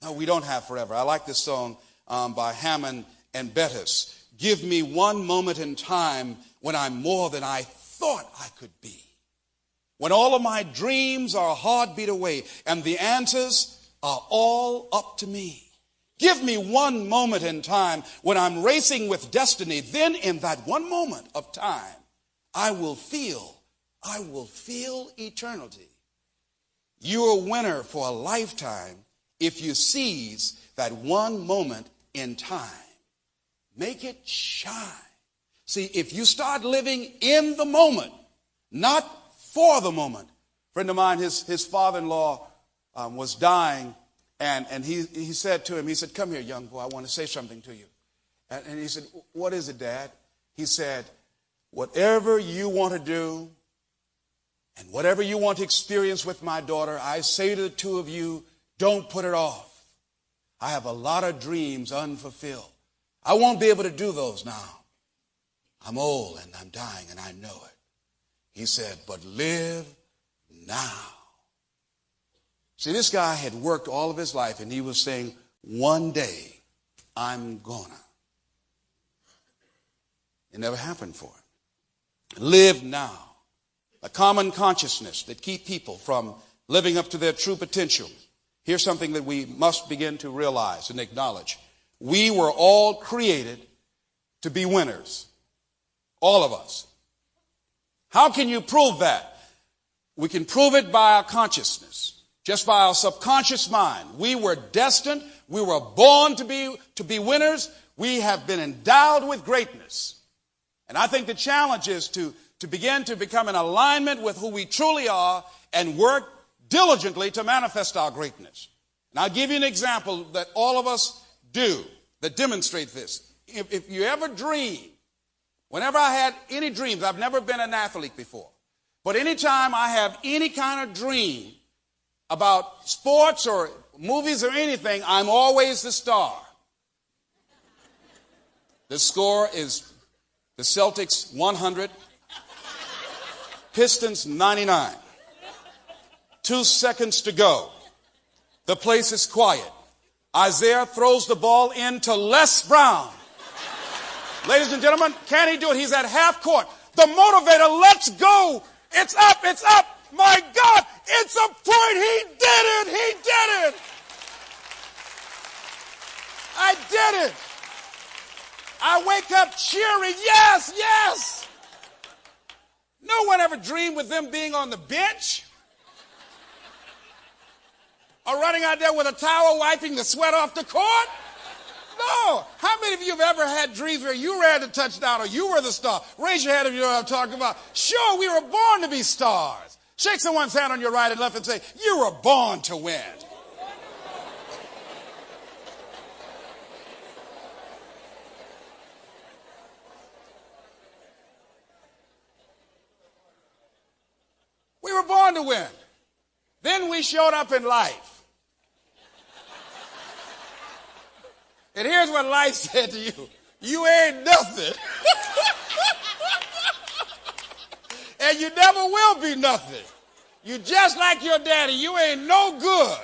No, we don't have forever. I like this song by Hammond and Bettis. Give me one moment in time when I'm more than I thought I could be. When all of my dreams are a heartbeat away and the answers are all up to me. Give me one moment in time when I'm racing with destiny. Then in that one moment of time, I will feel eternity. You're a winner for a lifetime if you seize that one moment in time. Make it shine. See, if you start living in the moment, not for the moment. A friend of mine, his father-in-law was dying. And he said to him, he said, come here, young boy, I want to say something to you. And he said, what is it, Dad? He said, whatever you want to do and whatever you want to experience with my daughter, I say to the two of you, don't put it off. I have a lot of dreams unfulfilled. I won't be able to do those now. I'm old and I'm dying and I know it. He said, but live now. See, this guy had worked all of his life, and he was saying, one day, I'm gonna. It never happened for him. Live now. A common consciousness that keep people from living up to their true potential. Here's something that we must begin to realize and acknowledge. We were all created to be winners. All of us. How can you prove that? We can prove it by our consciousness. Just by our subconscious mind. We were destined. We were born to be winners. We have been endowed with greatness. And I think the challenge is to begin to become in alignment with who we truly are and work diligently to manifest our greatness. And I'll give you an example that all of us do that demonstrate this. If you ever dream, whenever I had any dreams, I've never been an athlete before, but anytime I have any kind of dream about sports or movies or anything, I'm always the star. The score is the Celtics 100, Pistons 99. 2 seconds to go. The place is quiet. Isaiah throws the ball into Les Brown. Ladies and gentlemen, can he do it? He's at half court. The motivator, let's go. It's up, it's up. My God, it's a point. He did it. He did it. I did it. I wake up cheering. Yes, yes. No one ever dreamed with them being on the bench or running out there with a towel wiping the sweat off the court. No. How many of you have ever had dreams where you ran the touchdown or you were the star? Raise your hand if you know what I'm talking about. Sure, we were born to be stars. Shake someone's hand on your right and left and say, you were born to win. We were born to win. Then we showed up in life. And here's what life said to you. You ain't nothing. And you never will be nothing. You just like your daddy. You ain't no good.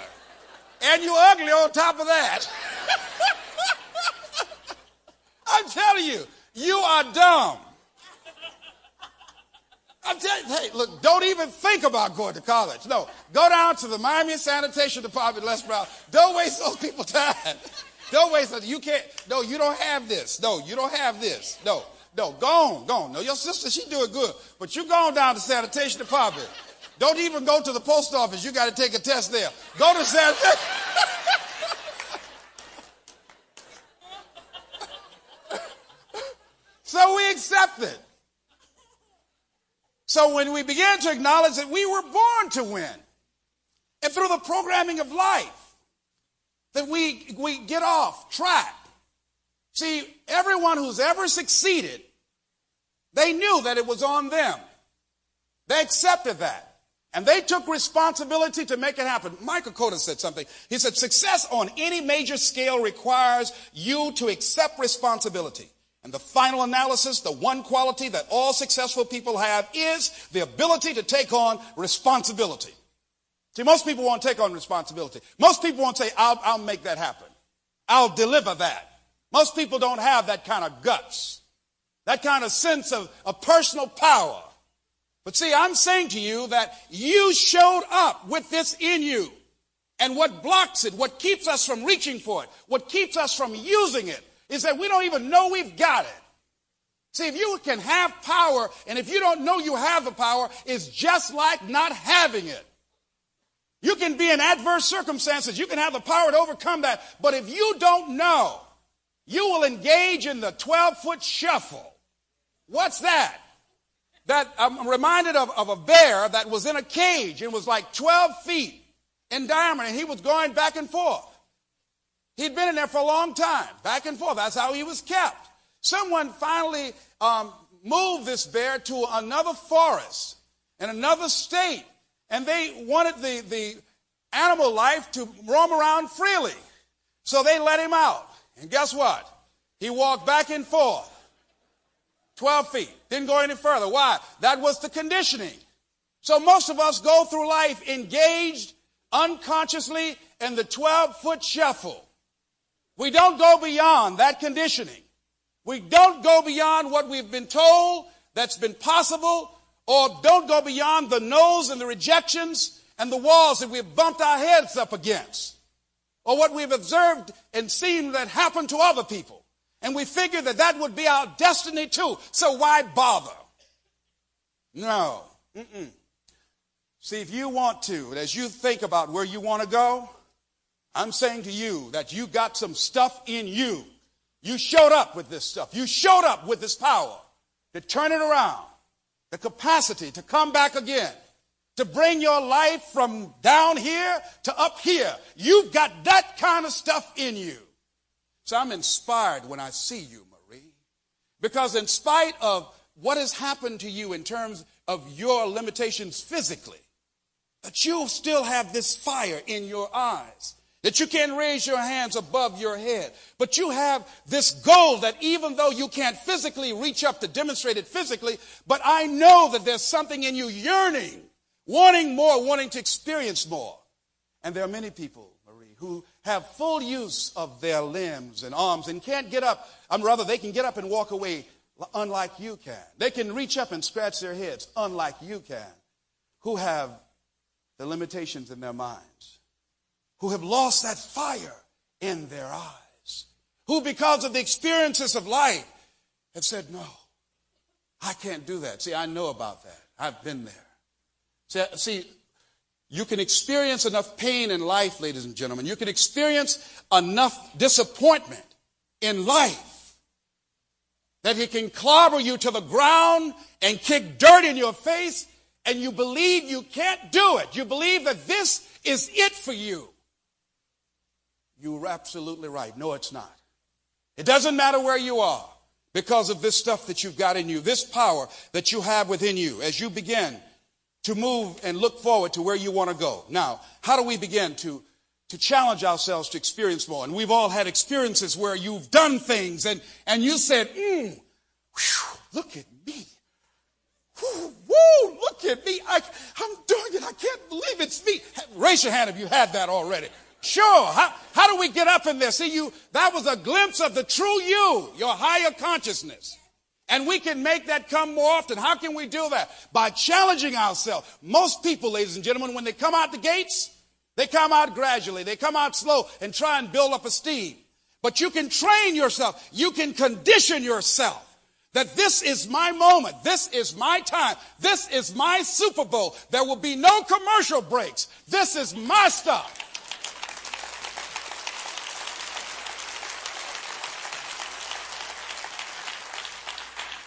And you ugly on top of that. I'm telling you, you are dumb. I'm telling you, hey, look, don't even think about going to college. No, go down to the Miami Sanitation Department, Les Brown. Don't waste those people's time. Don't waste it. You can't. No, you don't have this. No, you don't have this. No, go on. No, your sister, she do it good. But you go on down to sanitation department. Don't even go to the post office. You got to take a test there. Go to sanitation. So accepted. So when we began to acknowledge that we were born to win, and through the programming of life, that we get off track. See, everyone who's ever succeeded, they knew that it was on them. They accepted that. And they took responsibility to make it happen. Michael Koda said something. He said, success on any major scale requires you to accept responsibility. And the final analysis, the one quality that all successful people have is the ability to take on responsibility. See, most people won't take on responsibility. Most people won't say, I'll make that happen. I'll deliver that. Most people don't have that kind of guts, that kind of sense of personal power. But see, I'm saying to you that you showed up with this in you. And what blocks it, what keeps us from reaching for it, what keeps us from using it, is that we don't even know we've got it. See, if you can have power, and if you don't know you have the power, it's just like not having it. You can be in adverse circumstances. You can have the power to overcome that. But if you don't know, you will engage in the 12-foot shuffle. What's that? That I'm reminded of a bear that was in a cage and was like 12 feet in diameter, and he was going back and forth. He'd been in there for a long time, back and forth. That's how he was kept. Someone finally moved this bear to another forest in another state, and they wanted the animal life to roam around freely. So they let him out. And guess what? He walked back and forth. 12 feet. Didn't go any further. Why? That was the conditioning. So most of us go through life engaged unconsciously in the 12-foot shuffle. We don't go beyond that conditioning. We don't go beyond what we've been told that's been possible, or don't go beyond the no's and the rejections and the walls that we've bumped our heads up against, or what we've observed and seen that happened to other people. And we figured that that would be our destiny too. So why bother? No. See, if you want to, as you think about where you want to go, I'm saying to you that you got some stuff in you. You showed up with this stuff. You showed up with this power to turn it around, the capacity to come back again, to bring your life from down here to up here. You've got that kind of stuff in you. So I'm inspired when I see you, Marie, because in spite of what has happened to you in terms of your limitations physically, that you still have this fire in your eyes, that you can raise your hands above your head, but you have this goal that even though you can't physically reach up to demonstrate it physically, but I know that there's something in you yearning, wanting more, wanting to experience more. And there are many people, Marie, who have full use of their limbs and arms and can't get up. They can get up and walk away unlike you can. They can reach up and scratch their heads unlike you can, who have the limitations in their minds, who have lost that fire in their eyes, who because of the experiences of life have said, no, I can't do that. See, I know about that. I've been there. See, you can experience enough pain in life, ladies and gentlemen. You can experience enough disappointment in life that he can clobber you to the ground and kick dirt in your face, and you believe you can't do it. You believe that this is it for you. You're absolutely right. No, it's not. It doesn't matter where you are because of this stuff that you've got in you, this power that you have within you as you begin to move and look forward to where you want to go. Now, how do we begin to challenge ourselves to experience more? And we've all had experiences where you've done things and you said, look at me. Woo, look at me. I'm doing it. I can't believe it's me. Raise your hand if you had that already. Sure. How do we get up in there? See, that was a glimpse of the true you, your higher consciousness. And we can make that come more often. How can we do that? By challenging ourselves. Most people, ladies and gentlemen, when they come out the gates, they come out gradually. They come out slow and try and build up esteem. But you can train yourself. You can condition yourself that this is my moment. This is my time. This is my Super Bowl. There will be no commercial breaks. This is my stuff.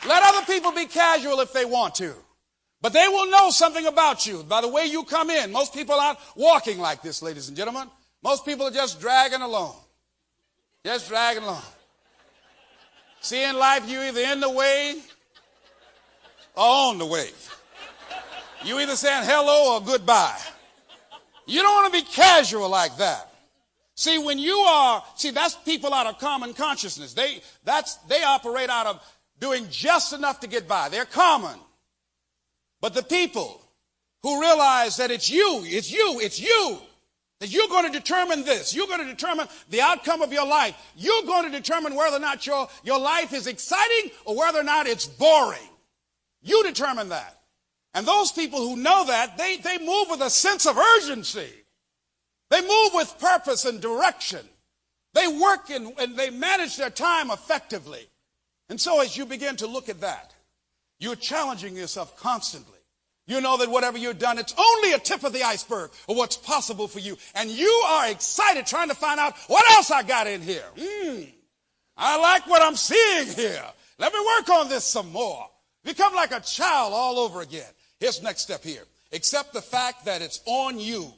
Let other people be casual if they want to. But they will know something about you by the way you come in. Most people aren't walking like this, ladies and gentlemen. Most people are just dragging along. Just dragging along. See, in life, you're either in the way or on the way. You either saying hello or goodbye. You don't want to be casual like that. See, that's people out of common consciousness. They operate out of doing just enough to get by. They're common. But the people who realize that it's you, that you're going to determine this. You're going to determine the outcome of your life. You're going to determine whether or not your life is exciting or whether or not it's boring. You determine that. And those people who know that, they move with a sense of urgency. They move with purpose and direction. They work and they manage their time effectively. And so as you begin to look at that, you're challenging yourself constantly. You know that whatever you've done, it's only a tip of the iceberg of what's possible for you. And you are excited trying to find out what else I got in here. I like what I'm seeing here. Let me work on this some more. Become like a child all over again. Here's the next step here. Accept the fact that it's on you.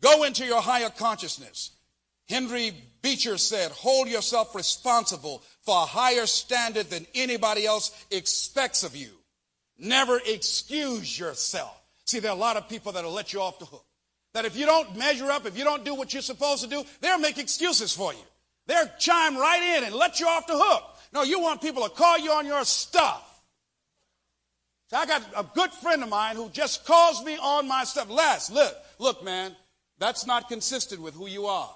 Go into your higher consciousness. Henry Beecher said, hold yourself responsible for a higher standard than anybody else expects of you. Never excuse yourself. See, there are a lot of people that will let you off the hook. That if you don't measure up, if you don't do what you're supposed to do, they'll make excuses for you. They'll chime right in and let you off the hook. No, you want people to call you on your stuff. So I got a good friend of mine who just calls me on my stuff. Les, look, man, that's not consistent with who you are.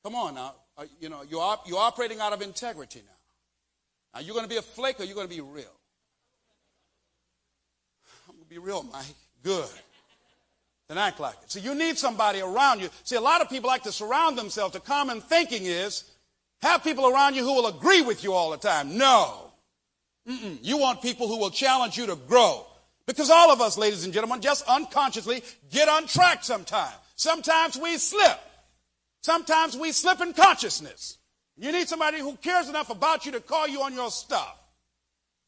Come on now. You're operating out of integrity now. Are you going to be a flake or are you going to be real? I'm going to be real, Mike. Good. Then act like it. So you need somebody around you. See, a lot of people like to surround themselves. The common thinking is have people around you who will agree with you all the time. No. You want people who will challenge you to grow. Because all of us, ladies and gentlemen, just unconsciously get untracked sometimes. Sometimes we slip. Sometimes we slip in consciousness. You need somebody who cares enough about you to call you on your stuff.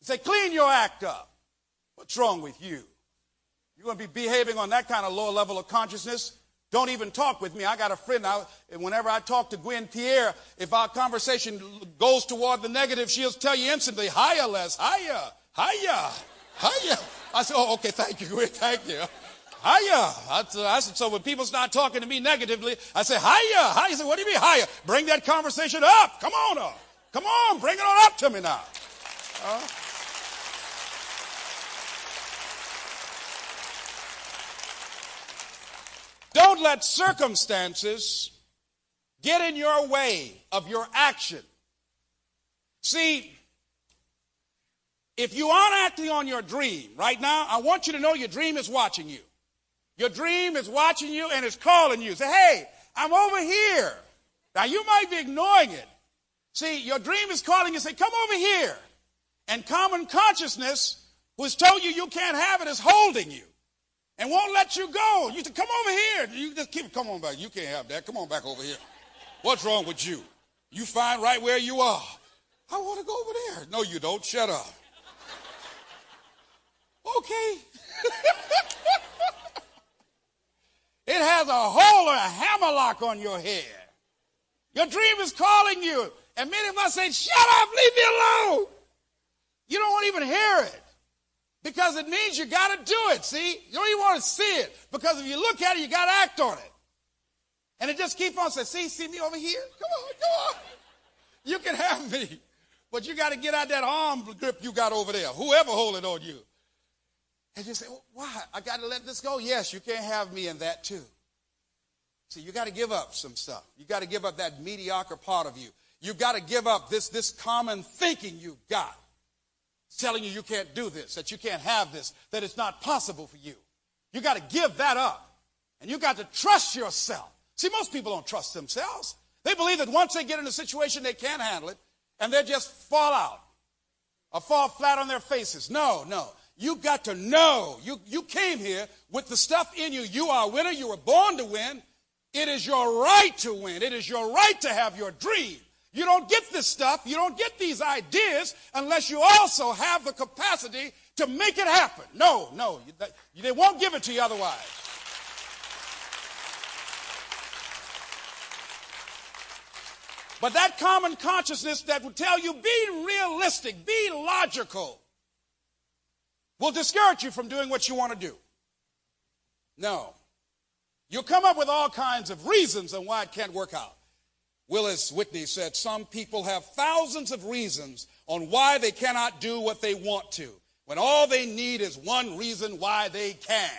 Say, clean your act up. What's wrong with you? You're going to be behaving on that kind of lower level of consciousness? Don't even talk with me. I got a friend now, and whenever I talk to Gwen Pierre, if our conversation goes toward the negative, she'll tell you instantly, hiya, Les, hiya, hiya, hiya. I said, oh, okay, thank you, Gwen, thank you. Hiya. I said, so when people start talking to me negatively, I say, hiya, hiya. He said, what do you mean, hiya? Bring that conversation up. Come on up. Come on, bring it on up to me now. Don't let circumstances get in your way of your action. See, if you aren't acting on your dream right now, I want you to know your dream is watching you. Your dream is watching you and it's calling you. Say, hey, I'm over here. Now, you might be ignoring it. See, your dream is calling you. Say, come over here. And common consciousness, who's told you can't have it, is holding you. And won't let you go. You say, come over here. You just keep, come on back. You can't have that. Come on back over here. What's wrong with you? You fine right where you are. I want to go over there. No, you don't. Shut up. Okay. It has a hole or a hammerlock on your head. Your dream is calling you. And many of us say, shut up, leave me alone. You don't want to even hear it. Because it means you got to do it, see? You don't even want to see it. Because if you look at it, you got to act on it. And it just keeps on saying, see me over here? Come on. You can have me. But you got to get out that arm grip you got over there, whoever holding on you. And you say, well, why? I got to let this go? Yes, you can't have me in that too. See, you got to give up some stuff. You got to give up that mediocre part of you. You got to give up this common thinking you got. It's telling you can't do this, that you can't have this, that it's not possible for you. You got to give that up. And you got to trust yourself. See, most people don't trust themselves. They believe that once they get in a situation, they can't handle it, and they just fall out or fall flat on their faces. No. You got to know. You came here with the stuff in you. You are a winner. You were born to win. It is your right to win. It is your right to have your dream. You don't get this stuff, you don't get these ideas unless you also have the capacity to make it happen. No, they won't give it to you otherwise. But that common consciousness that will tell you, be realistic, be logical, will discourage you from doing what you want to do. No. You'll come up with all kinds of reasons on why it can't work out. Willis Whitney said, some people have thousands of reasons on why they cannot do what they want to, when all they need is one reason why they can.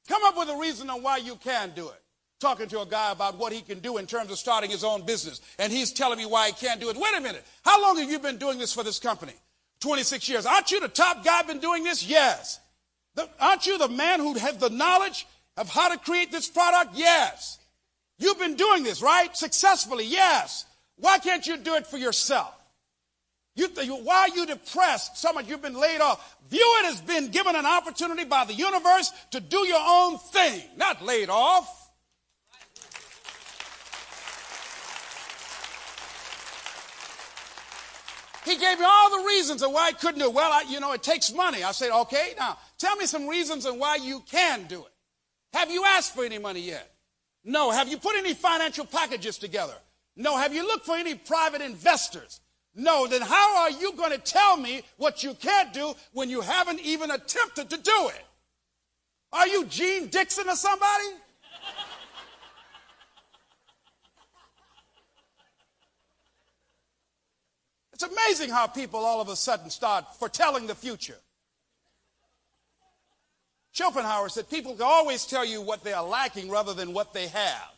Come up with a reason on why you can do it. Talking to a guy about what he can do in terms of starting his own business, and he's telling me why he can't do it. Wait a minute. How long have you been doing this for this company? 26 years. Aren't you the top guy been doing this? Yes. Aren't you the man who has the knowledge of how to create this product? Yes. You've been doing this, right? Successfully, yes. Why can't you do it for yourself? Why are you depressed? Some of you have been laid off. View it as being given an opportunity by the universe to do your own thing, not laid off. He gave me all the reasons of why I couldn't do it. Well, it takes money. I said, okay, now tell me some reasons on why you can do it. Have you asked for any money yet? No. Have you put any financial packages together? No. Have you looked for any private investors? No. Then how are you going to tell me what you can't do when you haven't even attempted to do it? Are you Gene Dixon or somebody? It's amazing how people all of a sudden start foretelling the future. Schopenhauer said people can always tell you what they are lacking rather than what they have.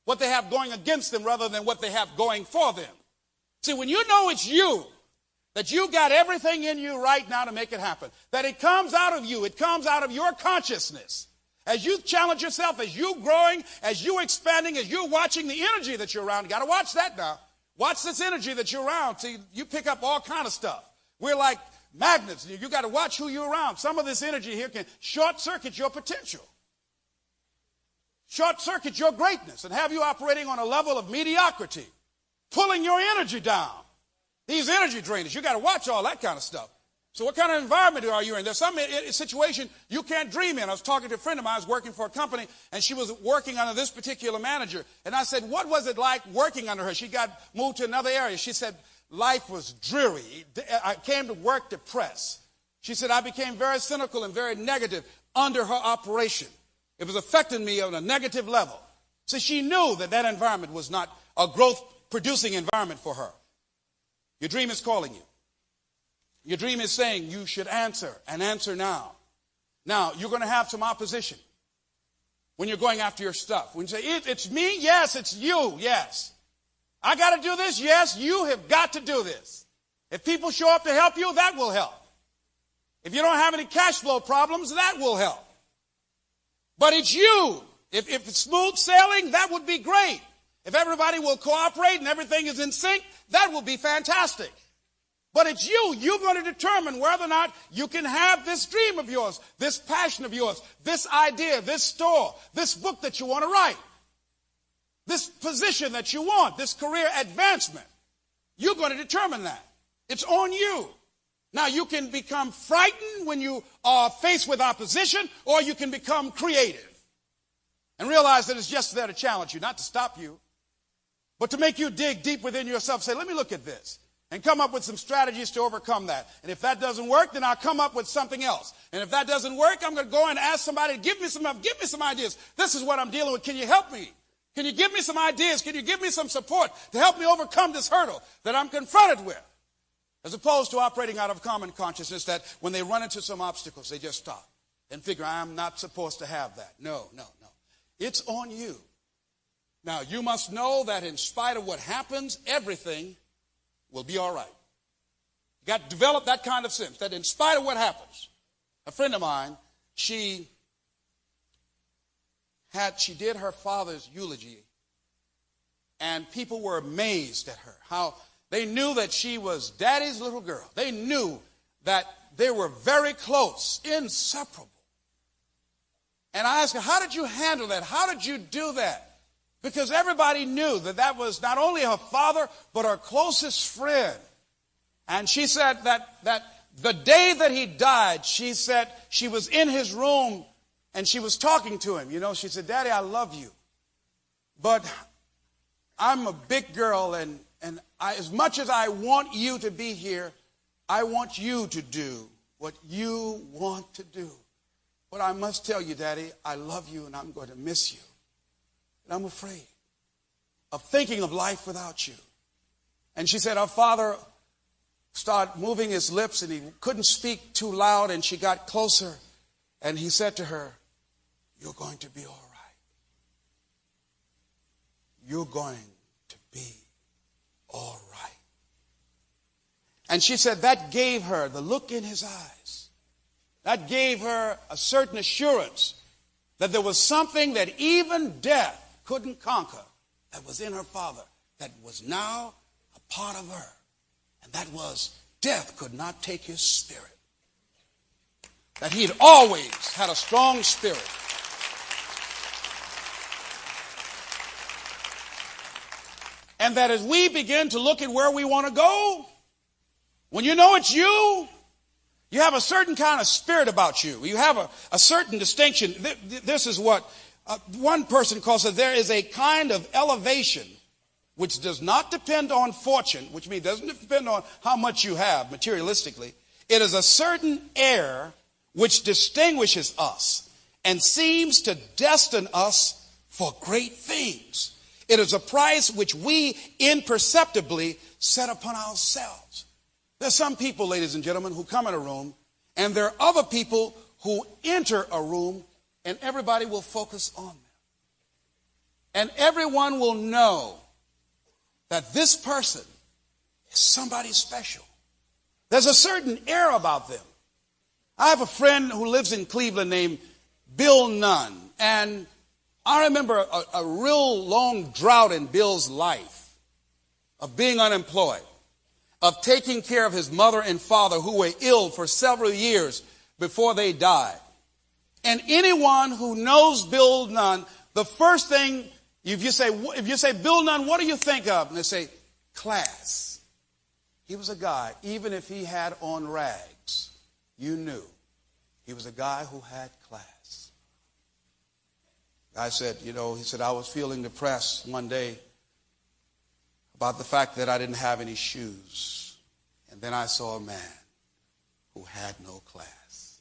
What they have going against them rather than what they have going for them. See, when you know it's you, that you got everything in you right now to make it happen, that it comes out of you, it comes out of your consciousness. As you challenge yourself, as you growing, as you expanding, as you're watching the energy that you're around, you got to watch that now. Watch this energy that you're around. See, you pick up all kind of stuff. We're like magnets. You got to watch who you're around. Some of this energy here can short circuit your potential. Short circuit your greatness and have you operating on a level of mediocrity, pulling your energy down. These energy drainers, you got to watch all that kind of stuff. So what kind of environment are you in? There's some situation you can't dream in. I was talking to a friend of mine who was working for a company, and she was working under this particular manager. And I said, what was it like working under her? She got moved to another area. She said, life was dreary. I came to work depressed. She said, I became very cynical and very negative under her operation. It was affecting me on a negative level. So she knew that that environment was not a growth-producing environment for her. Your dream is calling you. Your dream is saying you should answer, and answer now. Now, you're going to have some opposition when you're going after your stuff. When you say, it's me? Yes, it's you. Yes. I got to do this? Yes, you have got to do this. If people show up to help you, that will help. If you don't have any cash flow problems, that will help. But it's you. If it's smooth sailing, that would be great. If everybody will cooperate and everything is in sync, that will be fantastic. But it's you. You're going to determine whether or not you can have this dream of yours, this passion of yours, this idea, this store, this book that you want to write, this position that you want, this career advancement. You're going to determine that. It's on you. Now, you can become frightened when you are faced with opposition, or you can become creative and realize that it's just there to challenge you, not to stop you, but to make you dig deep within yourself. Say, let me look at this. And come up with some strategies to overcome that. And if that doesn't work, then I'll come up with something else. And if that doesn't work, I'm going to go and ask somebody to give me some ideas. This is what I'm dealing with. Can you help me? Can you give me some ideas? Can you give me some support to help me overcome this hurdle that I'm confronted with? As opposed to operating out of common consciousness that when they run into some obstacles, they just stop and figure, I'm not supposed to have that. No. It's on you. Now, you must know that in spite of what happens, everything will be all right. You got to develop that kind of sense that in spite of what happens, a friend of mine, she did her father's eulogy, and people were amazed at her, how they knew that she was daddy's little girl. They knew that they were very close, inseparable. And I asked her, how did you handle that? How did you do that? Because everybody knew that that was not only her father, but her closest friend. And she said that the day that he died, she said she was in his room and she was talking to him. You know, she said, "Daddy, I love you. But I'm a big girl, and as much as I want you to be here, I want you to do what you want to do. But I must tell you, Daddy, I love you and I'm going to miss you. And I'm afraid of thinking of life without you." And she said her father started moving his lips and he couldn't speak too loud, and she got closer and he said to her, "You're going to be all right. You're going to be all right." And she said that gave her the look in his eyes. That gave her a certain assurance that there was something that even death couldn't conquer that was in her father, that was now a part of her. And that was, death could not take his spirit. That he had always had a strong spirit. And that as we begin to look at where we want to go, when you know it's you, you have a certain kind of spirit about you. You have a certain distinction. This is what one person calls it. There is a kind of elevation which does not depend on fortune, which means doesn't depend on how much you have materialistically. It is a certain air which distinguishes us and seems to destine us for great things. It is a price which we imperceptibly set upon ourselves. There's some people, ladies and gentlemen, who come in a room, and there are other people who enter a room, and everybody will focus on them. And everyone will know that this person is somebody special. There's a certain air about them. I have a friend who lives in Cleveland named Bill Nunn, and I remember a real long drought in Bill's life of being unemployed, of taking care of his mother and father who were ill for several years before they died. And anyone who knows Bill Nunn, the first thing, if you say, "Bill Nunn, what do you think of?" And they say, "Class." He was a guy, even if he had on rags, you knew he was a guy who had class. I said, he said, "I was feeling depressed one day about the fact that I didn't have any shoes. And then I saw a man who had no class."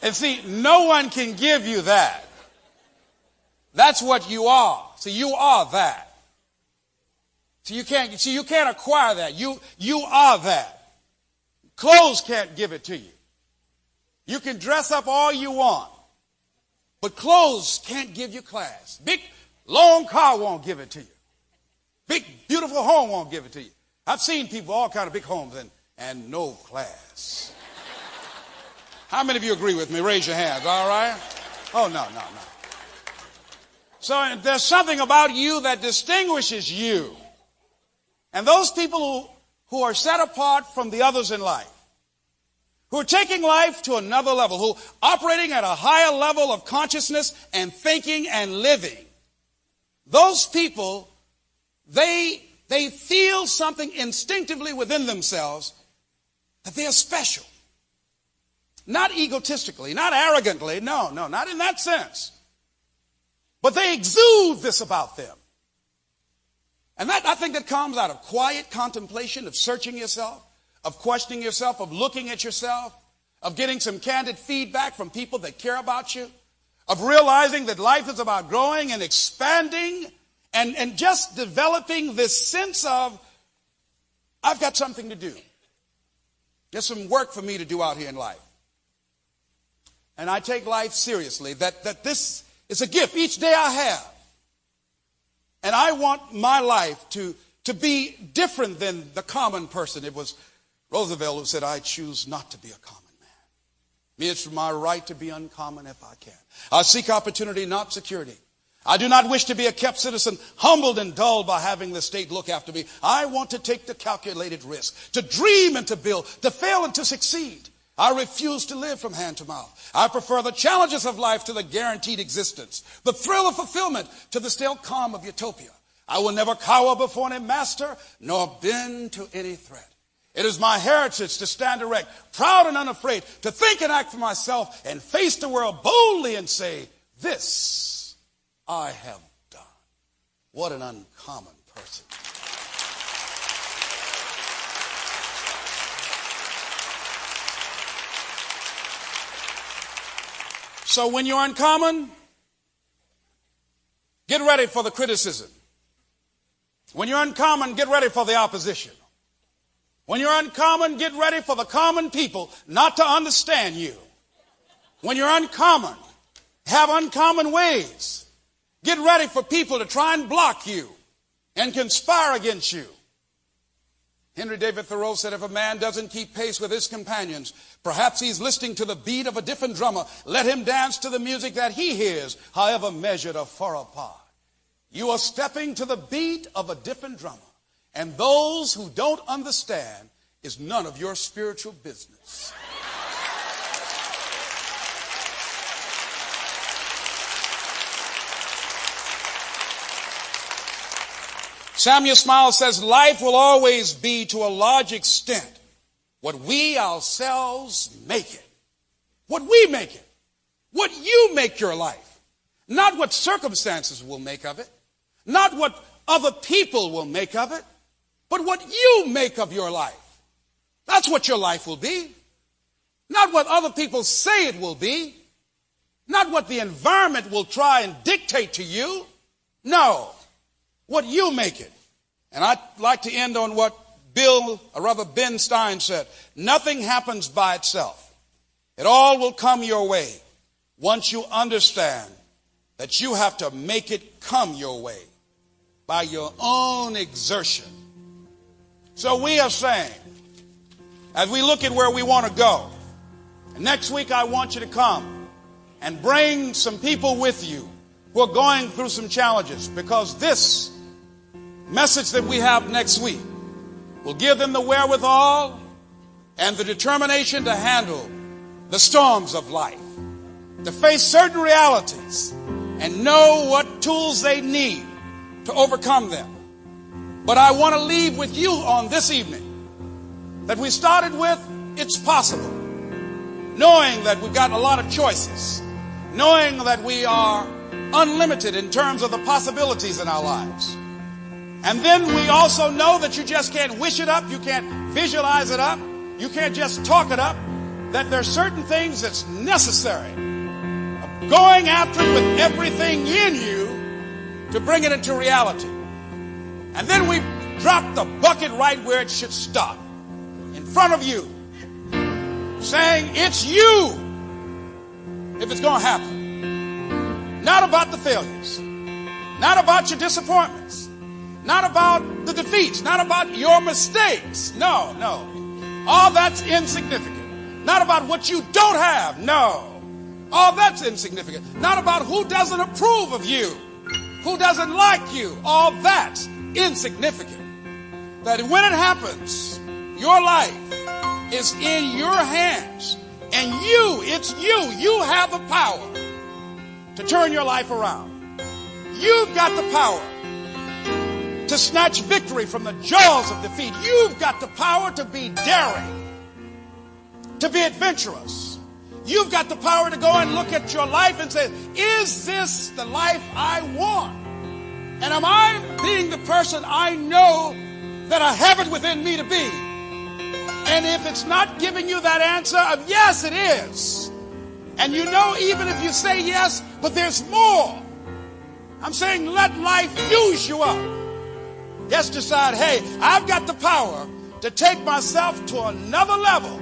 And see, no one can give you that. That's what you are. See, you are that. So you can't acquire that. You are that. Clothes can't give it to you. You can dress up all you want, but clothes can't give you class. Big, long car won't give it to you. Big, beautiful home won't give it to you. I've seen people, all kind of big homes and no class. How many of you agree with me? Raise your hands, all right? Oh, no. So there's something about you that distinguishes you. And those people who are set apart from the others in life, who are taking life to another level, who are operating at a higher level of consciousness and thinking and living, those people, they feel something instinctively within themselves that they are special. Not egotistically, not arrogantly, no, not in that sense. But they exude this about them. And I think that comes out of quiet contemplation, of searching yourself, of questioning yourself, of looking at yourself, of getting some candid feedback from people that care about you, of realizing that life is about growing and expanding and just developing this sense of, I've got something to do. There's some work for me to do out here in life. And I take life seriously, that this is a gift each day I have. And I want my life to be different than the common person. It was Roosevelt who said, "I choose not to be a common man. It's my right to be uncommon if I can. I seek opportunity, not security. I do not wish to be a kept citizen, humbled and dulled by having the state look after me. I want to take the calculated risk, to dream and to build, to fail and to succeed. I refuse to live from hand to mouth. I prefer the challenges of life to the guaranteed existence, the thrill of fulfillment to the still calm of utopia. I will never cower before any master, nor bend to any threat. It is my heritage to stand erect, proud and unafraid, to think and act for myself and face the world boldly and say, this I have done. What an uncommon person. So when you're uncommon, get ready for the criticism. When you're uncommon, get ready for the opposition. When you're uncommon, get ready for the common people not to understand you. When you're uncommon, have uncommon ways. Get ready for people to try and block you and conspire against you. Henry David Thoreau said, if a man doesn't keep pace with his companions, perhaps he's listening to the beat of a different drummer. Let him dance to the music that he hears, however measured or far apart. You are stepping to the beat of a different drummer. And those who don't understand is none of your spiritual business. Samuel Smiles says, life will always be to a large extent what we ourselves make it. What we make it. What you make your life. Not what circumstances will make of it. Not what other people will make of it. But what you make of your life. That's what your life will be. Not what other people say it will be. Not what the environment will try and dictate to you. No. What you make it. And I'd like to end on what Ben Stein said. Nothing happens by itself. It all will come your way once you understand that you have to make it come your way by your own exertion. So we are saying, as we look at where we want to go, and next week I want you to come and bring some people with you who are going through some challenges, because this message that we have next week will give them the wherewithal and the determination to handle the storms of life, to face certain realities and know what tools they need to overcome them. But I want to leave with you on this evening that we started with, it's possible. Knowing that we've got a lot of choices. Knowing that we are unlimited in terms of the possibilities in our lives. And then we also know that you just can't wish it up. You can't visualize it up. You can't just talk it up. That there are certain things that's necessary. Going after it with everything in you to bring it into reality. And then we drop the bucket right where it should stop. In front of you. Saying it's you. If it's going to happen. Not about the failures. Not about your disappointments. Not about the defeats. Not about your mistakes. No. All that's insignificant. Not about what you don't have. No. All that's insignificant. Not about who doesn't approve of you. Who doesn't like you. All that's insignificant. That when it happens, your life is in your hands. And it's you. You have the power to turn your life around. You've got the power to snatch victory from the jaws of defeat. You've got the power to be daring, to be adventurous. You've got the power to go and look at your life and say, is this the life I want? And am I being the person I know that I have it within me to be? And if it's not giving you that answer of yes, it is. And you know, even if you say yes, but there's more. I'm saying let life use you up. Just decide, hey, I've got the power to take myself to another level.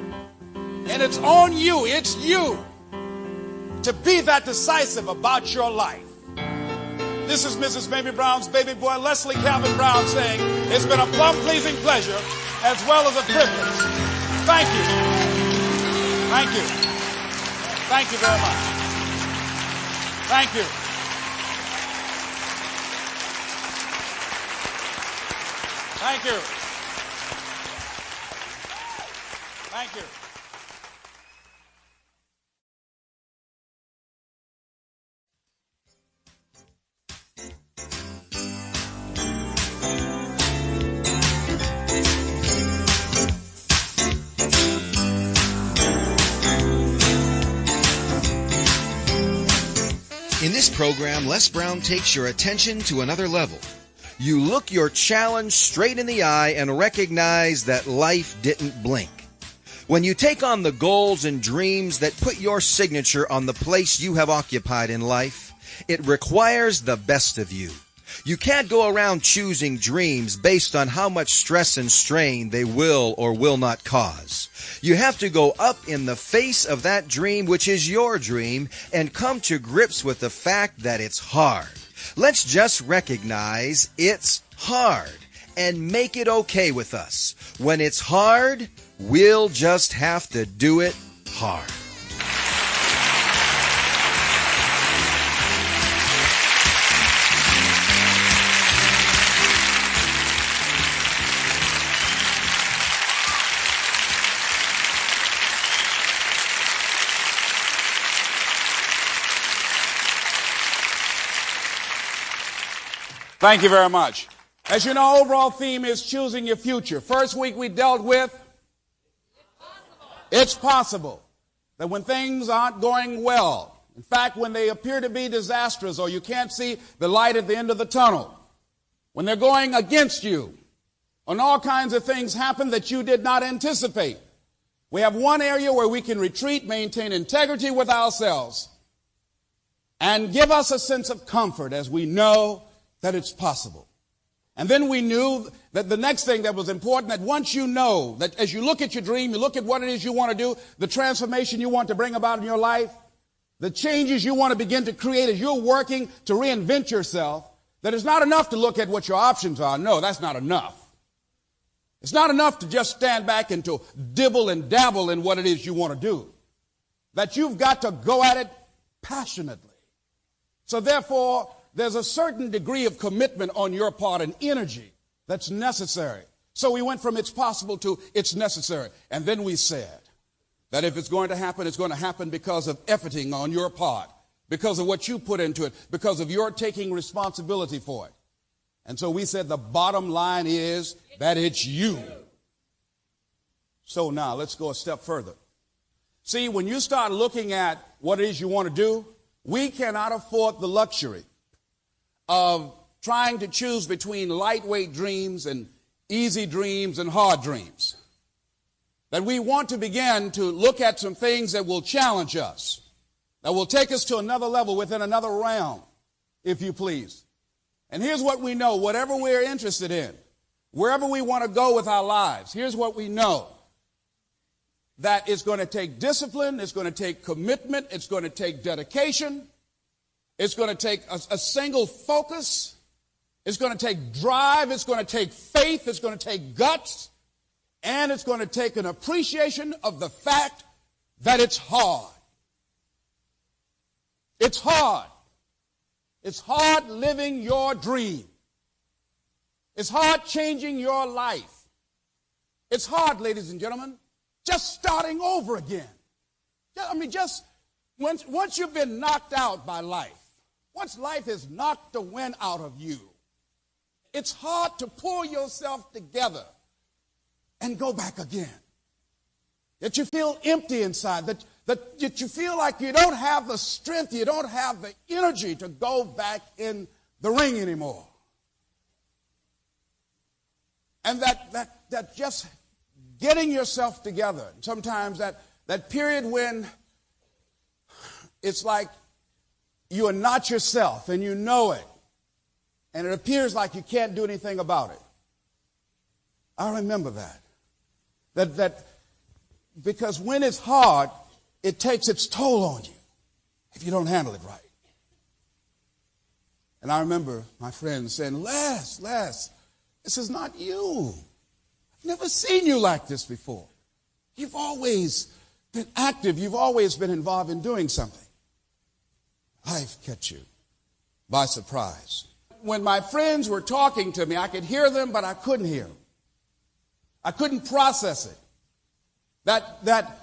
And it's on you. It's you to be that decisive about your life. This is Mrs. Baby Brown's baby boy, Leslie Calvin Brown, saying it's been a plum-pleasing pleasure as well as a privilege. Thank you. Thank you. Thank you very much. Thank you. Thank you. Thank you. In this program, Les Brown takes your attention to another level. You look your challenge straight in the eye and recognize that life didn't blink. When you take on the goals and dreams that put your signature on the place you have occupied in life, it requires the best of you. You can't go around choosing dreams based on how much stress and strain they will or will not cause. You have to go up in the face of that dream, which is your dream, and come to grips with the fact that it's hard. Let's just recognize it's hard and make it okay with us. When it's hard, we'll just have to do it hard. Thank you very much. As you know, overall theme is choosing your future. First week we dealt with it's possible that when things aren't going well, in fact, when they appear to be disastrous or you can't see the light at the end of the tunnel, when they're going against you, and all kinds of things happen that you did not anticipate, we have one area where we can retreat, maintain integrity with ourselves, and give us a sense of comfort as we know that it's possible. And then we knew that the next thing that was important, that once you know that as you look at your dream, you look at what it is you want to do, the transformation you want to bring about in your life, the changes you want to begin to create as you're working to reinvent yourself, that it's not enough to look at what your options are. No, that's not enough. It's not enough to just stand back and to dibble and dabble in what it is you want to do. That you've got to go at it passionately. So therefore, there's a certain degree of commitment on your part and energy that's necessary. So we went from it's possible to it's necessary. And then we said that if it's going to happen because of efforting on your part, because of what you put into it, because of your taking responsibility for it. And so we said the bottom line is that it's you. So now let's go a step further. See, when you start looking at what it is you want to do, we cannot afford the luxury of trying to choose between lightweight dreams and easy dreams and hard dreams. That we want to begin to look at some things that will challenge us, that will take us to another level within another realm, if you please. And here's what we know, whatever we're interested in, wherever we want to go with our lives, here's what we know. That it's going to take discipline, it's going to take commitment, it's going to take dedication, it's going to take a single focus, it's going to take drive, it's going to take faith, it's going to take guts, and it's going to take an appreciation of the fact that it's hard. It's hard. It's hard living your dream. It's hard changing your life. It's hard, ladies and gentlemen, just starting over again. Just once you've been knocked out by life, once life has knocked the wind out of you, it's hard to pull yourself together and go back again. That you feel empty inside, that you feel like you don't have the strength, you don't have the energy to go back in the ring anymore. And that just getting yourself together, sometimes that period when it's like you are not yourself and you know it, and it appears like you can't do anything about it. I remember that because when it's hard, it takes its toll on you if you don't handle it right. And I remember my friend saying, Les, this is not you. I've never seen you like this before. You've always been active. You've always been involved in doing something. Life catch you by surprise. when my friends were talking to me, I could hear them, but I couldn't hear them. I couldn't process it. That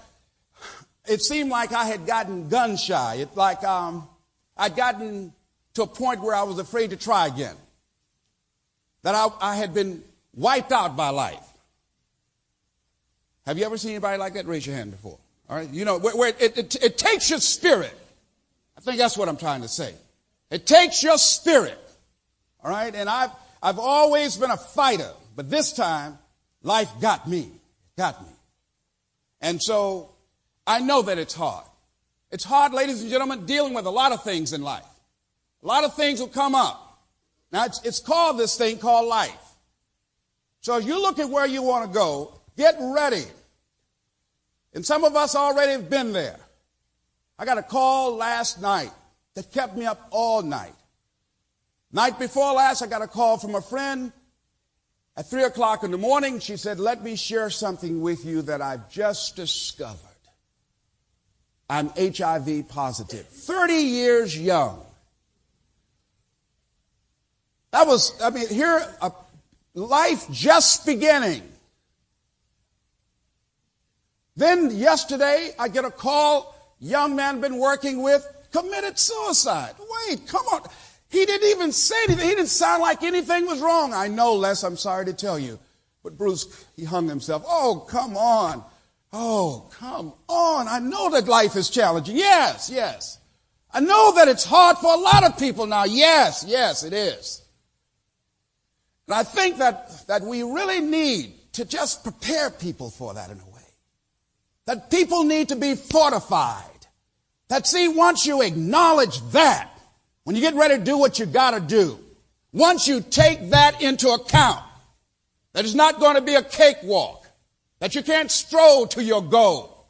it seemed like I had gotten gun shy. It's like I'd gotten to a point where I was afraid to try again. That I had been wiped out by life. Have you ever seen anybody like that? Raise your hand before. All right, you know, where it takes your spirit. I think that's what I'm trying to say. It takes your spirit. All right, and I've always been a fighter, but this time life got me. And so I know that it's hard. It's hard, ladies and gentlemen, dealing with a lot of things in life. A lot of things will come up. Now, it's called this thing called life. So as you look at where you want to go, get ready. And some of us already have been there. I got a call last night that kept me up all night. Night before last, I got a call from a friend at 3 o'clock in the morning. She said, let me share something with you that I've just discovered. I'm HIV positive. 30 years young. That was, here, life just beginning. Then yesterday, I get a call, young man been working with, committed suicide. Wait, come on. He didn't even say anything. He didn't sound like anything was wrong. I know, Les, I'm sorry to tell you. But Bruce, he hung himself. Oh, come on. Oh, come on. I know that life is challenging. Yes. I know that it's hard for a lot of people now. Yes, it is. And I think that we really need to just prepare people for that in a way. That people need to be fortified. That, see, once you acknowledge that, when you get ready to do what you got to do, once you take that into account, that it's not going to be a cakewalk, that you can't stroll to your goal.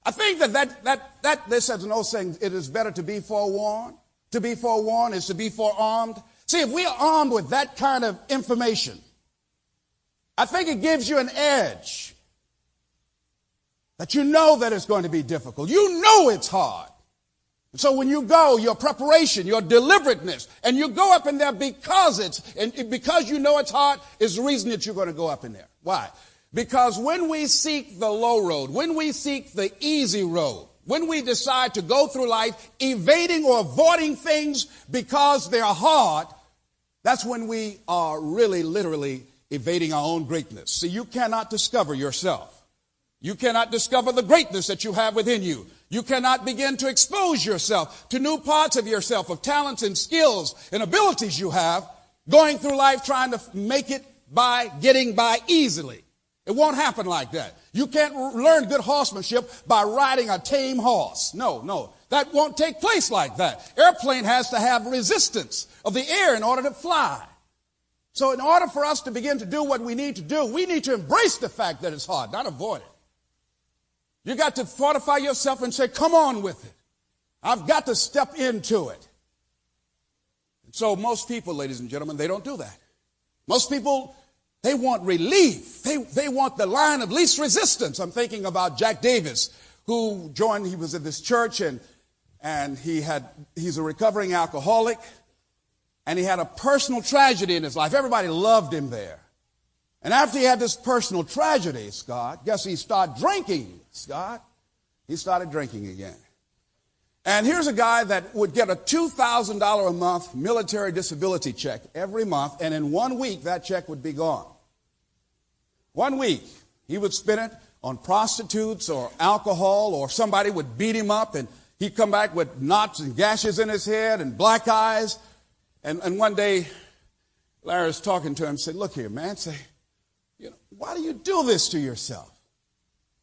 I think that this is an old saying, it is better to be forewarned. To be forewarned is to be forearmed. See, if we are armed with that kind of information, I think it gives you an edge. That you know that it's going to be difficult. You know it's hard. And so when you go, your preparation, your deliberateness, and you go up in there because you know it's hard, is the reason that you're going to go up in there. Why? Because when we seek the low road, when we seek the easy road, when we decide to go through life evading or avoiding things because they're hard, that's when we are really, literally evading our own greatness. See, you cannot discover yourself. You cannot discover the greatness that you have within you. You cannot begin to expose yourself to new parts of yourself, of talents and skills and abilities you have, going through life trying to make it by getting by easily. It won't happen like that. You can't learn good horsemanship by riding a tame horse. No. That won't take place like that. Airplane has to have resistance of the air in order to fly. So in order for us to begin to do what we need to do, we need to embrace the fact that it's hard, not avoid it. You got to fortify yourself and say, come on with it. I've got to step into it. And so most people, ladies and gentlemen, they don't do that. Most people, they want relief. They want the line of least resistance. I'm thinking about Jack Davis, who joined, he was at this church and he's a recovering alcoholic, and he had a personal tragedy in his life. Everybody loved him there. And after he had this personal tragedy, Scott, guess he started drinking, Scott. He started drinking again. And here's a guy that would get a $2,000 a month military disability check every month, and in 1 week that check would be gone. 1 week. He would spend it on prostitutes or alcohol, or somebody would beat him up, and he'd come back with knots and gashes in his head and black eyes. And one day, Larry was talking to him and said, look here, man, why do you do this to yourself?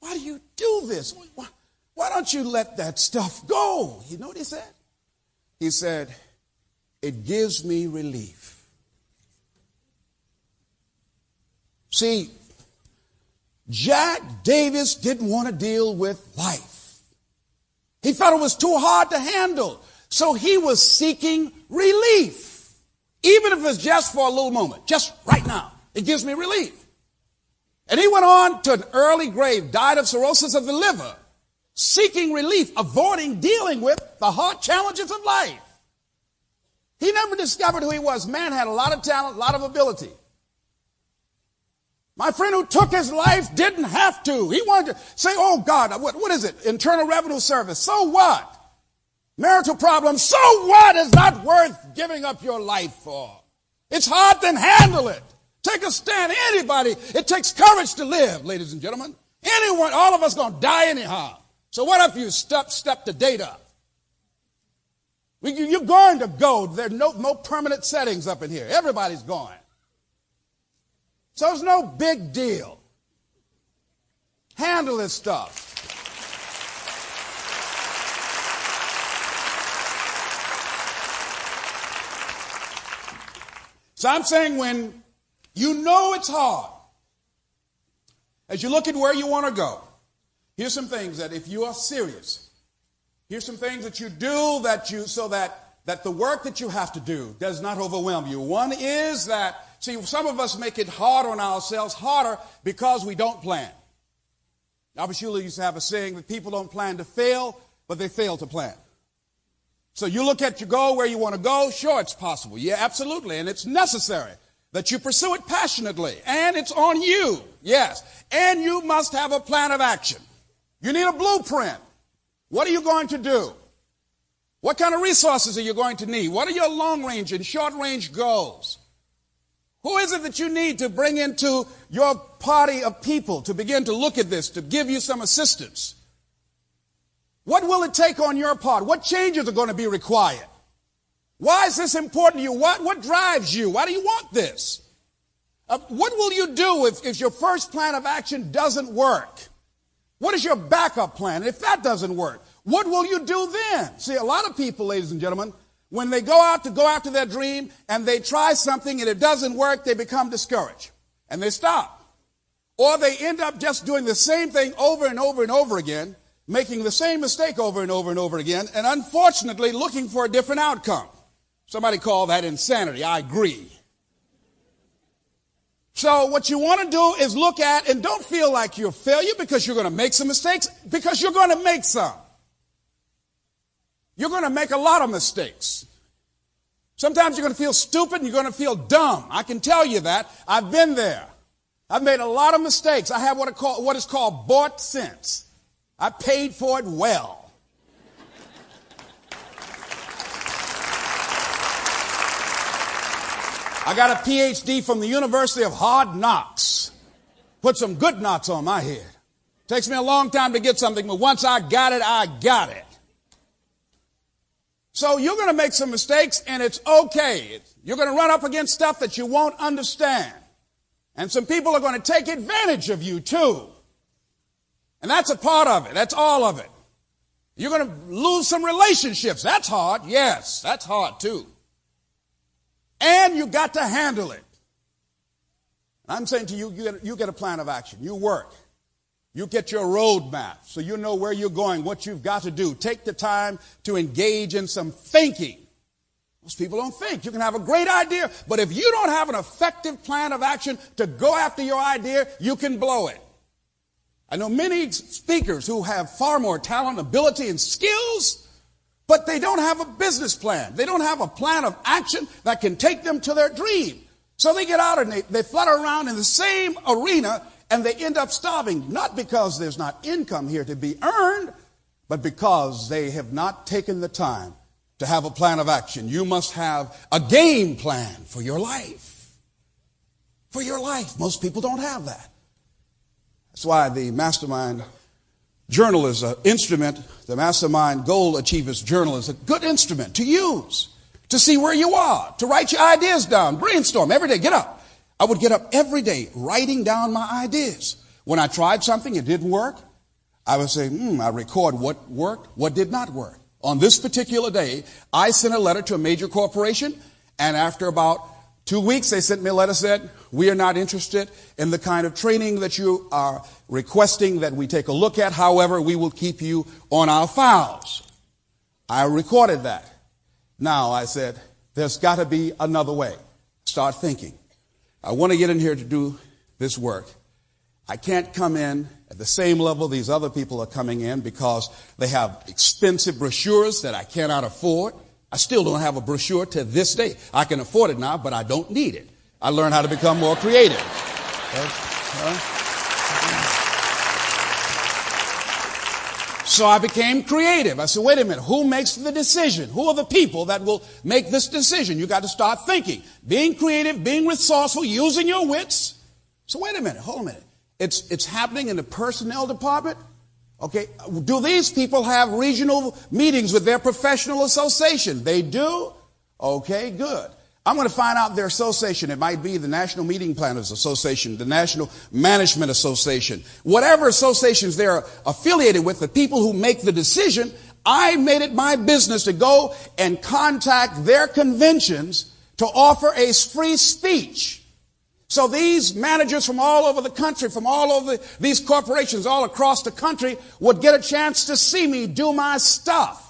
Why do you do this? Why don't you let that stuff go? You know what he said? He said, it gives me relief. See, Jack Davis didn't want to deal with life. He felt it was too hard to handle. So he was seeking relief. Even if it's just for a little moment, just right now, it gives me relief. And he went on to an early grave, died of cirrhosis of the liver, seeking relief, avoiding dealing with the hard challenges of life. He never discovered who he was. Man had a lot of talent, a lot of ability. My friend who took his life didn't have to. He wanted to say, oh God, what is it? Internal Revenue Service. So what? Marital problems. So what is not worth giving up your life for? It's hard, then handle it. Take a stand. Anybody. It takes courage to live, ladies and gentlemen. Anyone, all of us going to die anyhow. So what if you step the date up? You're going to go. There's no permanent settings up in here. Everybody's going. So it's no big deal. Handle this stuff. So I'm saying when you know it's hard, as you look at where you want to go, here's some things that if you are serious, here's some things that you do so that the work that you have to do does not overwhelm you. One is that, see, some of us make it hard on ourselves, harder because we don't plan. Albert Schuller used to have a saying that people don't plan to fail, but they fail to plan. So you look at your goal, where you want to go. Sure, it's possible. Yeah, absolutely. And it's necessary that you pursue it passionately. And it's on you. Yes. And you must have a plan of action. You need a blueprint. What are you going to do? What kind of resources are you going to need? What are your long-range and short-range goals? Who is it that you need to bring into your party of people to begin to look at this, to give you some assistance? What will it take on your part? What changes are going to be required? Why is this important to you? What drives you? Why do you want this? What will you do if your first plan of action doesn't work? What is your backup plan? If that doesn't work, what will you do then? See, a lot of people, ladies and gentlemen, when they go after their dream and they try something and it doesn't work, they become discouraged and they stop. Or they end up just doing the same thing over and over and over again, making the same mistake over and over and over again, and unfortunately looking for a different outcome. Somebody called that insanity. I agree. So what you want to do is look at, and don't feel like you're a failure because you're going to make some mistakes, because you're going to make some. You're going to make a lot of mistakes. Sometimes you're going to feel stupid and you're going to feel dumb. I can tell you that. I've been there. I've made a lot of mistakes. I have what is called bought sense. I paid for it well. I got a PhD from the University of Hard Knocks. Put some good knots on my head. Takes me a long time to get something, but once I got it, I got it. So you're going to make some mistakes, and it's okay. You're going to run up against stuff that you won't understand. And some people are going to take advantage of you, too. And that's a part of it. That's all of it. You're going to lose some relationships. That's hard. Yes, that's hard, too. And you got to handle it. I'm saying to you, you get a plan of action. You work. You get your roadmap so you know where you're going, what you've got to do. Take the time to engage in some thinking. Most people don't think. You can have a great idea, but if you don't have an effective plan of action to go after your idea, you can blow it. I know many speakers who have far more talent, ability, and skills, but they don't have a business plan. They don't have a plan of action that can take them to their dream. So they get out and they flutter around in the same arena, and they end up starving, not because there's not income here to be earned, but because they have not taken the time to have a plan of action. You must have a game plan for your life. For your life. Most people don't have that. That's why the Mastermind Journal is an instrument. The Mastermind Goal Achievers Journal is a good instrument to use, to see where you are, to write your ideas down, brainstorm every day. Get up. I would get up every day writing down my ideas. When I tried something, it didn't work, I would say, I record what worked, what did not work. On this particular day, I sent a letter to a major corporation, and after about 2 weeks, they sent me a letter that said, we are not interested in the kind of training that you are requesting that we take a look at. However, we will keep you on our files. I recorded that. Now, I said, there's got to be another way. Start thinking. I want to get in here to do this work. I can't come in at the same level these other people are coming in because they have expensive brochures that I cannot afford. I still don't have a brochure to this day. I can afford it now, but I don't need it. I learned how to become more creative. So I became creative. I said, wait a minute, who makes the decision? Who are the people that will make this decision? You got to start thinking. Being creative, being resourceful, using your wits. So wait a minute, hold a minute. It's happening in the personnel department? Okay, do these people have regional meetings with their professional association? They do? Okay, good. I'm going to find out their association. It might be the National Meeting Planners Association, the National Management Association. Whatever associations they're affiliated with, the people who make the decision, I made it my business to go and contact their conventions to offer a free speech. So these managers from all over the country, from all over these corporations all across the country would get a chance to see me do my stuff.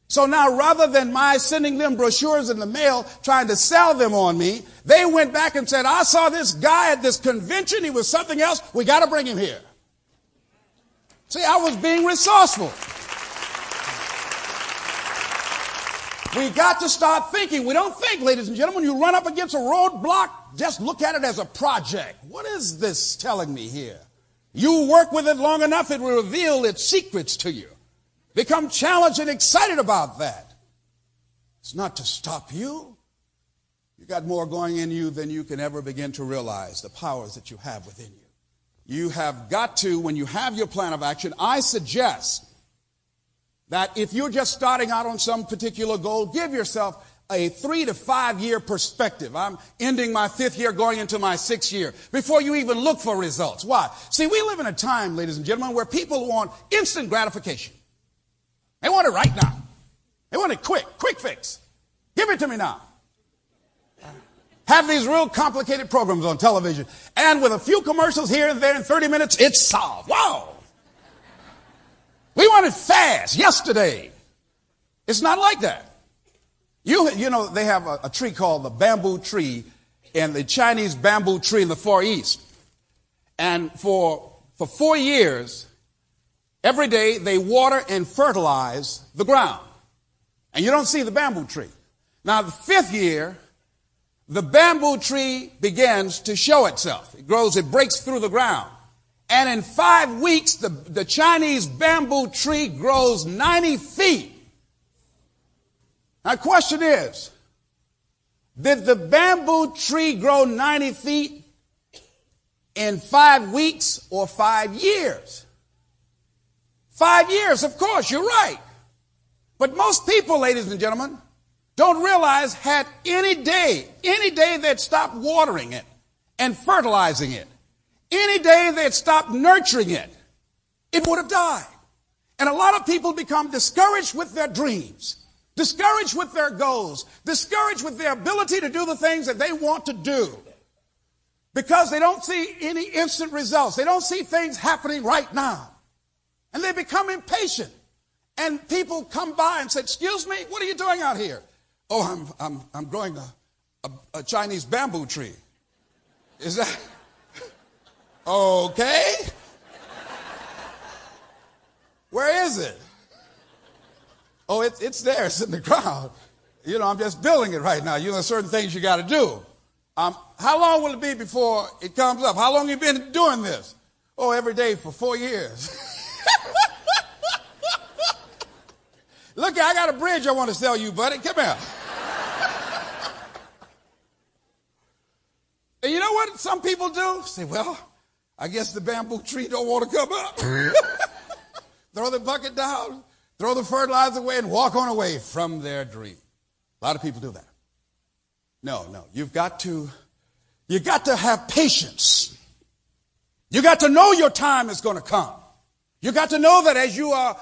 So now rather than my sending them brochures in the mail trying to sell them on me, they went back and said, I saw this guy at this convention. He was something else. We got to bring him here. See, I was being resourceful. We got to start thinking. We don't think, ladies and gentlemen, you run up against a roadblock, just look at it as a project. What is this telling me here? You work with it long enough, it will reveal its secrets to you. Become challenged and excited about that. It's not to stop you. You got more going in you than you can ever begin to realize, the powers that you have within you. You have got to, when you have your plan of action, I suggest that if you're just starting out on some particular goal, give yourself a 3 to 5 year perspective. I'm ending my 5th year, going into my 6th year, before you even look for results. Why? See, we live in a time, ladies and gentlemen, where people want instant gratification. They want it right now. They want it quick fix. Give it to me now. Have these real complicated programs on television, and with a few commercials here and there in 30 minutes, it's solved. Wow! We want it fast, yesterday. It's not like that. You know, they have a tree called the bamboo tree, and the Chinese bamboo tree in the Far East. And for 4 years, every day they water and fertilize the ground. And you don't see the bamboo tree. Now, the 5th year, the bamboo tree begins to show itself. It grows, it breaks through the ground. And in 5 weeks, the Chinese bamboo tree grows 90 feet. Now, the question is, did the bamboo tree grow 90 feet in 5 weeks or 5 years? 5 years, of course, you're right. But most people, ladies and gentlemen, don't realize had any day they'd stopped watering it and fertilizing it, any day they'd stopped nurturing it, it would have died. And a lot of people become discouraged with their dreams, discouraged with their goals, discouraged with their ability to do the things that they want to do because they don't see any instant results. They don't see things happening right now. And they become impatient. And people come by and say, excuse me, what are you doing out here? Oh, I'm growing a Chinese bamboo tree. Is that okay? Where is it? Oh, it's there. It's in the ground. You know, I'm just building it right now. You know, certain things you got to do. How long will it be before it comes up? How long have you been doing this? Oh, every day for 4 years. Look, I got a bridge I want to sell you, buddy. Come here. And you know what some people do? Say, well, I guess the bamboo tree don't want to come up. Throw the bucket down, throw the fertilizer away, and walk on away from their dream. A lot of people do that. No, you've got to have patience. You got to know your time is going to come. You got to know that as you are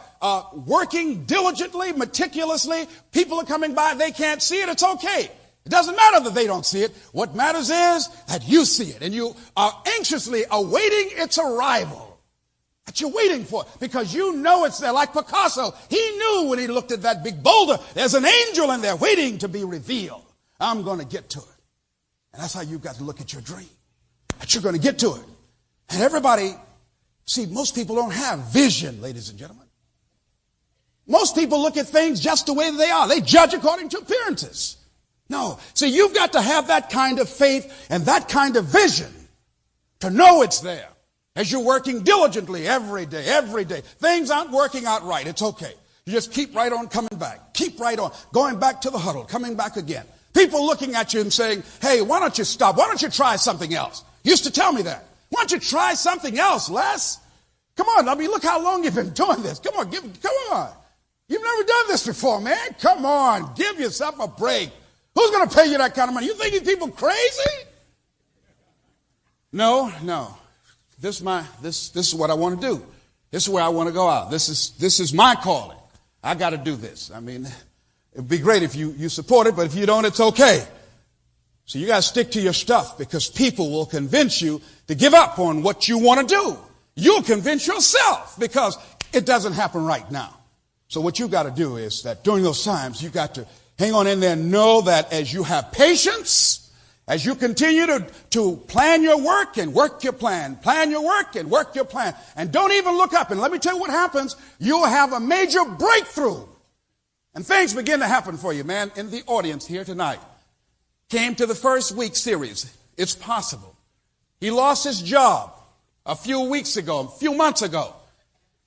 working diligently, meticulously, people are coming by, they can't see it, it's okay. It doesn't matter that they don't see it. What matters is that you see it, and you are anxiously awaiting its arrival. That you're waiting for it, because you know it's there. Like Picasso, he knew when he looked at that big boulder, there's an angel in there waiting to be revealed. I'm going to get to it. And that's how you've got to look at your dream, that you're going to get to it. And everybody, see, most people don't have vision, ladies and gentlemen. Most people look at things just the way they are. They judge according to appearances. No. See, you've got to have that kind of faith and that kind of vision to know it's there as you're working diligently every day, every day. Things aren't working out right. It's okay. You just keep right on coming back. Keep right on. Going back to the huddle, coming back again. People looking at you and saying, hey, why don't you stop? Why don't you try something else? Used to tell me that. Why don't you try something else, Les? Come on. I mean, look how long you've been doing this. Come on. Come on. You've never done this before, man. Come on. Give yourself a break. Who's going to pay you that kind of money? You think these people crazy? No. This is what I want to do. This is where I want to go out. This is my calling. I got to do this. I mean, it'd be great if you support it, but if you don't, it's okay. So you got to stick to your stuff because people will convince you to give up on what you want to do. You'll convince yourself because it doesn't happen right now. So what you got to do is that during those times, you got to hang on in there and know that as you have patience, as you continue to plan your work and work your plan and don't even look up. And let me tell you what happens. You'll have a major breakthrough and things begin to happen for you, man. In the audience here tonight, came to the first week series. It's possible. He lost his job a few months ago.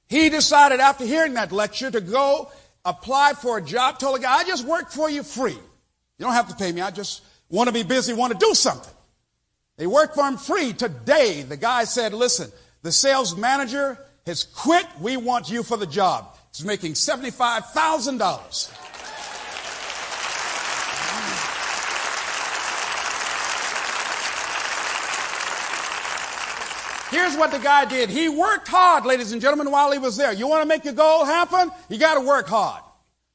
He decided after hearing that lecture to go apply for a job. Told the guy, I just work for you free. You don't have to pay me. I just want to be busy, want to do something. They worked for him free. Today, the guy said, listen, the sales manager has quit. We want you for the job. He's making $75,000. Here's what the guy did. He worked hard, ladies and gentlemen, while he was there. You want to make your goal happen? You got to work hard.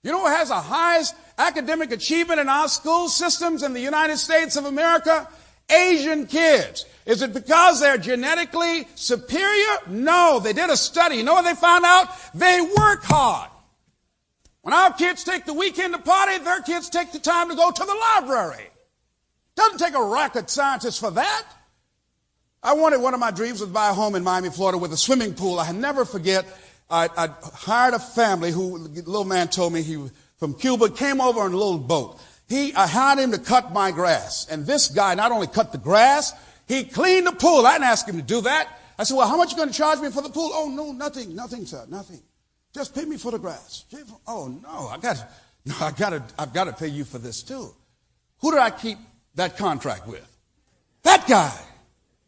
You know who has the highest academic achievement in our school systems in the United States of America? Asian kids. Is it because they're genetically superior? No. They did a study. You know what they found out? They work hard. When our kids take the weekend to party, their kids take the time to go to the library. Doesn't take a rocket scientist for that. One of my dreams was to buy a home in Miami, Florida with a swimming pool. I never forget, I hired a family who, the little man told me he was from Cuba, came over on a little boat. I hired him to cut my grass. And this guy not only cut the grass, he cleaned the pool. I didn't ask him to do that. I said, well, how much are you going to charge me for the pool? Oh, no, nothing, sir, nothing. Just pay me for the grass. Oh, no, I've got to pay you for this too. Who did I keep that contract with? That guy.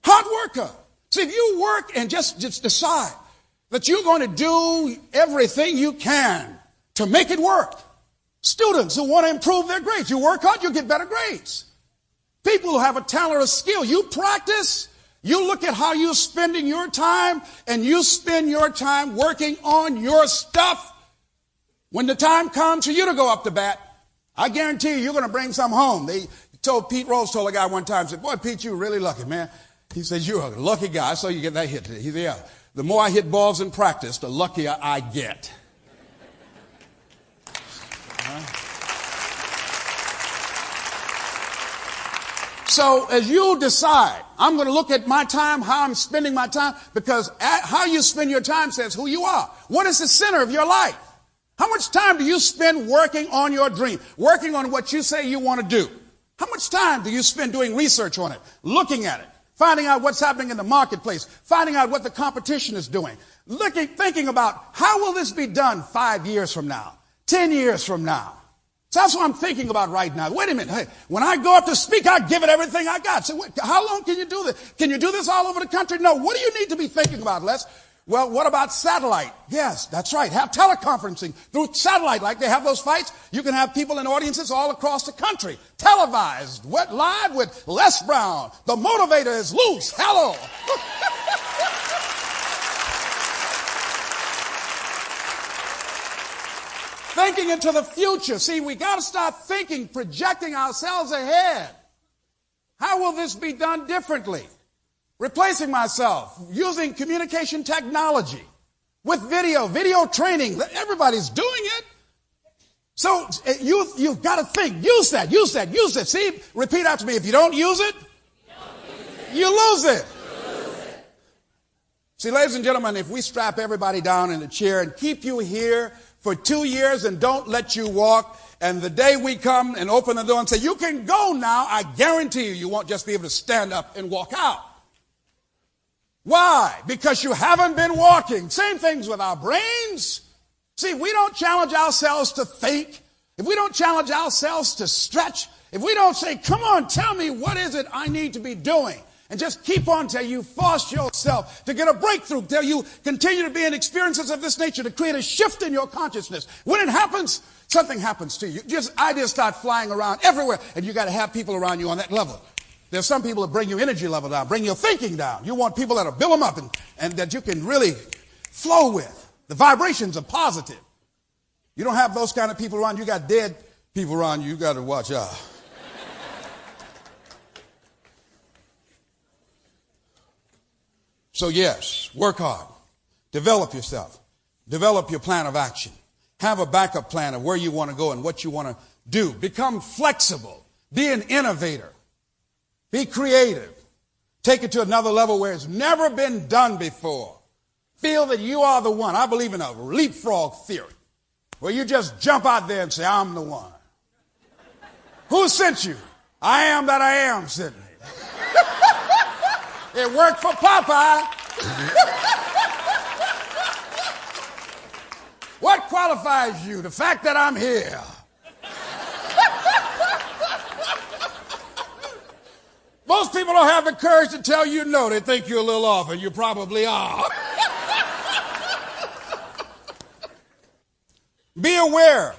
Hard worker. See, if you work and just decide that you're going to do everything you can to make it work. Students who want to improve their grades, you work hard, you'll get better grades. People who have a talent or skill, you practice, you look at how you're spending your time, and you spend your time working on your stuff. When the time comes for you to go up to bat, I guarantee you're going to bring some home. Pete Rose told a guy one time, said, boy, Pete, you're really lucky, man. He says, you're a lucky guy. I saw you get that hit today. He said, yeah, the more I hit balls in practice, the luckier I get. So as you decide, I'm going to look at my time, how I'm spending my time, because how you spend your time says who you are. What is the center of your life? How much time do you spend working on your dream, working on what you say you want to do? How much time do you spend doing research on it, looking at it? Finding out what's happening in the marketplace, finding out what the competition is doing, thinking about how will this be done 5 years from now, 10 years from now. So that's what I'm thinking about right now. Wait a minute. Hey, when I go up to speak, I give it everything I got. So how long can you do this? Can you do this all over the country? No. What do you need to be thinking about, Les? Well, what about satellite? Yes, that's right. Have teleconferencing through satellite like they have those fights. You can have people in audiences all across the country. Televised, live with Les Brown. The motivator is loose. Hello. Thinking into the future. See, we got to start thinking, projecting ourselves ahead. How will this be done differently? Replacing myself, using communication technology with video training. Everybody's doing it. So you've got to think. Use that. See, repeat after me. If you don't use it, you lose it. See, ladies and gentlemen, if we strap everybody down in a chair and keep you here for 2 years and don't let you walk. And the day we come and open the door and say, you can go now, I guarantee you, you won't just be able to stand up and walk out. Why? Because you haven't been walking. Same things with our brains. See, we don't challenge ourselves to think. If we don't challenge ourselves to stretch, if we don't say, come on, tell me what is it I need to be doing, and just keep on till you force yourself to get a breakthrough, till you continue to be in experiences of this nature, to create a shift in your consciousness. When it happens, something happens to you. Ideas start flying around everywhere, and you got to have people around you on that level. There's some people that bring your energy level down, bring your thinking down. You want people that'll build them up and that you can really flow with. The vibrations are positive. You don't have those kind of people around you. You got dead people around you. You got to watch out. So yes, work hard. Develop yourself. Develop your plan of action. Have a backup plan of where you want to go and what you want to do. Become flexible. Be an innovator. Be creative. Take it to another level where it's never been done before. Feel that you are the one. I believe in a leapfrog theory, where you just jump out there and say, I'm the one. Who sent you? I am that I am sent me. It worked for Popeye. What qualifies you? The fact that I'm here. Most people don't have the courage to tell you no. They think you're a little off, and you probably are. Be aware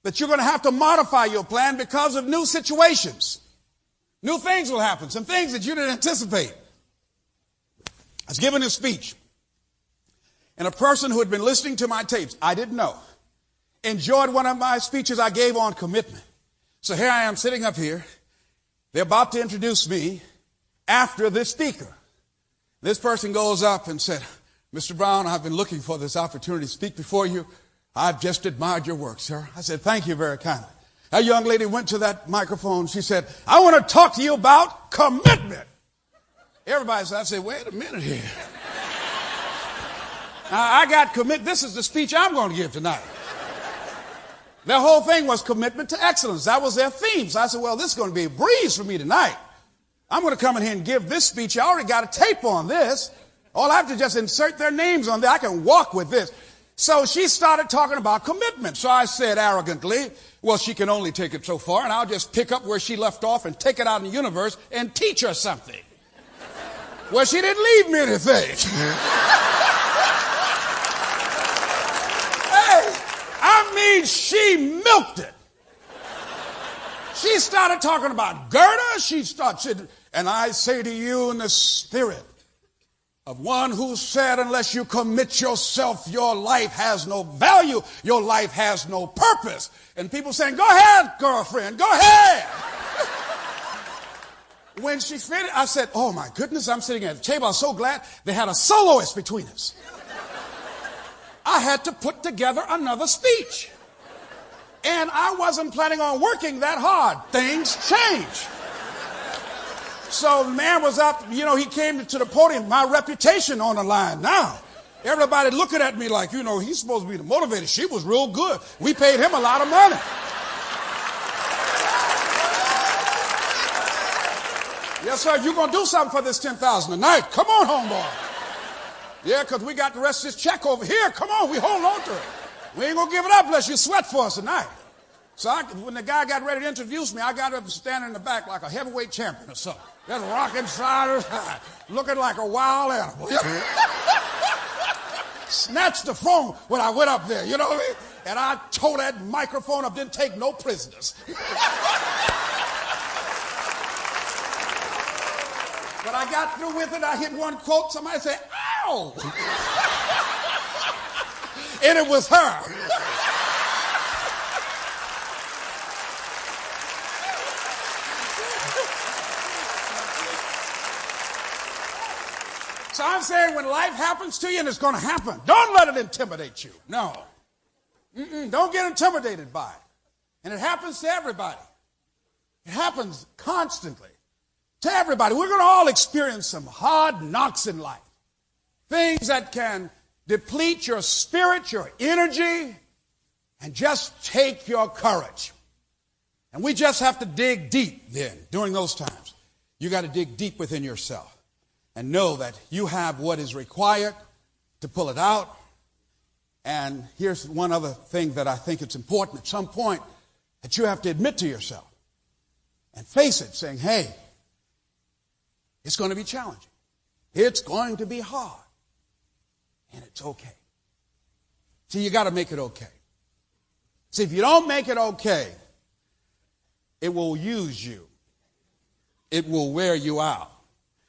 that you're going to have to modify your plan because of new situations. New things will happen, some things that you didn't anticipate. I was giving a speech, and a person who had been listening to my tapes, I didn't know, enjoyed one of my speeches I gave on commitment. So here I am sitting up here. They're about to introduce me after this speaker. This person goes up and said, Mr. Brown, I've been looking for this opportunity to speak before you. I've just admired your work, sir. I said, thank you very kindly. A young lady went to that microphone. She said, I want to talk to you about commitment. Everybody said, I said, wait a minute here. Now, I got commit. This is the speech I'm going to give tonight. Their whole thing was commitment to excellence. That was their theme. So I said, well, this is going to be a breeze for me tonight. I'm going to come in here and give this speech. I already got a tape on this. All I have to just insert their names on there. I can walk with this. So she started talking about commitment. So I said arrogantly, well, she can only take it so far, and I'll just pick up where she left off and take it out in the universe and teach her something. Well, she didn't leave me anything. Hey, I mean, she milked it. She started talking about Gerda. She started, and I say to you in the spirit of one who said, unless you commit yourself, your life has no value. Your life has no purpose. And people saying, go ahead, girlfriend, go ahead. When she finished, I said, oh my goodness, I'm sitting at the table. I'm so glad they had a soloist between us. I had to put together another speech. And I wasn't planning on working that hard. Things change. So the man was up, you know, he came to the podium, my reputation on the line now. Everybody looking at me like, you know, he's supposed to be the motivator. She was real good. We paid him a lot of money. Yes, sir, you're going to do something for this $10,000 tonight. Come on, homeboy. Yeah, because we got the rest of this check over here. Come on, we hold on to it. We ain't going to give it up unless you sweat for us tonight. So when the guy got ready to introduce me, I got up standing in the back like a heavaight champion or something. Just rocking side to side, looking like a wild animal. Snatched the phone when I went up there, you know what I mean? And I tore that microphone up, didn't take no prisoners. But I got through with it. I hit one quote. Somebody said, ow! And it was her. So I'm saying when life happens to you, and it's going to happen, don't let it intimidate you. No. Don't get intimidated by it. And it happens to everybody. It happens constantly to everybody. We're going to all experience some hard knocks in life. Things that can deplete your spirit, your energy, and just take your courage. And we just have to dig deep then, during those times. You got to dig deep within yourself and know that you have what is required to pull it out. And here's one other thing that I think it's important at some point that you have to admit to yourself and face it, saying, hey, it's going to be challenging. It's going to be hard. And it's okay. See, you got to make it okay. See, if you don't make it okay, it will use you. It will wear you out.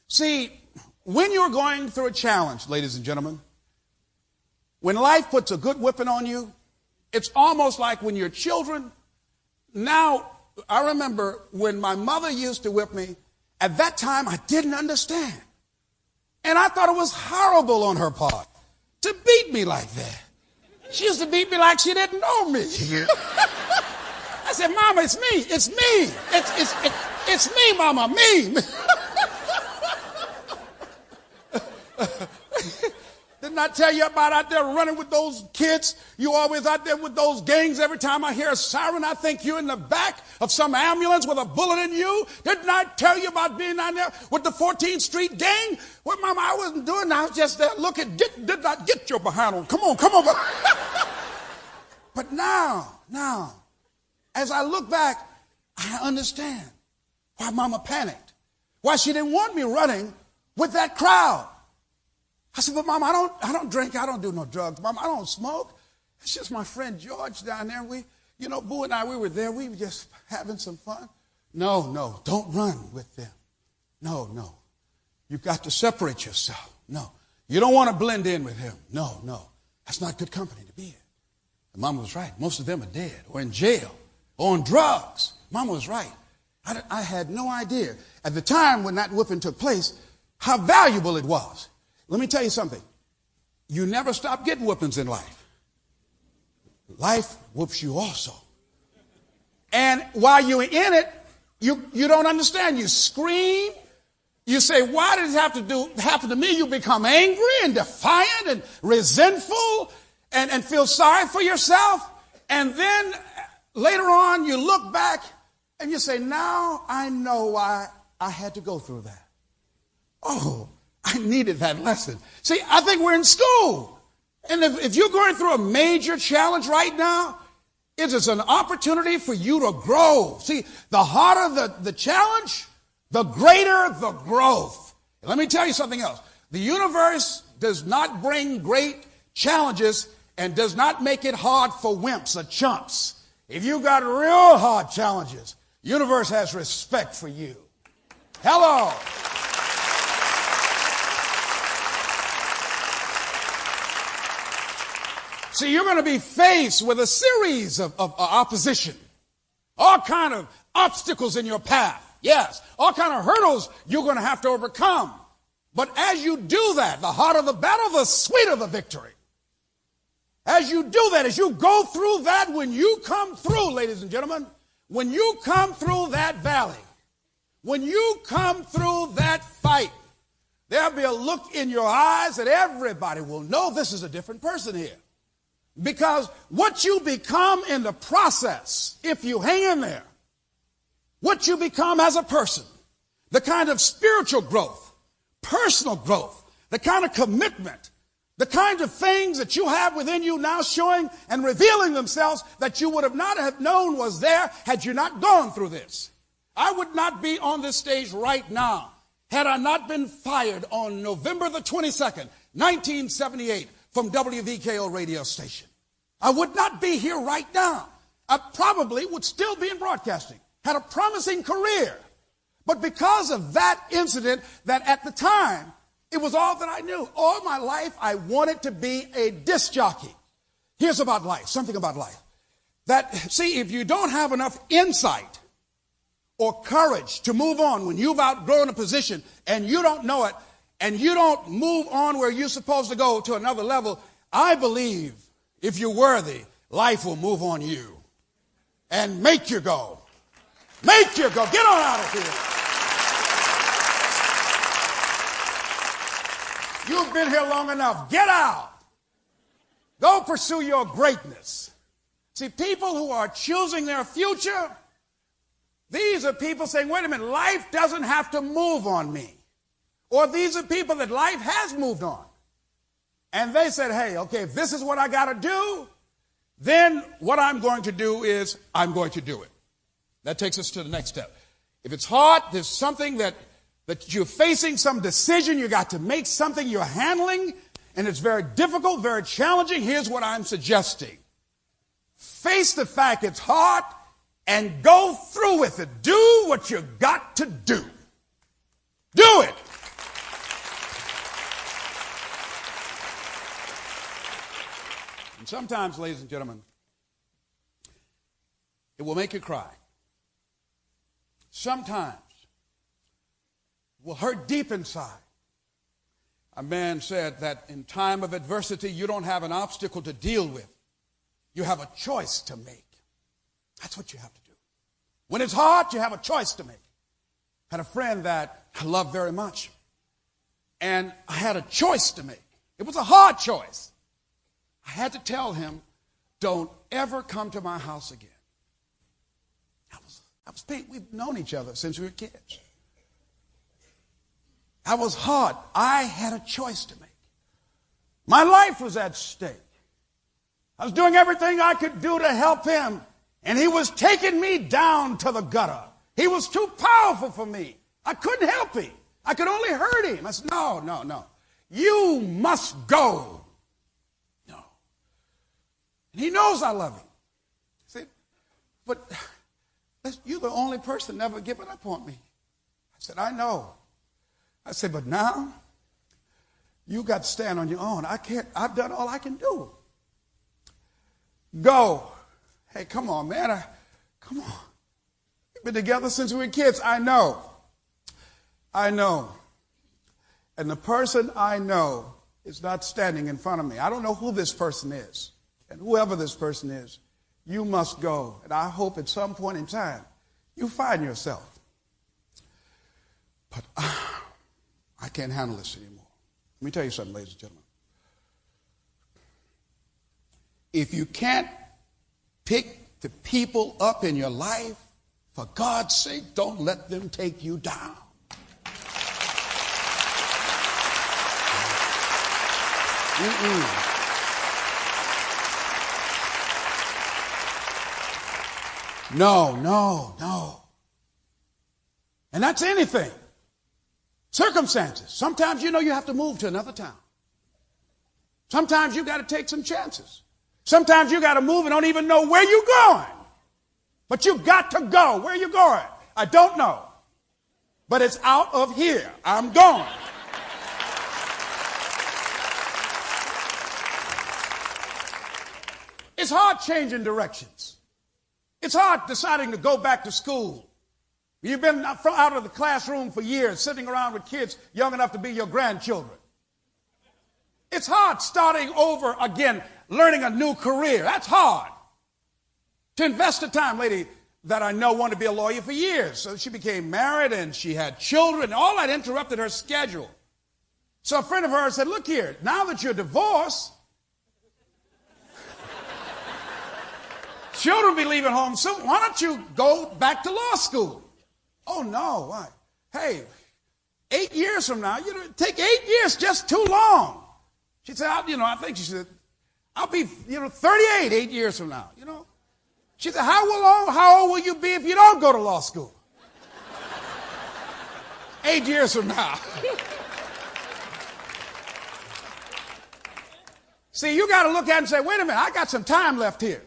See, when you're going through a challenge, ladies and gentlemen, when life puts a good whipping on you, it's almost like when you're children. Now, I remember when my mother used to whip me, at that time I didn't understand. And I thought it was horrible on her part to beat me like that. She used to beat me like she didn't know me. I said, Mama, it's me. It's me. It's me, Mama, me. Didn't I tell you about out there running with those kids? You always out there with those gangs. Every time I hear a siren, I think you're in the back of some ambulance with a bullet in you. Didn't I tell you about being out there with the 14th Street gang? Well, Mama, I wasn't doing that. I was just there looking. Did not get your behind on. Come on. But now, as I look back, I understand why Mama panicked. Why she didn't want me running with that crowd. I said, but Mama, I don't drink. I don't do no drugs. Mama, I don't smoke. It's just my friend George down there. Boo and I, we were there. We were just having some fun. No, don't run with them. No. You've got to separate yourself. No. You don't want to blend in with him. No. That's not good company to be in. And Mama was right. Most of them are dead or in jail or on drugs. Mama was right. I had no idea at the time when that whipping took place how valuable it was. Let me tell you something. You never stop getting whoopings in life. Life whoops you also. And while you're in it, you don't understand. You scream. You say, why did it happen to me? You become angry and defiant and resentful and feel sorry for yourself. And then later on, you look back and you say, now I know why I had to go through that. Oh, I needed that lesson. See, I think we're in school. And if you're going through a major challenge right now, it is an opportunity for you to grow. See, the harder the challenge, the greater the growth. And let me tell you something else. The universe does not bring great challenges and does not make it hard for wimps or chumps. If you got real hard challenges, the universe has respect for you. Hello. See, you're going to be faced with a series of opposition. All kind of obstacles in your path. Yes, all kind of hurdles you're going to have to overcome. But as you do that, the harder the battle, the sweeter the victory. As you do that, as you go through that, when you come through, ladies and gentlemen, when you come through that valley, when you come through that fight, there'll be a look in your eyes that everybody will know this is a different person here. Because what you become in the process, if you hang in there, what you become as a person, the kind of spiritual growth, personal growth, the kind of commitment, the kind of things that you have within you now showing and revealing themselves that you would have not have known was there had you not gone through this. I would not be on this stage right now had I not been fired on November the 22nd, 1978, from WVKO radio station. I would not be here right now. I probably would still be in broadcasting, had a promising career. But because of that incident, that at the time, it was all that I knew. All my life, I wanted to be a disc jockey. Here's about life, something about life. See, if you don't have enough insight or courage to move on when you've outgrown a position and you don't know it, and you don't move on where you're supposed to go to another level, I believe if you're worthy, life will move on you and make you go. Make you go. Get on out of here. You've been here long enough. Get out. Go pursue your greatness. See, people who are choosing their future, these are people saying, wait a minute, life doesn't have to move on me. Or these are people that life has moved on. And they said, hey, okay, if this is what I got to do, then what I'm going to do is I'm going to do it. That takes us to the next step. If it's hard, there's something that you're facing, some decision, you got to make something you're handling, and it's very difficult, very challenging. Here's what I'm suggesting. Face the fact it's hard and go through with it. Do what you got to do. Do it. And sometimes, ladies and gentlemen, it will make you cry. Sometimes it will hurt deep inside. A man said that in time of adversity, you don't have an obstacle to deal with. You have a choice to make. That's what you have to do. When it's hard, you have a choice to make. I had a friend that I love very much, and I had a choice to make. It was a hard choice. I had to tell him, don't ever come to my house again. We've known each other since we were kids. That was hard. I had a choice to make. My life was at stake. I was doing everything I could do to help him, and he was taking me down to the gutter. He was too powerful for me. I couldn't help him. I could only hurt him. I said, no. You must go. No. And he knows I love him. I said, but you're the only person never given up on me. I said, I know. I said, but now you got to stand on your own. I can't. I've done all I can do. Go. Hey, come on, man. Come on. We've been together since we were kids. I know. And the person I know is not standing in front of me. I don't know who this person is. And whoever this person is, you must go. And I hope at some point in time you find yourself. But I can't handle this anymore. Let me tell you something, ladies and gentlemen. If you can't pick the people up in your life, for God's sake, don't let them take you down. No. And that's anything. Circumstances. Sometimes you have to move to another town. Sometimes you got to take some chances. Sometimes you got to move and don't even know where you're going. But you got to go. Where are you going? I don't know. But it's out of here. I'm going. It's hard changing directions. It's hard deciding to go back to school. You've been out of the classroom for years, sitting around with kids young enough to be your grandchildren. It's hard starting over again, learning a new career. That's hard. To invest the time, lady that I know wanted to be a lawyer for years. So she became married and she had children. All that interrupted her schedule. So a friend of hers said, look here, now that you're divorced, children will be leaving home soon. Why don't you go back to law school? Oh, no. Why? Hey, 8 years from now, take 8 years, just too long. She said, I think she said, I'll be, 38 8 years from now, She said, how old will you be if you don't go to law school? 8 years from now. See, you got to look at it and say, wait a minute, I got some time left here.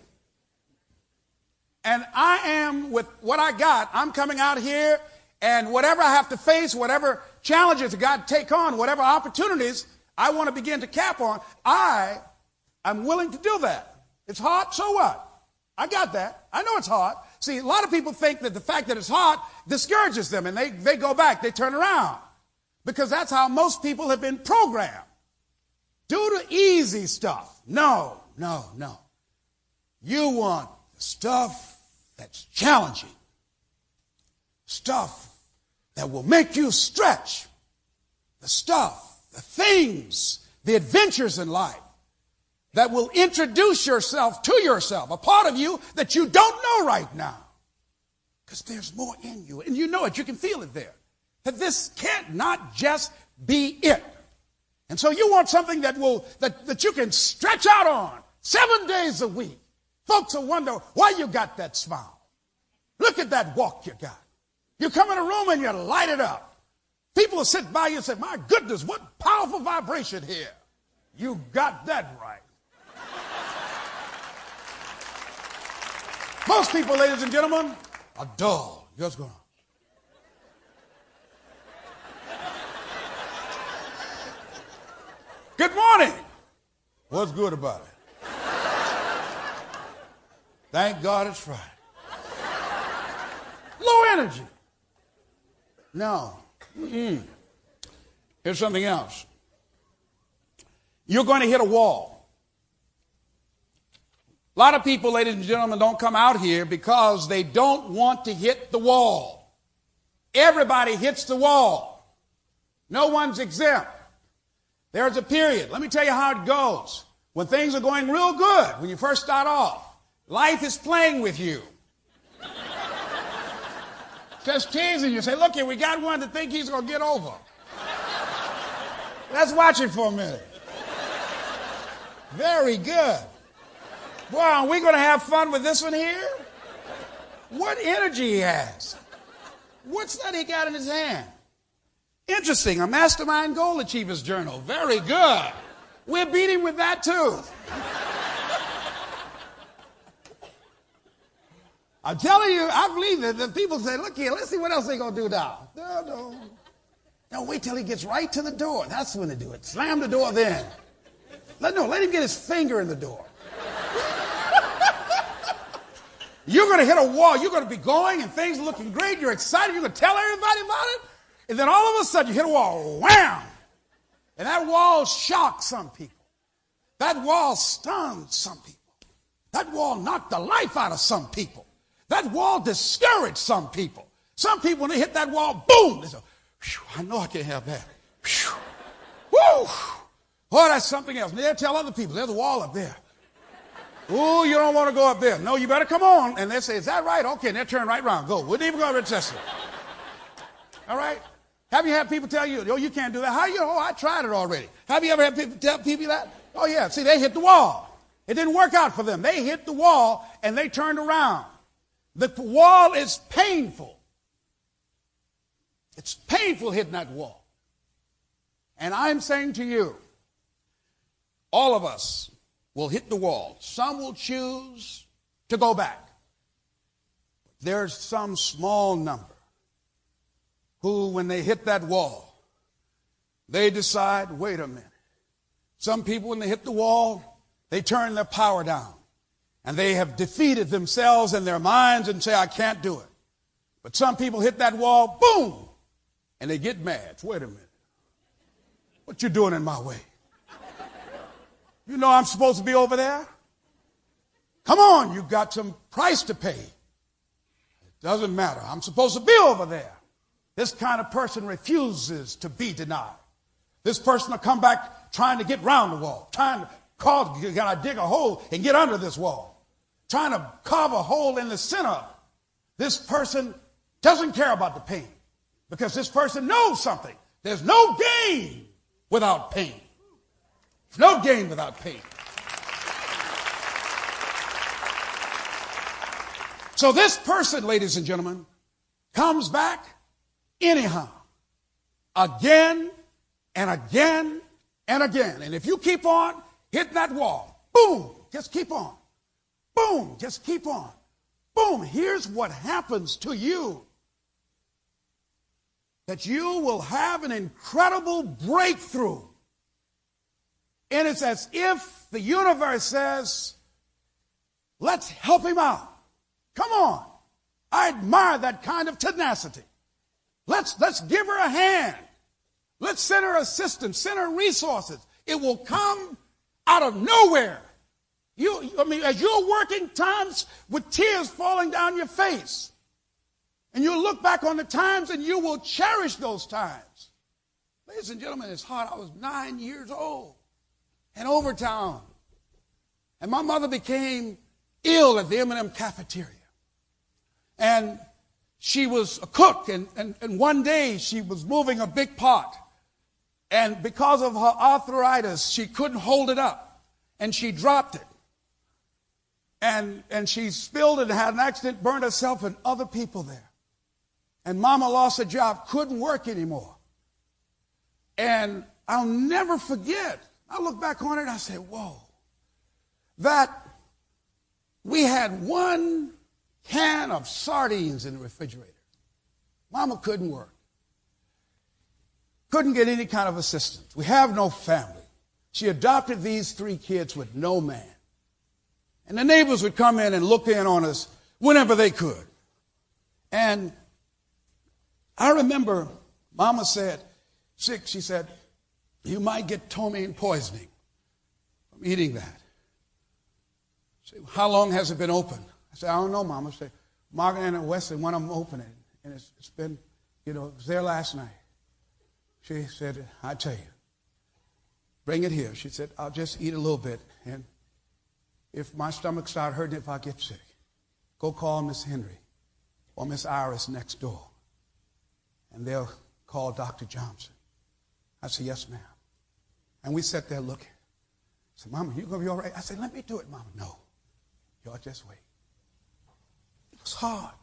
And I am, with what I got, I'm coming out here, and whatever I have to face, whatever challenges I got to take on, whatever opportunities I want to begin to cap on, I'm willing to do that. It's hard, so what? I got that. I know it's hard. See, a lot of people think that the fact that it's hard discourages them, and they go back, they turn around. Because that's how most people have been programmed. Do the easy stuff. No. You want the stuff that's challenging. Stuff that will make you stretch. The stuff, the things, the adventures in life that will introduce yourself to yourself, a part of you that you don't know right now. Because there's more in you. And you know it. You can feel it there. That this can't not just be it. And so you want something that you can stretch out on 7 days a week. Folks will wonder why you got that smile. Look at that walk you got. You come in a room and you light it up. People will sit by you and say, my goodness, what powerful vibration here. You got that right. Most people, ladies and gentlemen, are dull. Just going. Good morning. What's good about it? Thank God it's Friday. Low energy. No. Here's something else. You're going to hit a wall. A lot of people, ladies and gentlemen, don't come out here because they don't want to hit the wall. Everybody hits the wall. No one's exempt. There's a period. Let me tell you how it goes. When things are going real good, when you first start off, life is playing with you. Just teasing you. Say, look here, we got one to think he's going to get over. Let's watch it for a minute. Very good. Boy, are we going to have fun with this one here? What energy he has. What's that he got in his hand? Interesting, a Mastermind Goal Achievers Journal. Very good. We're beating with that too. I'm telling you, I believe that the people say, look here, let's see what else they're going to do now. No, wait till he gets right to the door. That's when they do it. Slam the door then. Let him get his finger in the door. You're going to hit a wall. You're going to be going and things are looking great. You're excited. You're going to tell everybody about it. And then all of a sudden you hit a wall. Wham! And that wall shocked some people. That wall stunned some people. That wall knocked the life out of some people. That wall discouraged some people. Some people, when they hit that wall, boom! They say, I know I can't have that. Woo! Boy, that's something else. And they'll tell other people, there's a wall up there. Oh, you don't want to go up there. No, you better come on. And they say, is that right? Okay, and they'll turn right around. Go. Wouldn't even go over to test it. All right? Have you had people tell you, oh, you can't do that? How you know? Oh, I tried it already. Have you ever had people tell people that? Oh, yeah. See, they hit the wall. It didn't work out for them. They hit the wall and they turned around. The wall is painful. It's painful hitting that wall. And I'm saying to you, all of us will hit the wall. Some will choose to go back. There's some small number who, when they hit that wall, they decide, wait a minute. Some people, when they hit the wall, they turn their power down. And they have defeated themselves and their minds and say, I can't do it. But some people hit that wall, boom, and they get mad. Wait a minute. What you doing in my way? You know I'm supposed to be over there? Come on, you got some price to pay. It doesn't matter. I'm supposed to be over there. This kind of person refuses to be denied. This person will come back trying to get round the wall, trying to dig a hole and get under this wall, trying to carve a hole in the center. This person doesn't care about the pain because this person knows something. There's no gain without pain. There's no gain without pain. So this person, ladies and gentlemen, comes back anyhow, again and again and again. And if you keep on hitting that wall, boom, just keep on. Boom, just keep on. Boom, here's what happens to you. That you will have an incredible breakthrough. And it's as if the universe says, let's help him out. Come on. I admire that kind of tenacity. Let's give her a hand. Let's send her assistance, send her resources. It will come out of nowhere. As you're working times with tears falling down your face, and you'll look back on the times and you will cherish those times. Ladies and gentlemen, it's hard. I was 9 years old in Overtown. And my mother became ill at the M&M cafeteria. And she was a cook, and one day she was moving a big pot. And because of her arthritis, she couldn't hold it up. And she dropped it. And she spilled it and had an accident, burned herself and other people there. And Mama lost her job, couldn't work anymore. And I'll never forget, I look back on it and I say, whoa, that we had one can of sardines in the refrigerator. Mama couldn't work. Couldn't get any kind of assistance. We have no family. She adopted these 3 kids with no man. And the neighbors would come in and look in on us whenever they could. And I remember Mama said, sick, she said, you might get ptomaine poisoning from eating that. I said, how long has it been open? I said, I don't know, Mama. She said, Margaret and Wesley, one of them opened it. And it's been, it was there last night. She said, I tell you, bring it here. She said, I'll just eat a little bit. And if my stomach starts hurting, if I get sick, go call Miss Henry or Miss Iris next door. And they'll call Dr. Johnson. I said, yes, ma'am. And we sat there looking. I said, Mama, you going to be all right? I said, let me do it, Mama. No, y'all just wait. It was hard.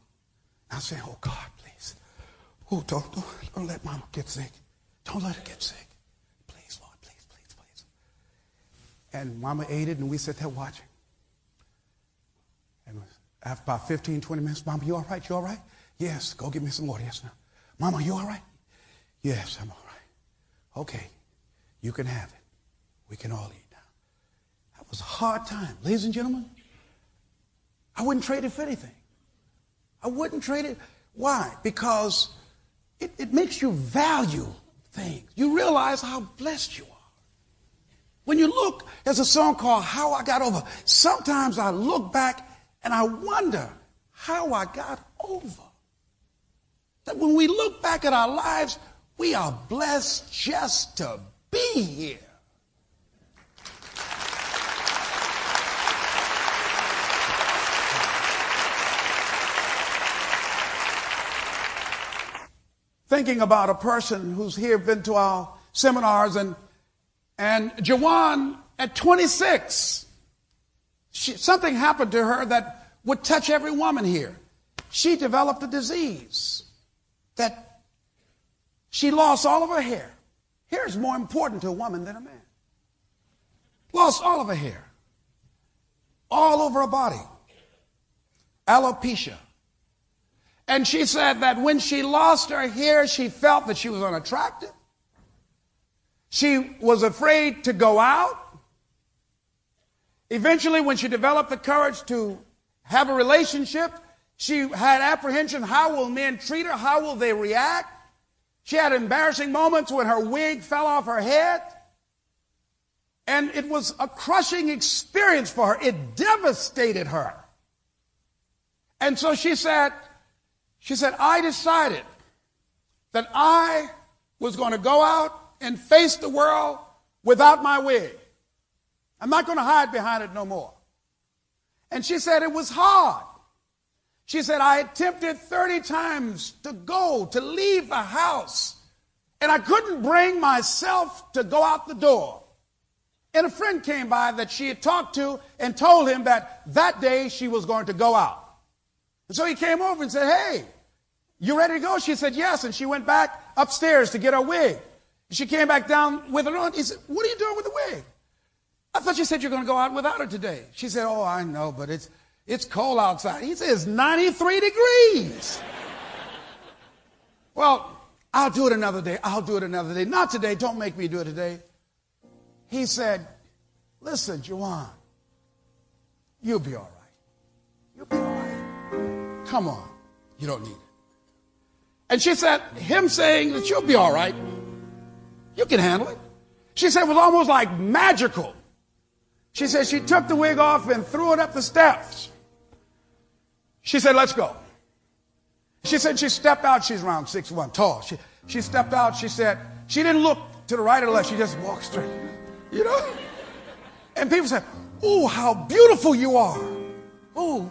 I said, oh, God, please. Oh, don't let Mama get sick. Don't let her get sick. Please, Lord, please, please, please. And Mama ate it, and we sat there watching. And after about 15, 20 minutes, Mama, you all right? You all right? Yes, go get me some water. Yes, now. Mama, you all right? Yes, I'm all right. Okay, you can have it. We can all eat now. That was a hard time. Ladies and gentlemen, I wouldn't trade it for anything. I wouldn't trade it. Why? Because it makes you value things. You realize how blessed you are. When you look, there's a song called How I Got Over. Sometimes I look back and I wonder how I got over. That when we look back at our lives, we are blessed just to be here. Thinking about a person who's here, been to our seminars, and Jawan, at 26, something happened to her that would touch every woman here. She developed a disease that she lost all of her hair. Hair is more important to a woman than a man. Lost all of her hair. All over her body. Alopecia. And she said that when she lost her hair, she felt that she was unattractive. She was afraid to go out. Eventually, when she developed the courage to have a relationship, she had apprehension. How will men treat her? How will they react? She had embarrassing moments when her wig fell off her head. And it was a crushing experience for her. It devastated her. And so she said, I decided that I was going to go out and face the world without my wig. I'm not going to hide behind it no more. And she said it was hard. She said, I attempted 30 times to leave the house, and I couldn't bring myself to go out the door. And a friend came by that she had talked to and told him that day she was going to go out. And so he came over and said, hey, you ready to go? She said, yes. And she went back upstairs to get her wig. She came back down with it on. He said, what are you doing with the wig? I thought you said you're going to go out without her today. She said, oh, I know, but it's cold outside. He said, it's 93 degrees. Well, I'll do it another day. I'll do it another day. Not today. Don't make me do it today. He said, listen, Jawan, you'll be all right. You'll be all right. Come on. You don't need it. And she said, him saying that you'll be all right, you can handle it. She said it was almost like magical. She said she took the wig off and threw it up the steps. She said, let's go. She said she stepped out. She's around 6'1", tall. She stepped out. She said she didn't look to the right or left. She just walked straight. You know? And people say, "Oh, how beautiful you are. Oh,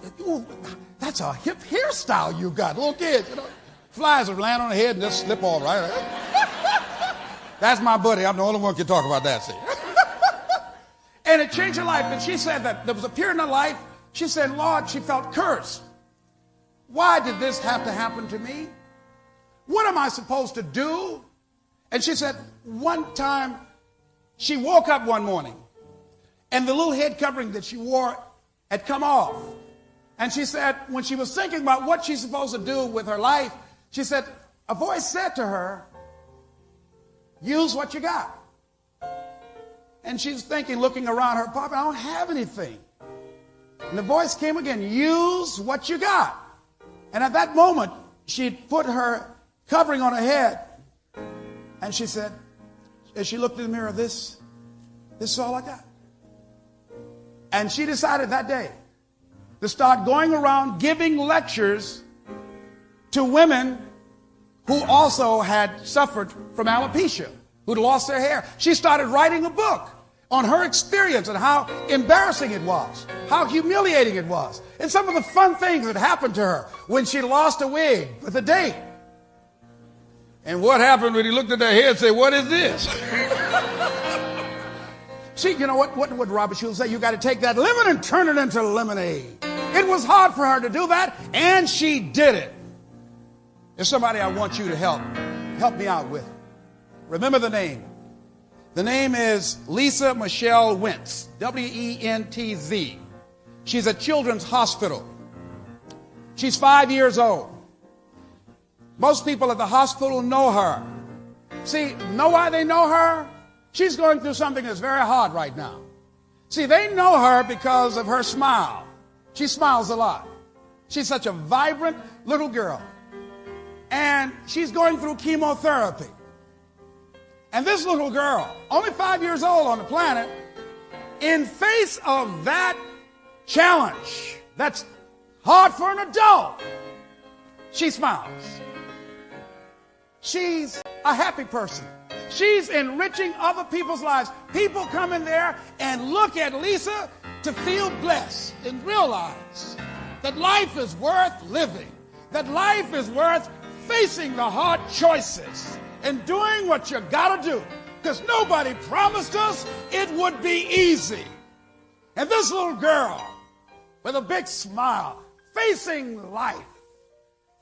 that's a hip hairstyle you got." Little kids, you know. Flies will land on the head and just slip off, right? That's my buddy. I'm the only one who can talk about that, see. And it changed her life. And she said that there was a period in her life, she said, Lord, she felt cursed. Why did this have to happen to me? What am I supposed to do? And she said, one time, she woke up one morning, and the little head covering that she wore had come off. And she said, when she was thinking about what she's supposed to do with her life, she said, a voice said to her, use what you got. And she's thinking, looking around her pocket, I don't have anything. And the voice came again, use what you got. And at that moment, she put her covering on her head. And she said, as she looked in the mirror, this is all I got. And she decided that day to start going around giving lectures to women who also had suffered from alopecia, who'd lost their hair. She started writing a book on her experience and how embarrassing it was, how humiliating it was, and some of the fun things that happened to her when she lost a wig with a date. And what happened when he looked at her hair and said, what is this? See, you know what would Robert Schull say? You got to take that lemon and turn it into lemonade. It was hard for her to do that, and she did it. There's somebody I want you to help me out with. Remember the name. The name is Lisa Michelle Wentz, W-E-N-T-Z. She's at Children's Hospital. She's 5 years old. Most people at the hospital know her. See, know why they know her? She's going through something that's very hard right now. See, they know her because of her smile. She smiles a lot. She's such a vibrant little girl. And she's going through chemotherapy. And this little girl, only 5 years old on the planet, in face of that challenge that's hard for an adult, she smiles. She's a happy person. She's enriching other people's lives. People come in there and look at Lisa to feel blessed and realize that life is worth living, that life is worth facing the hard choices and doing what you gotta do, because nobody promised us it would be easy. And this little girl with a big smile, facing life,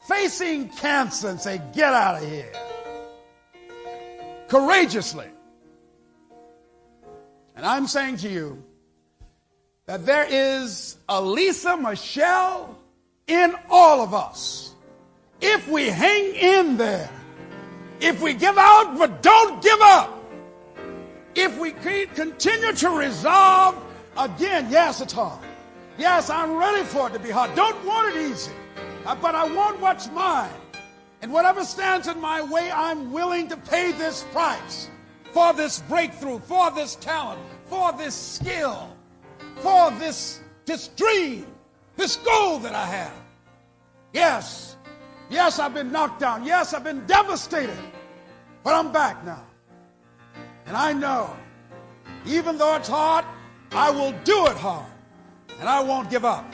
facing cancer, and say, get out of here, courageously. And I'm saying to you that there is a Lisa Michelle in all of us. If we hang in there, if we give out but don't give up, if we continue to resolve, again, yes, it's hard. Yes, I'm ready for it to be hard. Don't want it easy, but I want what's mine. And whatever stands in my way, I'm willing to pay this price for this breakthrough, for this talent, for this skill, for this dream, this goal that I have. Yes, yes, I've been knocked down. Yes, I've been devastated. But I'm back now. And I know, even though it's hard, I will do it hard. And I won't give up.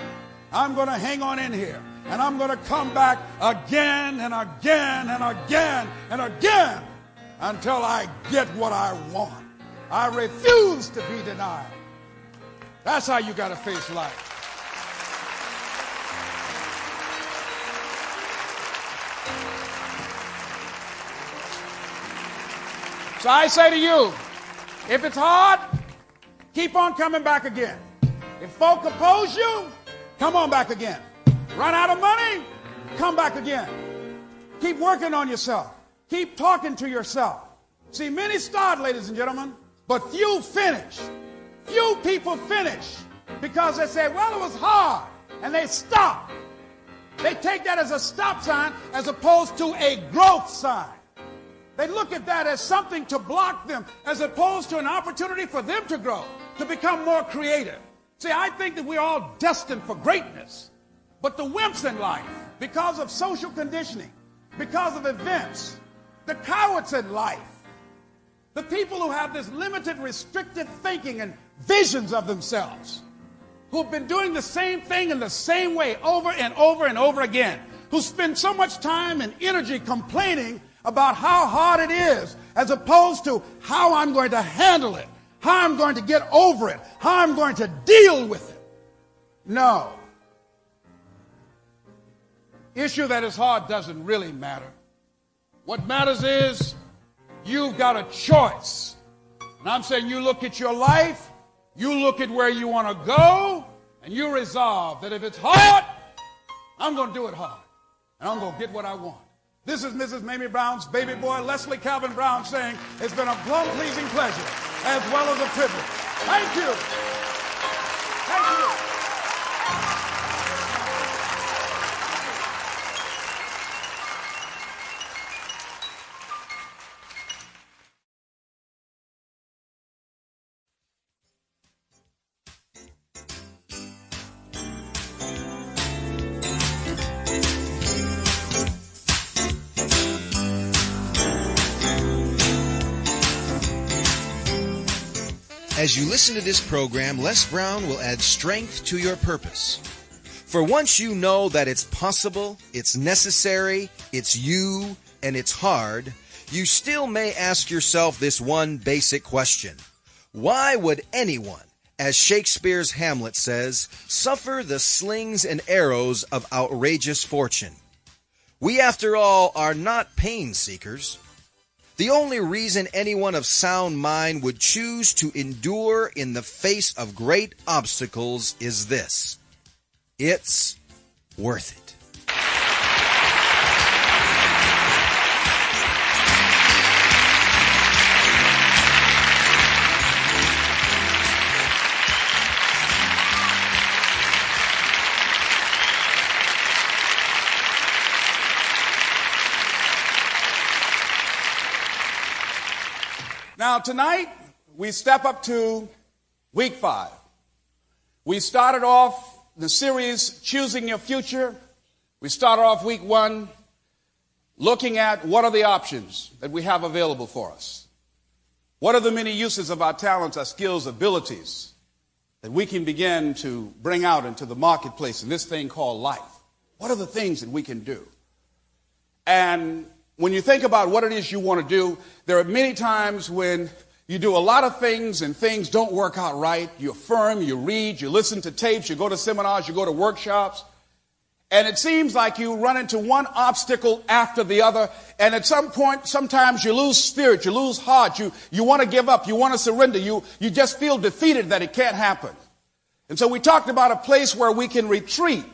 I'm going to hang on in here. And I'm going to come back again and again and again and again until I get what I want. I refuse to be denied. That's how you got to face life. So I say to you, if it's hard, keep on coming back again. If folk oppose you, come on back again. Run out of money, come back again. Keep working on yourself. Keep talking to yourself. See, many start, ladies and gentlemen, but few finish. Few people finish because they say, well, it was hard, and they stop. They take that as a stop sign as opposed to a growth sign. They look at that as something to block them as opposed to an opportunity for them to grow, to become more creative. See, I think that we're all destined for greatness. But the wimps in life, because of social conditioning, because of events, the cowards in life, the people who have this limited, restricted thinking and visions of themselves, who've been doing the same thing in the same way over and over and over again, who spend so much time and energy complaining about how hard it is, as opposed to how I'm going to handle it, how I'm going to get over it, how I'm going to deal with it. No. Issue that is hard doesn't really matter. What matters is you've got a choice. And I'm saying you look at your life, you look at where you want to go, and you resolve that if it's hard, I'm going to do it hard. And I'm going to get what I want. This is Mrs. Mamie Brown's baby boy, Leslie Calvin Brown, saying it's been a plum-pleasing pleasure as well as a privilege. Thank you. Thank you. As you listen to this program, Les Brown will add strength to your purpose. For once you know that it's possible, it's necessary, it's you, and it's hard, you still may ask yourself this one basic question. Why would anyone, as Shakespeare's Hamlet says, suffer the slings and arrows of outrageous fortune? We, after all, are not pain seekers. The only reason anyone of sound mind would choose to endure in the face of great obstacles is this: it's worth it. Now, tonight, we step up to week 5. We started off the series, Choosing Your Future. We started off week 1 looking at what are the options that we have available for us. What are the many uses of our talents, our skills, abilities that we can begin to bring out into the marketplace in this thing called life? What are the things that we can do? And when you think about what it is you want to do, there are many times when you do a lot of things and things don't work out right. You affirm, you read, you listen to tapes, you go to seminars, you go to workshops, and it seems like you run into one obstacle after the other, and at some point, sometimes you lose spirit, you lose heart, you want to give up, you want to surrender, you just feel defeated that it can't happen. And so we talked about a place where we can retreat,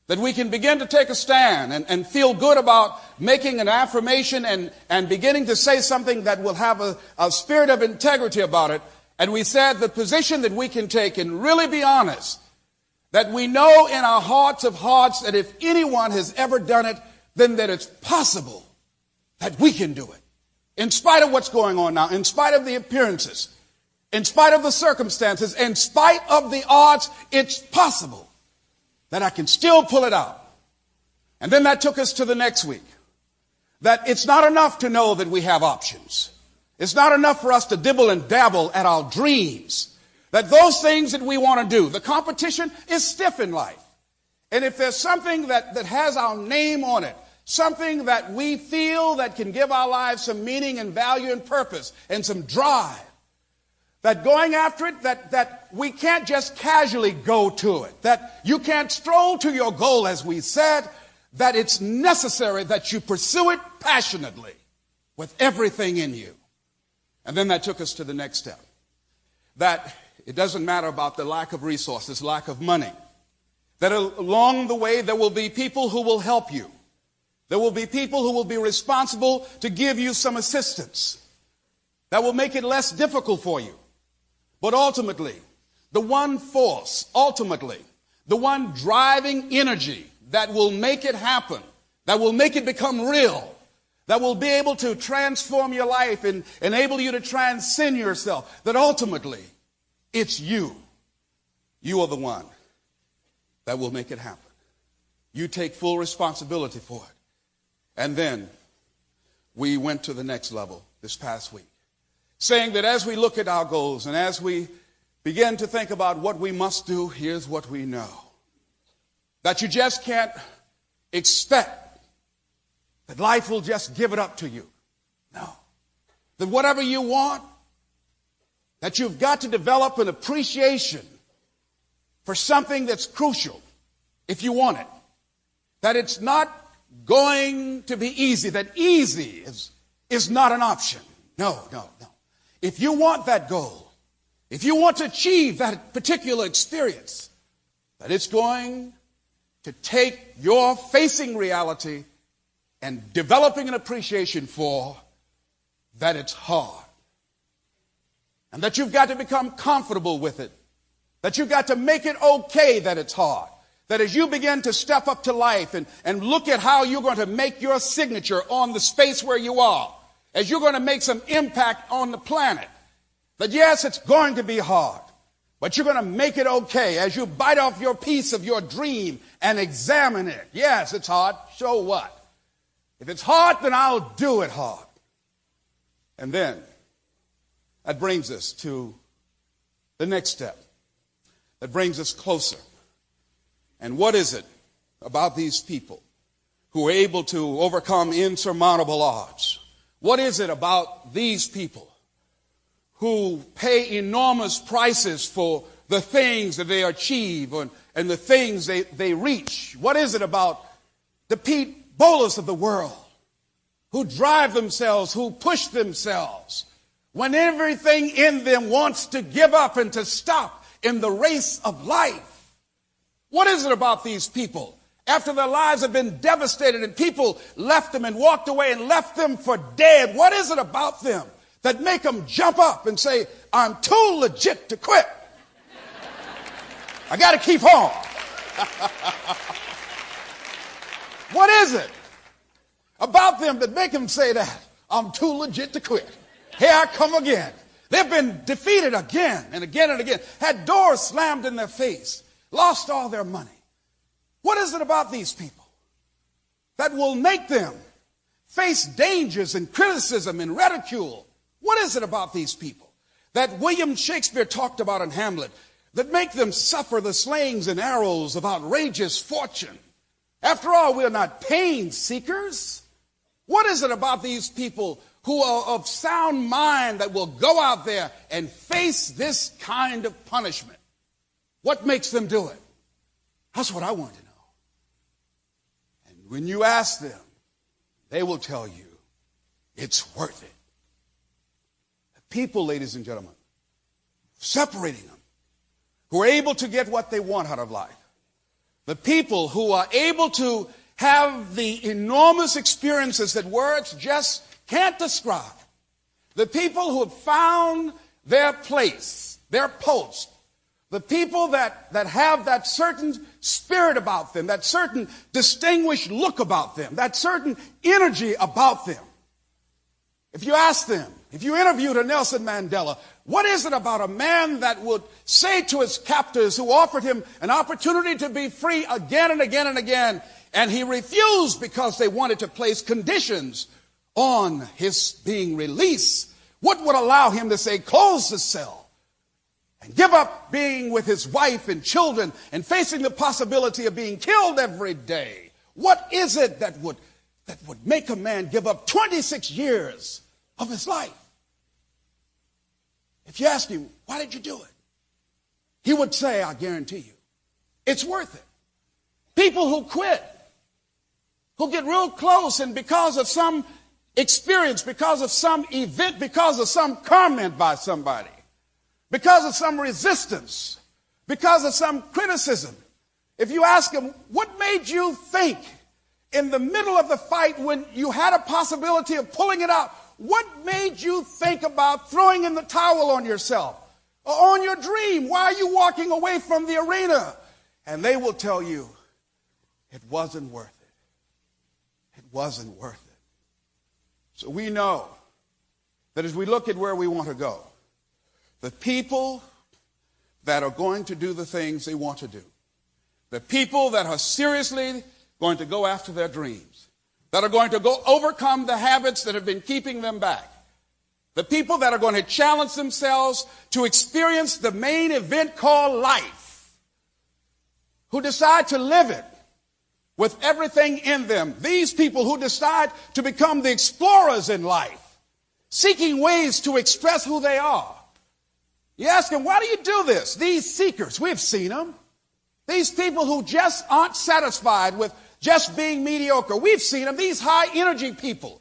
that we can begin to take a stand and feel good about making an affirmation and beginning to say something that will have a spirit of integrity about it. And we said the position that we can take and really be honest, that we know in our hearts of hearts that if anyone has ever done it, then that it's possible that we can do it. In spite of what's going on now, in spite of the appearances, in spite of the circumstances, in spite of the odds, it's possible that I can still pull it out. And then that took us to the next week. That it's not enough to know that we have options. It's not enough for us to dibble and dabble at our dreams. That those things that we want to do, the competition is stiff in life. And if there's something that has our name on it, something that we feel that can give our lives some meaning and value and purpose and some drive, that going after it, that we can't just casually go to it, that you can't stroll to your goal, as we said, that it's necessary that you pursue it passionately with everything in you. And then that took us to the next step, that it doesn't matter about the lack of resources, lack of money, that along the way there will be people who will help you. There will be people who will be responsible to give you some assistance that will make it less difficult for you. But ultimately, the one force, the one driving energy that will make it happen, that will make it become real, that will be able to transform your life and enable you to transcend yourself, that ultimately it's you. You are the one that will make it happen. You take full responsibility for it. And then we went to the next level this past week, saying that as we look at our goals and as we begin to think about what we must do, here's what we know. That you just can't expect that life will just give it up to you. No. That whatever you want, that you've got to develop an appreciation for something that's crucial if you want it. That it's not going to be easy, that easy is not an option. No. If you want that goal, if you want to achieve that particular experience, that it's going to take your facing reality and developing an appreciation for that it's hard. And that you've got to become comfortable with it. That you've got to make it okay that it's hard. That as you begin to step up to life and look at how you're going to make your signature on the space where you are, as you're going to make some impact on the planet, that yes, it's going to be hard, but you're going to make it okay as you bite off your piece of your dream and examine it. Yes, it's hard. So what? If it's hard, then I'll do it hard. And then that brings us to the next step. That brings us closer. And what is it about these people who are able to overcome insurmountable odds? What is it about these people who pay enormous prices for the things that they achieve and the things they reach? What is it about the Pete Bolas of the world who drive themselves, who push themselves when everything in them wants to give up and to stop in the race of life? What is it about these people after their lives have been devastated and people left them and walked away and left them for dead? What is it about them that make them jump up and say, I'm too legit to quit? I got to keep on. What is it about them that make them say that? I'm too legit to quit. Here I come again. They've been defeated again and again and again. Had doors slammed in their face. Lost all their money. What is it about these people that will make them face dangers and criticism and ridicule? What is it about these people that William Shakespeare talked about in Hamlet that make them suffer the slings and arrows of outrageous fortune? After all, we're not pain seekers. What is it about these people who are of sound mind that will go out there and face this kind of punishment? What makes them do it? That's what I want to know. And when you ask them, they will tell you it's worth it. The people, ladies and gentlemen, separating them, who are able to get what they want out of life. The people who are able to have the enormous experiences that words just can't describe. The people who have found their place, their post. The people that have that certain spirit about them, that certain distinguished look about them, that certain energy about them. If you ask them, if you interviewed a Nelson Mandela, what is it about a man that would say to his captors who offered him an opportunity to be free again and again and again, and he refused because they wanted to place conditions on his being released? What would allow him to say, close the cell and give up being with his wife and children and facing the possibility of being killed every day? What is it that would make a man give up 26 years of his life? If you ask him, why did you do it? He would say, I guarantee you, it's worth it. People who quit, who get real close, and because of some experience, because of some event, because of some comment by somebody, because of some resistance, because of some criticism, if you ask them, what made you think in the middle of the fight when you had a possibility of pulling it out, what made you think about throwing in the towel on yourself or on your dream? Why are you walking away from the arena? And they will tell you, it wasn't worth it. It wasn't worth it. So we know that as we look at where we want to go, the people that are going to do the things they want to do, the people that are seriously going to go after their dreams, that are going to go overcome the habits that have been keeping them back, The people that are going to challenge themselves to experience the main event called life, who decide to live it with everything in them. These people who decide to become the explorers in life, seeking ways to express who they are. You ask them, why do you do this? These seekers, we've seen them. These people who just aren't satisfied with just being mediocre. We've seen them. These high energy people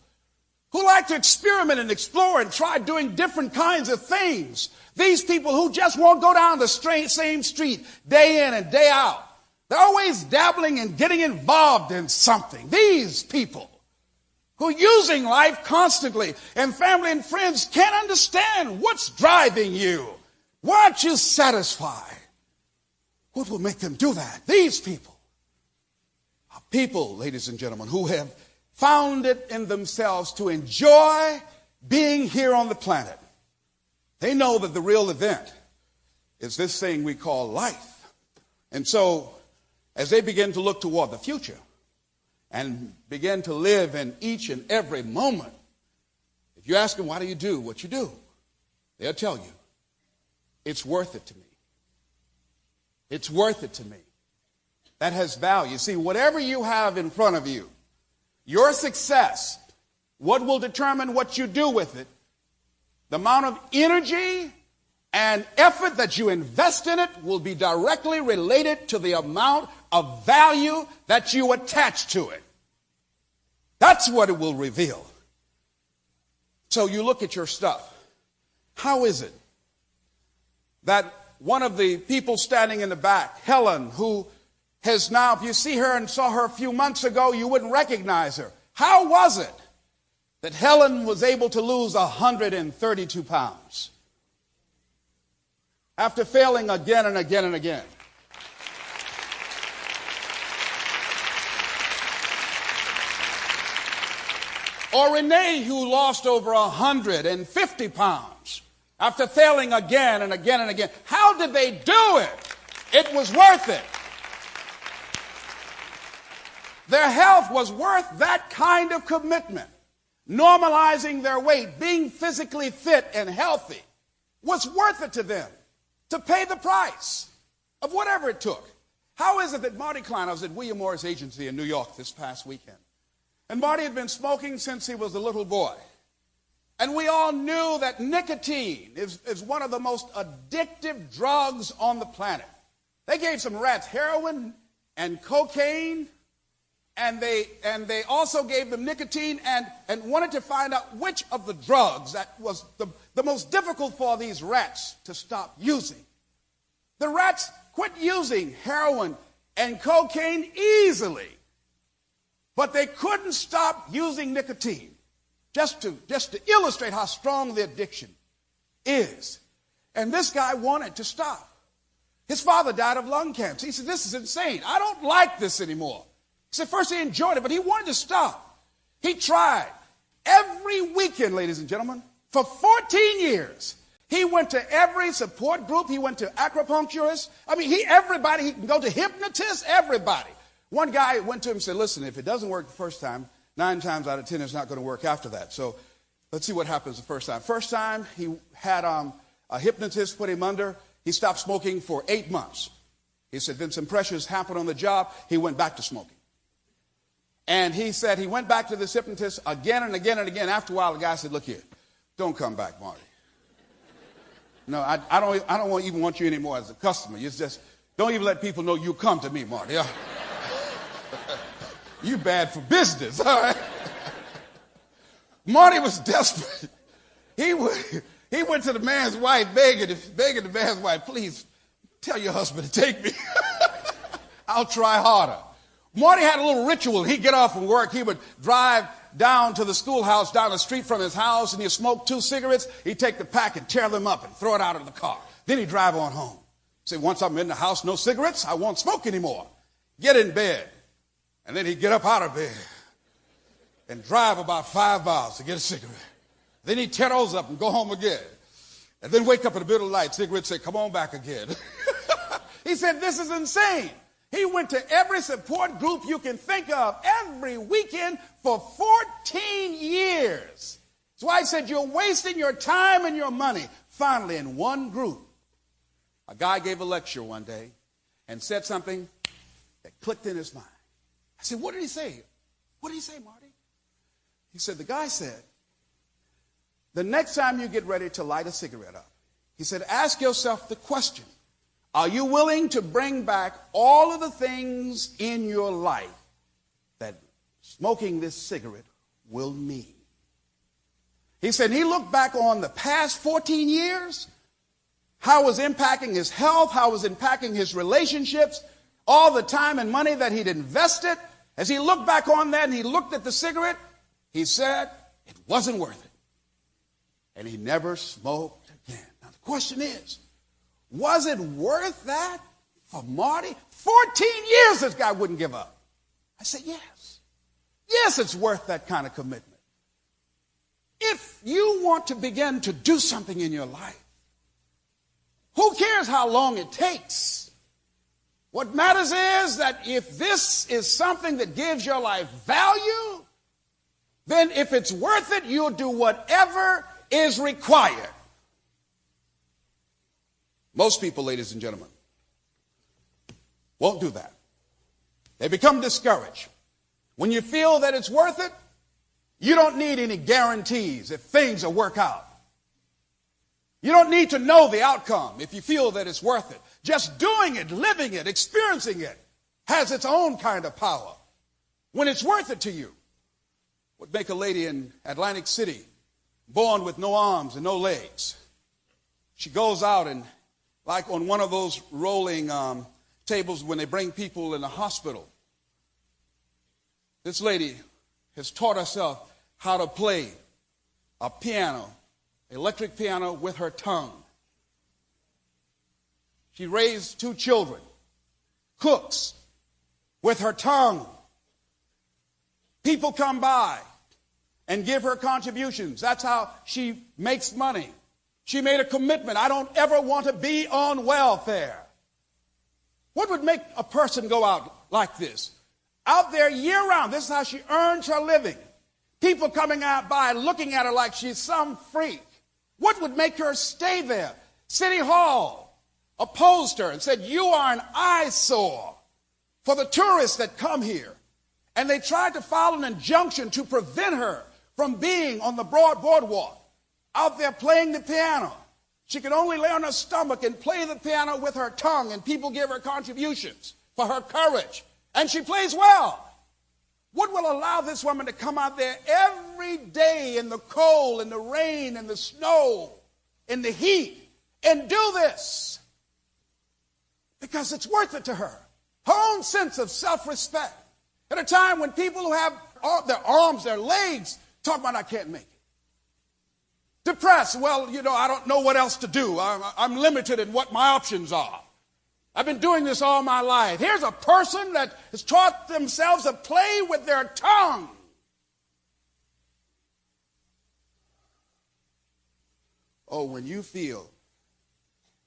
who like to experiment and explore and try doing different kinds of things. These people who just won't go down the same street day in and day out. They're always dabbling and getting involved in something. These people who are using life constantly, and family and friends can't understand what's driving you. Why aren't you satisfied? What will make them do that? These people are people, ladies and gentlemen, who have found it in themselves to enjoy being here on the planet. They know that the real event is this thing we call life. And so, as they begin to look toward the future and begin to live in each and every moment, if you ask them, why do you do what you do? They'll tell you, it's worth it to me. It's worth it to me. That has value. See, whatever you have in front of you, your success, what will determine what you do with it, the amount of energy and effort that you invest in it will be directly related to the amount of value that you attach to it. That's what it will reveal. So you look at your stuff. How is it that one of the people standing in the back, Helen, who has now, if you see her and saw her a few months ago, you wouldn't recognize her. How was it that Helen was able to lose 132 pounds after failing again and again and again? Or Renee, who lost over 150 pounds after failing again and again and again. How did they do it? It was worth it. Their health was worth that kind of commitment. Normalizing their weight, being physically fit and healthy was worth it to them to pay the price of whatever it took. How is it that Marty Klein, I was at William Morris Agency in New York this past weekend, and Marty had been smoking since he was a little boy. And we all knew that nicotine is one of the most addictive drugs on the planet. They gave some rats heroin and cocaine, and they also gave them nicotine and wanted to find out which of the drugs that was the most difficult for these rats to stop using. The rats quit using heroin and cocaine easily, but they couldn't stop using nicotine. Just to illustrate how strong the addiction is. And this guy wanted to stop. His father died of lung cancer. He said, this is insane. I don't like this anymore. He said, first he enjoyed it, but he wanted to stop. He tried. Every weekend, ladies and gentlemen, for 14 years, he went to every support group. He went to acupuncturists. I mean, everybody, he can go to hypnotists, everybody. One guy went to him and said, listen, if it doesn't work the first time, 9 times out of 10, it's not going to work after that. So let's see what happens the first time. First time, he had a hypnotist put him under. He stopped smoking for 8 months. He said, then some pressures happened on the job. He went back to smoking. And he said he went back to this hypnotist again and again and again. After a while, the guy said, look here, don't come back, Marty. No, I don't even want you anymore as a customer. It's just, don't even let people know you come to me, Marty. You bad for business, all right? Marty was desperate. He went to the man's wife begging the man's wife, please tell your husband to take me. I'll try harder. Marty had a little ritual. He'd get off from work. He would drive down to the schoolhouse down the street from his house, and he'd smoke 2 cigarettes. He'd take the pack and tear them up and throw it out of the car. Then he'd drive on home. Say, once I'm in the house, no cigarettes, I won't smoke anymore. Get in bed. And then he'd get up out of bed and drive about 5 miles to get a cigarette. Then he'd tear those up and go home again. And then wake up in the middle of the night, cigarette say, come on back again. He said, this is insane. He went to every support group you can think of every weekend for 14 years. His wife said, you're wasting your time and your money. Finally, in one group, a guy gave a lecture one day and said something that clicked in his mind. I said, what did he say? What did he say, Marty? He said, the guy said, the next time you get ready to light a cigarette up, he said, ask yourself the question, are you willing to bring back all of the things in your life that smoking this cigarette will mean? He said he looked back on the past 14 years, how it was impacting his health, how it was impacting his relationships, all the time and money that he'd invested. As he looked back on that and he looked at the cigarette, he said it wasn't worth it. And he never smoked again. Now the question is, was it worth that for Marty? 14 years this guy wouldn't give up. I said, yes. Yes, it's worth that kind of commitment. If you want to begin to do something in your life, who cares how long it takes? What matters is that if this is something that gives your life value, then if it's worth it, you'll do whatever is required. Most people, ladies and gentlemen, won't do that. They become discouraged. When you feel that it's worth it, you don't need any guarantees if things will work out. You don't need to know the outcome if you feel that it's worth it. Just doing it, living it, experiencing it has its own kind of power. When it's worth it to you, would make a lady in Atlantic City, born with no arms and no legs. She goes out and, like on one of those rolling tables when they bring people in the hospital, this lady has taught herself how to play a piano, electric piano, with her tongue. She raised 2 children, cooks, with her tongue. People come by and give her contributions. That's how she makes money. She made a commitment. I don't ever want to be on welfare. What would make a person go out like this? Out there year round. This is how she earns her living. People coming out by looking at her like she's some freak. What would make her stay there? City Hall opposed her and said, you are an eyesore for the tourists that come here. And they tried to file an injunction to prevent her from being on the broad boardwalk, out there playing the piano. She could only lay on her stomach and play the piano with her tongue, and people give her contributions for her courage. And she plays well. What will allow this woman to come out there every day in the cold, in the rain, in the snow, in the heat, and do this? Because it's worth it to her. Her own sense of self-respect. At a time when people who have their arms, their legs, talk about, I can't make it. Depressed, well, I don't know what else to do. I'm limited in what my options are. I've been doing this all my life. Here's a person that has taught themselves to play with their tongue. Oh, when you feel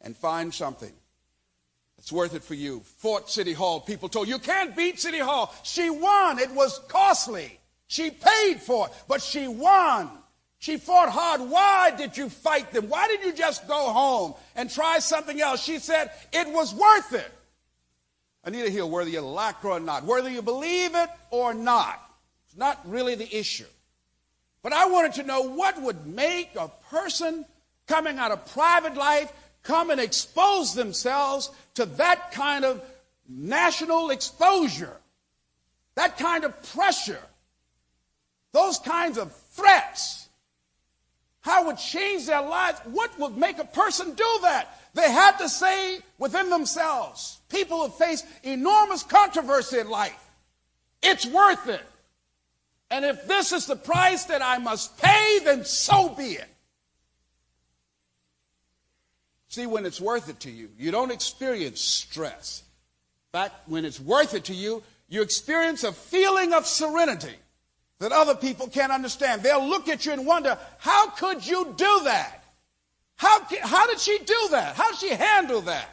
and find something that's worth it for you. Fort City Hall, people told you can't beat City Hall. She won. It was costly. She paid for it, but she won. She fought hard. Why did you fight them? Why did you just go home and try something else? She said it was worth it. Anita Hill, whether you like her or not, whether you believe it or not, it's not really the issue. But I wanted to know what would make a person coming out of private life come and expose themselves to that kind of national exposure, that kind of pressure, those kinds of threats. How it would change their lives? What would make a person do that? They had to say within themselves, people have faced enormous controversy in life. It's worth it. And if this is the price that I must pay, then so be it. See, when it's worth it to you, you don't experience stress. In fact, when it's worth it to you, you experience a feeling of serenity that other people can't understand. They'll look at you and wonder, how could you do that? How did she do that? How did she handle that?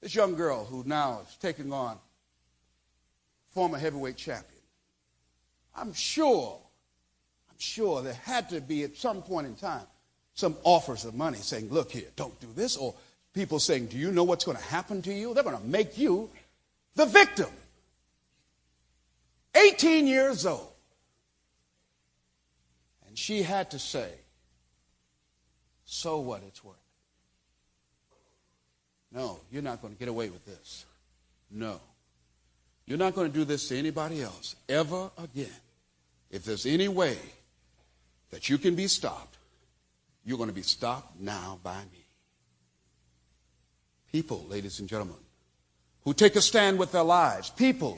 This young girl who now is taking on former heavyweight champion. I'm sure I'm sure there had to be at some point in time some offers of money saying, look here, don't do this. Or people saying, do you know what's going to happen to you? They're going to make you the victim. 18 years old. And she had to say, so what, it's worth it. No, you're not going to get away with this. No. You're not going to do this to anybody else ever again. If there's any way that you can be stopped, you're going to be stopped now by me. People, ladies and gentlemen, who take a stand with their lives. People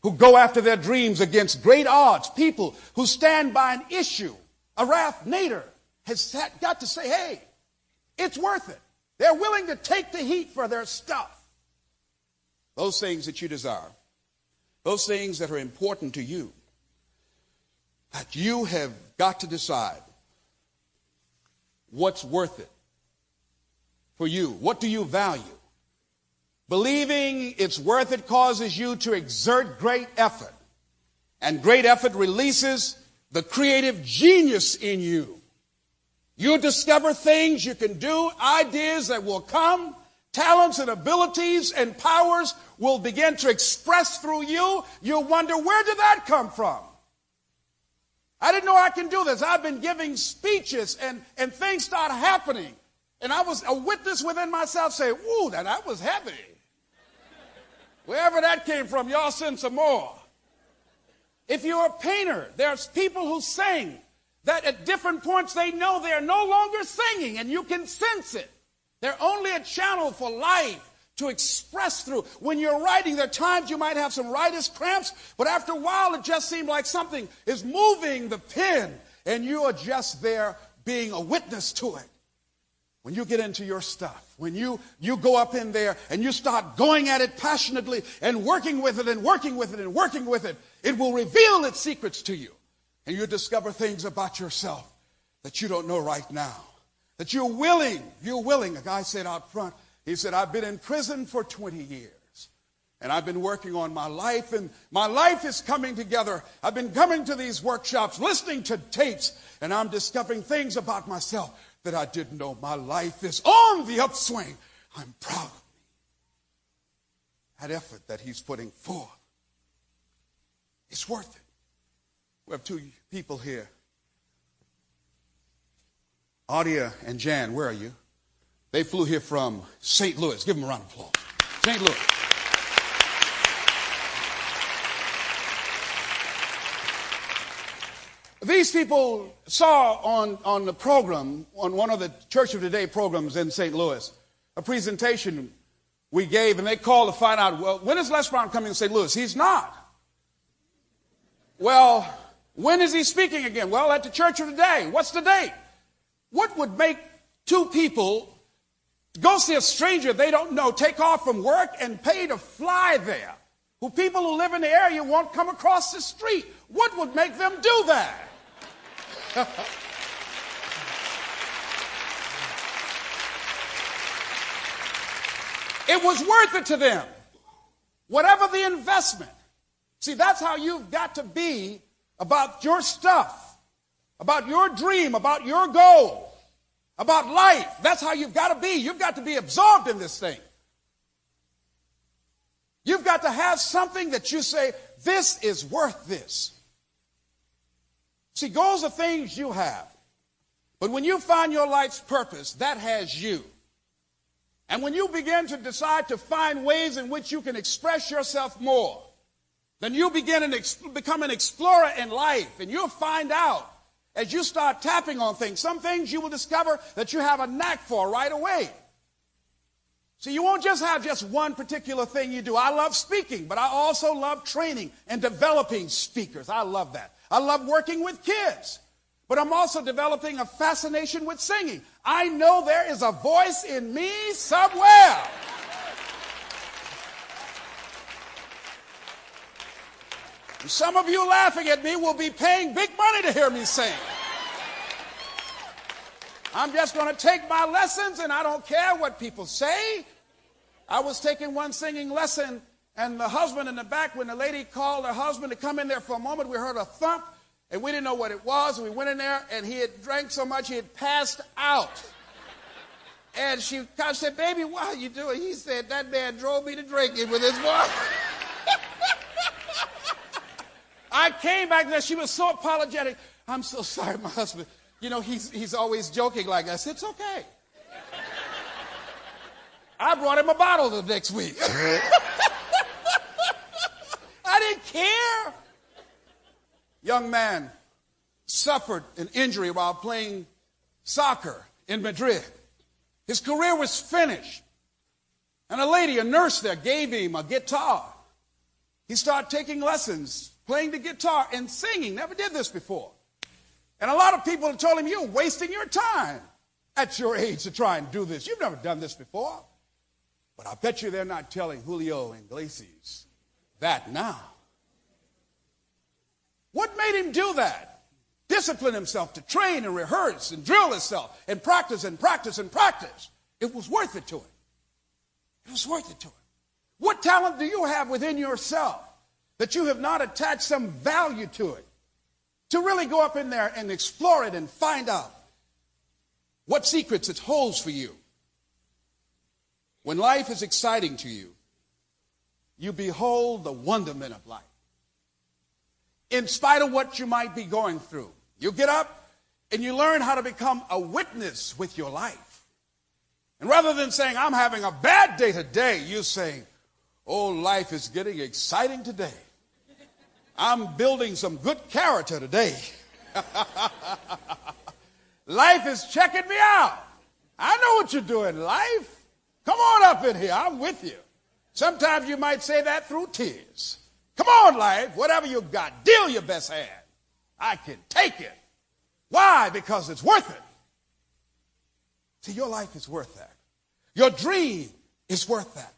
who go after their dreams against great odds. People who stand by an issue. Araf Nader has got to say, hey, it's worth it. They're willing to take the heat for their stuff. Those things that you desire, those things that are important to you, that you have got to decide what's worth it for you. What do you value? Believing it's worth it causes you to exert great effort. And great effort releases the creative genius in you. You'll discover things you can do, ideas that will come, talents and abilities and powers will begin to express through you. You'll wonder, where did that come from? I didn't know I can do this. I've been giving speeches and things start happening. And I was a witness within myself saying, ooh, that was heavy. Wherever that came from, y'all send some more. If you're a painter, there's people who sing that at different points they know they're no longer singing and you can sense it. They're only a channel for life to express through. When you're writing, there are times you might have some writer's cramps, but after a while it just seems like something is moving the pen and you are just there being a witness to it. When you get into your stuff, when you go up in there and you start going at it passionately and working with it and working with it and working with it, it will reveal its secrets to you. And you discover things about yourself that you don't know right now. That you're willing. A guy said out front, he said, I've been in prison for 20 years. And I've been working on my life, and my life is coming together. I've been coming to these workshops, listening to tapes, and I'm discovering things about myself that I didn't know. My life is on the upswing. I'm proud of me. That effort that he's putting forth, it's worth it. We have two people here. Audia and Jan, where are you? They flew here from St. Louis. Give them a round of applause. St. Louis. These people saw on the program, on one of the Church of Today programs in St. Louis, a presentation we gave, and they called to find out, well, when is Les Brown coming to St. Louis? He's not. Well, when is he speaking again? Well, at the Church of Today. What's the date? What would make two people go see a stranger they don't know, take off from work and pay to fly there, who people who live in the area won't come across the street? What would make them do that? It was worth it to them. Whatever the investment. See, that's how you've got to be about your stuff, about your dream, about your goal, about life. That's how you've got to be. You've got to be absorbed in this thing. You've got to have something that you say, this is worth this. See, goals are things you have. But when you find your life's purpose, that has you. And when you begin to decide to find ways in which you can express yourself more, then you begin to become an explorer in life. And you'll find out as you start tapping on things, some things you will discover that you have a knack for right away. See, you won't just have just one particular thing you do. I love speaking, but I also love training and developing speakers. I love that. I love working with kids, but I'm also developing a fascination with singing. I know there is a voice in me somewhere. And some of you laughing at me will be paying big money to hear me sing. I'm just going to take my lessons, and I don't care what people say. I was taking one singing lesson, and the husband in the back, when the lady called her husband to come in there for a moment, we heard a thump, And we didn't know what it was. And we went in there, and he had drank so much he had passed out. And she said, baby, what are you doing? He said, that man drove me to drinking with his wife. I came back there. She was so apologetic. I'm so sorry, my husband. You know, he's always joking like that. I said, it's okay. I brought him a bottle the next week. I didn't care. Young man suffered an injury while playing soccer in Madrid. His career was finished. And a lady, a nurse there, gave him a guitar. He started taking lessons, playing the guitar and singing. Never did this before. And a lot of people have told him, you're wasting your time at your age to try and do this. You've never done this before. But I bet you they're not telling Julio Iglesias that now. What made him do that? Discipline himself to train and rehearse and drill himself and practice and practice and practice. It was worth it to him. It was worth it to him. What talent do you have within yourself that you have not attached some value to it? To really go up in there and explore it and find out what secrets it holds for you. When life is exciting to you, you behold the wonderment of life. In spite of what you might be going through, you get up and you learn how to become a witness with your life. And rather than saying, I'm having a bad day today, you say, oh, life is getting exciting today. I'm building some good character today. Life is checking me out. I know what you're doing, life. Come on up in here. I'm with you. Sometimes you might say that through tears. Come on, life. Whatever you got, deal your best hand. I can take it. Why? Because it's worth it. See, your life is worth that. Your dream is worth that.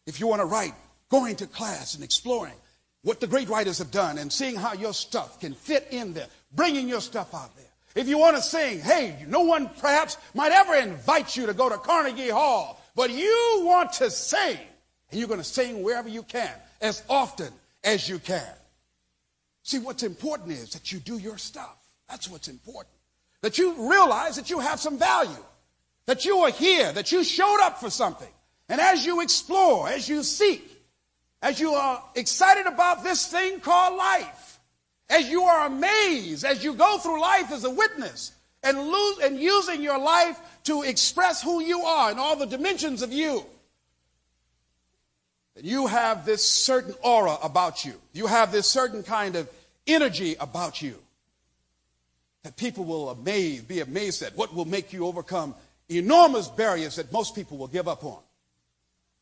If you want to write, going to class and exploring what the great writers have done and seeing how your stuff can fit in there, bringing your stuff out there. If you want to sing, hey, no one perhaps might ever invite you to go to Carnegie Hall, but you want to sing, and you're going to sing wherever you can, as often as you can. See, what's important is that you do your stuff. That's what's important. That you realize that you have some value, that you are here, that you showed up for something. And as you explore, as you seek, as you are excited about this thing called life, as you are amazed, as you go through life as a witness and using your life to express who you are and all the dimensions of you, you have this certain aura about you. You have this certain kind of energy about you that people will be amazed at. What will make you overcome enormous barriers that most people will give up on.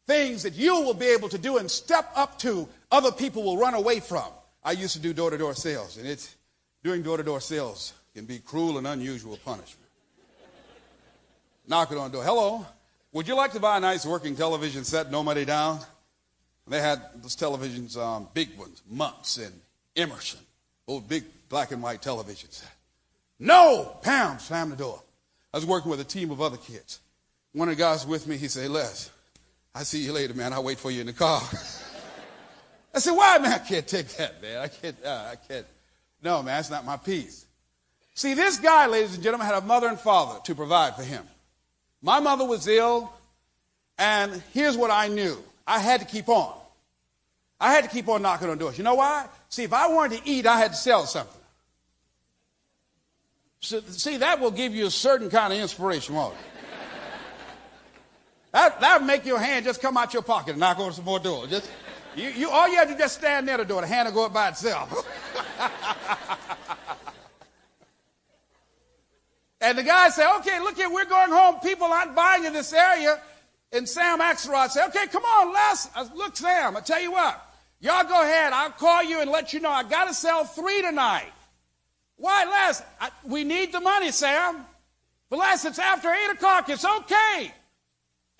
Things that you will be able to do and step up to, other people will run away from. I used to do door-to-door sales, and doing door-to-door sales can be cruel and unusual punishment. Knocking on the door. Hello, would you like to buy a nice working television set, no money down? They had those televisions, big ones, Muntz and Emerson, old big black and white television set. No, Pam, slam the door. I was working with a team of other kids. One of the guys with me, he said, hey, Les, I see you later, man. I'll wait for you in the car. I said, why, man? I can't take that, man. I can't. No, man, that's not my piece. See, this guy, ladies and gentlemen, had a mother and father to provide for him. My mother was ill, and here's what I knew. I had to keep on. I had to keep on knocking on doors. You know why? See, if I wanted to eat, I had to sell something. So, see, that will give you a certain kind of inspiration, won't it? That would make your hand just come out your pocket and knock on some more doors. All you have to do is just stand near the door. The hand will go up by itself. And the guy said, okay, look here, we're going home. People aren't buying in this area. And Sam Axelrod said, okay, come on, Les. I said, look, Sam, I'll tell you what. Y'all go ahead. I'll call you and let you know. I got to sell 3 tonight. Why, Les? We need the money, Sam. But Les, it's after 8 o'clock. It's okay.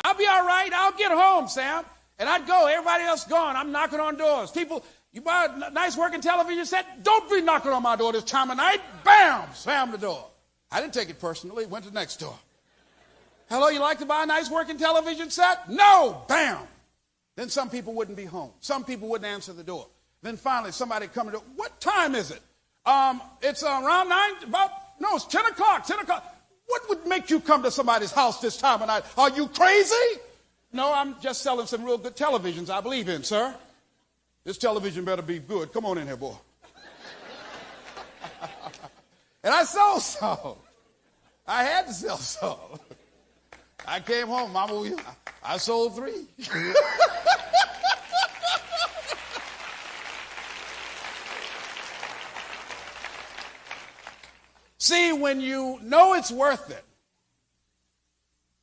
I'll be all right. I'll get home, Sam. And I'd go. Everybody else gone. I'm knocking on doors. People, you buy a nice working television set? Don't be knocking on my door this time of night. Bam! Slam the door. I didn't take it personally. Went to the next door. Hello, you like to buy a nice working television set? No! Bam! Then some people wouldn't be home. Some people wouldn't answer the door. Then finally somebody come to the door. What time is it? It's around 9, it's 10 o'clock, 10 o'clock. What would make you come to somebody's house this time of night? Are you crazy? No, I'm just selling some real good televisions I believe in, sir. This television better be good. Come on in here, boy. And I sold some. I had to sell some. I came home, Mama, I sold 3. See, when you know it's worth it,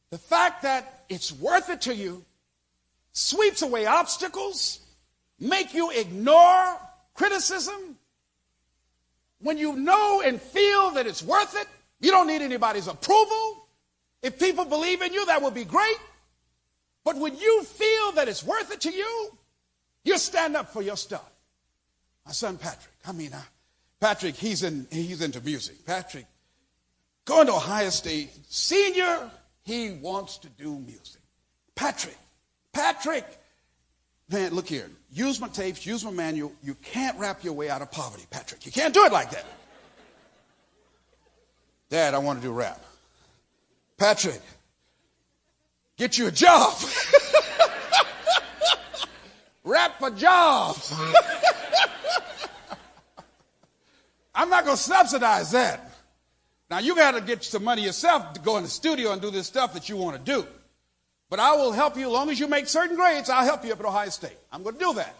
the fact that it's worth it to you sweeps away obstacles, make you ignore criticism. When you know and feel that it's worth it, you don't need anybody's approval. If people believe in you, that would be great. But when you feel that it's worth it to you, you stand up for your stuff. My son Patrick, Patrick, he's into music. Patrick, going to Ohio State, senior, he wants to do music. Patrick, man, look here. Use my tapes, use my manual. You can't rap your way out of poverty, Patrick. You can't do it like that. Dad, I want to do rap. Patrick, get you a job. Rap a job. I'm not going to subsidize that. Now, you got to get some money yourself to go in the studio and do this stuff that you want to do. But I will help you as long as you make certain grades. I'll help you up at Ohio State. I'm going to do that.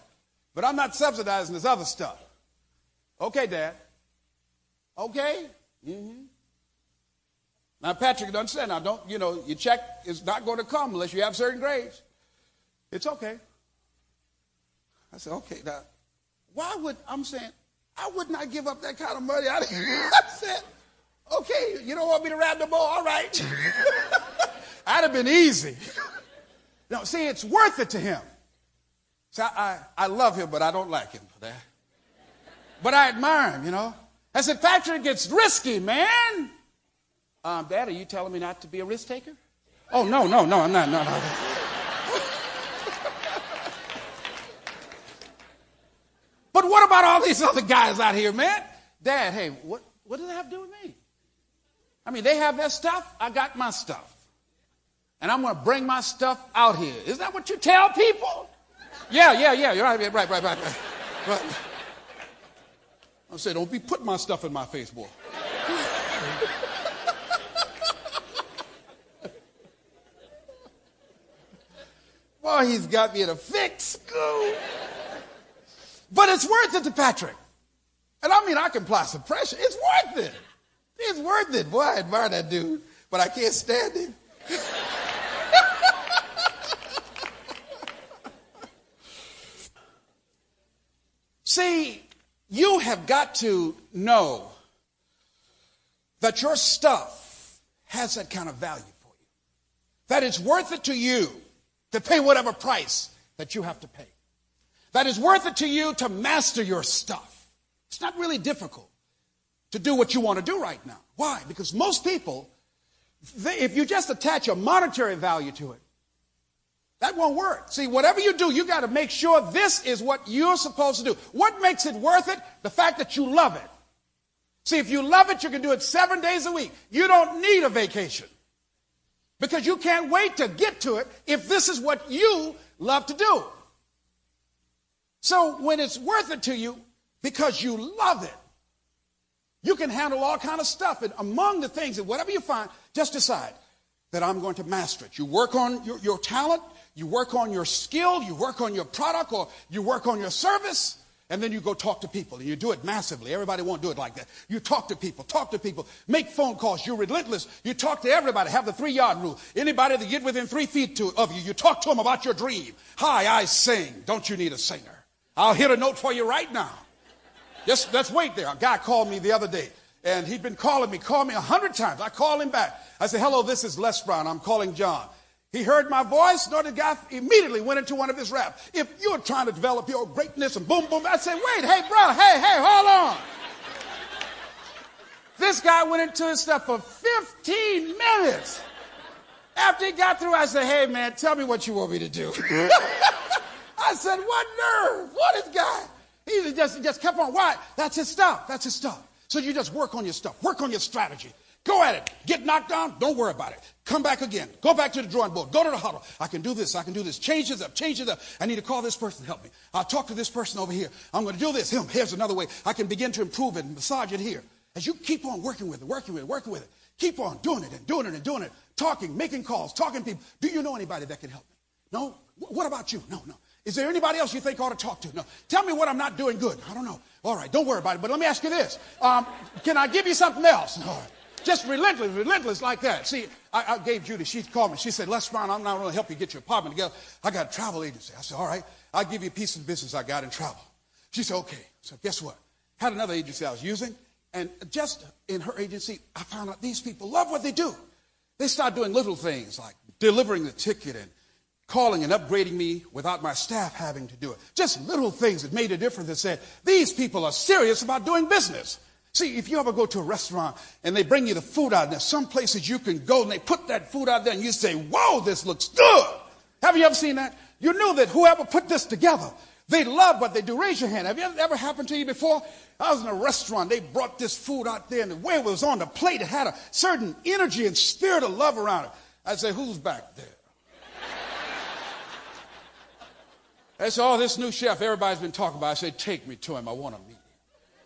But I'm not subsidizing this other stuff. Okay, Dad. Okay? Mm-hmm. Now, Patrick, understand. Now, your check is not going to come unless you have certain grades. It's okay. I said, okay, now, I would not give up that kind of money. I said, okay, you don't want me to rap no more? All right. That'd have been easy. No, see, it's worth it to him. So I love him, but I don't like him for that. But I admire him, I said, Patrick, it's risky, man. Dad, are you telling me not to be a risk taker? Oh, no, I'm not. No. But what about all these other guys out here, man? Dad, hey, what does that have to do with me? They have their stuff. I got my stuff. And I'm going to bring my stuff out here. Is that what you tell people? Yeah. You're right. I say, don't be putting my stuff in my face, boy. Boy, he's got me in a fix. But it's worth it to Patrick. And I can apply some pressure. It's worth it. It's worth it. Boy, I admire that dude, but I can't stand him. See, you have got to know that your stuff has that kind of value for you. That it's worth it to you to pay whatever price that you have to pay. That it's worth it to you to master your stuff. It's not really difficult to do what you want to do right now. Why? Because most people, if you just attach a monetary value to it, that won't work. See, whatever you do, you got to make sure this is what you're supposed to do. What makes it worth it? The fact that you love it. See, if you love it, you can do it 7 days a week. You don't need a vacation because you can't wait to get to it if this is what you love to do. So when it's worth it to you because you love it, you can handle all kind of stuff. And among the things, that whatever you find, just decide that I'm going to master it. You work on your talent, you work on your skill, you work on your product, or you work on your service, and then you go talk to people, and you do it massively. Everybody won't do it like that. You talk to people, make phone calls. You're relentless. You talk to everybody. Have the 3-yard rule. Anybody that get within 3 feet of you, you talk to them about your dream. Hi, I sing. Don't you need a singer? I'll hit a note for you right now. Just let's wait there. A guy called me the other day, and he'd been calling me 100 times. I called him back. I said, hello, this is Les Brown. I'm calling John. He heard my voice. No, the guy immediately went into one of his raps. If you're trying to develop your greatness and boom, boom, I said, wait, hey, bro, hey, hold on. This guy went into his stuff for 15 minutes. After he got through, I said, hey, man, tell me what you want me to do. I said, what nerve? What is guy? He just kept on. Why? That's his stuff. That's his stuff. So you just work on your stuff. Work on your strategy. Go at it. Get knocked down. Don't worry about it. Come back again. Go back to the drawing board. Go to the huddle. I can do this. I can do this. Change this up. Change it up. I need to call this person to help me. I'll talk to this person over here. I'm going to do this. Here's another way. I can begin to improve it and massage it here. As you keep on working with it. Keep on doing it. Talking, making calls, talking to people. Do you know anybody that can help me? No? What about you? No. Is there anybody else you think I ought to talk to? No. Tell me what I'm not doing good. I don't know. All right, don't worry about it. But let me ask you this. Can I give you something else? No. Just relentless like that. See, I gave Judy, she called me. She said, Les Brown, I'm not going to help you get your apartment together. I got a travel agency. I said, all right, I'll give you a piece of business I got in travel. She said, okay. So guess what? Had another agency I was using. And just in her agency, I found out these people love what they do. They start doing little things like delivering the ticket and calling and upgrading me without my staff having to do it. Just little things that made a difference that said, these people are serious about doing business. See, if you ever go to a restaurant and they bring you the food out, and there's some places you can go and they put that food out there and you say, whoa, this looks good. Have you ever seen that? You knew that whoever put this together, they love what they do. Raise your hand. Have you ever happened to you before? I was in a restaurant. They brought this food out there, and the way it was on the plate, it had a certain energy and spirit of love around it. I said, who's back there? They said, oh, this new chef everybody's been talking about. I said, take me to him. I want to meet him.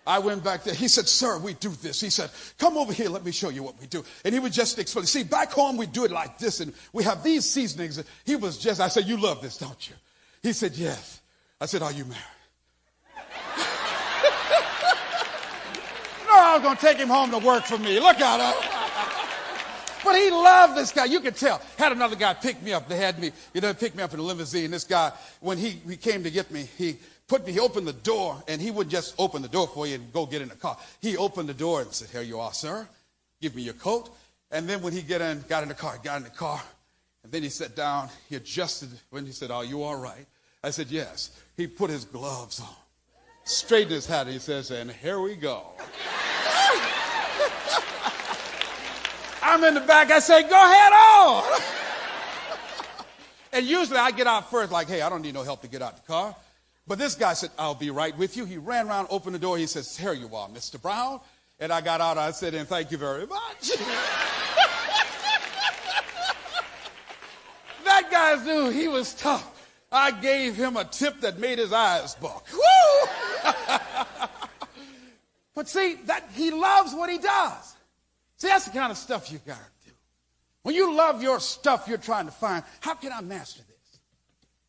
I went back there. He said, sir, we do this. He said, come over here. Let me show you what we do. And he would just explain. See, back home, we do it like this, and we have these seasonings. He was just, I said, you love this, don't you? He said, yes. I said, are you married? No, I was going to take him home to work for me. Look out. But he loved this guy. You could tell. Had another guy pick me up. They had me, pick me up in a limousine. This guy, when he came to get me, he opened the door, and he wouldn't just open the door for you and go get in the car. He opened the door and said, here you are, sir. Give me your coat. And then when he got in the car, and then he sat down. He adjusted. When he said, are you all right? I said, yes. He put his gloves on, straightened his hat, and he says, and here we go. I'm in the back. I say, go ahead on. And usually I get out first like, hey, I don't need no help to get out the car. But this guy said, I'll be right with you. He ran around, opened the door. He says, here you are, Mr. Brown. And I got out. I said, and thank you very much. That guy knew he was tough. I gave him a tip that made his eyes buck. Woo! But see, that he loves what he does. See, that's the kind of stuff you got to do. When you love your stuff, you're trying to find, how can I master this?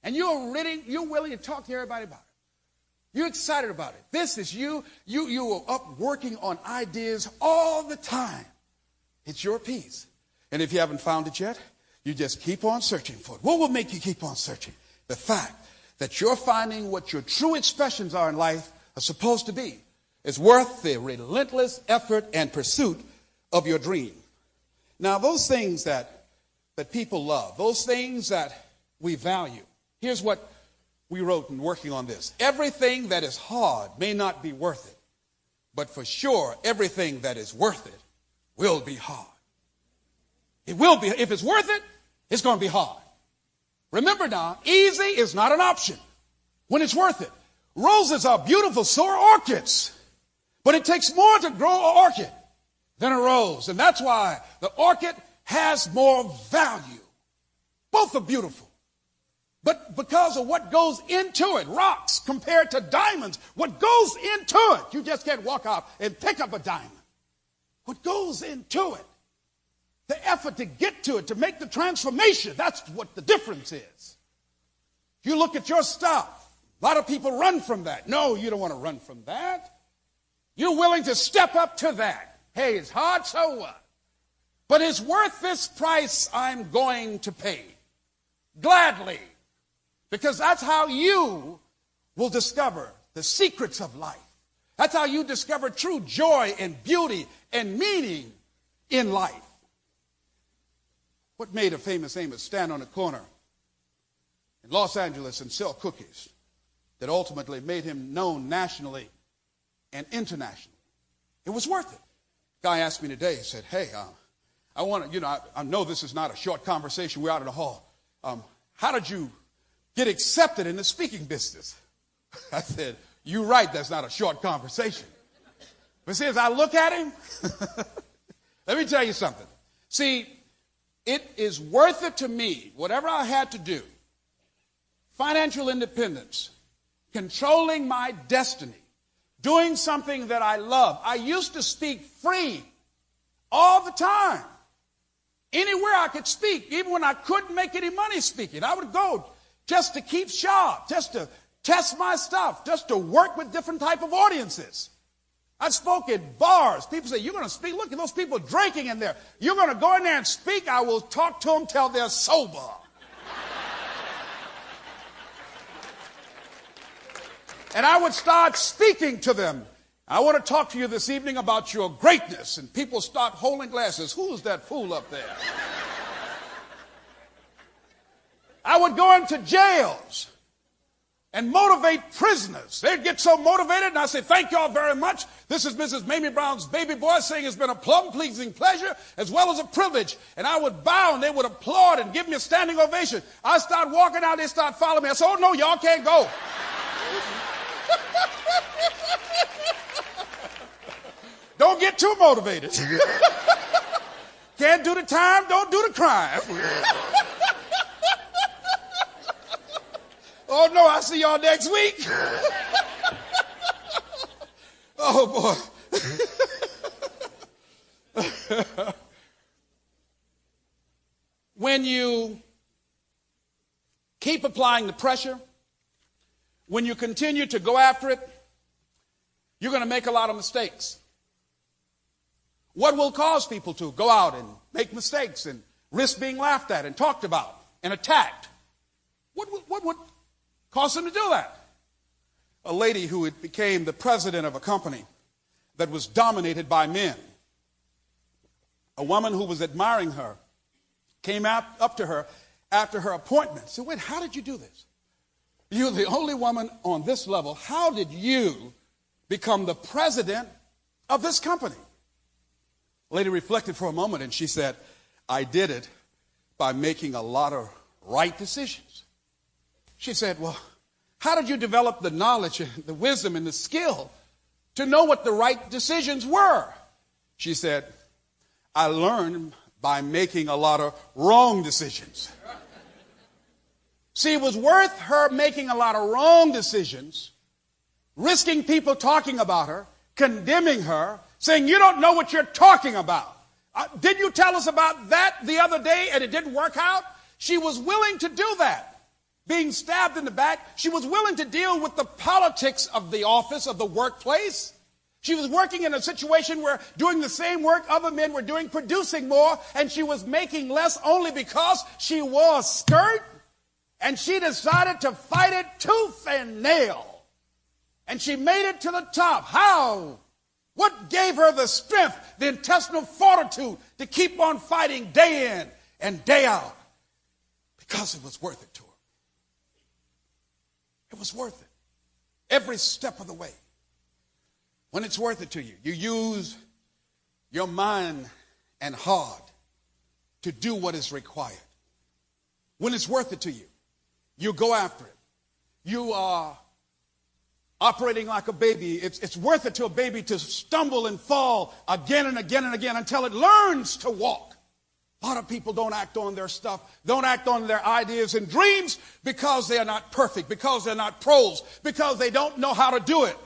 And you're willing to talk to everybody about it. You're excited about it. This is you. You are up working on ideas all the time. It's your piece. And if you haven't found it yet, you just keep on searching for it. What will make you keep on searching? The fact that you're finding what your true expressions are in life are supposed to be. It's worth the relentless effort and pursuit of your dream. Now, those things that people love, those things that we value, here's what we wrote in working on this. Everything that is hard may not be worth it, but for sure, everything that is worth it will be hard. It will be. If it's worth it, it's going to be hard. Remember now, easy is not an option when it's worth it. Roses are beautiful, so are orchids. But it takes more to grow an orchid than a rose. And that's why the orchid has more value. Both are beautiful. But because of what goes into it, rocks compared to diamonds, what goes into it, you just can't walk out and pick up a diamond. What goes into it, the effort to get to it, to make the transformation, that's what the difference is. You look at your stuff, a lot of people run from that. No, you don't want to run from that. You're willing to step up to that. Hey, it's hard, so what? But it's worth this price I'm going to pay. Gladly. Because that's how you will discover the secrets of life. That's how you discover true joy and beauty and meaning in life. What made a famous Amos stand on a corner in Los Angeles and sell cookies that ultimately made him known nationally and internationally? It was worth it. A guy asked me today, he said, hey, I want to, I know this is not a short conversation. We're out in the hall. How did you get accepted in the speaking business? I said, You're right, that's not a short conversation. But see, as I look at him, let me tell you something. See, it is worth it to me, whatever I had to do, financial independence, controlling my destiny, doing something that I love. I used to speak free all the time. Anywhere I could speak, even when I couldn't make any money speaking, I would go just to keep sharp, just to test my stuff, just to work with different type of audiences. I spoke at bars. People say, you're going to speak? Look at those people drinking in there. You're going to go in there and speak? I will talk to them till they're sober. And I would start speaking to them. I want to talk to you this evening about your greatness. And people start holding glasses. Who's that fool up there? I would go into jails and motivate prisoners. They'd get so motivated, and I say, thank y'all very much. This is Mrs. Mamie Brown's baby boy saying it's been a plum-pleasing pleasure as well as a privilege. And I would bow, and they would applaud and give me a standing ovation. I start walking out, they start following me. I said, oh, no, y'all can't go. Don't get too motivated. Can't do the time, don't do the crime. Oh, no, I'll see y'all next week. Oh, boy. When you keep applying the pressure, when you continue to go after it, you're going to make a lot of mistakes. What will cause people to go out and make mistakes and risk being laughed at and talked about and attacked? What would cause them to do that? A lady who became the president of a company that was dominated by men. A woman who was admiring her came up to her after her appointment. Said, wait, how did you do this? You're the only woman on this level. How did you become the president of this company? The lady reflected for a moment and she said, I did it by making a lot of right decisions. She said, well, how did you develop the knowledge and the wisdom and the skill to know what the right decisions were? She said, I learned by making a lot of wrong decisions. See, it was worth her making a lot of wrong decisions, risking people talking about her, condemning her, saying, you don't know what you're talking about. Didn't you tell us about that the other day and it didn't work out? She was willing to do that. Being stabbed in the back, she was willing to deal with the politics of the office, of the workplace. She was working in a situation where doing the same work other men were doing, producing more, and she was making less only because she wore a skirt, and she decided to fight it tooth and nail. And she made it to the top. How? What gave her the strength, the intestinal fortitude to keep on fighting day in and day out? Because it was worth it to her. It was worth it. Every step of the way. When it's worth it to you, you use your mind and heart to do what is required. When it's worth it to you, you go after it. You are operating like a baby. It's worth it to a baby to stumble and fall again and again and again until it learns to walk. A lot of people don't act on their stuff, don't act on their ideas and dreams because they are not perfect, because they're not pros, because they don't know how to do it.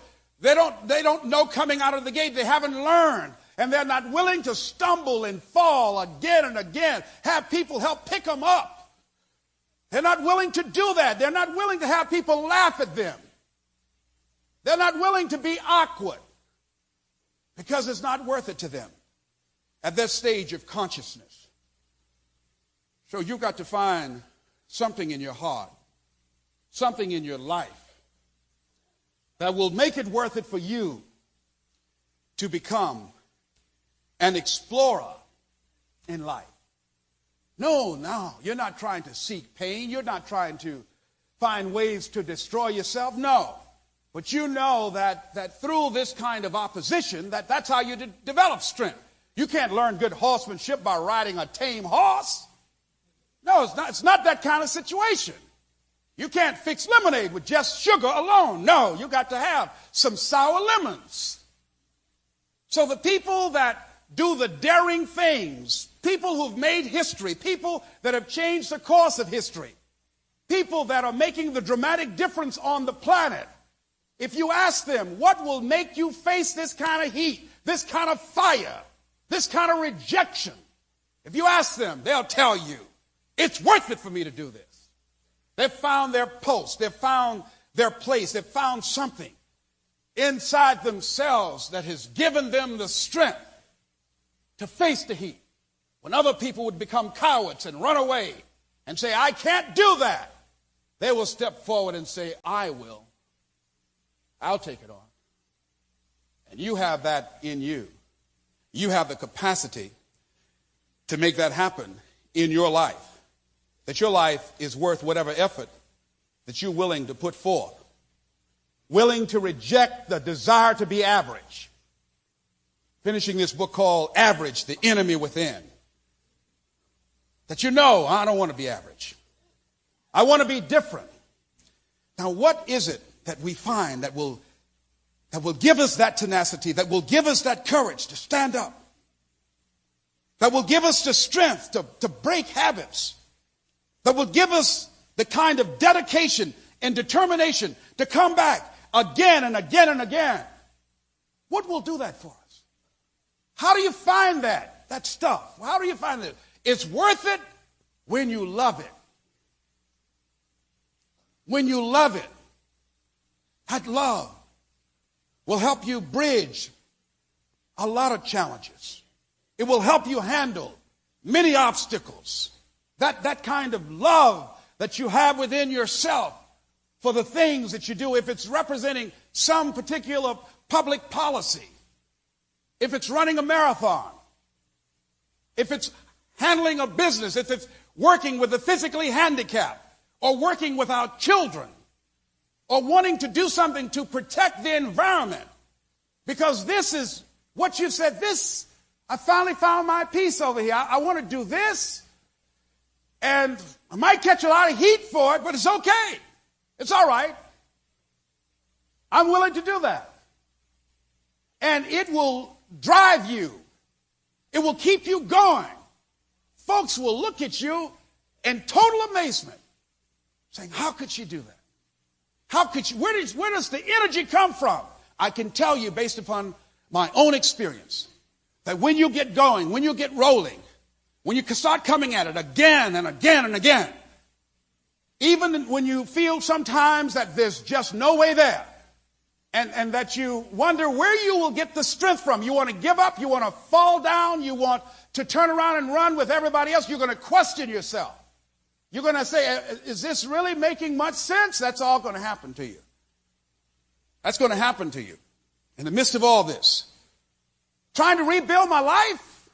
They don't know coming out of the gate. They haven't learned. And they're not willing to stumble and fall again and again. Have people help pick them up. They're not willing to do that. They're not willing to have people laugh at them. They're not willing to be awkward because it's not worth it to them at this stage of consciousness. So you've got to find something in your heart, something in your life that will make it worth it for you to become an explorer in life. No, you're not trying to seek pain. You're not trying to find ways to destroy yourself. No. But you know that through this kind of opposition, that's how you develop strength. You can't learn good horsemanship by riding a tame horse. No, it's not that kind of situation. You can't fix lemonade with just sugar alone. No, you got to have some sour lemons. So the people that do the daring things, people who've made history, people that have changed the course of history, people that are making the dramatic difference on the planet, if you ask them, what will make you face this kind of heat, this kind of fire, this kind of rejection? If you ask them, they'll tell you, it's worth it for me to do this. They've found their post. They've found their place. They've found something inside themselves that has given them the strength to face the heat. When other people would become cowards and run away and say, I can't do that, they will step forward and say, I will. I'll take it on. And you have that in you. You have the capacity to make that happen in your life. That your life is worth whatever effort that you're willing to put forth. Willing to reject the desire to be average. Finishing this book called Average, the Enemy Within. That you know, I don't want to be average. I want to be different. Now, what is it that we find that will give us that tenacity, that will give us that courage to stand up, that will give us the strength to break habits, that will give us the kind of dedication and determination to come back again and again and again? What will do that for us? How do you find that stuff? How do you find it? It's worth it when you love it. When you love it. That love will help you bridge a lot of challenges. It will help you handle many obstacles. That kind of love that you have within yourself for the things that you do, if it's representing some particular public policy, if it's running a marathon, if it's handling a business, if it's working with the physically handicapped, or working with our children, or wanting to do something to protect the environment, because this is what you said, I finally found my peace over here. I want to do this, and I might catch a lot of heat for it, but it's okay. It's all right. I'm willing to do that. And it will drive you. It will keep you going. Folks will look at you in total amazement, saying, how could she do that? How could she? Where does the energy come from? I can tell you, based upon my own experience, that when you get going, when you get rolling, when you start coming at it again and again and again, even when you feel sometimes that there's just no way there, and that you wonder where you will get the strength from. You want to give up, you want to fall down, you want to turn around and run with everybody else, you're going to question yourself. You're going to say, is this really making much sense? That's all going to happen to you. That's going to happen to you. In the midst of all this, trying to rebuild my life.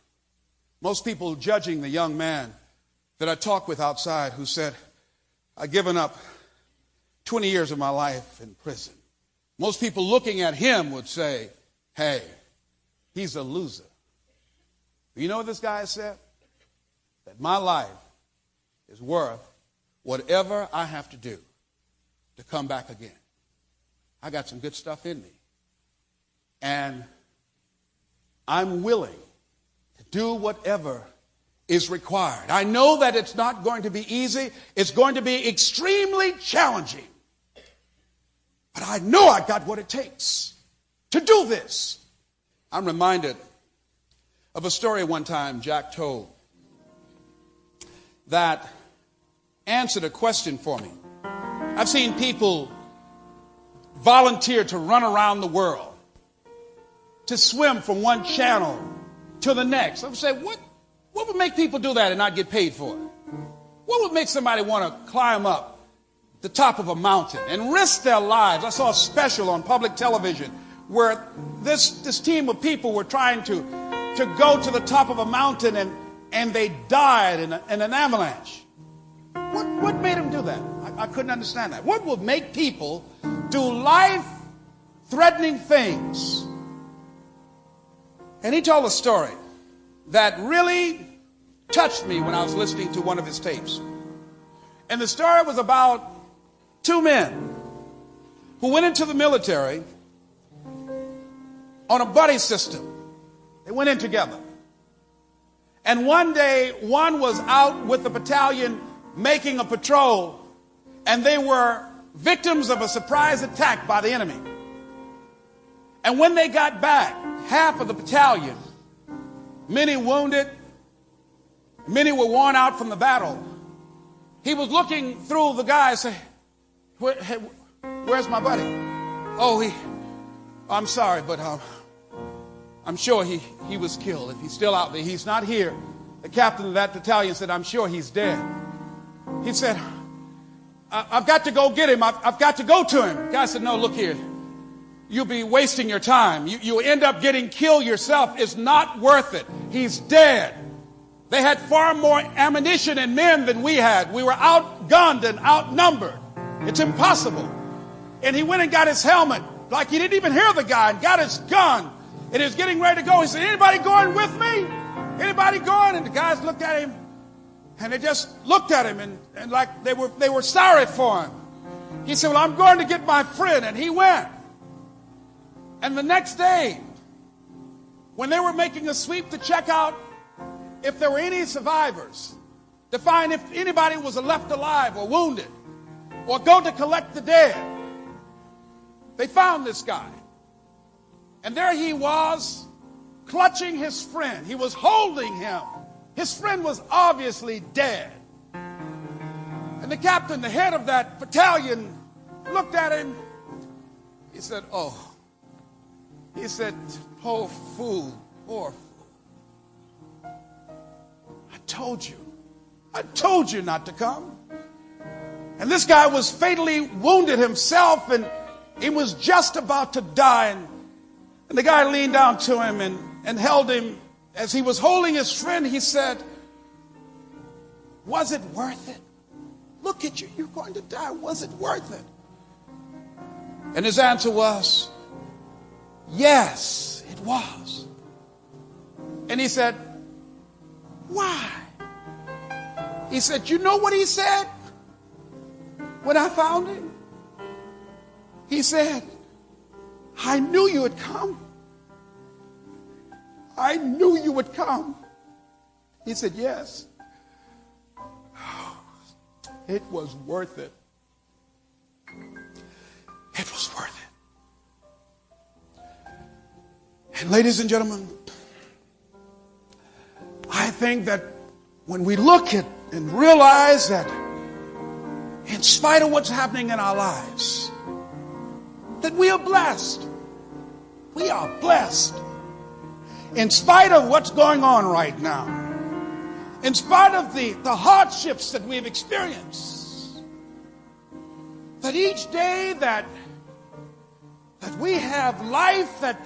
Most people judging the young man that I talked with outside who said, I've given up 20 years of my life in prison. Most people looking at him would say, hey, he's a loser. You know what this guy said? That my life is worth whatever I have to do to come back again. I got some good stuff in me. And I'm willing to do whatever is required. I know that it's not going to be easy. It's going to be extremely challenging. But I know I got what it takes to do this. I'm reminded of a story one time Jack told that answered a question for me. I've seen people volunteer to run around the world, to swim from one channel to the next. I would say, what would make people do that and not get paid for it? What would make somebody want to climb up the top of a mountain and risk their lives? I saw a special on public television where this team of people were trying to go to the top of a mountain and they died in an avalanche. What made them do that? I couldn't understand that. What would make people do life-threatening things? And he told a story that really touched me when I was listening to one of his tapes. And the story was about Two men who went into the military on a buddy system. They went in together. And one day, one was out with the battalion making a patrol, and they were victims of a surprise attack by the enemy. And when they got back, half of the battalion, many wounded, many were worn out from the battle. He was looking through the guys, saying, where's my buddy? Oh, I'm sorry, but I'm sure he was killed. If he's still out there, he's not here. The captain of that battalion said, I'm sure he's dead. He said, I've got to go get him. I've got to go to him. The guy said, no, look here. You'll be wasting your time. You'll end up getting killed yourself. It's not worth it. He's dead. They had far more ammunition and men than we had. We were outgunned and outnumbered. It's impossible. And he went and got his helmet, like he didn't even hear the guy, and got his gun. And he was getting ready to go. He said, anybody going with me? Anybody going? And the guys looked at him, and they just looked at him, and like they were sorry for him. He said, well, I'm going to get my friend. And he went. And the next day, when they were making a sweep to check out if there were any survivors, to find if anybody was left alive or wounded, or go to collect the dead, they found this guy. And there he was, clutching his friend. He was holding him. His friend was obviously dead. And the captain, the head of that battalion, looked at him. He said, oh. He said, poor fool, poor fool. I told you not to come. And this guy was fatally wounded himself, and he was just about to die. And the guy leaned down to him and held him. As he was holding his friend, he said, was it worth it? Look at you, you're going to die. Was it worth it? And his answer was, yes, it was. And he said, why? He said, you know what he said when I found him? He said, I knew you would come. I knew you would come. He said, yes. It was worth it. It was worth it. And ladies and gentlemen, I think that when we look at and realize that in spite of what's happening in our lives, that we are blessed. We are blessed. In spite of what's going on right now, in spite of the hardships that we've experienced, that each day that we have life, that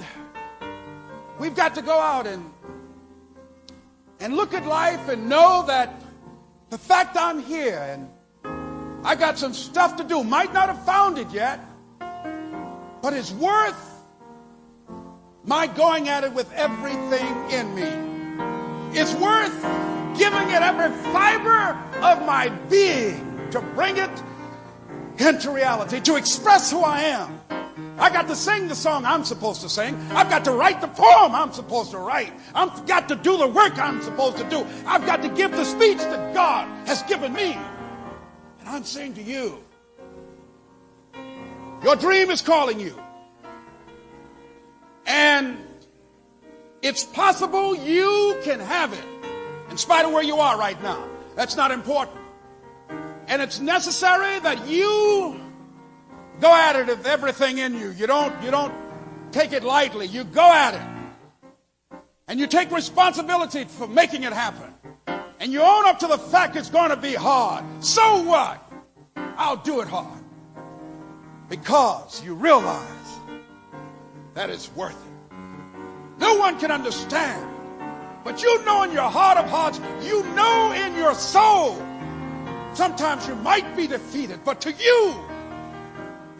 we've got to go out and look at life and know that the fact I'm here and I got some stuff to do, might not have found it yet, but it's worth my going at it with everything in me. It's worth giving it every fiber of my being to bring it into reality, to express who I am. I got to sing the song I'm supposed to sing. I've got to write the poem I'm supposed to write. I've got to do the work I'm supposed to do. I've got to give the speech that God has given me. And I'm saying to you, your dream is calling you. And it's possible you can have it in spite of where you are right now. That's not important. And it's necessary that you go at it with everything in you. You don't take it lightly. You go at it. And you take responsibility for making it happen. And you own up to the fact it's going to be hard. So what? I'll do it hard. Because you realize that it's worth it. No one can understand. But you know in your heart of hearts, you know in your soul, sometimes you might be defeated, but to you,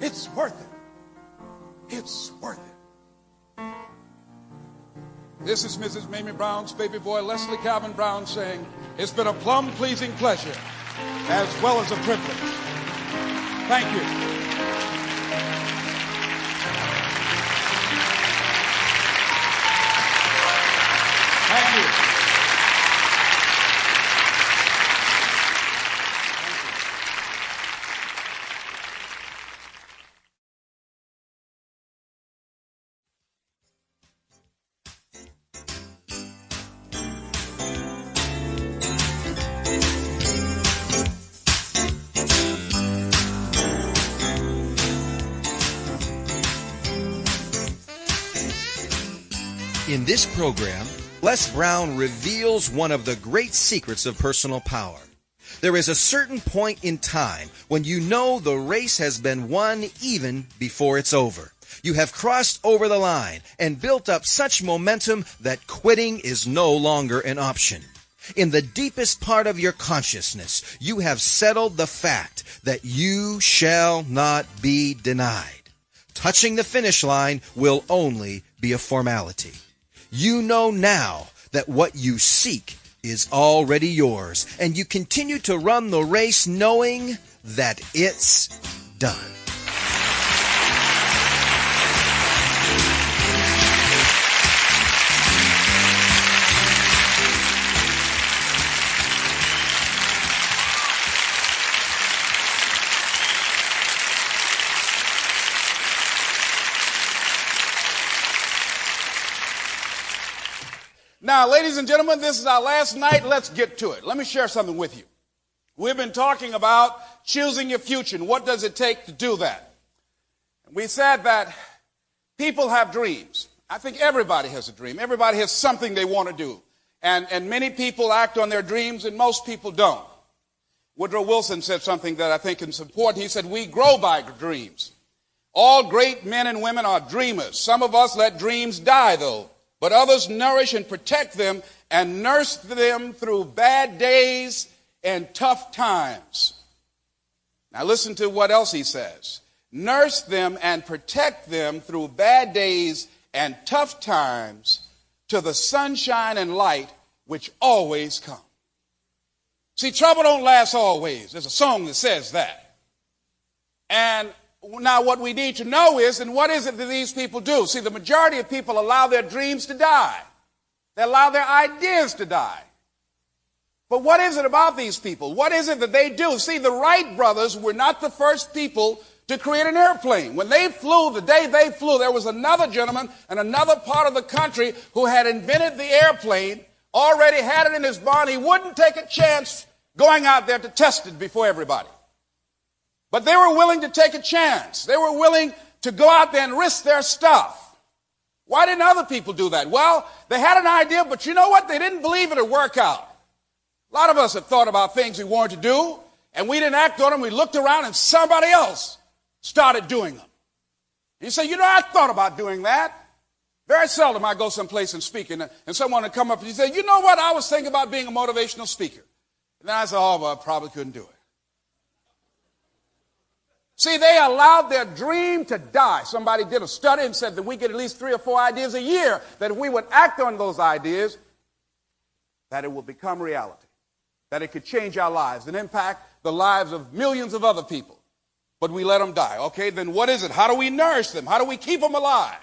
it's worth it. It's worth it. This is Mrs. Mamie Brown's baby boy, Leslie Calvin Brown, saying, it's been a plumb pleasing pleasure as well as a privilege. Thank you. Thank you. In this program, Les Brown reveals one of the great secrets of personal power. There is a certain point in time when you know the race has been won even before it's over. You have crossed over the line and built up such momentum that quitting is no longer an option. In the deepest part of your consciousness, you have settled the fact that you shall not be denied. Touching the finish line will only be a formality. You know now that what you seek is already yours, and you continue to run the race knowing that it's done. Now, ladies and gentlemen, this is our last night. Let's get to it. Let me share something with you. We've been talking about choosing your future and what does it take to do that. We said that people have dreams. I think everybody has a dream. Everybody has something they want to do. And many people act on their dreams and most people don't. Woodrow Wilson said something that I think is important. He said, we grow by dreams. All great men and women are dreamers. Some of us let dreams die, though. But others nourish and protect them and nurse them through bad days and tough times. Now listen to what else he says. Nurse them and protect them through bad days and tough times to the sunshine and light which always come. See, trouble don't last always. There's a song that says that. And now what we need to know is, and what is it that these people do? See, the majority of people allow their dreams to die. They allow their ideas to die. But what is it about these people? What is it that they do? See, the Wright brothers were not the first people to create an airplane. When they flew, the day they flew, there was another gentleman in another part of the country who had invented the airplane, already had it in his barn. He wouldn't take a chance going out there to test it before everybody. But they were willing to take a chance. They were willing to go out there and risk their stuff. Why didn't other people do that? Well, they had an idea, but you know what? They didn't believe it would work out. A lot of us have thought about things we wanted to do, and we didn't act on them. We looked around, and somebody else started doing them. You say, you know, I thought about doing that. Very seldom I go someplace and speak, and someone would come up and say, you know what? I was thinking about being a motivational speaker. And then I said, oh, well, I probably couldn't do it. See, they allowed their dream to die. Somebody did a study and said that we get at least 3 or 4 ideas a year, that if we would act on those ideas, that it will become reality, that it could change our lives and impact the lives of millions of other people. But we let them die. Okay, then what is it? How do we nourish them? How do we keep them alive?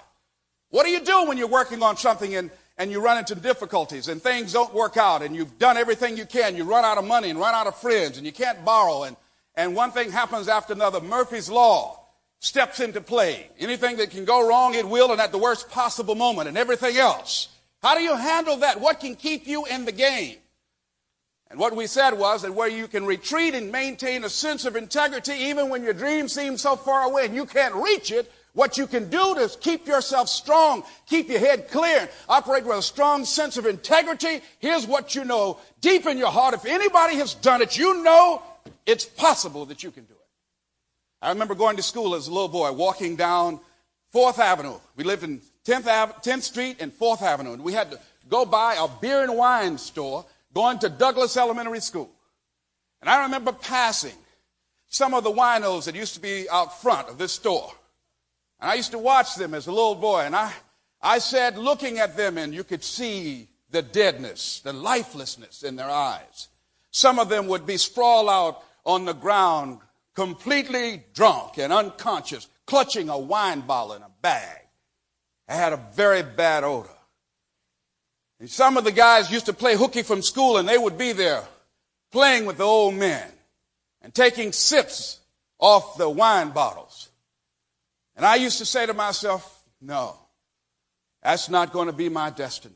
What do you do when you're working on something and you run into difficulties and things don't work out and you've done everything you can? You run out of money and run out of friends and you can't borrow and one thing happens after another. Murphy's Law steps into play. Anything that can go wrong, it will, and at the worst possible moment, and everything else. How do you handle that? What can keep you in the game? And what we said was that where you can retreat and maintain a sense of integrity, even when your dream seems so far away and you can't reach it, what you can do to keep yourself strong, keep your head clear, operate with a strong sense of integrity, here's what you know deep in your heart. If anybody has done it, you know it's possible that you can do it. I remember going to school as a little boy, walking down 4th Avenue. We lived in 10th Street and 4th Avenue. And we had to go by a beer and wine store going to Douglas Elementary School. And I remember passing some of the winos that used to be out front of this store. And I used to watch them as a little boy. And I said, looking at them, and you could see the deadness, the lifelessness in their eyes. Some of them would be sprawled out on the ground, completely drunk and unconscious, clutching a wine bottle in a bag. It had a very bad odor. And some of the guys used to play hooky from school, and they would be there playing with the old men and taking sips off the wine bottles. And I used to say to myself, no, that's not going to be my destiny.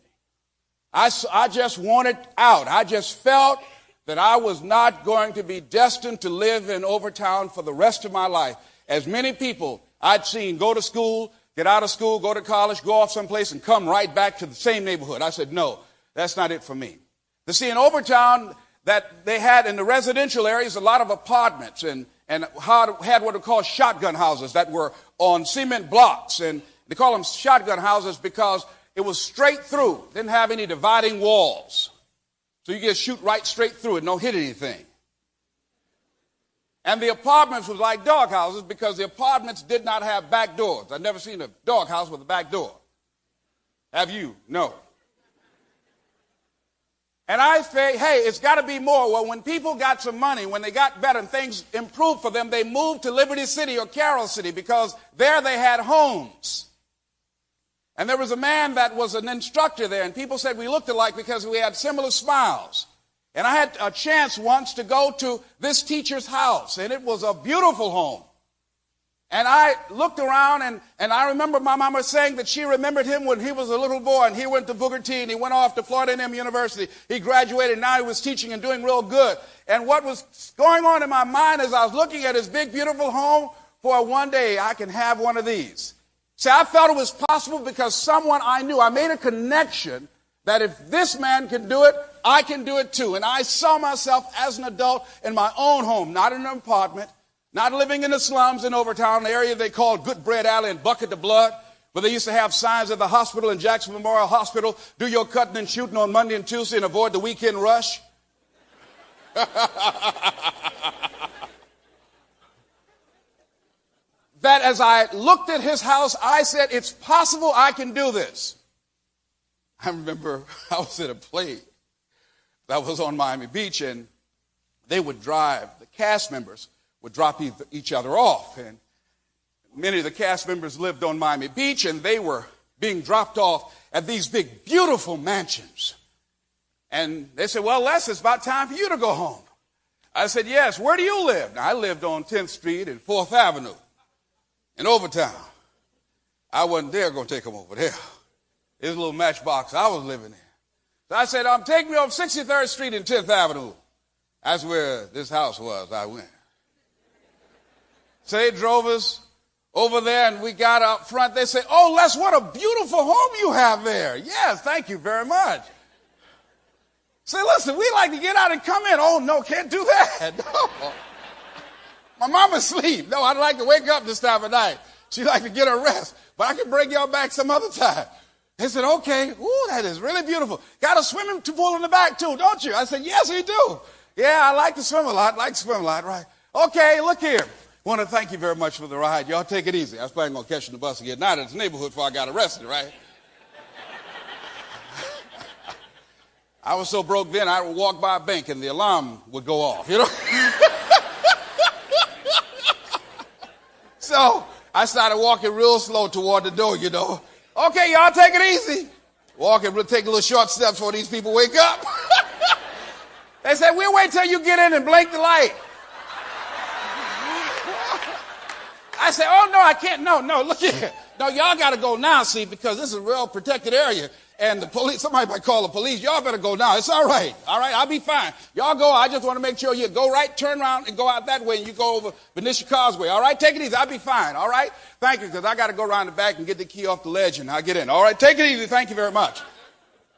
I just wanted out. I just felt that I was not going to be destined to live in Overtown for the rest of my life. As many people I'd seen go to school, get out of school, go to college, go off someplace, and come right back to the same neighborhood. I said, no, that's not it for me. You see, in Overtown, that they had in the residential areas a lot of apartments and had what are called shotgun houses that were on cement blocks. And they call them shotgun houses because it was straight through, didn't have any dividing walls. So you just shoot right straight through it, don't hit anything. And the apartments was like dog houses because the apartments did not have back doors. I've never seen a dog house with a back door. Have you? No. And I say, hey, it's got to be more. Well, when people got some money, when they got better and things improved for them, they moved to Liberty City or Carroll City because there they had homes. And there was a man that was an instructor there, and people said we looked alike because we had similar smiles. And I had a chance once to go to this teacher's house, and it was a beautiful home. And I looked around, and I remember my mama saying that she remembered him when he was a little boy, and he went to Booker T, and he went off to Florida A&M University. He graduated, and now he was teaching and doing real good. And what was going on in my mind as I was looking at his big, beautiful home, for one day I can have one of these. See, I felt it was possible because someone I knew, I made a connection that if this man can do it, I can do it too. And I saw myself as an adult in my own home, not in an apartment, not living in the slums in Overtown, the area they called Good Bread Alley and Bucket of Blood, where they used to have signs at the hospital in Jackson Memorial Hospital, do your cutting and shooting on Monday and Tuesday and avoid the weekend rush. That as I looked at his house, I said, it's possible I can do this. I remember I was at a play that was on Miami Beach, and they would drive, the cast members would drop each other off. And many of the cast members lived on Miami Beach, and they were being dropped off at these big, beautiful mansions. And they said, well, Les, it's about time for you to go home. I said, yes, where do you live? Now, I lived on 10th Street and 4th Avenue. In Overtown. I wasn't there going to take them over there. There's a little matchbox I was living in. So I said, take me off 63rd Street and 10th Avenue. That's where this house was. I went. So they drove us over there, and we got out front. They said, oh, Les, what a beautiful home you have there. Yes, thank you very much. Say, listen, we like to get out and come in. Oh, no, can't do that. No. My mama's asleep. No, I'd like to wake up this time of night. She'd like to get her rest. But I can bring y'all back some other time. They said, okay. Ooh, that is really beautiful. Got a swimming pool in the back too, don't you? I said, yes, we do. Yeah, I like to swim a lot. Right. Okay, look here. Want to thank you very much for the ride. Y'all take it easy. I was planning on catching the bus and getting out of this neighborhood before I got arrested, right? I was so broke then, I would walk by a bank and the alarm would go off, you know? So I started walking real slow toward the door, you know. Okay, y'all take it easy. Walking, we'll take little short steps before these people wake up. They said, we'll wait till you get in and blink the light. I said, oh, no, I can't. No, look here. No, y'all got to go now, see, because this is a real protected area. And the police, somebody might call the police. Y'all better go now. It's all right. All right, I'll be fine. Y'all go. I just want to make sure you go right, turn around, and go out that way, and you go over Benicia Causeway. All right, take it easy. I'll be fine. All right? Thank you, because I got to go around the back and get the key off the ledge, and I'll get in. All right, take it easy. Thank you very much.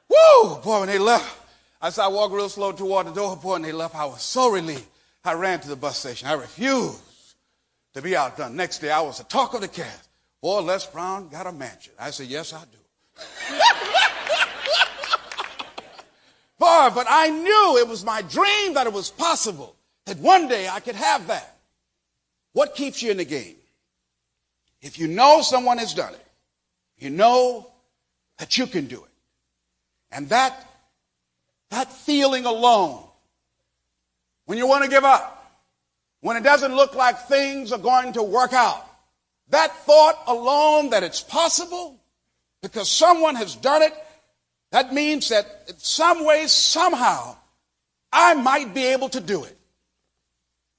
Woo! Boy, when they left, I started walking real slow toward the door. Boy, when they left, I was so relieved. I ran to the bus station. I refused to be outdone. Next day, I was the talk of the cast. Boy, Les Brown got a mansion. I said, yes, I do. Boy, but I knew it was my dream that it was possible, that one day I could have that. What keeps you in the game? If you know someone has done it, you know that you can do it. And that feeling alone, when you want to give up, when it doesn't look like things are going to work out. That thought alone that it's possible because someone has done it, that means that in some way, somehow, I might be able to do it.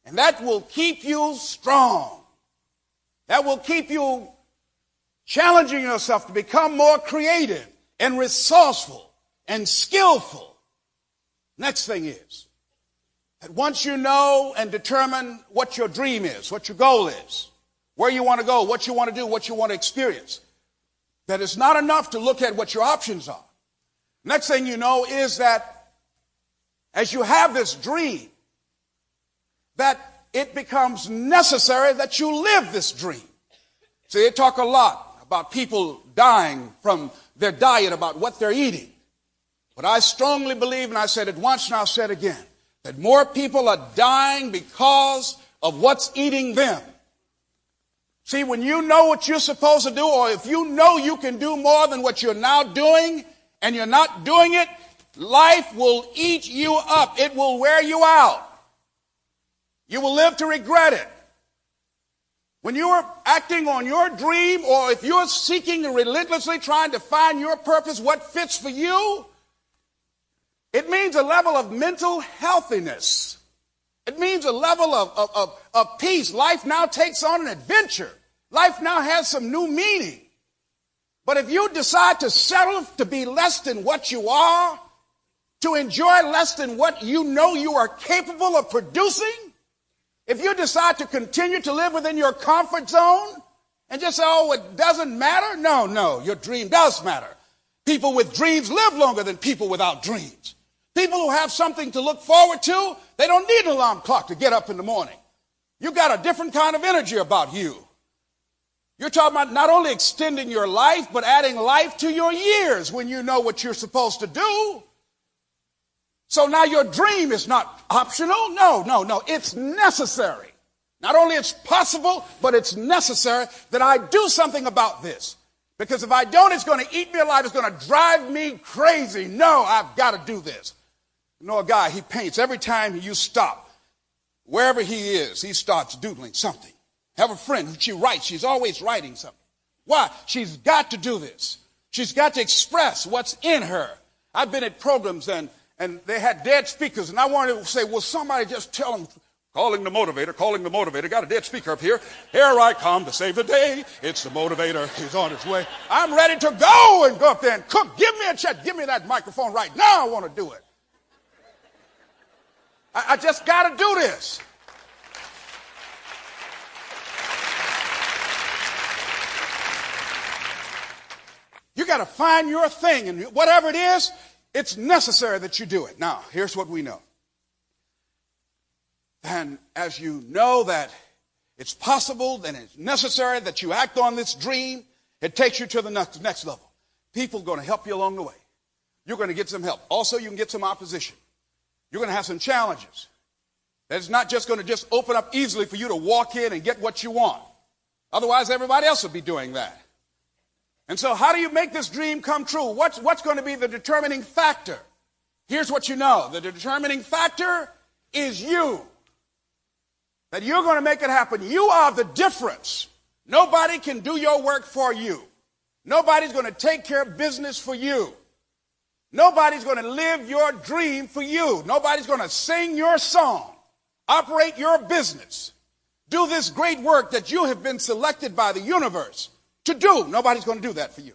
And that will keep you strong. That will keep you challenging yourself to become more creative and resourceful and skillful. Next thing is that once you know and determine what your dream is, what your goal is, where you want to go, what you want to do, what you want to experience, that it's not enough to look at what your options are. Next thing you know is that as you have this dream, that it becomes necessary that you live this dream. See, they talk a lot about people dying from their diet, about what they're eating. But I strongly believe, and I said it once and I'll say it again, that more people are dying because of what's eating them. See, when you know what you're supposed to do, or if you know you can do more than what you're now doing, and you're not doing it, life will eat you up. It will wear you out. You will live to regret it. When you are acting on your dream, or if you're seeking and relentlessly trying to find your purpose, what fits for you, it means a level of mental healthiness. It means a level of peace. Life now takes on an adventure. Life now has some new meaning. But if you decide to settle to be less than what you are, to enjoy less than what you know you are capable of producing, if you decide to continue to live within your comfort zone and just say, oh, it doesn't matter. No, your dream does matter. People with dreams live longer than people without dreams. People who have something to look forward to, they don't need an alarm clock to get up in the morning. You got a different kind of energy about you. You're talking about not only extending your life, but adding life to your years when you know what you're supposed to do. So now your dream is not optional. No. It's necessary. Not only it's possible, but it's necessary that I do something about this. Because if I don't, it's going to eat me alive. It's going to drive me crazy. No, I've got to do this. You know a guy, he paints. Every time you stop, wherever he is, he starts doodling something. Have a friend who she writes. She's always writing something. Why? She's got to do this. She's got to express what's in her. I've been at programs and they had dead speakers, and I wanted to say, will somebody just tell them, calling the motivator, got a dead speaker up here. Here I come to save the day. It's the motivator. He's on his way. I'm ready to go and go up there and cook. Give me a check. Give me that microphone right now. I want to do it. I just got to do this. You got to find your thing, and whatever it is, it's necessary that you do it. Now, here's what we know. And as you know that it's possible and it's necessary that you act on this dream, it takes you to the next level. People are going to help you along the way. You're going to get some help. Also, you can get some opposition. You're going to have some challenges. It's not just going to just open up easily for you to walk in and get what you want. Otherwise, everybody else would be doing that. And so how do you make this dream come true? What's going to be the determining factor? Here's what you know. The determining factor is you. That you're going to make it happen. You are the difference. Nobody can do your work for you. Nobody's going to take care of business for you. Nobody's going to live your dream for you. Nobody's going to sing your song, operate your business, do this great work that you have been selected by the universe to do. Nobody's going to do that for you.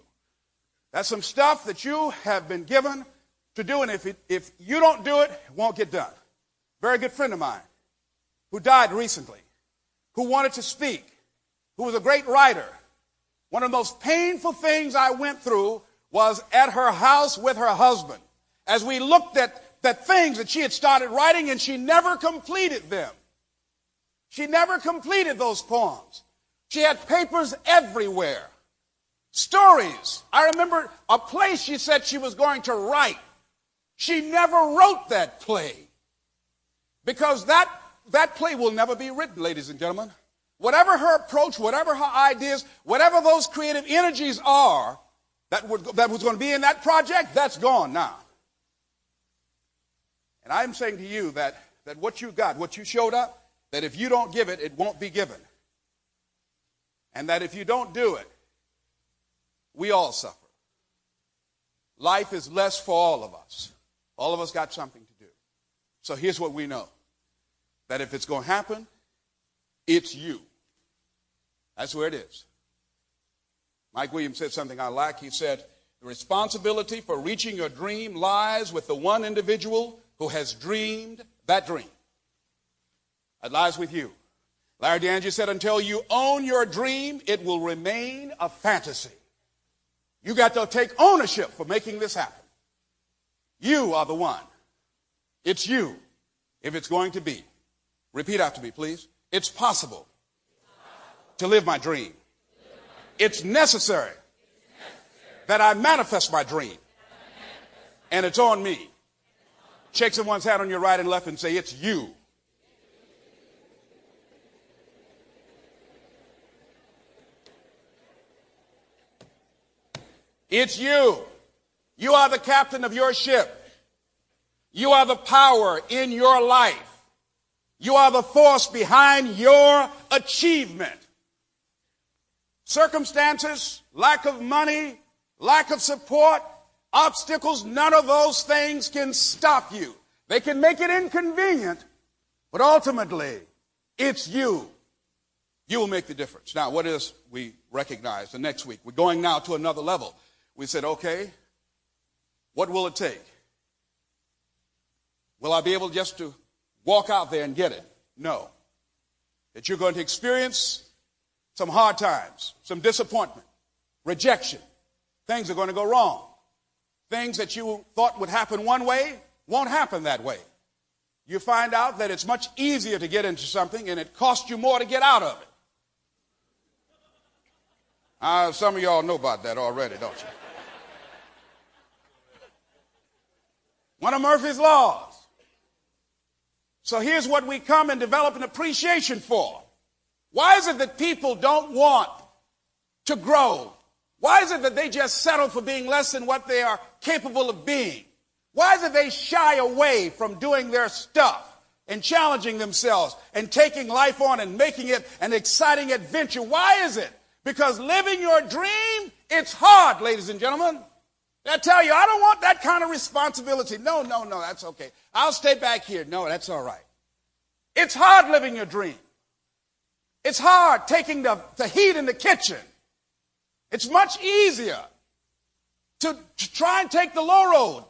That's some stuff that you have been given to do, and if you don't do it, it won't get done. Very good friend of mine who died recently, who wanted to speak, who was a great writer. One of the most painful things I went through was at her house with her husband as we looked at things that she had started writing, and she never completed them. She never completed those poems. She had papers everywhere. Stories. I remember a play she said she was going to write. She never wrote that play. Because that play will never be written, ladies and gentlemen. Whatever her approach, whatever her ideas, whatever those creative energies are that was going to be in that project, that's gone now. And I'm saying to you that what you got, what you showed up, that if you don't give it, it won't be given. And that if you don't do it, we all suffer. Life is less for all of us. All of us got something to do. So here's what we know. That if it's going to happen, it's you. That's where it is. Mike Williams said something I like. He said, the responsibility for reaching your dream lies with the one individual who has dreamed that dream. It lies with you. Larry DeAngie said, until you own your dream, it will remain a fantasy. You got to take ownership for making this happen. You are the one. It's you, if it's going to be. Repeat after me, please. It's possible to live my dream. It's necessary that I manifest my dream. And it's on me. Shake someone's hand on your right and left and say, it's you. It's you. You are the captain of your ship. You are the power in your life. You are the force behind your achievement. Circumstances, lack of money, lack of support, obstacles, none of those things can stop you. They can make it inconvenient, but ultimately, it's you. You will make the difference. Now, what is we recognize the next week? We're going now to another level. We said, okay, what will it take? Will I be able just to walk out there and get it? No. That you're going to experience some hard times, some disappointment, rejection. Things are going to go wrong. Things that you thought would happen one way won't happen that way. You find out that it's much easier to get into something and it costs you more to get out of it. Some of y'all know about that already, don't you? One of Murphy's laws. So here's what we come and develop an appreciation for. Why is it that people don't want to grow? Why is it that they just settle for being less than what they are capable of being? Why is it they shy away from doing their stuff and challenging themselves and taking life on and making it an exciting adventure? Why is it? Because living your dream, it's hard, ladies and gentlemen. I tell you, I don't want that kind of responsibility. No, that's okay. I'll stay back here. No, that's all right. It's hard living your dream. It's hard taking the heat in the kitchen. It's much easier to try and take the low road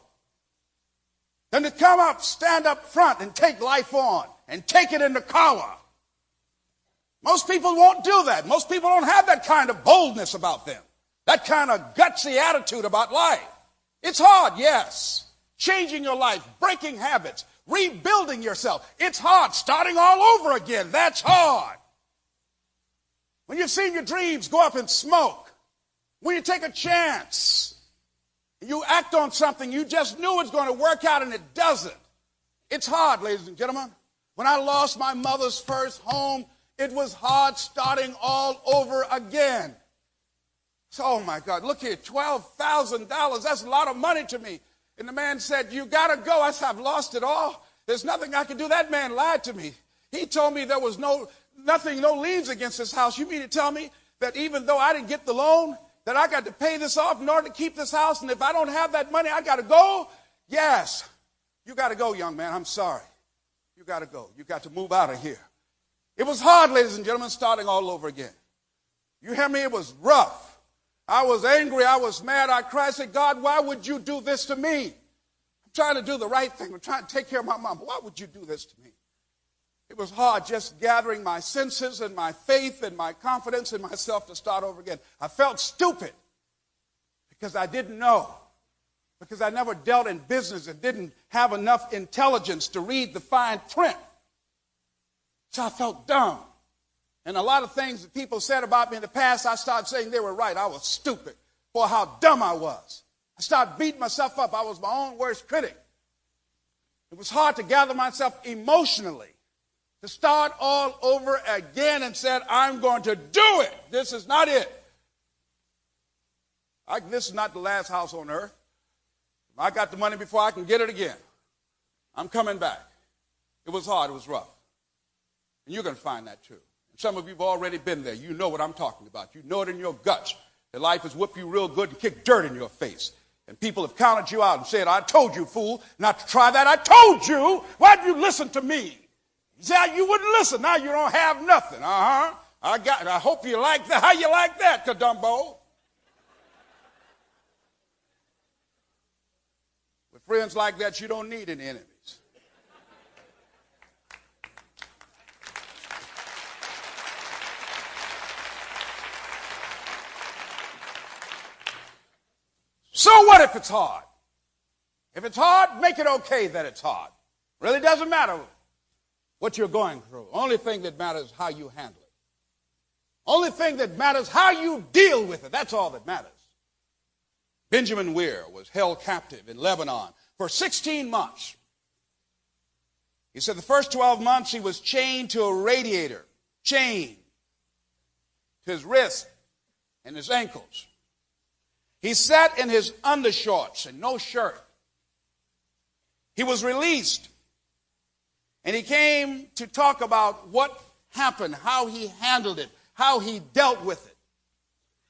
than to come up, stand up front and take life on and take it in the collar. Most people won't do that. Most people don't have that kind of boldness about them. That kind of gutsy attitude about life. It's hard, yes. Changing your life, breaking habits, rebuilding yourself. It's hard. Starting all over again. That's hard. When you've seen your dreams go up in smoke, when you take a chance, you act on something you just knew it's going to work out and it doesn't. It's hard, ladies and gentlemen. When I lost my mother's first home, it was hard starting all over again. So, oh my God, look here, $12,000. That's a lot of money to me. And the man said, you got to go. I said, I've lost it all. There's nothing I can do. That man lied to me. He told me there was no liens against this house. You mean to tell me that even though I didn't get the loan, that I got to pay this off in order to keep this house? And if I don't have that money, I got to go? Yes. You got to go, young man. I'm sorry. You got to go. You got to move out of here. It was hard, ladies and gentlemen, starting all over again. You hear me? It was rough. I was angry. I was mad. I cried. I said, God, why would you do this to me? I'm trying to do the right thing. I'm trying to take care of my mom. Why would you do this to me? It was hard just gathering my senses and my faith and my confidence in myself to start over again. I felt stupid because I didn't know, because I never dealt in business and didn't have enough intelligence to read the fine print. So I felt dumb. And a lot of things that people said about me in the past, I started saying they were right. I was stupid for how dumb I was. I started beating myself up. I was my own worst critic. It was hard to gather myself emotionally to start all over again and said, I'm going to do it. This is not it. This is not the last house on earth. If I got the money before I can get it again, I'm coming back. It was hard. It was rough. And you're going to find that too. And some of you have already been there. You know what I'm talking about. You know it in your guts. That life has whipped you real good and kicked dirt in your face. And people have counted you out and said, I told you, fool, not to try that. I told you. Why'd you listen to me? You said you wouldn't listen. Now you don't have nothing. I hope you like that. How you like that, Kadumbo? With friends like that, you don't need any enemies. So what if it's hard? If it's hard, make it okay that it's hard. Really doesn't matter what you're going through. Only thing that matters is how you handle it. Only thing that matters is how you deal with it. That's all that matters. Benjamin Weir was held captive in Lebanon for 16 months. He said the first 12 months he was chained to a radiator, chained to his wrist and his ankles. He sat in his undershorts and no shirt. He was released. And he came to talk about what happened, how he handled it, how he dealt with it.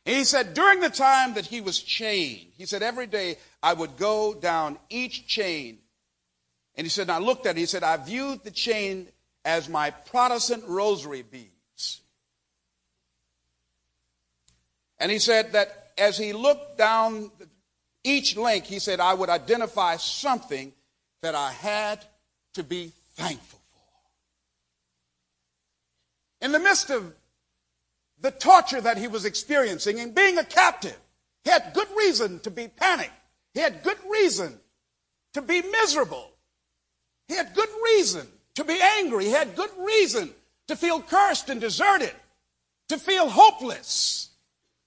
And he said during the time that he was chained, he said every day I would go down each chain. And he said, and I looked at it, he said, I viewed the chain as my Protestant rosary beads. And he said that as he looked down each link, he said, I would identify something that I had to be thankful for. In the midst of the torture that he was experiencing and being a captive, he had good reason to be panicked. He had good reason to be miserable. He had good reason to be angry. He had good reason to feel cursed and deserted, to feel hopeless,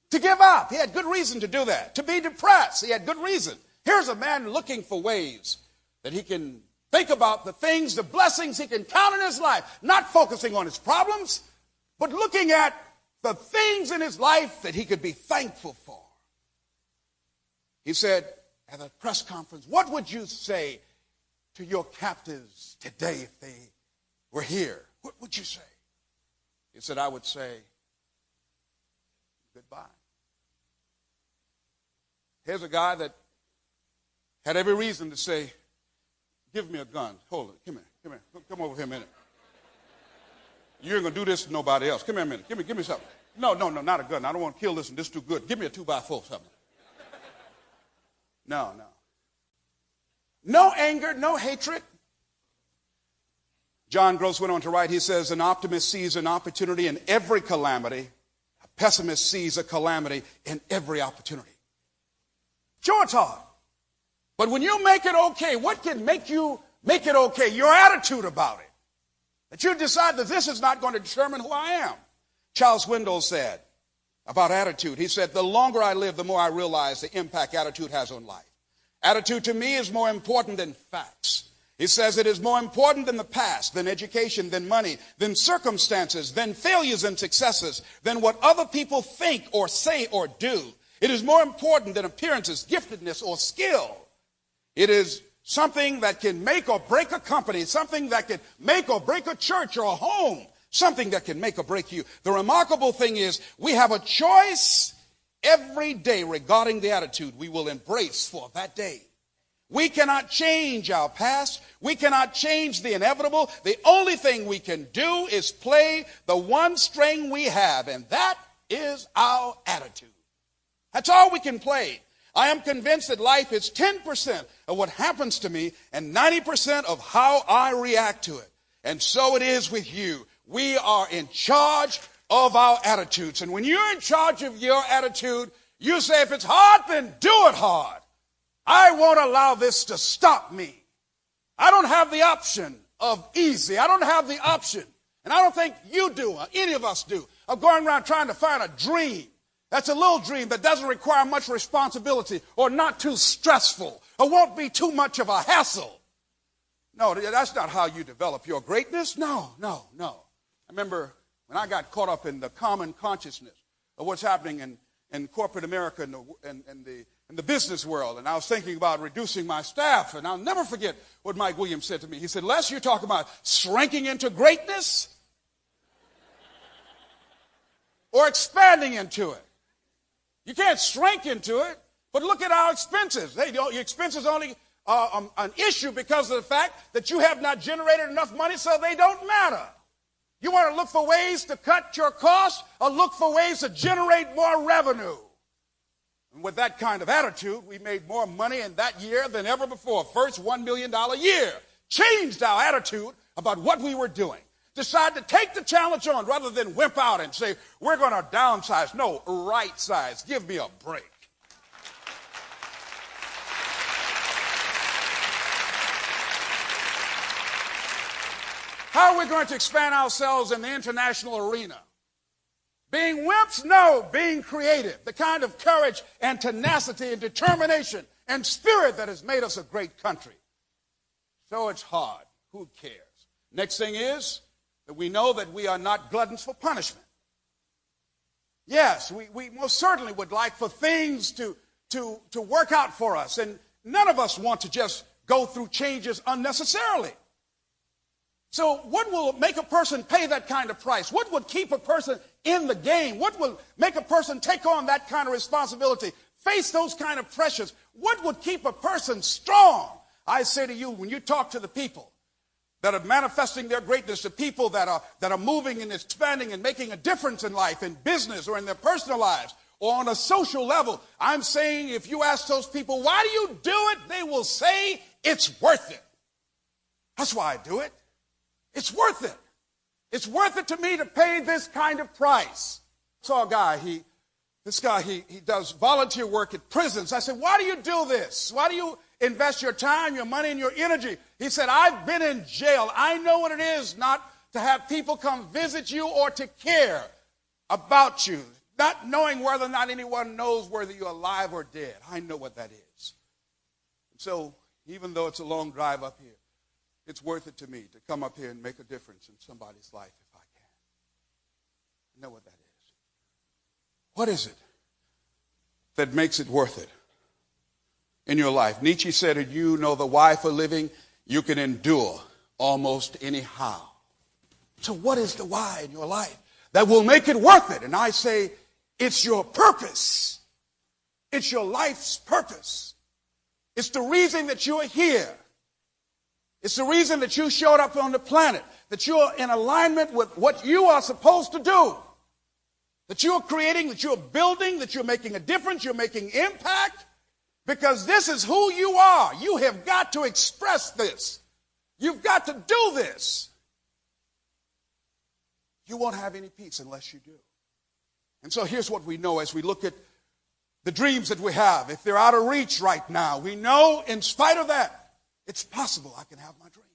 to give up. He had good reason to do that. To be depressed. He had good reason. Here's a man looking for ways that he can think about the things, the blessings he can count in his life, not focusing on his problems, but looking at the things in his life that he could be thankful for. He said at a press conference, what would you say to your captives today if they were here? What would you say? He said, I would say, goodbye. Here's a guy that had every reason to say, give me a gun. Hold it. Come here. Come over here a minute. You ain't going to do this to nobody else. Come here a minute. Give me something. No, not a gun. I don't want to kill this one. This is too good. Give me a 2x4 something. No. No anger, no hatred. John Gross went on to write, he says, an optimist sees an opportunity in every calamity. A pessimist sees a calamity in every opportunity. Sure, it's hard. But when you make it okay, what can make you make it okay? Your attitude about it. That you decide that this is not going to determine who I am. Charles Swindoll said about attitude, he said, the longer I live, the more I realize the impact attitude has on life. Attitude to me is more important than facts. He says it is more important than the past, than education, than money, than circumstances, than failures and successes, than what other people think or say or do. It is more important than appearances, giftedness, or skill. It is something that can make or break a company, something that can make or break a church or a home, something that can make or break you. The remarkable thing is we have a choice every day regarding the attitude we will embrace for that day. We cannot change our past. We cannot change the inevitable. The only thing we can do is play the one string we have, and that is our attitude. That's all we can play. I am convinced that life is 10% of what happens to me and 90% of how I react to it. And so it is with you. We are in charge of our attitudes. And when you're in charge of your attitude, you say, if it's hard, then do it hard. I won't allow this to stop me. I don't have the option of easy. I don't have the option, and I don't think you do, or any of us do, of going around trying to find a dream. That's a little dream that doesn't require much responsibility or not too stressful or won't be too much of a hassle. No, that's not how you develop your greatness. No. I remember when I got caught up in the common consciousness of what's happening in corporate America and the business world, and I was thinking about reducing my staff, and I'll never forget what Mike Williams said to me. He said, Les, you're talking about shrinking into greatness? or expanding into it. You can't shrink into it. But look at our expenses. Your expenses only an issue because of the fact that you have not generated enough money, so they don't matter. You want to look for ways to cut your costs or look for ways to generate more revenue. And with that kind of attitude, we made more money in that year than ever before. First $1 million year. Changed our attitude about what we were doing. Decided to take the challenge on rather than wimp out and say, we're going to downsize. No, right size. Give me a break. How are we going to expand ourselves in the international arena? Being wimps? No, being creative. The kind of courage and tenacity and determination and spirit that has made us a great country. So it's hard. Who cares? Next thing is that we know that we are not gluttons for punishment. Yes, we most certainly would like for things to work out for us. And none of us want to just go through changes unnecessarily. So what will make a person pay that kind of price? What would keep a person in the game? What will make a person take on that kind of responsibility, face those kind of pressures? What would keep a person strong? I say to you, when you talk to the people that are manifesting their greatness, the people that are moving and expanding and making a difference in life, in business or in their personal lives or on a social level, I'm saying if you ask those people, why do you do it? They will say it's worth it. That's why I do it. It's worth it. It's worth it to me to pay this kind of price. I saw a guy, he does volunteer work at prisons. I said, why do you do this? Why do you invest your time, your money, and your energy? He said, I've been in jail. I know what it is not to have people come visit you or to care about you, not knowing whether or not anyone knows whether you're alive or dead. I know what that is. So even though it's a long drive up here, it's worth it to me to come up here and make a difference in somebody's life if I can. I know what that is. What is it that makes it worth it in your life? Nietzsche said, if you know the why for living, you can endure almost anyhow. So what is the why in your life that will make it worth it? And I say, it's your purpose. It's your life's purpose. It's the reason that you are here. It's the reason that you showed up on the planet, that you're in alignment with what you are supposed to do, that you're creating, that you're building, that you're making a difference, you're making impact, because this is who you are. You have got to express this. You've got to do this. You won't have any peace unless you do. And so here's what we know as we look at the dreams that we have. If they're out of reach right now, we know in spite of that, it's possible I can have my dream.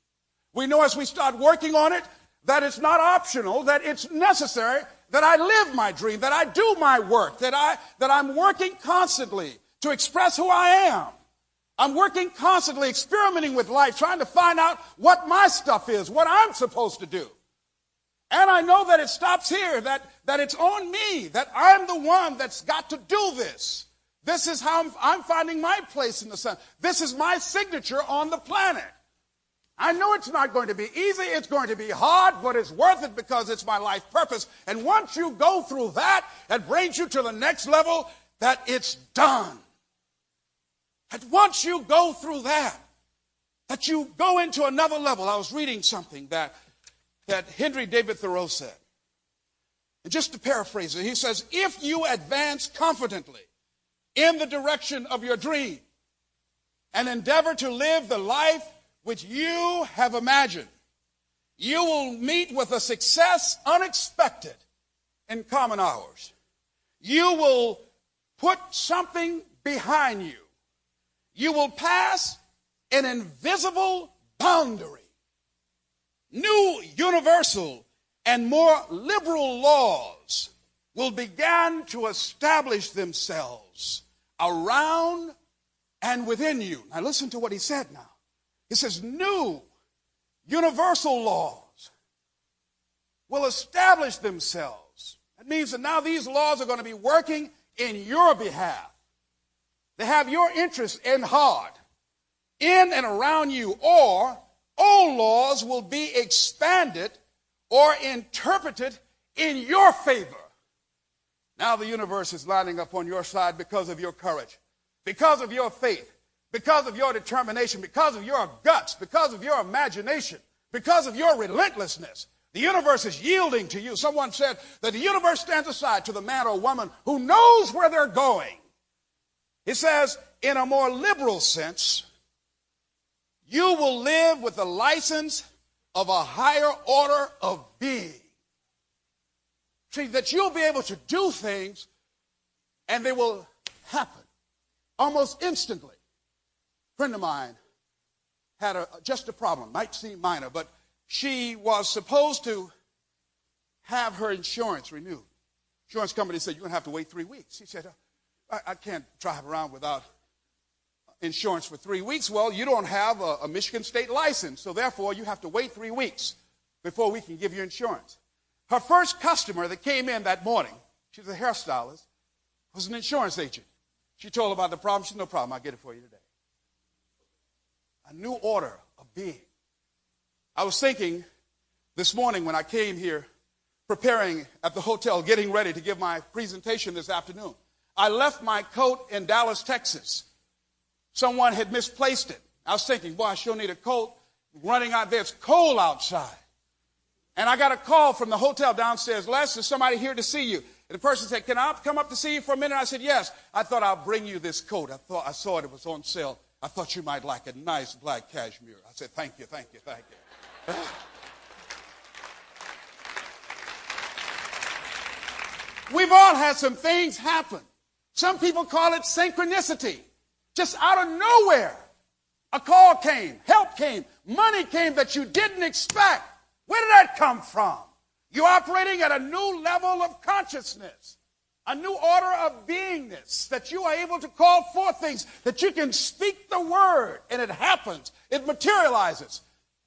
We know as we start working on it that it's not optional, that it's necessary, that I live my dream, that I do my work, that I'm working constantly to express who I am. I'm working constantly, experimenting with life, trying to find out what my stuff is, what I'm supposed to do. And I know that it stops here, that it's on me, that I'm the one that's got to do this. This is how I'm finding my place in the sun. This is my signature on the planet. I know it's not going to be easy. It's going to be hard, but it's worth it because it's my life purpose. And once you go through that, it brings you to the next level that it's done. And once you go through that you go into another level. I was reading something that Henry David Thoreau said. And just to paraphrase it, he says, if you advance confidently in the direction of your dream and endeavor to live the life which you have imagined, you will meet with a success unexpected in common hours. You will put something behind you. You will pass an invisible boundary. New, universal, and more liberal laws will begin to establish themselves around and within you. Now listen to what he said now. He says new universal laws will establish themselves. That means that now these laws are going to be working in your behalf. They have your interest in heart, in and around you, or old laws will be expanded or interpreted in your favor. Now the universe is lining up on your side because of your courage, because of your faith, because of your determination, because of your guts, because of your imagination, because of your relentlessness. The universe is yielding to you. Someone said that the universe stands aside to the man or woman who knows where they're going. It says, in a more liberal sense, you will live with the license of a higher order of being. See, that you'll be able to do things and they will happen almost instantly. A friend of mine had just a problem, might seem minor, but she was supposed to have her insurance renewed. Insurance company said, you're going to have to wait 3 weeks. She said, I can't drive around without insurance for 3 weeks. Well, you don't have a Michigan state license, so therefore you have to wait 3 weeks before we can give you insurance. Her first customer that came in that morning, she's a hairstylist, was an insurance agent. She told about the problem. She said, no problem, I'll get it for you today. A new order of being. I was thinking this morning when I came here, preparing at the hotel, getting ready to give my presentation this afternoon. I left my coat in Dallas, Texas. Someone had misplaced it. I was thinking, boy, I sure need a coat. Running out there, it's cold outside. And I got a call from the hotel downstairs. Les, there's somebody here to see you. And the person said, can I come up to see you for a minute? I said, yes. I thought I'll bring you this coat. I saw it was on sale. I thought you might like a nice black cashmere. I said, thank you, thank you, thank you. We've all had some things happen. Some people call it synchronicity. Just out of nowhere, a call came, help came, money came that you didn't expect. Where did that come from? You're operating at a new level of consciousness, a new order of beingness, that you are able to call forth things, that you can speak the word, and it happens. It materializes.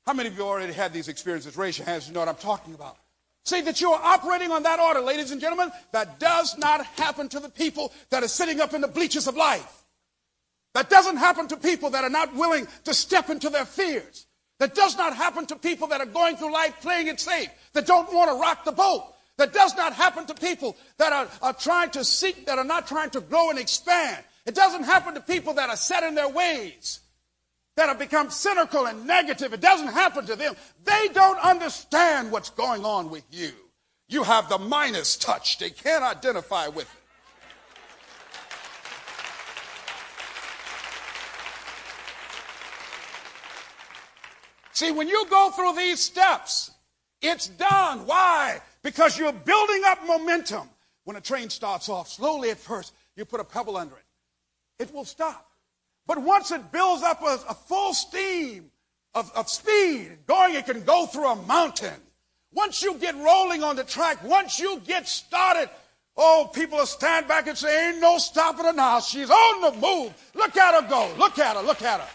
How many of you already had these experiences? Raise your hands. You know what I'm talking about. See that you are operating on that order, ladies and gentlemen. That does not happen to the people that are sitting up in the bleachers of life. That doesn't happen to people that are not willing to step into their fears. That does not happen to people that are going through life playing it safe, that don't want to rock the boat. That does not happen to people that are trying to seek, that are not trying to grow and expand. It doesn't happen to people that are set in their ways, that have become cynical and negative. It doesn't happen to them. They don't understand what's going on with you. You have the Midas touch. They can't identify with it. See, when you go through these steps, it's done. Why? Because you're building up momentum. When a train starts off slowly at first, you put a pebble under it. It will stop. But once it builds up a full steam of speed going, it can go through a mountain. Once you get rolling on the track, once you get started, oh, people will stand back and say, ain't no stopping her now. She's on the move. Look at her go. Look at her. Look at her.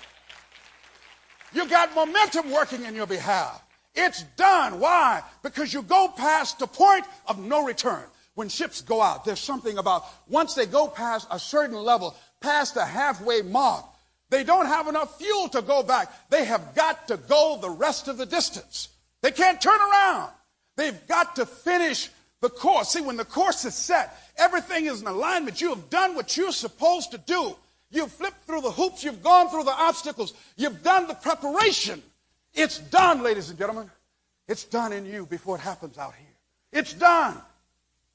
You got momentum working in your behalf. It's done. Why? Because you go past the point of no return. When ships go out, there's something about once they go past a certain level, past the halfway mark, they don't have enough fuel to go back. They have got to go the rest of the distance. They can't turn around. They've got to finish the course. See, when the course is set, everything is in alignment. You have done what you're supposed to do. You've flipped through the hoops. You've gone through the obstacles. You've done the preparation. It's done, ladies and gentlemen. It's done in you before it happens out here. It's done.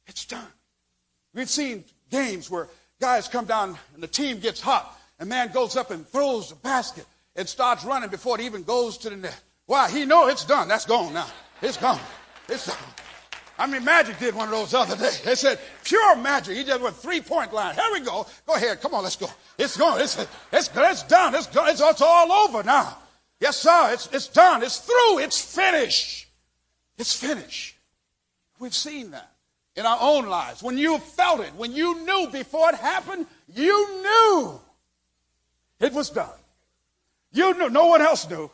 It's done. We've seen games where guys come down and the team gets hot. And man goes up and throws the basket and starts running before it even goes to the net. Why? He knows it's done. That's gone now. It's gone. It's done. I mean, Magic did one of those the other day. They said, pure magic. He just went 3-point line. Here we go. Go ahead. Come on, let's go. It's gone. It's done. It's all over now. Yes, sir. It's done. It's through. It's finished. It's finished. We've seen that in our own lives. When you felt it, when you knew before it happened, you knew it was done. You knew. No one else knew.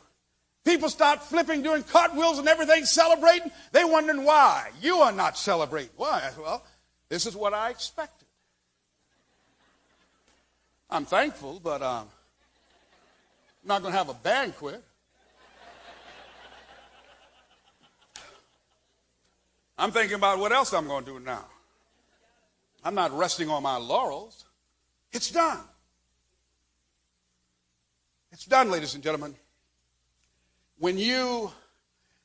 People start flipping, doing cartwheels and everything, celebrating. They wondering why. You are not celebrating. Why? Well, this is what I expected. I'm thankful, but I'm not going to have a banquet. I'm thinking about what else I'm going to do now. I'm not resting on my laurels. It's done. It's done, ladies and gentlemen. When you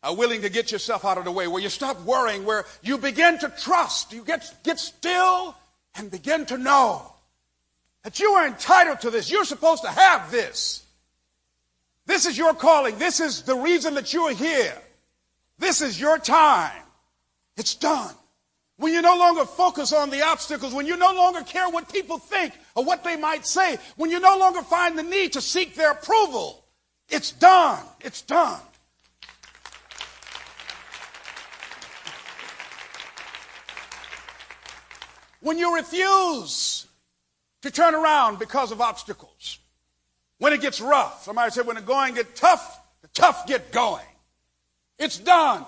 are willing to get yourself out of the way, where you stop worrying, where you begin to trust, you get still and begin to know that you are entitled to this. You're supposed to have this. This is your calling. This is the reason that you are here. This is your time. It's done. When you no longer focus on the obstacles, when you no longer care what people think or what they might say, when you no longer find the need to seek their approval, it's done. It's done. When you refuse to turn around because of obstacles, when it gets rough, somebody said when the going gets tough, the tough get going. It's done.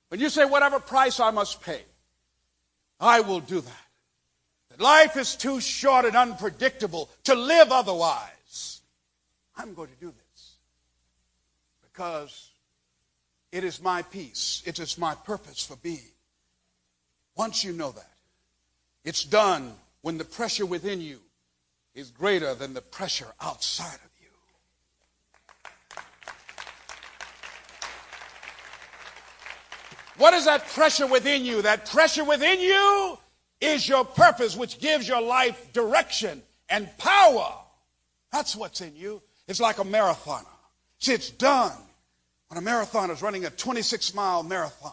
When you say whatever price I must pay, I will do that. That life is too short and unpredictable to live otherwise. I'm going to do this because it is my peace. It is my purpose for being. Once you know that, it's done when the pressure within you is greater than the pressure outside of you. What is that pressure within you? That pressure within you is your purpose, which gives your life direction and power. That's what's in you. It's like a marathoner. See, it's done when a marathoner is running a 26-mile marathon.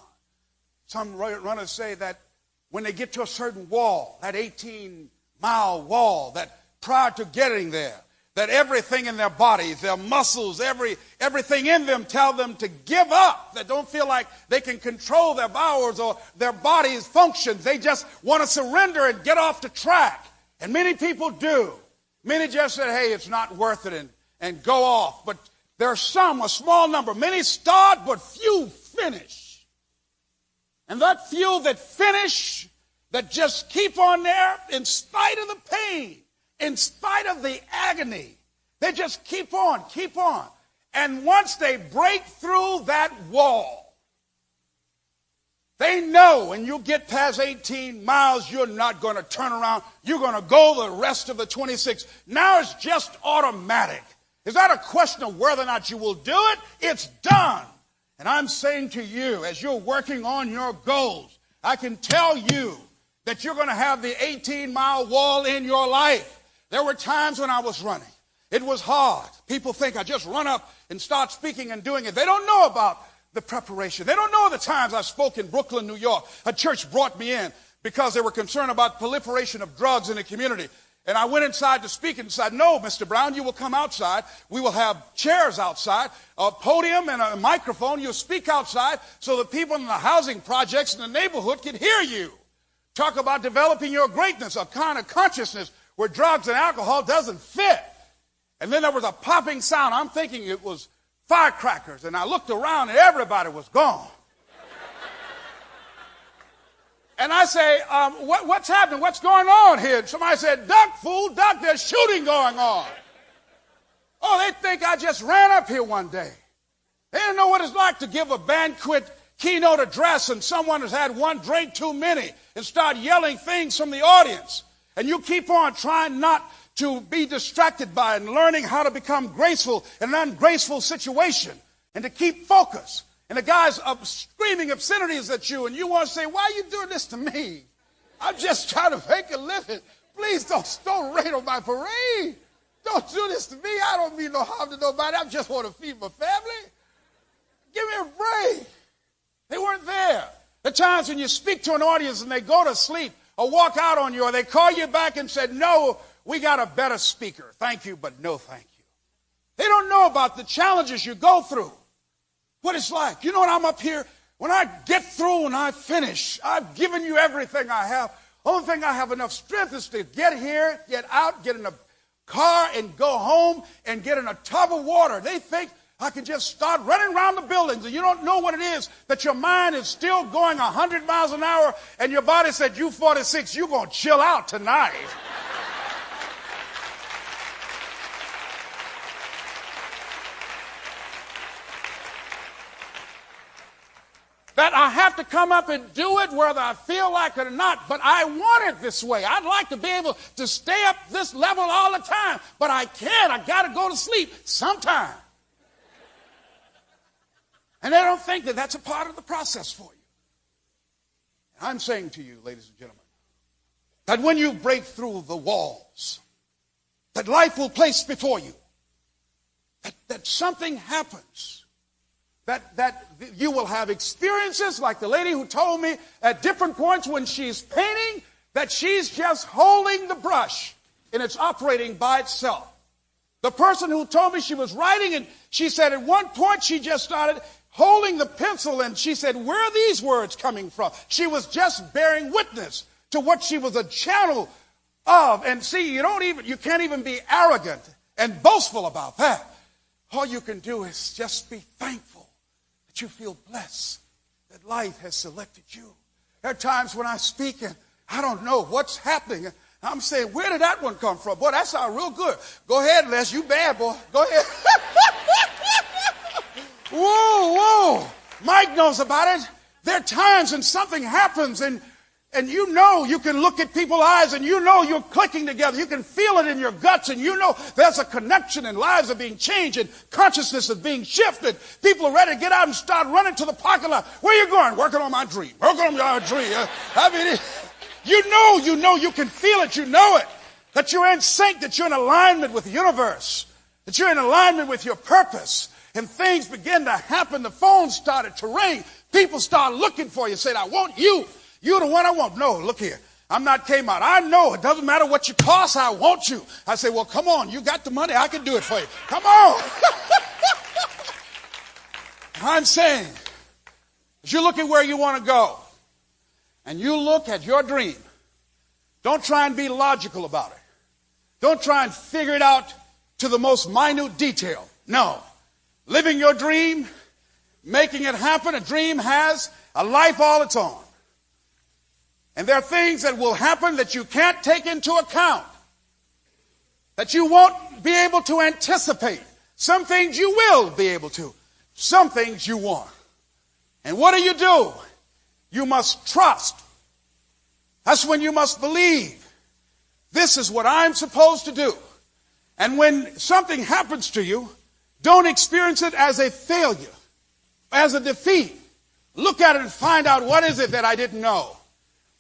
Some runners say that when they get to a certain wall, that 18-mile wall, that prior to getting there, that everything in their bodies, their muscles, everything in them tell them to give up, that don't feel like they can control their bowels or their body's functions. They just want to surrender and get off the track. And many people do. Many just said, hey, it's not worth it and go off. But there are some, a small number, many start but few finish. And that few that finish, that just keep on there in spite of the pain, in spite of the agony, they just keep on, keep on. And once they break through that wall, they know when you get past 18 miles, you're not going to turn around. You're going to go the rest of the 26. Now it's just automatic. It's not a question of whether or not you will do it. It's done. And I'm saying to you, as you're working on your goals, I can tell you that you're going to have the 18-mile wall in your life. There were times when I was running. It was hard. People think I just run up and start speaking and doing it. They don't know about the preparation. They don't know the times I spoke in Brooklyn, New York. A church brought me in because they were concerned about proliferation of drugs in the community. And I went inside to speak and said, no, Mr. Brown, you will come outside. We will have chairs outside, a podium and a microphone. You'll speak outside so the people in the housing projects in the neighborhood can hear you. Talk about developing your greatness, a kind of consciousness where drugs and alcohol doesn't fit. And then there was a popping sound. I'm thinking it was firecrackers. And I looked around and everybody was gone. And I say, what's happening? What's going on here? And somebody said, duck, fool, duck, there's shooting going on. Oh, they think I just ran up here one day. They don't know what it's like to give a banquet keynote address and someone has had one drink too many and start yelling things from the audience. And you keep on trying not to be distracted by it and learning how to become graceful in an ungraceful situation and to keep focus. And the guy's screaming obscenities at you and you want to say, why are you doing this to me? I'm just trying to make a living. Please don't rain on my parade. Don't do this to me. I don't mean no harm to nobody. I just want to feed my family. Give me a break. They weren't there. The times when you speak to an audience and they go to sleep or walk out on you or they call you back and said, no, we got a better speaker. Thank you, but no thank you. They don't know about the challenges you go through. What it's like. You know what, I'm up here. When I get through and I finish, I've given you everything I have. Only thing I have enough strength is to get here, get out, get in a car and go home and get in a tub of water. They think I can just start running around the buildings and you don't know what it is, that your mind is still going 100 miles an hour and your body said, you 46, you're going to chill out tonight. that I have to come up and do it whether I feel like it or not, but I want it this way. I'd like to be able to stay up this level all the time, but I can't. I got to go to sleep sometime. And they don't think that that's a part of the process for you. And I'm saying to you, ladies and gentlemen, that when you break through the walls that life will place before you, that something happens. That you will have experiences like the lady who told me at different points when she's painting that she's just holding the brush and it's operating by itself. The person who told me she was writing and she said at one point she just started holding the pencil and she said, where are these words coming from? She was just bearing witness to what she was a channel of. And see, you can't even be arrogant and boastful about that. All you can do is just be thankful that you feel blessed, that life has selected you. There are times when I speak and I don't know what's happening. I'm saying, where did that one come from? Boy, that sounds real good. Go ahead, Les. You bad, boy. Go ahead. Whoa. Mike knows about it. There are times when something happens and you know you can look at people's eyes and you know you're clicking together. You can feel it in your guts and you know there's a connection and lives are being changed and consciousness is being shifted. People are ready to get out and start running to the parking lot. Where are you going? Working on my dream. Working on my dream. I mean, you can feel it. You know it. That you're in sync, that you're in alignment with the universe, that you're in alignment with your purpose. And things begin to happen. The phone started to ring. People start looking for you. Said, I want you. You're the one I want. No, look here. I'm not Kmart. I know it doesn't matter what you cost. I want you. I say, well, come on. You got the money. I can do it for you. Come on. I'm saying, as you look at where you want to go and you look at your dream, don't try and be logical about it. Don't try and figure it out to the most minute detail. No. Living your dream, making it happen. A dream has a life all its own. And there are things that will happen that you can't take into account, that you won't be able to anticipate. Some things you will be able to. Some things you won't. And what do? You must trust. That's when you must believe. This is what I'm supposed to do. And when something happens to you, don't experience it as a failure, as a defeat. Look at it and find out, what is it that I didn't know?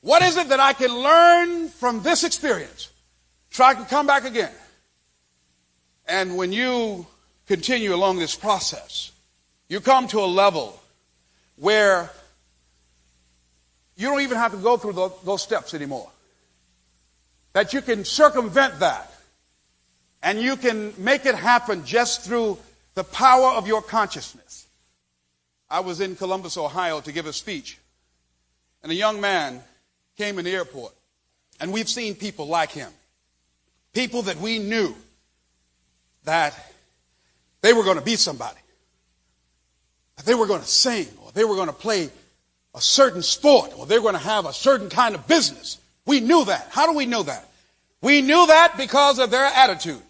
What is it that I can learn from this experience? So I can come back again. And when you continue along this process, you come to a level where you don't even have to go through those steps anymore. That you can circumvent that. And you can make it happen just through the power of your consciousness. I was in Columbus, Ohio to give a speech. And a young man came in the airport. And we've seen people like him. People that we knew that they were going to be somebody. That they were going to sing, or they were going to play a certain sport, or they were going to have a certain kind of business. We knew that. How do we know that? We knew that because of their attitude,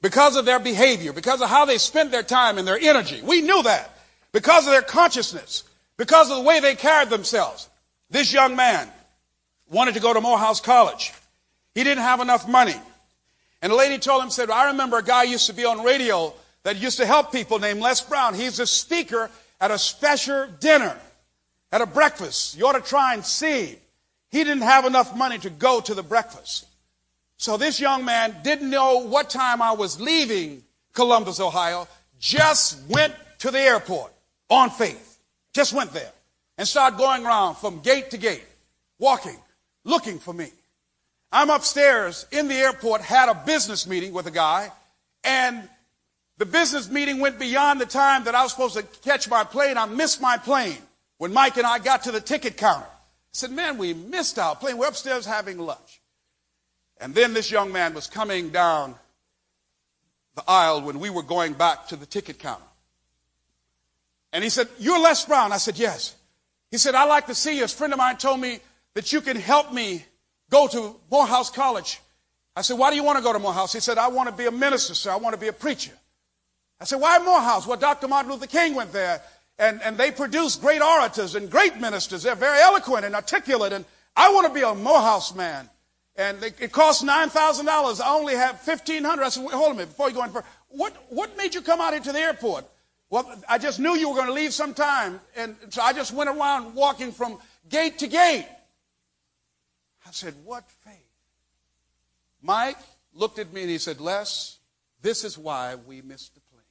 because of their behavior, because of how they spent their time and their energy. We knew that because of their consciousness, because of the way they carried themselves. This young man wanted to go to Morehouse College. He didn't have enough money. And the lady told him, said, I remember a guy used to be on radio that used to help people named Les Brown. He's a speaker at a special dinner, at a breakfast. You ought to try and see. He didn't have enough money to go to the breakfast. So this young man didn't know what time I was leaving Columbus, Ohio, just went to the airport on faith. Just went there and started going around from gate to gate, walking, looking for me. I'm upstairs in the airport, had a business meeting with a guy, and the business meeting went beyond the time that I was supposed to catch my plane. I missed my plane when Mike and I got to the ticket counter. I said, man, we missed our plane. We're upstairs having lunch. And then this young man was coming down the aisle when we were going back to the ticket counter. And he said, you're Les Brown? I said, yes. He said, I'd like to see you. A friend of mine told me that you can help me go to Morehouse College. I said, why do you want to go to Morehouse? He said, I want to be a minister, sir. I want to be a preacher. I said, why Morehouse? Well, Dr. Martin Luther King went there. And they produce great orators and great ministers. They're very eloquent and articulate. And I want to be a Morehouse man. And it costs $9,000. I only have $1,500. I said, wait, hold a minute, before you go any further. What made you come out here to the airport? Well, I just knew you were going to leave sometime. And so I just went around walking from gate to gate. I said, what faith? Mike looked at me and he said, Les, this is why we missed the plane.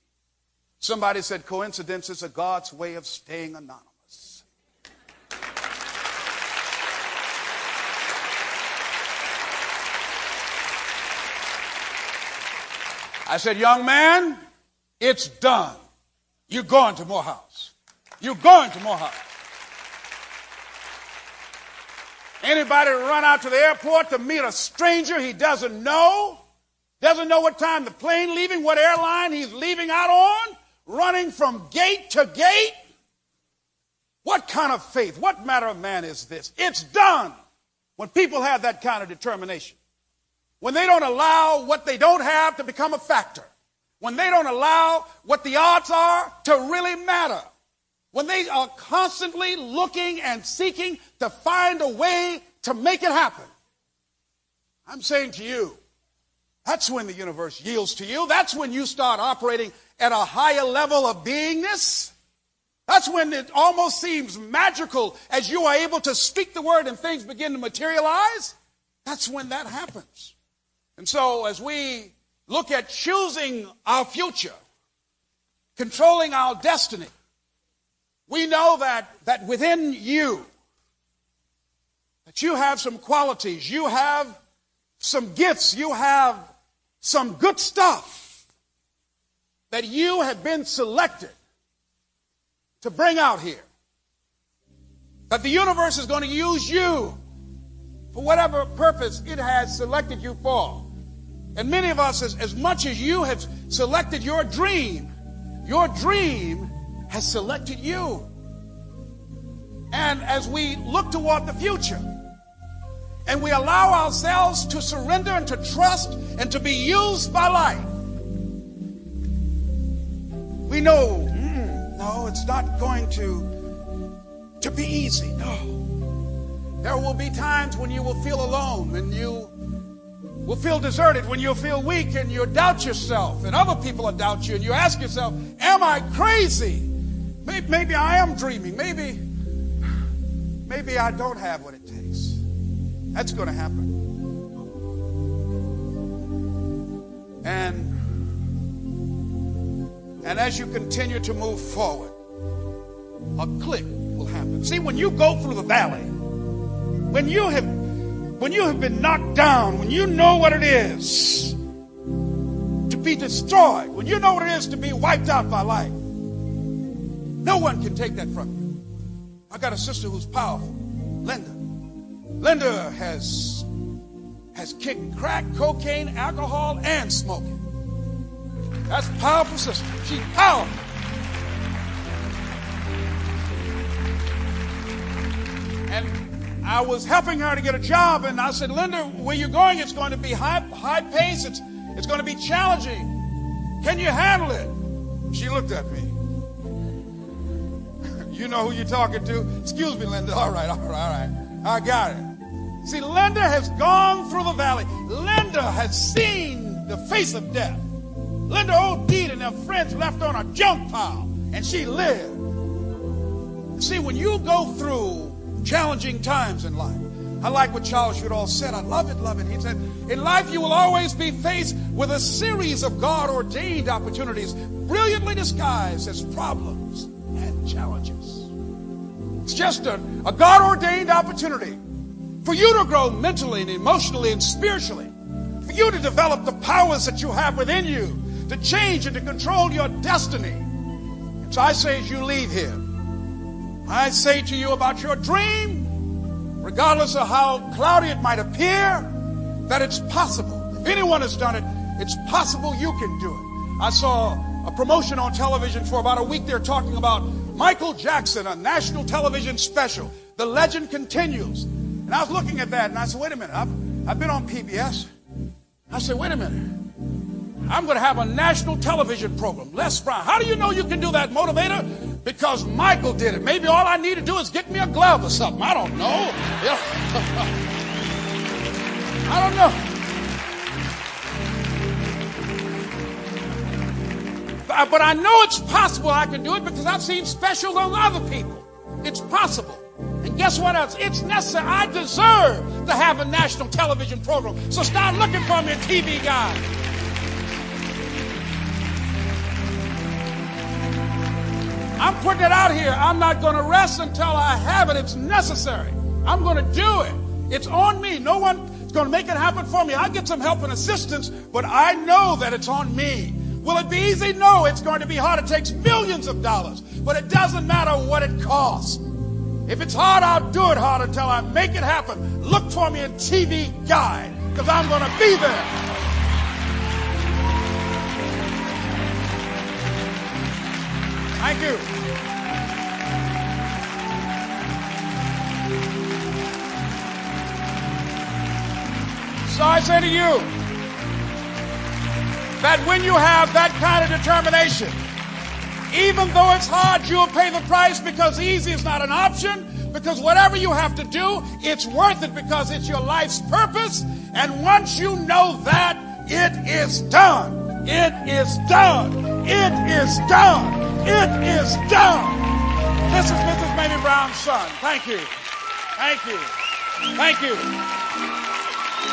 Somebody said coincidences are God's way of staying anonymous. I said, young man, it's done. You're going to Morehouse. You're going to Morehouse. Anybody run out to the airport to meet a stranger he doesn't know what time the plane leaving, what airline he's leaving out on, running from gate to gate? What kind of faith, what manner of man is this? It's done when people have that kind of determination. When they don't allow what they don't have to become a factor. When they don't allow what the odds are to really matter. When they are constantly looking and seeking to find a way to make it happen. I'm saying to you, that's when the universe yields to you. That's when you start operating at a higher level of beingness. That's when it almost seems magical as you are able to speak the word and things begin to materialize. That's when that happens. And so as we look at choosing our future, controlling our destiny, we know that within you, that you have some qualities, you have some gifts, you have some good stuff that you have been selected to bring out here. That the universe is going to use you for whatever purpose it has selected you for. And many of us, as much as you have selected your dream has selected you. And as we look toward the future, and we allow ourselves to surrender and to trust and to be used by life, we know, no, it's not going to be easy. No. There will be times when you will feel alone, and you will feel deserted, when you'll feel weak and you'll doubt yourself, and other people will doubt you, and you ask yourself, am I crazy? Maybe I am dreaming. Maybe I don't have what it takes. That's going to happen. And as you continue to move forward, a click will happen. See, when you go through the valley, when you have been knocked down, when you know what it is to be destroyed, when you know what it is to be wiped out by life, no one can take that from you. I got a sister who's powerful, Linda. Linda has kicked crack, cocaine, alcohol, and smoking. That's a powerful sister. She's powerful. And I was helping her to get a job, and I said, Linda, where you're going, it's going to be high pace. It's going to be challenging. Can you handle it? She looked at me. You know who you're talking to? Excuse me, Linda. All right. I got it. See, Linda has gone through the valley. Linda has seen the face of death. Linda OD'd and her friends left on a junk pile, and she lived. See, when you go through challenging times in life, I like what Charles Shudall said. I love it. He said, in life you will always be faced with a series of God-ordained opportunities, brilliantly disguised as problems and challenges. It's just a God-ordained opportunity for you to grow mentally and emotionally and spiritually, for you to develop the powers that you have within you, to change and to control your destiny. And so I say, as you leave here, I say to you about your dream, regardless of how cloudy it might appear, that it's possible. If anyone has done it, it's possible you can do it. I saw a promotion on television for about a week. They're talking about Michael Jackson, a national television special. The legend continues. And I was looking at that, and I said, wait a minute. I've been on PBS. I said, wait a minute. I'm going to have a national television program. Les Brown. How do you know you can do that, motivator? because Michael did it. Maybe all I need to do is get me a glove or something. I don't know. Yeah. I don't know. But I know it's possible I can do it because I've seen specials on other people. It's possible. And guess what else? It's necessary. I deserve to have a national television program. So start looking for me, TV guys. I'm putting it out here. I'm not going to rest until I have it. It's necessary. I'm going to do it. It's on me. No one's going to make it happen for me. I'll get some help and assistance, but I know that it's on me. Will it be easy? No, it's going to be hard. It takes millions of dollars, but it doesn't matter what it costs. If it's hard, I'll do it hard until I make it happen. Look for me in TV Guide, because I'm going to be there. Thank you. So I say to you that when you have that kind of determination, even though it's hard, you'll pay the price, because easy is not an option, because whatever you have to do, it's worth it because it's your life's purpose. And once you know that, it is done. It is done. It is done. It is done. This is Mrs. Mamie Brown's son. Thank you. Thank you. Thank you.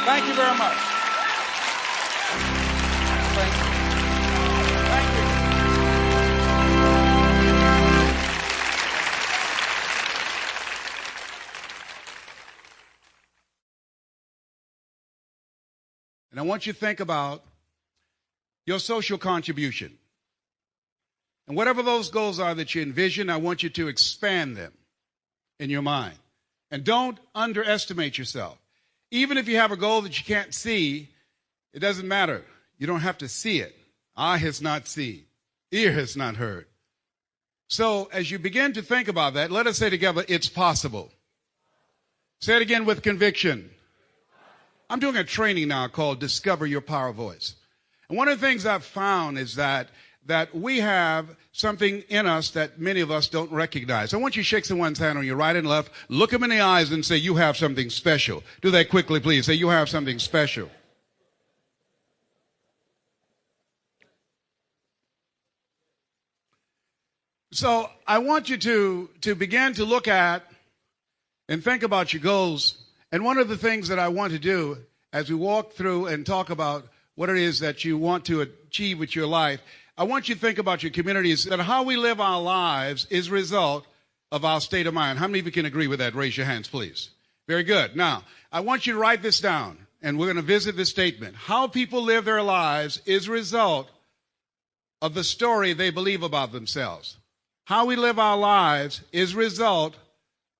Thank you very much. Thank you. Thank you. And I want you to think about your social contribution. And whatever those goals are that you envision, I want you to expand them in your mind. And don't underestimate yourself. Even if you have a goal that you can't see, it doesn't matter. You don't have to see it. Eye has not seen, ear has not heard. So as you begin to think about that, let us say together, it's possible. Say it again with conviction. I'm doing a training now called Discover Your Power Voice. And one of the things I've found is that we have something in us that many of us don't recognize. I want you to shake someone's hand on your right and left, look them in the eyes and say, you have something special. Do that quickly, please. Say, you have something special. So I want you to begin to look at and think about your goals. And one of the things that I want to do as we walk through and talk about what it is that you want to achieve with your life, I want you to think about your communities, that how we live our lives is a result of our state of mind. How many of you can agree with that? Raise your hands, please. Very good. Now, I want you to write this down, and we're going to visit this statement. How people live their lives is a result of the story they believe about themselves. How we live our lives is a result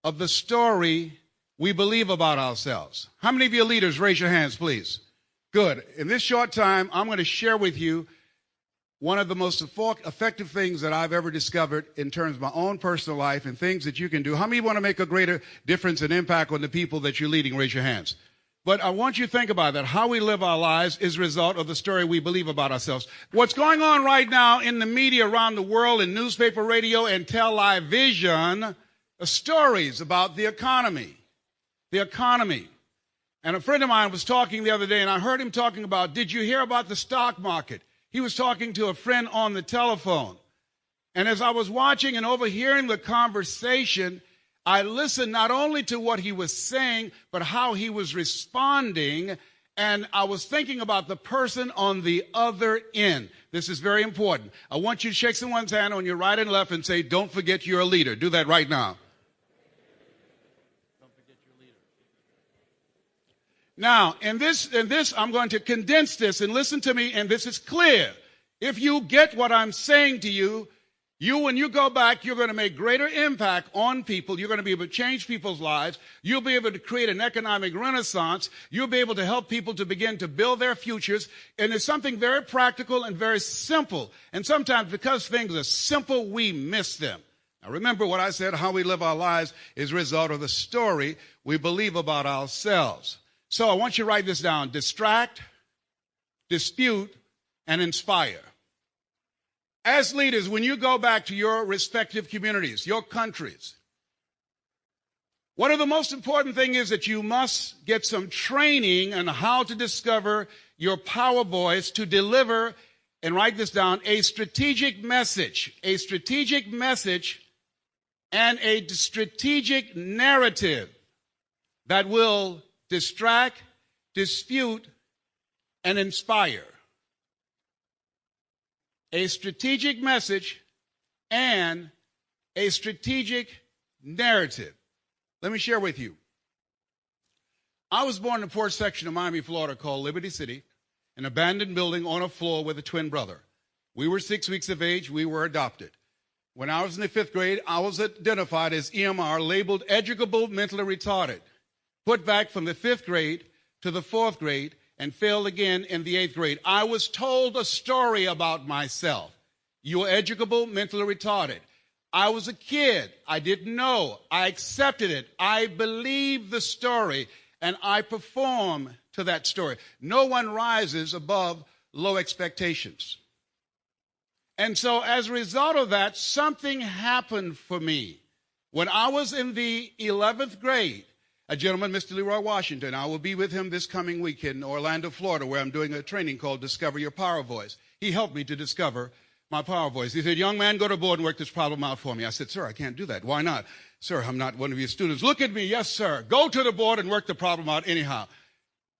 of the story we believe about ourselves. How many of you leaders, raise your hands, please? Good. In this short time, I'm going to share with you one of the most effective things that I've ever discovered in terms of my own personal life and things that you can do. How many want to make a greater difference and impact on the people that you're leading? Raise your hands. But I want you to think about that. How we live our lives is a result of the story we believe about ourselves. What's going on right now in the media around the world, in newspaper, radio, and television, are stories about the economy. The economy. And a friend of mine was talking the other day, and I heard him talking about, did you hear about the stock market? He was talking to a friend on the telephone. And as I was watching and overhearing the conversation, I listened not only to what he was saying, but how he was responding. And I was thinking about the person on the other end. This is very important. I want you to shake someone's hand on your right and left and say, don't forget you're a leader. Do that right now. Now, in this, I'm going to condense this, and listen to me, and this is clear. If you get what I'm saying to you, when you go back, you're going to make greater impact on people. You're going to be able to change people's lives. You'll be able to create an economic renaissance. You'll be able to help people to begin to build their futures. And it's something very practical and very simple. And sometimes because things are simple, we miss them. Now, remember what I said, how we live our lives is a result of the story we believe about ourselves. So I want you to write this down. Distract, dispute, and inspire. as leaders, when you go back to your respective communities, your countries, one of the most important things is that you must get some training on how to discover your power voice to deliver, and write this down, a strategic message and a strategic narrative that will distract, dispute, and inspire. A strategic message and a strategic narrative. Let me share with you. I was born in the poor section of Miami, Florida called Liberty City, an abandoned building on a floor with a twin brother. We were 6 weeks of age. We were adopted. When I was in the 5th grade, I was identified as EMR, labeled educable mentally retarded, put back from the 5th grade to the 4th grade, and failed again in the 8th grade. I was told a story about myself. You are educable mentally retarded. I was a kid. I didn't know. I accepted it. I believed the story, and I perform to that story. No one rises above low expectations. And so as a result of that, something happened for me. When I was in the 11th grade, a gentleman, Mr. Leroy Washington, I will be with him this coming week in Orlando, Florida, where I'm doing a training called Discover Your Power Voice. He helped me to discover my power voice. He said, young man, go to the board and work this problem out for me. I said, sir, I can't do that. Why not? Sir, I'm not one of your students. Look at me. Yes, sir. Go to the board and work the problem out anyhow.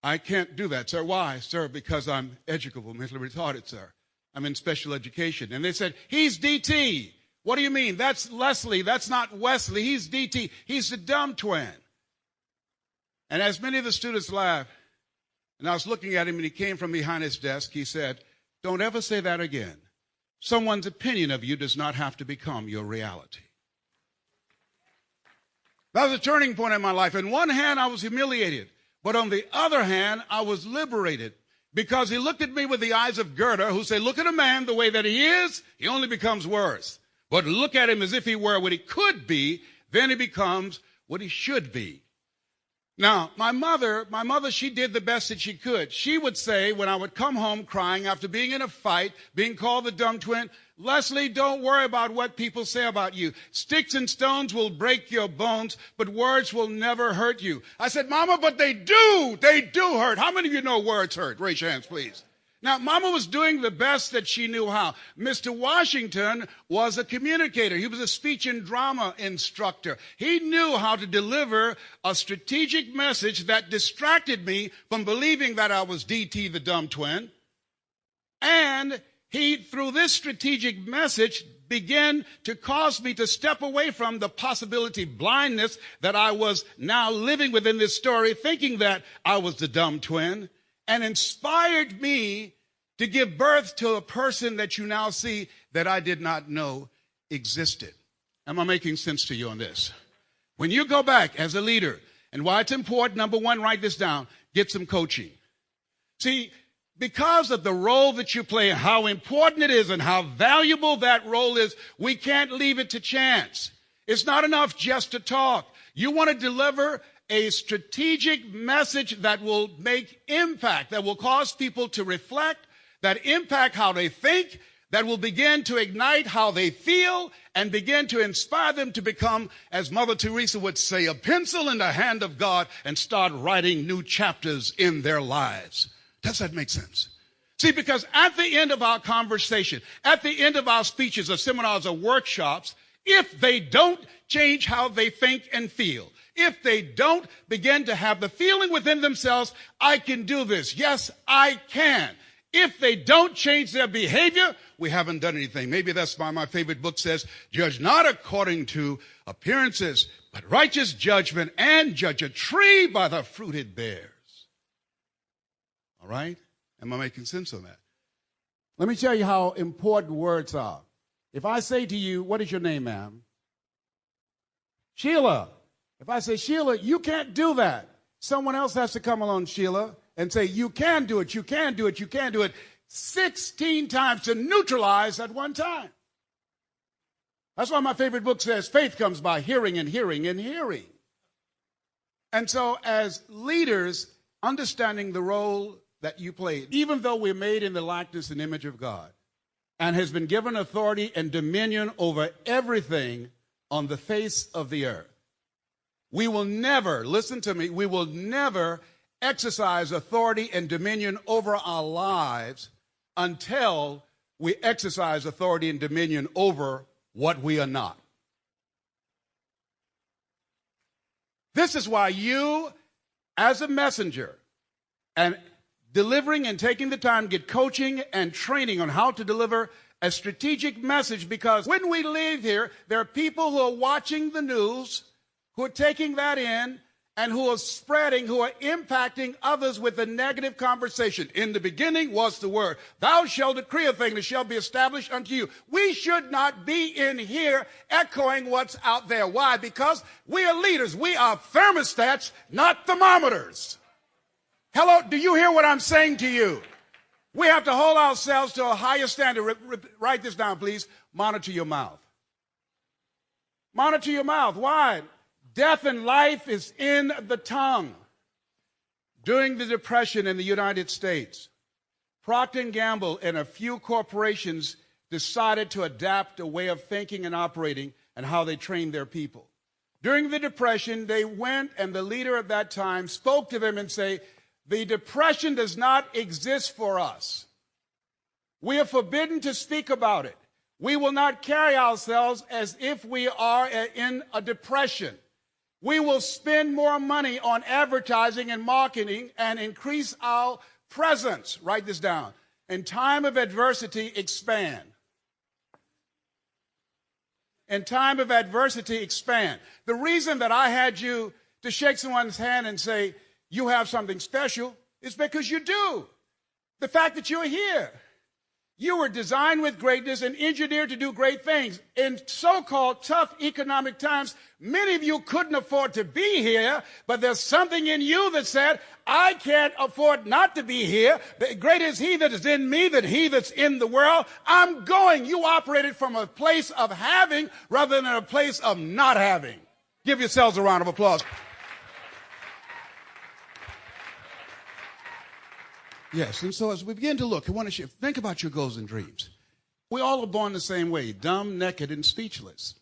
I can't do that, sir. Why? Sir, because I'm educable, mentally retarded, sir. I'm in special education. And they said, he's DT. What do you mean? That's Leslie. That's not Wesley. He's DT. He's the dumb twin. And as many of the students laughed, and I was looking at him and he came from behind his desk, he said, don't ever say that again. Someone's opinion of you does not have to become your reality. That was a turning point in my life. On one hand, I was humiliated. But on the other hand, I was liberated because he looked at me with the eyes of Goethe, who said, look at a man the way that he is, he only becomes worse. But look at him as if he were what he could be, then he becomes what he should be. Now, my mother, she did the best that she could. She would say, when I would come home crying after being in a fight, being called the dumb twin, Leslie, don't worry about what people say about you. Sticks and stones will break your bones, but words will never hurt you. I said, Mama, but they do. They do hurt. How many of you know words hurt? Raise your hands, please. Now, Mama was doing the best that she knew how. Mr. Washington was a communicator. He was a speech and drama instructor. He knew how to deliver a strategic message that distracted me from believing that I was DT, the dumb twin. And he, through this strategic message, began to cause me to step away from the possibility blindness that I was now living within this story, thinking that I was the dumb twin, and inspired me to give birth to a person that you now see that I did not know existed. Am I making sense to you on this? When you go back as a leader, and why it's important, number one, write this down, get some coaching. See, because of the role that you play and how important it is and how valuable that role is, we can't leave it to chance. It's not enough just to talk. You want to deliver a strategic message that will make impact, that will cause people to reflect, that impact how they think, that will begin to ignite how they feel and begin to inspire them to become, as Mother Teresa would say, a pencil in the hand of God and start writing new chapters in their lives. Does that make sense? See, because at the end of our conversation, at the end of our speeches or seminars or workshops, if they don't change how they think and feel, if they don't begin to have the feeling within themselves, I can do this. Yes, I can. If they don't change their behavior, we haven't done anything. Maybe that's why my favorite book says, judge not according to appearances, but righteous judgment, and judge a tree by the fruit it bears. All right? Am I making sense of that? Let me tell you how important words are. If I say to you, what is your name, ma'am? Sheila. If I say, Sheila, you can't do that, someone else has to come along, Sheila, and say, you can do it, you can do it, you can do it, 16 times to neutralize at one time. That's why my favorite book says, faith comes by hearing and hearing and hearing. And so as leaders, understanding the role that you play, even though we're made in the likeness and image of God, and has been given authority and dominion over everything on the face of the earth. We will never, listen to me, we will never exercise authority and dominion over our lives until we exercise authority and dominion over what we are not. This is why you, as a messenger, and delivering and taking the time to get coaching and training on how to deliver a strategic message, because when we leave here, there are people who are watching the news, who are taking that in, and who are spreading, who are impacting others with a negative conversation. In the beginning was the Word. Thou shalt decree a thing, and it shall be established unto you. We should not be in here echoing what's out there. Why? Because we are leaders. We are thermostats, not thermometers. Hello, do you hear what I'm saying to you? We have to hold ourselves to a higher standard. Write this down, please. Monitor your mouth. Monitor your mouth. Why? Death and life is in the tongue. During the Depression in the United States, Procter & Gamble and a few corporations decided to adapt a way of thinking and operating and how they trained their people. During the Depression, they went, and the leader at that time spoke to them and said, the Depression does not exist for us. We are forbidden to speak about it. We will not carry ourselves as if we are in a depression. We will spend more money on advertising and marketing and increase our presence. Write this down. In time of adversity, expand. In time of adversity, expand. The reason that I had you to shake someone's hand and say, you have something special, is because you do. The fact that you're here. You were designed with greatness and engineered to do great things. In so-called tough economic times, many of you couldn't afford to be here, but there's something in you that said, I can't afford not to be here. Greater is he that is in me than he that's in the world. I'm going. You operated from a place of having rather than a place of not having. Give yourselves a round of applause. Yes, and so as we begin to look, I want to shift. Think about your goals and dreams. We all are born the same way, dumb, naked, and speechless.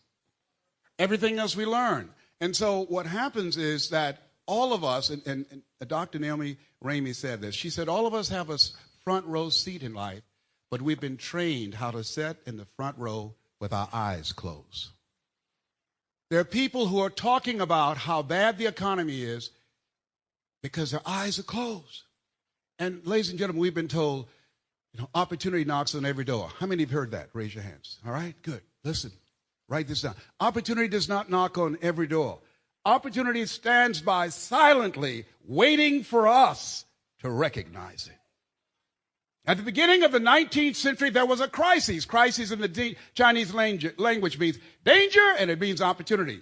Everything else we learn. And so what happens is that all of us, and Dr. Naomi Ramey said this, she said all of us have a front row seat in life, but we've been trained how to sit in the front row with our eyes closed. There are people who are talking about how bad the economy is because their eyes are closed. And ladies and gentlemen, we've been told, opportunity knocks on every door. How many have heard that? Raise your hands. All right, good. Listen, write this down. Opportunity does not knock on every door. Opportunity stands by silently, waiting for us to recognize it. At the beginning of the 19th century, there was a crisis. Crisis in the Chinese language means danger, and it means opportunity.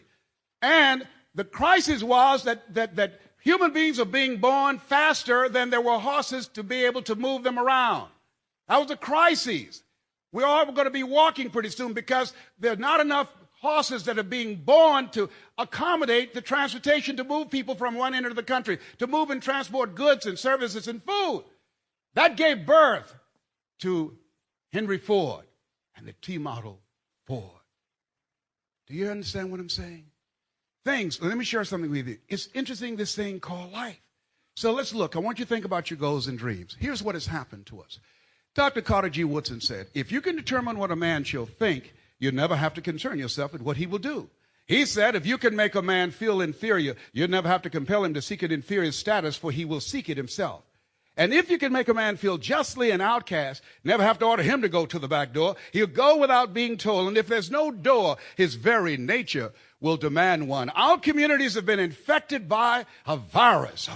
And the crisis was that human beings are being born faster than there were horses to be able to move them around. That was a crisis. We're all going to be walking pretty soon because there are not enough horses that are being born to accommodate the transportation to move people from one end of the country, to move and transport goods and services and food. That gave birth to Henry Ford and the T-model Ford. Do you understand what I'm saying? Let me share something with you. It's interesting, this thing called life. So let's look. I want you to think about your goals and dreams. Here's what has happened to us. Dr. Carter G. Woodson said, if you can determine what a man shall think, you'll never have to concern yourself with what he will do. He said, if you can make a man feel inferior, you'll never have to compel him to seek an inferior status, for he will seek it himself. And if you can make a man feel justly an outcast, never have to order him to go to the back door. He'll go without being told. And if there's no door, his very nature will demand one. Our communities have been infected by a virus,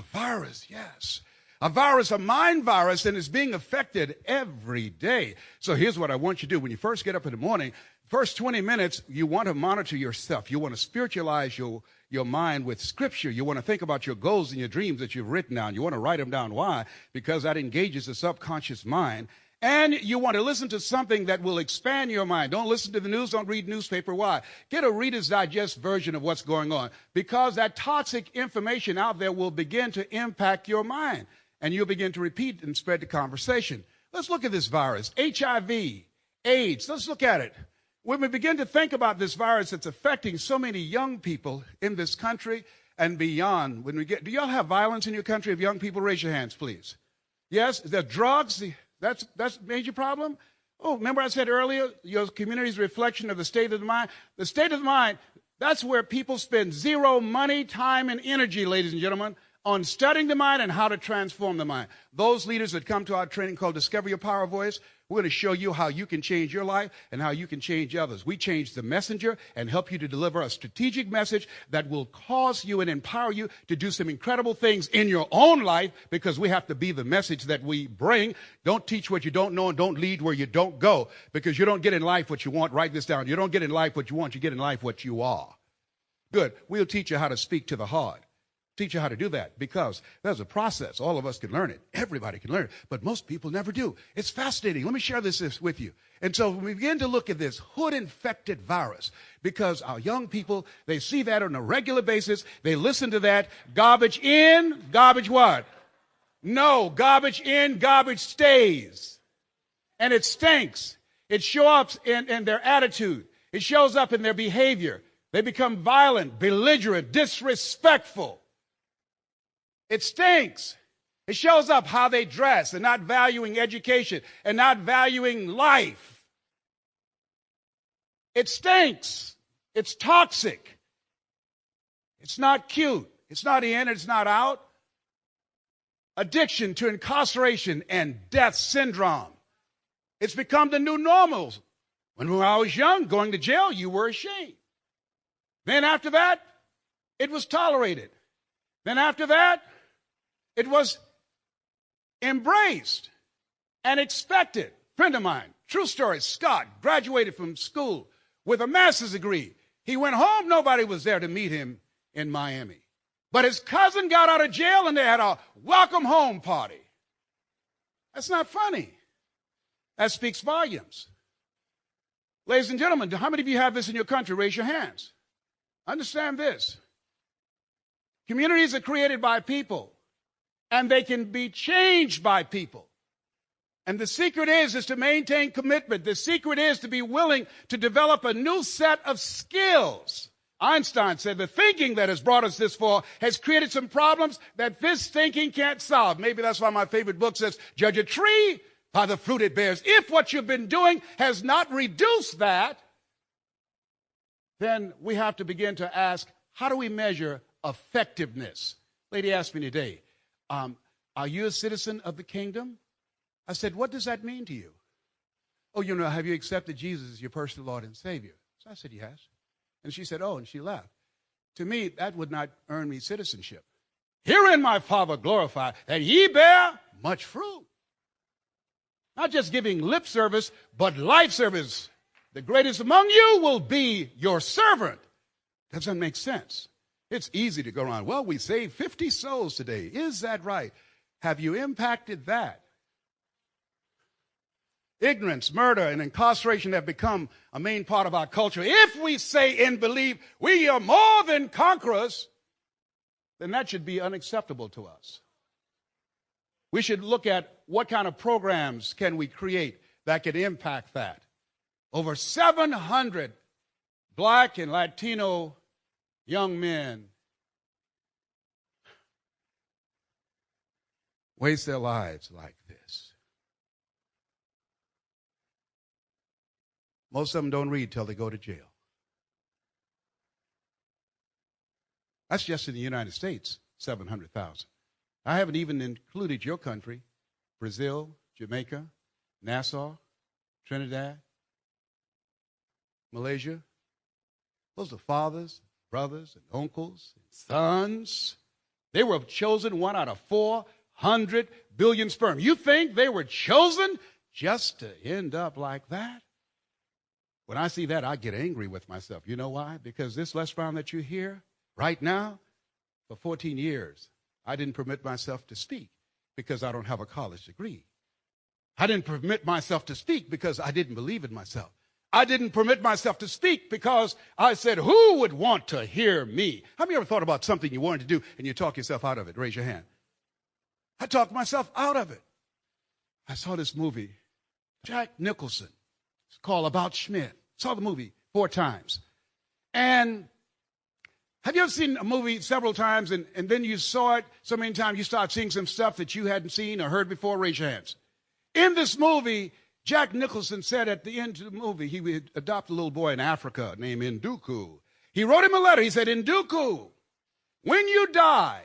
yes. A virus, a mind virus, and it's being affected every day. So here's what I want you to do. When you first get up in the morning, first 20 minutes, you want to monitor yourself. You want to spiritualize your mind with Scripture. You want to think about your goals and your dreams that you've written down. You want to write them down. Why? Because that engages the subconscious mind. And you want to listen to something that will expand your mind. Don't listen to the news. Don't read newspaper. Why? Get a Reader's Digest version of what's going on. Because that toxic information out there will begin to impact your mind. And you'll begin to repeat and spread the conversation. Let's look at this virus. HIV, AIDS. Let's look at it. When we begin to think about this virus that's affecting so many young people in this country and beyond, do y'all have violence in your country of young people? Raise your hands, please. Yes, the drugs, that's a major problem. Oh, remember I said earlier, your community is a reflection of the state of the mind. The state of the mind, that's where people spend zero money, time, and energy, ladies and gentlemen, on studying the mind and how to transform the mind. Those leaders that come to our training called Discover Your Power Voice, we're going to show you how you can change your life and how you can change others. We change the messenger and help you to deliver a strategic message that will cause you and empower you to do some incredible things in your own life, because we have to be the message that we bring. Don't teach what you don't know and don't lead where you don't go, because you don't get in life what you want. Write this down. You don't get in life what you want. You get in life what you are. Good. We'll teach you how to speak to the heart. Teach you how to do that, because there's a process. All of us can learn it. Everybody can learn it, but most people never do. It's fascinating. Let me share this with you. And so when we begin to look at this hood-infected virus, because our young people, they see that on a regular basis. They listen to that. Garbage in, garbage what? No, garbage in, garbage stays. And it stinks. It shows up in their attitude. It shows up in their behavior. They become violent, belligerent, disrespectful. It stinks. It shows up how they dress and not valuing education and not valuing life. It stinks. It's toxic. It's not cute. It's not in, it's not out. Addiction to incarceration and death syndrome. It's become the new normal. When I was young, going to jail, you were ashamed. Then after that, it was tolerated. Then after that, it was embraced and expected. Friend of mine, true story, Scott, graduated from school with a master's degree. He went home, nobody was there to meet him in Miami. But his cousin got out of jail and they had a welcome home party. That's not funny. That speaks volumes. Ladies and gentlemen, how many of you have this in your country? Raise your hands. Understand this. Communities are created by people, and they can be changed by people. And the secret is to maintain commitment. The secret is to be willing to develop a new set of skills. Einstein said the thinking that has brought us this far has created some problems that this thinking can't solve. Maybe that's why my favorite book says, judge a tree by the fruit it bears. If what you've been doing has not reduced that, then we have to begin to ask, how do we measure effectiveness? Lady asked me today, are you a citizen of the kingdom? I said, what does that mean to you? Oh, have you accepted Jesus as your personal Lord and Savior? So I said, yes. And she said, oh, and she left. To me, that would not earn me citizenship. Herein my Father glorified, that ye bear much fruit. Not just giving lip service, but life service. The greatest among you will be your servant. Doesn't make sense. It's easy to go around, well, we saved 50 souls today. Is that right? Have you impacted that? Ignorance, murder, and incarceration have become a main part of our culture. If we say and believe we are more than conquerors, then that should be unacceptable to us. We should look at what kind of programs can we create that could impact that. Over 700 black and Latino young men waste their lives like this. Most of them don't read till they go to jail. That's just in the United States, 700,000. I haven't even included your country, Brazil, Jamaica, Nassau, Trinidad, Malaysia. Those are fathers, brothers, and uncles, and sons. They were chosen 1 out of 400 billion sperm. You think they were chosen just to end up like that? When I see that, I get angry with myself. You know why? Because this Les Brown that you hear right now, for 14 years, I didn't permit myself to speak because I don't have a college degree. I didn't permit myself to speak because I didn't believe in myself. I didn't permit myself to speak because I said, who would want to hear me? How many ever thought about something you wanted to do and you talk yourself out of it? Raise your hand. I talked myself out of it. I saw this movie, Jack Nicholson, It's called About Schmidt. Saw the movie 4 times. And have you ever seen a movie several times and then you saw it so many times you start seeing some stuff that you hadn't seen or heard before? Raise your hands. In this movie, Jack Nicholson said at the end of the movie he would adopt a little boy in Africa named Nduku. He wrote him a letter. He said, Nduku, when you die,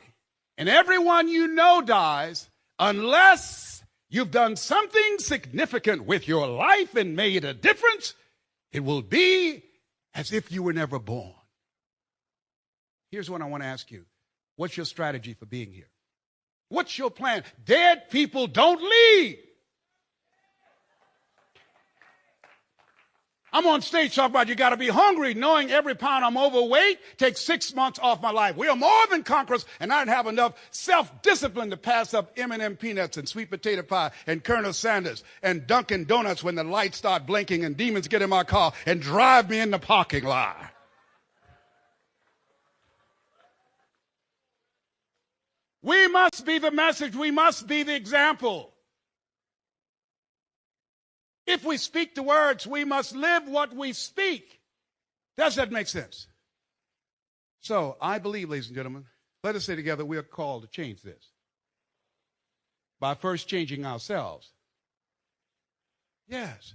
and everyone you know dies, unless you've done something significant with your life and made a difference, it will be as if you were never born. Here's what I want to ask you. What's your strategy for being here? What's your plan? Dead people don't leave. I'm on stage talking about you got to be hungry, knowing every pound I'm overweight takes 6 months off my life. We are more than conquerors, and I didn't have enough self-discipline to pass up M&M peanuts and sweet potato pie and Colonel Sanders and Dunkin' Donuts when the lights start blinking and demons get in my car and drive me in the parking lot. We must be the message. We must be the example. If we speak the words, we must live what we speak. Does that make sense? So I believe, ladies and gentlemen, let us say together we are called to change this by first changing ourselves. Yes.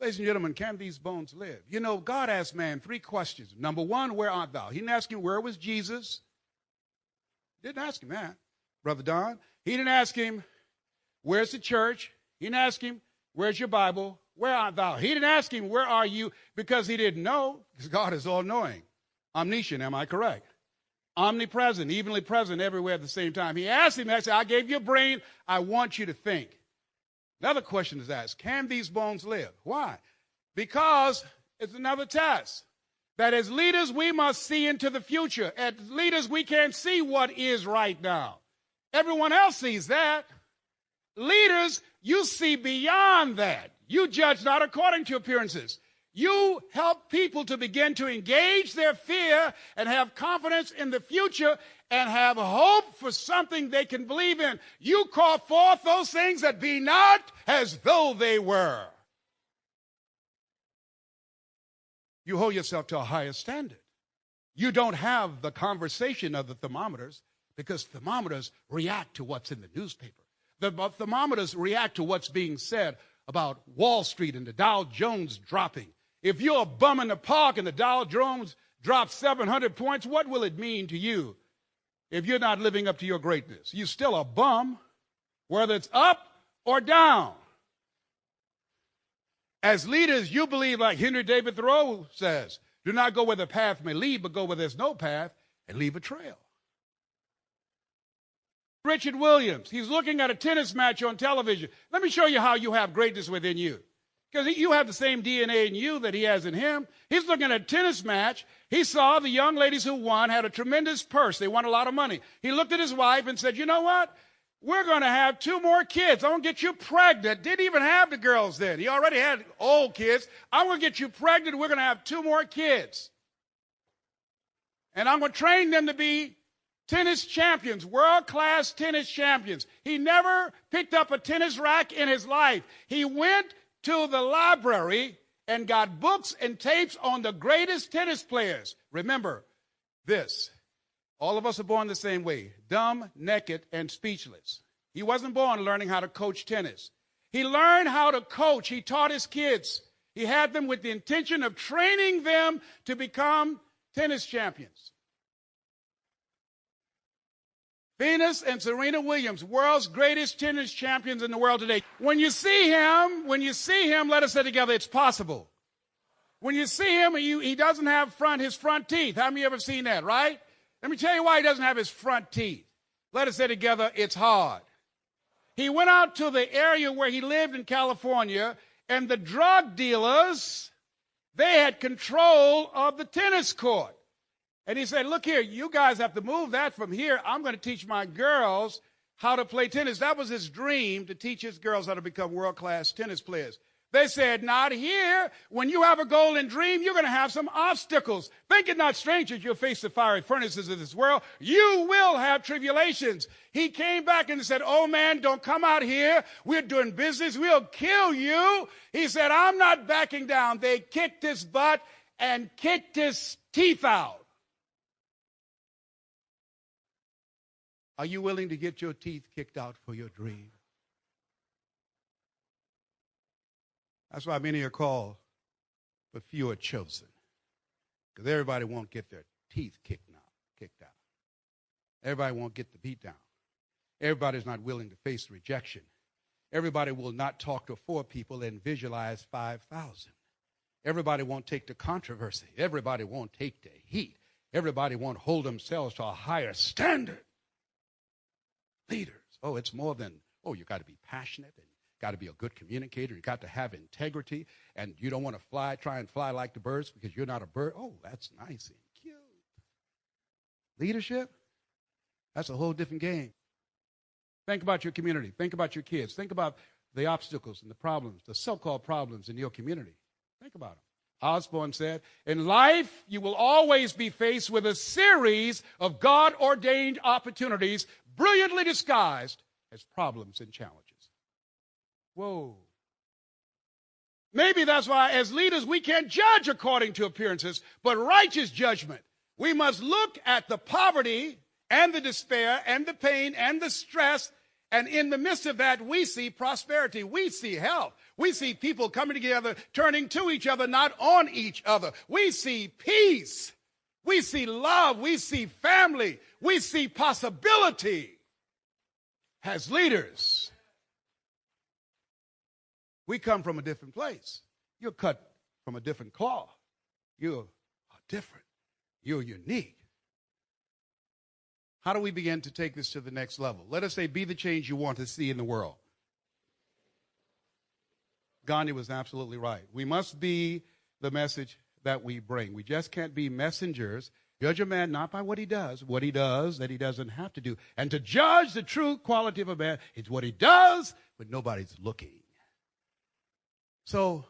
Ladies and gentlemen, can these bones live? You know, God asked man 3 questions. Number 1, where art thou? He didn't ask him, where was Jesus? Didn't ask him that, Brother Don. He didn't ask him, where's the church? He didn't ask him, where's your Bible? Where art thou? He didn't ask him, where are you? Because he didn't know, because God is all-knowing. Omniscient, am I correct? Omnipresent, evenly present everywhere at the same time. He asked him, I said, I gave you a brain, I want you to think. Another question is asked, can these bones live? Why? Because it's another test. That as leaders, we must see into the future. As leaders, we can't see what is right now. Everyone else sees that. Leaders, you see beyond that. You judge not according to appearances. You help people to begin to engage their fear and have confidence in the future and have hope for something they can believe in. You call forth those things that be not as though they were. You hold yourself to a higher standard. You don't have the conversation of the thermometers because thermometers react to what's in the newspaper. The thermometers react to what's being said about Wall Street and the Dow Jones dropping. If you're a bum in the park and the Dow Jones drops 700 points, what will it mean to you if you're not living up to your greatness? You're still a bum, whether it's up or down. As leaders, you believe, like Henry David Thoreau says, do not go where the path may lead, but go where there's no path and leave a trail. Richard Williams, he's looking at a tennis match on television. Let me show you how you have greatness within you. Because you have the same DNA in you that he has in him. He's looking at a tennis match. He saw the young ladies who won had a tremendous purse. They won a lot of money. He looked at his wife and said, you know what? We're going to have 2 more kids. I'm going to get you pregnant. Didn't even have the girls then. He already had old kids. I'm going to get you pregnant. We're going to have 2 more kids. And I'm going to train them to be tennis champions, world-class tennis champions. He never picked up a tennis racket in his life. He went to the library and got books and tapes on the greatest tennis players. Remember this. All of us are born the same way, dumb, naked, and speechless. He wasn't born learning how to coach tennis. He learned how to coach. He taught his kids. He had them with the intention of training them to become tennis champions. Venus and Serena Williams, world's greatest tennis champions in the world today. When you see him, let us say together, it's possible. When you see him, he doesn't have his front teeth. How many of you ever seen that, right? Let me tell you why he doesn't have his front teeth. Let us say together, it's hard. He went out to the area where he lived in California, and the drug dealers, they had control of the tennis court. And he said, look here, you guys have to move that from here. I'm going to teach my girls how to play tennis. That was his dream, to teach his girls how to become world-class tennis players. They said, not here. When you have a goal and dream, you're going to have some obstacles. Think it not strange that you'll face the fiery furnaces of this world. You will have tribulations. He came back and said, oh man, don't come out here. We're doing business. We'll kill you. He said, I'm not backing down. They kicked his butt and kicked his teeth out. Are you willing to get your teeth kicked out for your dream? That's why many are called, but few are chosen. Because everybody won't get their teeth kicked out. Everybody won't get the beat down. Everybody's not willing to face rejection. Everybody will not talk to 4 people and visualize 5,000. Everybody won't take the controversy. Everybody won't take the heat. Everybody won't hold themselves to a higher standard. Leaders. Oh, it's more than, you got to be passionate and got to be a good communicator. You got to have integrity, and you don't want to try and fly like the birds because you're not a bird. Oh, that's nice and cute. Leadership, that's a whole different game. Think about your community. Think about your kids. Think about the obstacles and the problems, the so-called problems in your community. Think about them. Osborne said, in life, you will always be faced with a series of God-ordained opportunities brilliantly disguised as problems and challenges. Whoa. Maybe that's why as leaders we can't judge according to appearances, but righteous judgment. We must look at the poverty and the despair and the pain and the stress, and in the midst of that we see prosperity, we see health, we see people coming together, turning to each other, not on each other. We see peace, we see love, we see family, we see possibility. As leaders, we come from a different place. You're cut from a different cloth. You're different. You're unique. How do we begin to take this to the next level? Let us say, be the change you want to see in the world. Gandhi was absolutely right. We must be the message that we bring. We just can't be messengers. Judge a man not by what he does that he doesn't have to do. And to judge the true quality of a man is what he does when nobody's looking. So,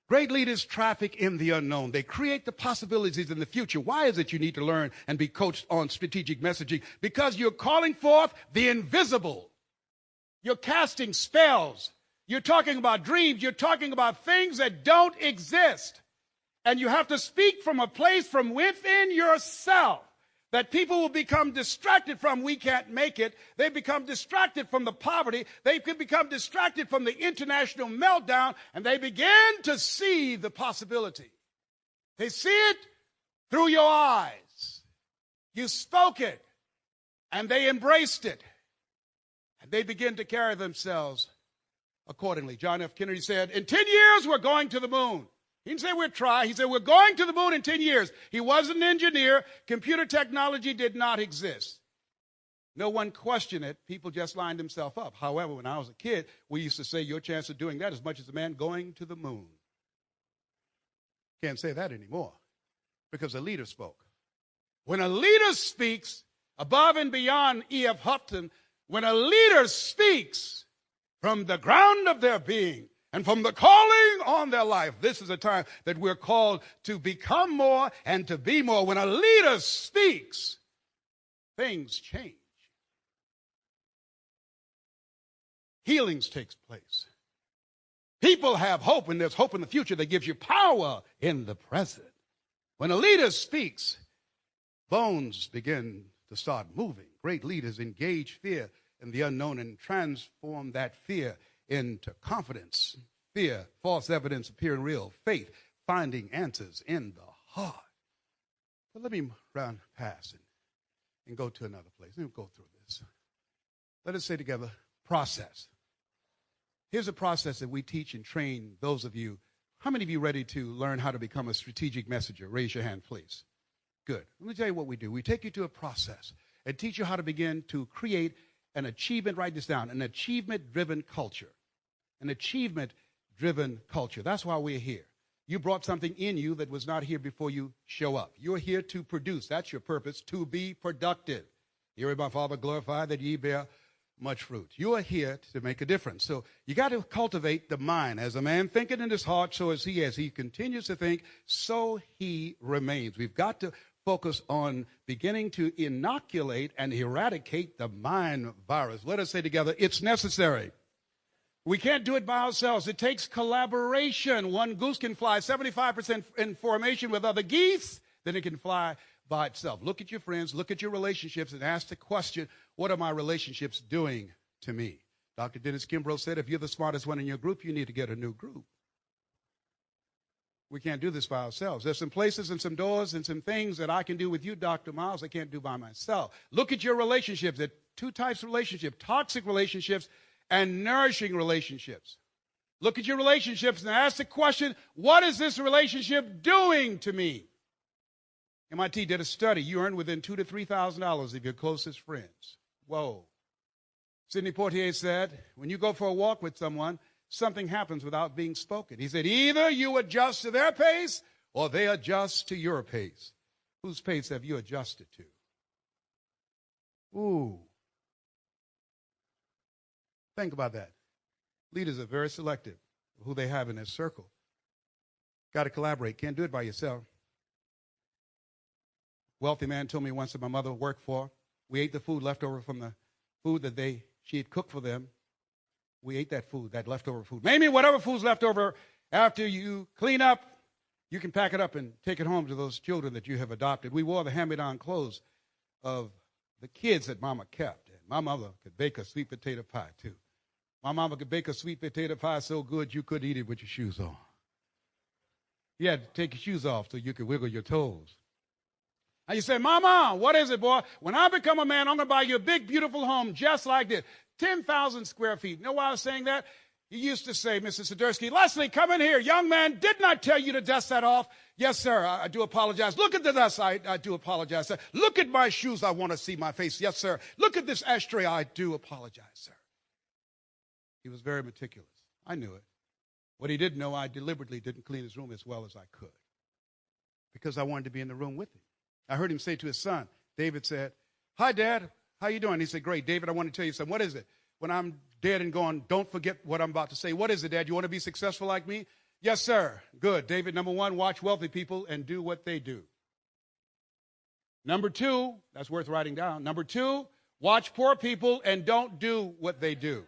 great leaders traffic in the unknown. They create the possibilities in the future. Why is it you need to learn and be coached on strategic messaging? Because you're calling forth the invisible. You're casting spells. You're talking about dreams. You're talking about things that don't exist. And you have to speak from a place from within yourself that people will become distracted from. We can't make it. They become distracted from the poverty. They could become distracted from the international meltdown, and they begin to see the possibility. They see it through your eyes. You spoke it, and they embraced it, and they begin to carry themselves accordingly. John F. Kennedy said, in 10 years, we're going to the moon. He didn't say we'll try. He said we're going to the moon in 10 years. He wasn't an engineer. Computer technology did not exist. No one questioned it. People just lined themselves up. However, when I was a kid, we used to say your chance of doing that as much as a man going to the moon. Can't say that anymore because a leader spoke. When a leader speaks above and beyond E.F. Houghton, when a leader speaks from the ground of their being, and from the calling on their life, this is a time that we're called to become more and to be more. When a leader speaks, things change. Healings takes place. People have hope, and there's hope in the future that gives you power in the present. When a leader speaks, bones begin to start moving. Great leaders engage fear in the unknown and transform that fear into confidence. Fear, false evidence appearing real. Faith, finding answers in the heart. But let me run past and go to another place. Let me go through this. Let us say together, process. Here's a process that we teach and train those of you. How many of you ready to learn how to become a strategic messenger? Raise your hand, please. Good. Let me tell you what we do. We take you to a process and teach you how to begin to create an achievement, write this down, an achievement-driven culture. An achievement-driven culture. That's why we're here. You brought something in you that was not here before you show up. You're here to produce. That's your purpose, to be productive. Hear my Father glorified that ye bear much fruit. You are here to make a difference. So you got to cultivate the mind. As a man thinketh in his heart, so is he. As he continues to think, so he remains. We've got to focus on beginning to inoculate and eradicate the mind virus. Let us say together, it's necessary. We can't do it by ourselves. It takes collaboration. One goose can fly 75% in formation with other geese, then it can fly by itself. Look at your friends, look at your relationships, and ask the question, what are my relationships doing to me? Dr. Dennis Kimbrough said, if you're the smartest one in your group, you need to get a new group. We can't do this by ourselves. There's some places and some doors and some things that I can do with you, Dr. Miles, I can't do by myself. Look at your relationships. There are two types of relationships, toxic relationships and nourishing relationships. Look at your relationships and ask the question, what is this relationship doing to me? MIT did a study. You earn within $2,000 to $3,000 of your closest friends. Whoa. Sidney Poitier said, when you go for a walk with someone, something happens without being spoken. He said, either you adjust to their pace or they adjust to your pace. Whose pace have you adjusted to? Ooh. Think about that. Leaders are very selective of who they have in their circle. Got to collaborate. Can't do it by yourself. Wealthy man told me once that my mother worked for. We ate the food left over from the food that she had cooked for them. We ate that food, that leftover food. Maybe whatever food's left over after you clean up, you can pack it up and take it home to those children that you have adopted. We wore the hand-me-down clothes of the kids that Mama kept. And my mother could bake a sweet potato pie, too. My mama could bake a sweet potato pie so good you couldn't eat it with your shoes on. You had to take your shoes off so you could wiggle your toes. And you say, Mama, what is it, boy? When I become a man, I'm going to buy you a big, beautiful home just like this. 10,000 square feet. You know why I was saying that? He used to say, Mr. Swiderski, Leslie, come in here. Young man, didn't I tell you to dust that off? Yes, sir. I do apologize. Look at the dust. I do apologize, sir. Look at my shoes. I want to see my face. Yes, sir. Look at this ashtray. I do apologize, sir. He was very meticulous. I knew it. What he didn't know, I deliberately didn't clean his room as well as I could because I wanted to be in the room with him. I heard him say to his son, David said, hi, Dad. How you doing? He said, great. David, I want to tell you something. What is it? When I'm dead and gone, don't forget what I'm about to say. What is it, Dad? You want to be successful like me? Yes, sir. Good. David, number one, watch wealthy people and do what they do. Number two, that's worth writing down. Number two, watch poor people and don't do what they do.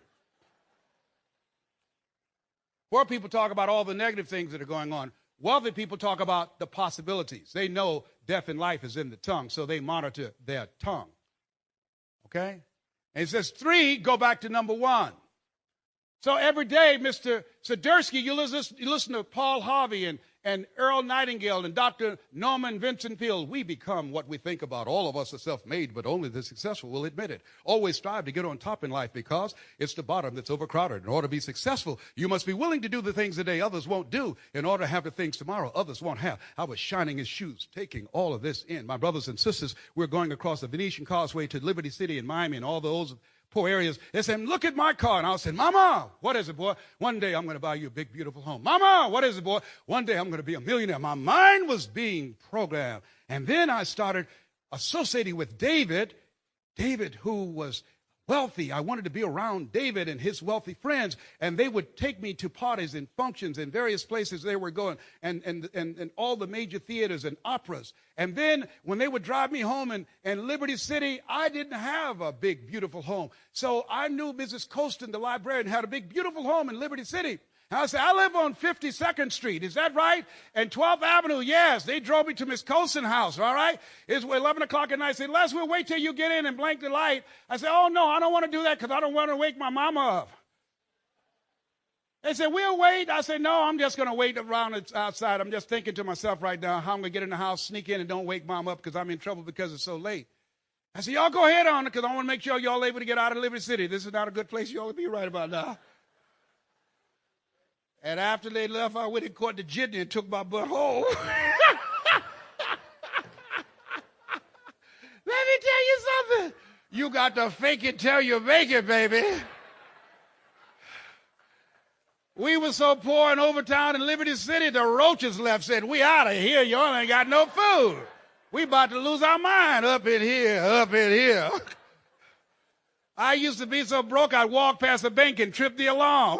Poor people talk about all the negative things that are going on. Wealthy people talk about the possibilities. They know death and life is in the tongue, so they monitor their tongue. Okay? And it says 3, go back to number 1. So every day, Mr. Swiderski, you listen to Paul Harvey and Earl Nightingale and Dr. Norman Vincent Peale. We become what we think about. All of us are self-made, but only the successful will admit it. Always strive to get on top in life because it's the bottom that's overcrowded. In order to be successful, you must be willing to do the things today others won't do in order to have the things tomorrow others won't have. I was shining his shoes, taking all of this in. My brothers and sisters, we're going across the Venetian Causeway to Liberty City in Miami and all those poor areas. They said, look at my car. And I said, Mama, what is it, boy? One day I'm going to buy you a big, beautiful home. Mama, what is it, boy? One day I'm going to be a millionaire. My mind was being programmed. And then I started associating with David, who was wealthy. I wanted to be around David and his wealthy friends, and they would take me to parties and functions and various places they were going, and all the major theaters and operas. And then when they would drive me home in Liberty City, I didn't have a big, beautiful home. So I knew Mrs. Colston, the librarian, had a big, beautiful home in Liberty City. And I said, I live on 52nd Street. Is that right? And 12th Avenue, yes. They drove me to Miss Colston's house, all right? It's 11 o'clock at night. I said, Les, we'll wait till you get in and blank the light. I said, oh, no, I don't want to do that because I don't want to wake my mama up. They said, we'll wait. I said, no, I'm just going to wait around outside. I'm just thinking to myself right now how I'm going to get in the house, sneak in, and don't wake mom up because I'm in trouble because it's so late. I said, y'all go ahead on it because I want to make sure y'all able to get out of Liberty City. This is not a good place y'all to be right about now. And after they left, I went and caught the jitney and took my butt home. Let me tell you something. You got to fake it till you make it, baby. We were so poor in Overtown in Liberty City, the roaches left, said, we out of here. Y'all ain't got no food. We about to lose our mind up in here, up in here. I used to be so broke I'd walk past a bank and trip the alarm.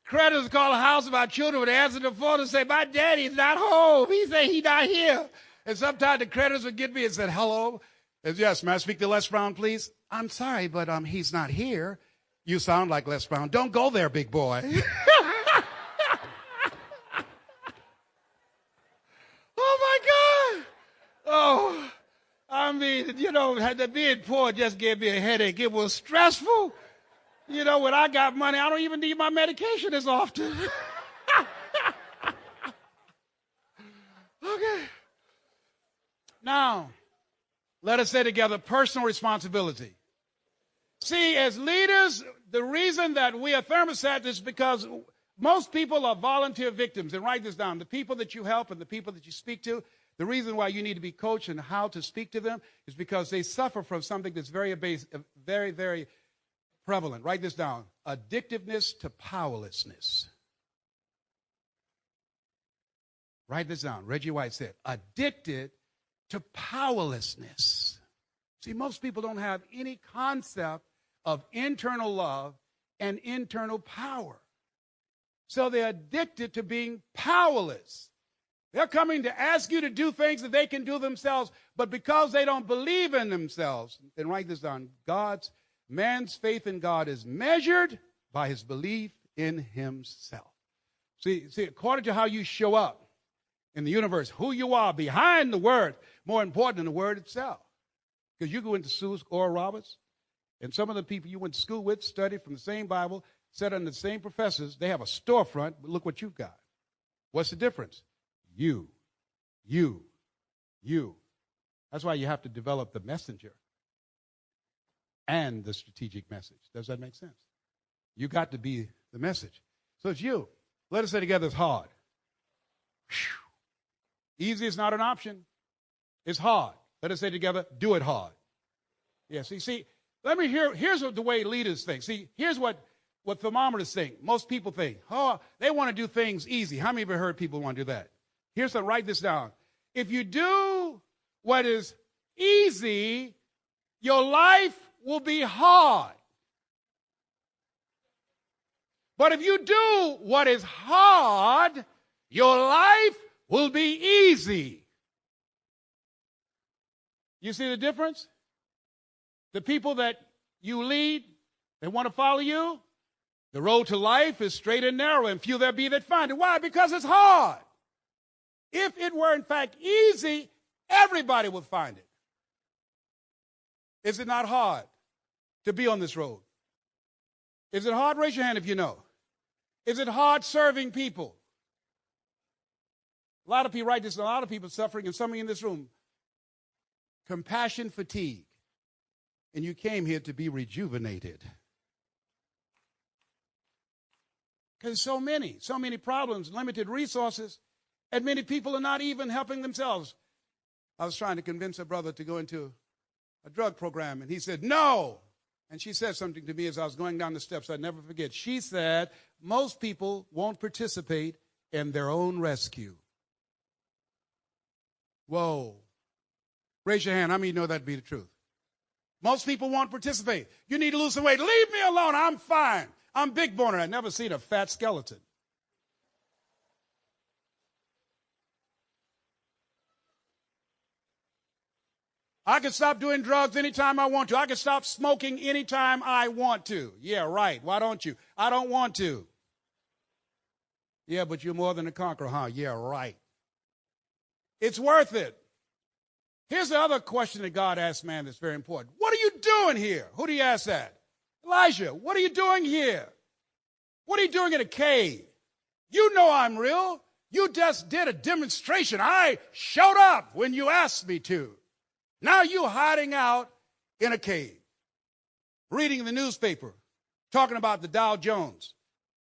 Creditors call the house of our children would answer the phone and say, my daddy's not home. He say he's not here. And sometimes the creditors would get me and said, hello. And yes, may I speak to Les Brown, please? I'm sorry, but he's not here. You sound like Les Brown. Don't go there, big boy. Oh, my God. Oh, I mean, being poor just gave me a headache. It was stressful. When I got money, I don't even need my medication as often. Okay. Now, let us say together personal responsibility. See, as leaders, the reason that we are thermostats is because most people are volunteer victims. And write this down. The people that you help and the people that you speak to, the reason why you need to be coached and how to speak to them is because they suffer from something that's very, very prevalent. Write this down. Addictiveness to powerlessness. Write this down. Reggie White said, addicted to powerlessness. See, most people don't have any concept of internal love and internal power. So they're addicted to being powerless. They're coming to ask you to do things that they can do themselves, but because they don't believe in themselves, then write this down. Man's faith in God is measured by his belief in himself. See, according to how you show up in the universe, who you are behind the word, more important than the word itself. Because you go into schools, Oral Roberts, and some of the people you went to school with, studied from the same Bible, sat under the same professors, they have a storefront, but look what you've got. What's the difference? You. That's why you have to develop the messenger and the strategic message. Does that make sense? You got to be the message. So it's you. Let us say together, it's hard. Whew. Easy is not an option. It's hard. Let us say together, do it hard. Yeah, see, here's the way leaders think. See, here's what thermometers think. Most people think, they want to do things easy. How many of you heard people want to do that? Here's to write this down. If you do what is easy, your life will be hard. But if you do what is hard, your life will be easy. You see the difference? The people that you lead, they want to follow you. The road to life is straight and narrow, and few there be that find it. Why? Because it's hard. If it were, in fact, easy, everybody would find it. Is it not hard to be on this road? Is it hard? Raise your hand if you know. Is it hard serving people? A lot of people write this, a lot of people suffering, and some of you in this room. Compassion fatigue. And you came here to be rejuvenated. Because so many problems, limited resources, and many people are not even helping themselves. I was trying to convince a brother to go into a drug program, and he said, no. And she said something to me as I was going down the steps I'd never forget. She said, most people won't participate in their own rescue. Whoa. Raise your hand. How many know that to be the truth? Most people won't participate. You need to lose some weight. Leave me alone. I'm fine. I'm big boned. I've never seen a fat skeleton. I can stop doing drugs anytime I want to. I can stop smoking anytime I want to. Yeah, right. Why don't you? I don't want to. Yeah, but you're more than a conqueror, huh? Yeah, right. It's worth it. Here's the other question that God asked man that's very important. What are you doing here? Who do you ask that? Elijah, what are you doing here? What are you doing in a cave? You know I'm real. You just did a demonstration. I showed up when you asked me to. Now you're hiding out in a cave, reading the newspaper, talking about the Dow Jones,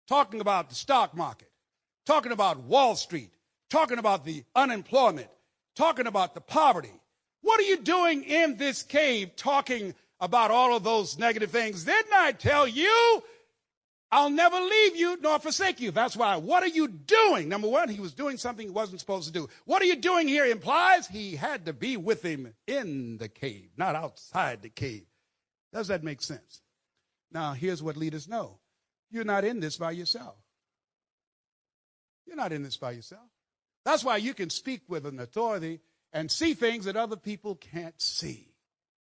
talking about the stock market, talking about Wall Street, talking about the unemployment, talking about the poverty. What are you doing in this cave talking about all of those negative things? Didn't I tell you I'll never leave you nor forsake you. That's why. What are you doing? Number one, he was doing something he wasn't supposed to do. What are you doing here implies he had to be with him in the cave, not outside the cave. Does that make sense? Now, here's what leaders know. You're not in this by yourself. You're not in this by yourself. That's why you can speak with an authority and see things that other people can't see,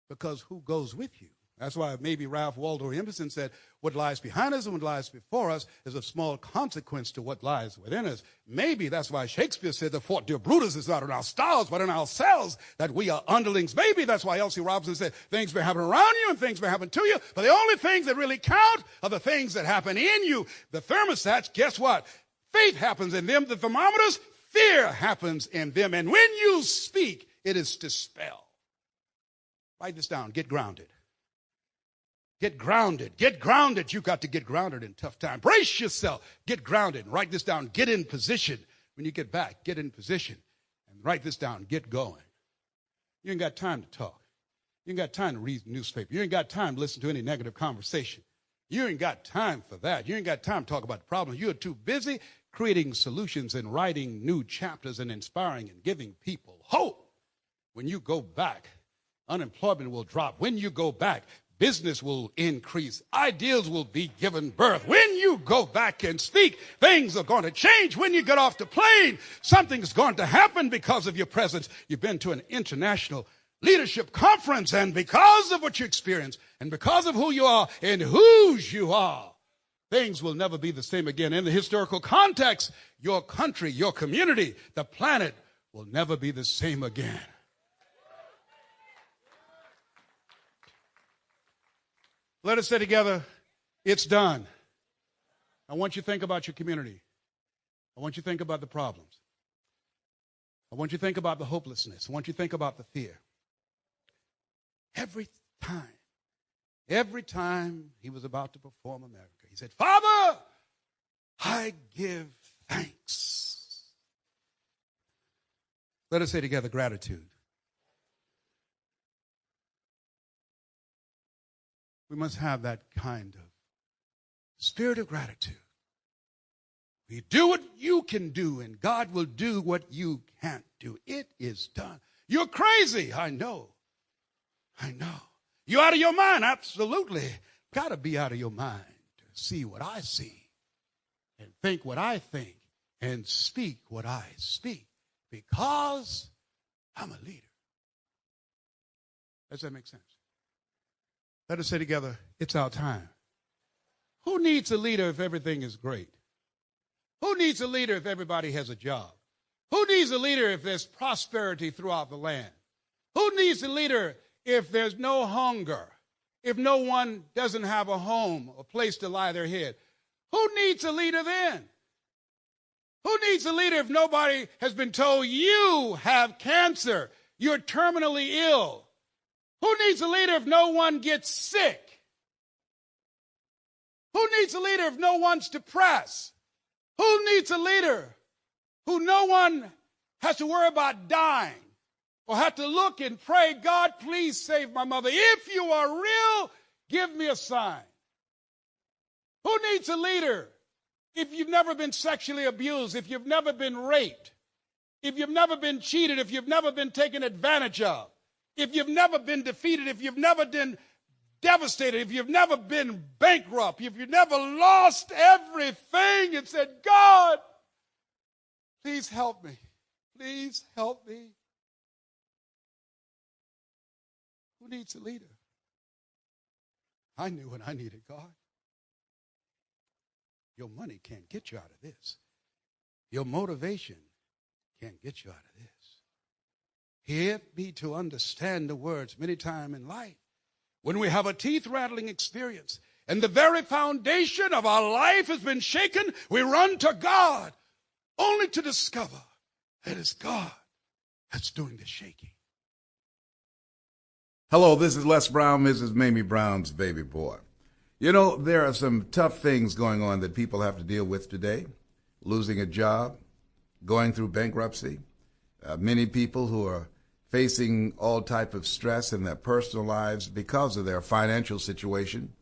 because who goes with you? That's why maybe Ralph Waldo Emerson said, what lies behind us and what lies before us is of small consequence to what lies within us. Maybe that's why Shakespeare said, the fort, dear Brutus, is not in our stars, but in ourselves, that we are underlings. Maybe that's why Elsie Robinson said, things may happen around you and things may happen to you, but the only things that really count are the things that happen in you. The thermostats, guess what? Faith happens in them. The thermometers, fear happens in them. And when you speak, it is dispelled. Write this down. Get grounded. Get grounded. Get grounded. You've got to get grounded in tough times. Brace yourself. Get grounded. Write this down. Get in position. When you get back, get in position. And write this down. Get going. You ain't got time to talk. You ain't got time to read the newspaper. You ain't got time to listen to any negative conversation. You ain't got time for that. You ain't got time to talk about the problems. You're too busy creating solutions and writing new chapters and inspiring and giving people hope. When you go back, unemployment will drop. When you go back, business will increase. Ideas will be given birth. When you go back and speak, things are going to change. When you get off the plane, something's going to happen because of your presence. You've been to an international leadership conference, and because of what you experience and because of who you are and whose you are, things will never be the same again. In the historical context, your country, your community, the planet will never be the same again. Let us say together, it's done. I want you to think about your community. I want you to think about the problems. I want you to think about the hopelessness. I want you to think about the fear. Every time he was about to perform America, he said, Father, I give thanks. Let us say together, gratitude. We must have that kind of spirit of gratitude. You do what you can do, and God will do what you can't do. It is done. You're crazy. I know. You out of your mind? Absolutely. Got to be out of your mind to see what I see and think what I think and speak what I speak, because I'm a leader. Does that make sense? Let us say together, it's our time. Who needs a leader if everything is great? Who needs a leader if everybody has a job? Who needs a leader if there's prosperity throughout the land? Who needs a leader if there's no hunger? If no one doesn't have a home, a place to lie their head? Who needs a leader then? Who needs a leader if nobody has been told you have cancer, you're terminally ill? Who needs a leader if no one gets sick? Who needs a leader if no one's depressed? Who needs a leader who no one has to worry about dying or have to look and pray, God, please save my mother. If you are real, give me a sign. Who needs a leader if you've never been sexually abused, if you've never been raped, if you've never been cheated, if you've never been taken advantage of, if you've never been defeated, if you've never been devastated, if you've never been bankrupt, if you've never lost everything and said, God, please help me. Please help me. Who needs a leader? I knew when I needed God. Your money can't get you out of this. Your motivation can't get you out of this. Help me to understand the words many times in life. When we have a teeth-rattling experience and the very foundation of our life has been shaken, we run to God only to discover that it's God that's doing the shaking. Hello, this is Les Brown, Mrs. Mamie Brown's baby boy. You know, there are some tough things going on that people have to deal with today. Losing a job, going through bankruptcy, many people who are facing all type of stress in their personal lives because of their financial situation.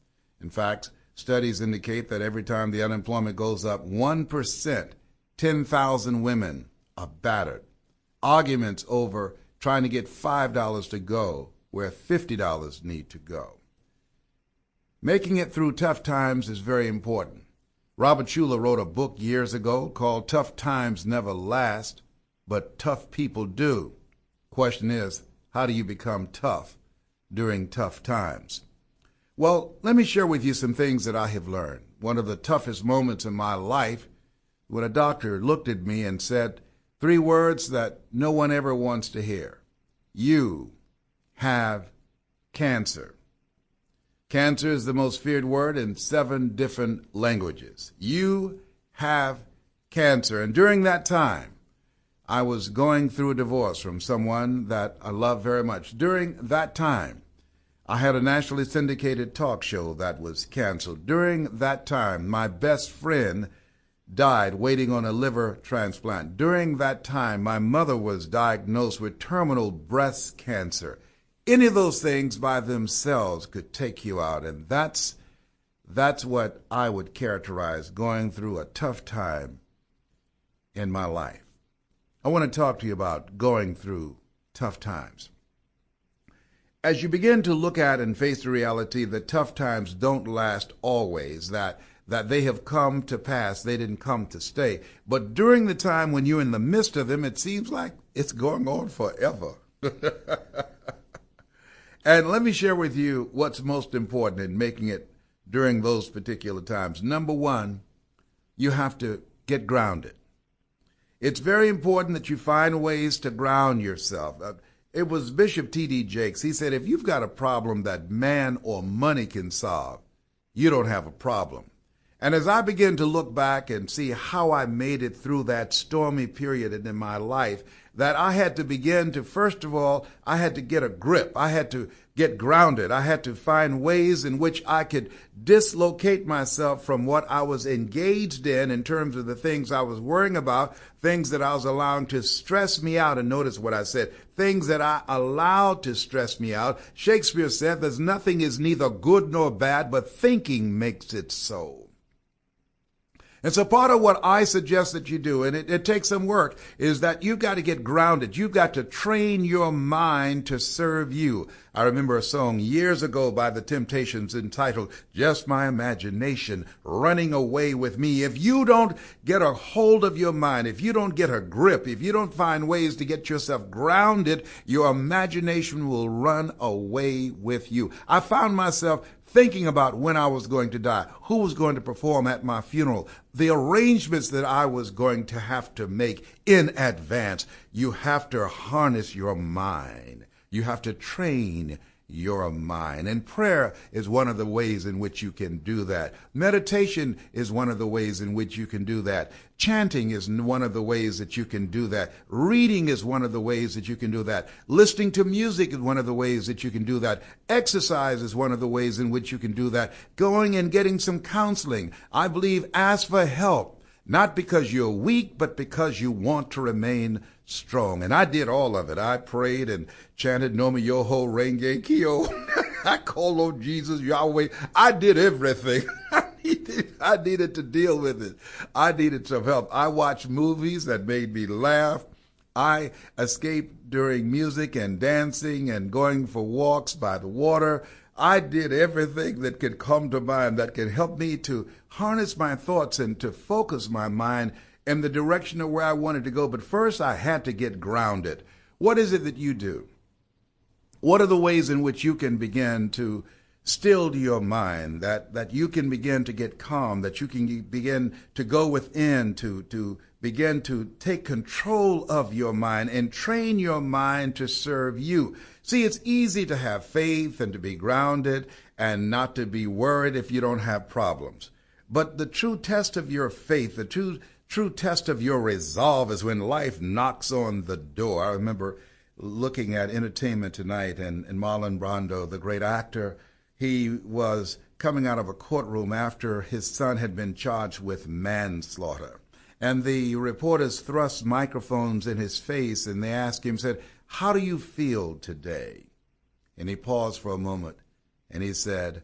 In fact, Studies indicate that every time the unemployment goes up 1%, 10,000 women are battered. Arguments over trying to get $5 to go where $50 need to go. Making it through tough times is very important. Robert Schuller wrote a book years ago called Tough Times Never Last, but Tough People Do. Question is, how do you become tough during tough times? Well, let me share with you some things that I have learned. One of the toughest moments in my life, when a doctor looked at me and said 3 words that no one ever wants to hear. You have cancer. Cancer is the most feared word in 7 different languages. You have cancer. And during that time, I was going through a divorce from someone that I love very much. During that time, I had a nationally syndicated talk show that was canceled. During that time, my best friend died waiting on a liver transplant. During that time, my mother was diagnosed with terminal breast cancer. Any of those things by themselves could take you out, and that's what I would characterize going through a tough time in my life. I want to talk to you about going through tough times. As you begin to look at and face the reality that tough times don't last always, that they have come to pass, they didn't come to stay. But during the time when you're in the midst of them, it seems like it's going on forever. And let me share with you what's most important in making it during those particular times. Number one, you have to get grounded. It's very important that you find ways to ground yourself. It was Bishop T.D. Jakes. He said, if you've got a problem that man or money can solve, you don't have a problem. And as I begin to look back and see how I made it through that stormy period in my life, that I had to begin to, first of all, I had to get a grip. I had to get grounded. I had to find ways in which I could dislocate myself from what I was engaged in terms of the things I was worrying about, things that I was allowing to stress me out. And notice what I said, things that I allowed to stress me out. Shakespeare said, there's nothing is neither good nor bad, but thinking makes it so. And so part of what I suggest that you do, and it takes some work, is that you've got to get grounded. You've got to train your mind to serve you. I remember a song years ago by the Temptations entitled, Just My Imagination, Running Away With Me. If you don't get a hold of your mind, if you don't get a grip, if you don't find ways to get yourself grounded, your imagination will run away with you. I found myself thinking about when I was going to die, who was going to perform at my funeral, the arrangements that I was going to have to make in advance. You have to harness your mind. You have to train your mind. And prayer is one of the ways in which you can do that. Meditation is one of the ways in which you can do that. Chanting is one of the ways that you can do that. Reading is one of the ways that you can do that. Listening to music is one of the ways that you can do that. Exercise is one of the ways in which you can do that. Going and getting some counseling. I believe ask for help, not because you're weak, but because you want to remain strong. And I did all of it. I prayed and chanted Nomi Yoho Renge Kyo. I called on Jesus, Yahweh. I did everything. I needed to deal with it. I needed some help. I watched movies that made me laugh. I escaped during music and dancing and going for walks by the water. I did everything that could come to mind that could help me to harness my thoughts and to focus my mind in the direction of where I wanted to go. But first, I had to get grounded. What is it that you do? What are the ways in which you can begin to still your mind, that you can begin to get calm, that you can begin to go within, to begin to take control of your mind and train your mind to serve you? See, it's easy to have faith and to be grounded and not to be worried if you don't have problems. But the true test of your faith, the true test of your resolve is when life knocks on the door. I remember looking at Entertainment Tonight, and Marlon Brando, the great actor, he was coming out of a courtroom after his son had been charged with manslaughter. And the reporters thrust microphones in his face and they asked him, said, "How do you feel today?" And he paused for a moment and he said,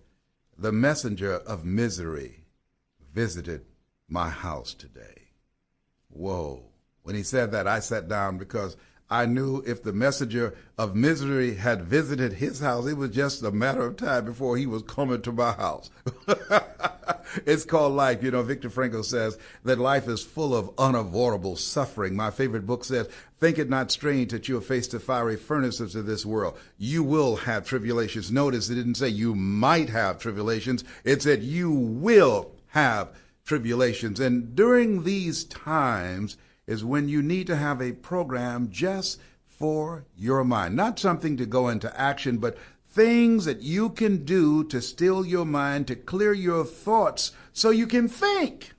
the messenger of misery visited my house today. Whoa. When he said that, I sat down because I knew if the messenger of misery had visited his house, it was just a matter of time before he was coming to my house. It's called life. You know, Viktor Frankl says that life is full of unavoidable suffering. My favorite book says, think it not strange that you are faced the fiery furnaces of this world. You will have tribulations. Notice it didn't say you might have tribulations. It said you will have tribulations. And during these times is when you need to have a program just for your mind. Not something to go into action, but things that you can do to still your mind, to clear your thoughts so you can think.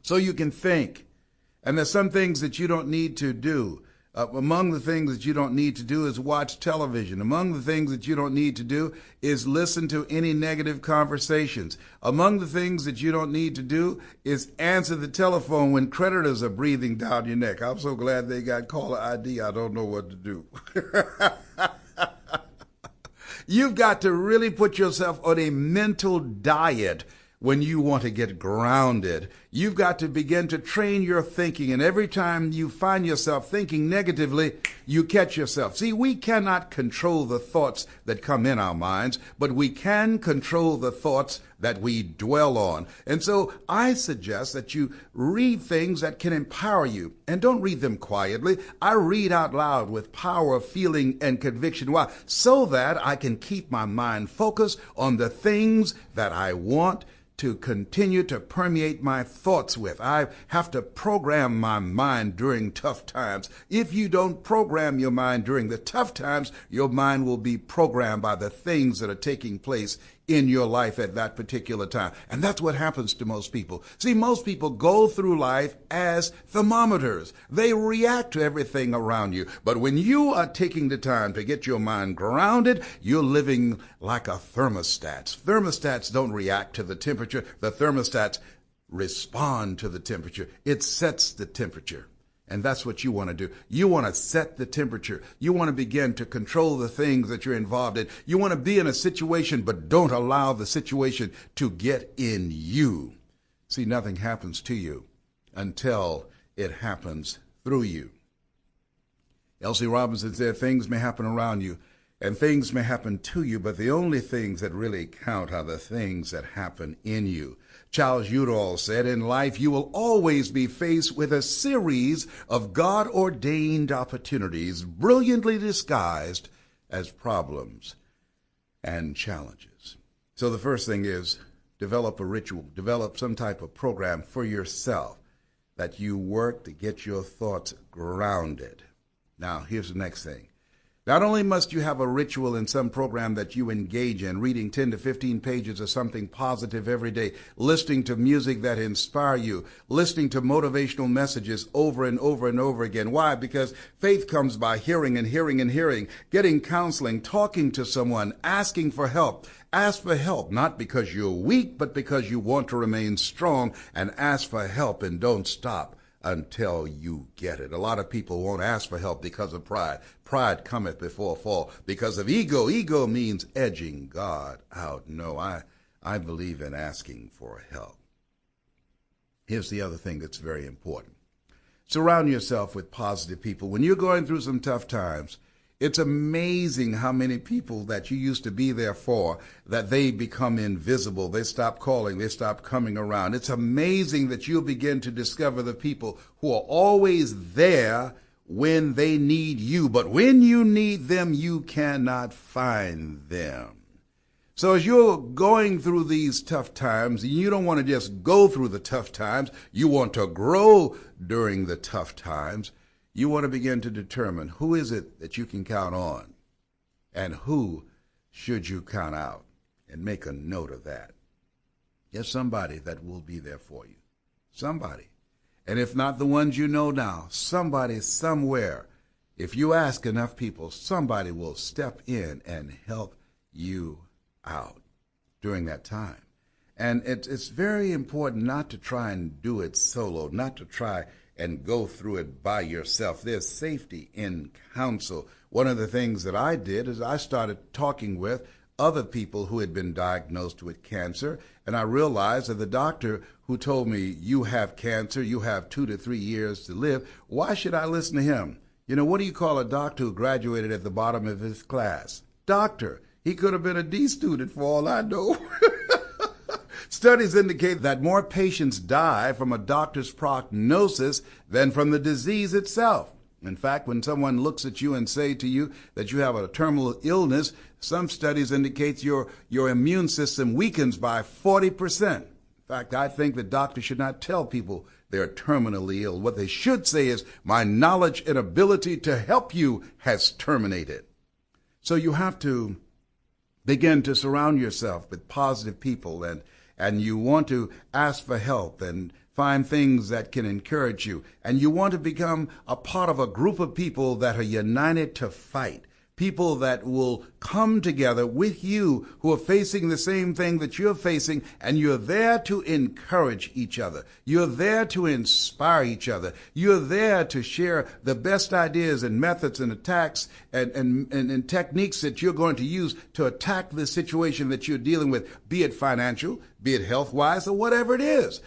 So you can think. And there's some things that you don't need to do. Among the things that you don't need to do is watch television. Among the things that you don't need to do is listen to any negative conversations. Among the things that you don't need to do is answer the telephone when creditors are breathing down your neck. I'm so glad they got caller ID. I don't know what to do. You've got to really put yourself on a mental diet when you want to get grounded. You've got to begin to train your thinking, and every time you find yourself thinking negatively, you catch yourself. See, we cannot control the thoughts that come in our minds, but we can control the thoughts that we dwell on. And so I suggest that you read things that can empower you, and don't read them quietly. I read out loud with power of feeling and conviction. Why? So that I can keep my mind focused on the things that I want to continue to permeate my thoughts with. I have to program my mind during tough times. If you don't program your mind during the tough times, your mind will be programmed by the things that are taking place in your life at that particular time. And that's what happens to most people. See, most people go through life as thermometers. They react to everything around you. But when you are taking the time to get your mind grounded, you're living like a thermostat. Thermostats don't react to the temperature. The thermostats respond to the temperature. It sets the temperature. And that's what you want to do. You want to set the temperature. You want to begin to control the things that you're involved in. You want to be in a situation, but don't allow the situation to get in you. See, nothing happens to you until it happens through you. L.C. Robinson said, things may happen around you and things may happen to you, but the only things that really count are the things that happen in you. Charles Udall said, in life you will always be faced with a series of God-ordained opportunities, brilliantly disguised as problems and challenges. So the first thing is develop a ritual, develop some type of program for yourself that you work to get your thoughts grounded. Now, here's the next thing. Not only must you have a ritual in some program that you engage in, reading 10 to 15 pages of something positive every day, listening to music that inspire you, listening to motivational messages over and over and over again. Why? Because faith comes by hearing and hearing and hearing, getting counseling, talking to someone, asking for help. Ask for help, not because you're weak, but because you want to remain strong, and ask for help and don't stop until you get it. A lot of people won't ask for help because of pride. Pride cometh before a fall. Because of ego. Ego means edging God out. No, I believe in asking for help. Here's the other thing that's very important. Surround yourself with positive people. When you're going through some tough times, it's amazing how many people that you used to be there for, that they become invisible. They stop calling. They stop coming around. It's amazing that you'll begin to discover the people who are always there when they need you. But when you need them, you cannot find them. So as you're going through these tough times, you don't want to just go through the tough times. You want to grow during the tough times. You want to begin to determine who is it that you can count on and who should you count out, and make a note of that. There's somebody that will be there for you. Somebody. And if not the ones you know now, somebody somewhere. If you ask enough people, somebody will step in and help you out during that time. And it's very important not to try and do it solo, not to try and go through it by yourself. There's safety in counsel. One of the things that I did is I started talking with other people who had been diagnosed with cancer, and I realized that the doctor who told me, you have cancer, you have 2 to 3 years to live, why should I listen to him? You know, what do you call a doctor who graduated at the bottom of his class? Doctor. He could have been a D student for all I know. Studies indicate that more patients die from a doctor's prognosis than from the disease itself. In fact, when someone looks at you and say to you that you have a terminal illness, some studies indicate your immune system weakens by 40%. In fact, I think that doctors should not tell people they're terminally ill. What they should say is, my knowledge and ability to help you has terminated. So you have to begin to surround yourself with positive people, and you want to ask for help and find things that can encourage you. And you want to become a part of a group of people that are united to fight. People that will come together with you who are facing the same thing that you're facing, and you're there to encourage each other. You're there to inspire each other. You're there to share the best ideas and methods and attacks and techniques that you're going to use to attack the situation that you're dealing with, be it financial, be it health-wise, or whatever it is.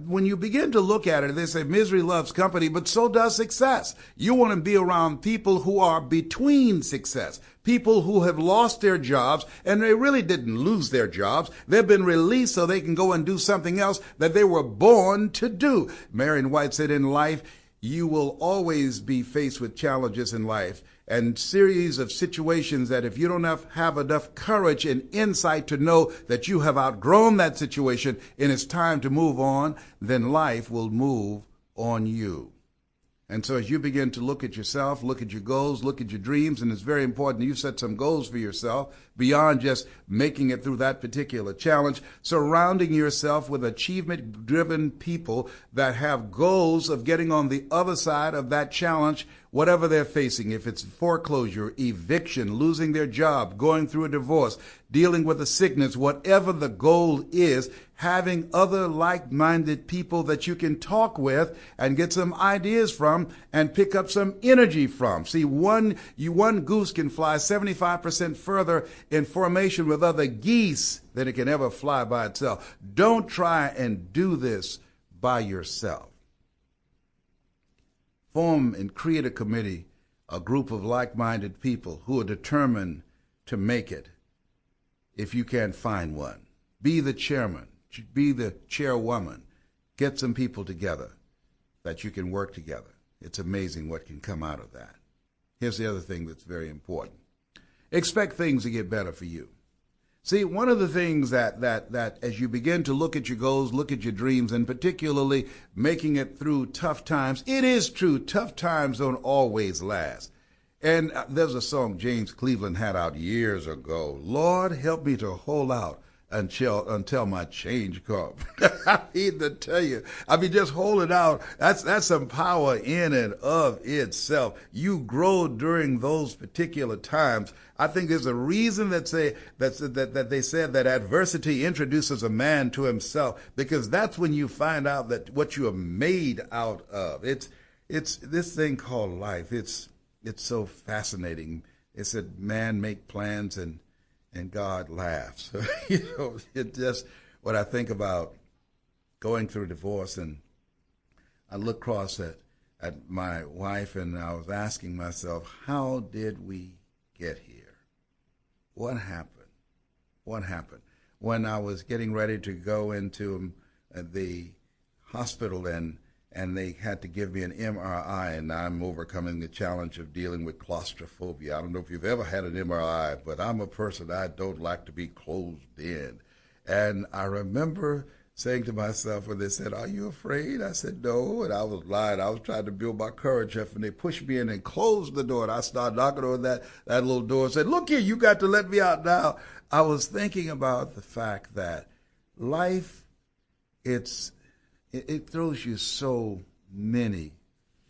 When you begin to look at it, they say misery loves company, but so does success. You want to be around people who are between success, people who have lost their jobs, and they really didn't lose their jobs. They've been released so they can go and do something else that they were born to do. Marion White said, in life, you will always be faced with challenges in life and series of situations that if you don't have enough courage and insight to know that you have outgrown that situation and it's time to move on, then life will move on you. And so as you begin to look at yourself, look at your goals, look at your dreams, and it's very important you set some goals for yourself beyond just making it through that particular challenge, surrounding yourself with achievement-driven people that have goals of getting on the other side of that challenge, whatever they're facing. If it's foreclosure, eviction, losing their job, going through a divorce, dealing with a sickness, whatever the goal is, having other like-minded people that you can talk with and get some ideas from and pick up some energy from. See, one goose can fly 75% further in formation with other geese than it can ever fly by itself. Don't try and do this by yourself. Form and create a committee, a group of like-minded people who are determined to make it if you can't find one. Be the chairman. Be the chairwoman. Get some people together that you can work together. It's amazing what can come out of that. Here's the other thing that's very important. Expect things to get better for you. See, one of the things that as you begin to look at your goals, look at your dreams, and particularly making it through tough times, it is true, tough times don't always last. And there's a song James Cleveland had out years ago, Lord, help me to hold out until my change comes. I need to tell you, just hold it out. That's some power in and of itself. You grow during those particular times. I think there's a reason that they said that adversity introduces a man to himself, because that's when you find out that what you are made out of. It's this thing called life. It's so fascinating. It said man make plans and God laughs. It's just what I think about going through divorce, and I look across at my wife, and I was asking myself, how did we get here? What happened? What happened? When I was getting ready to go into the hospital and they had to give me an MRI, and I'm overcoming the challenge of dealing with claustrophobia. I don't know if you've ever had an MRI, but I'm a person, I don't like to be closed in. And I remember saying to myself when they said, are you afraid? I said, no, and I was lying. I was trying to build my courage up, and they pushed me in and closed the door, and I started knocking on that little door and said, look here, you got to let me out now. I was thinking about the fact that life, it throws you so many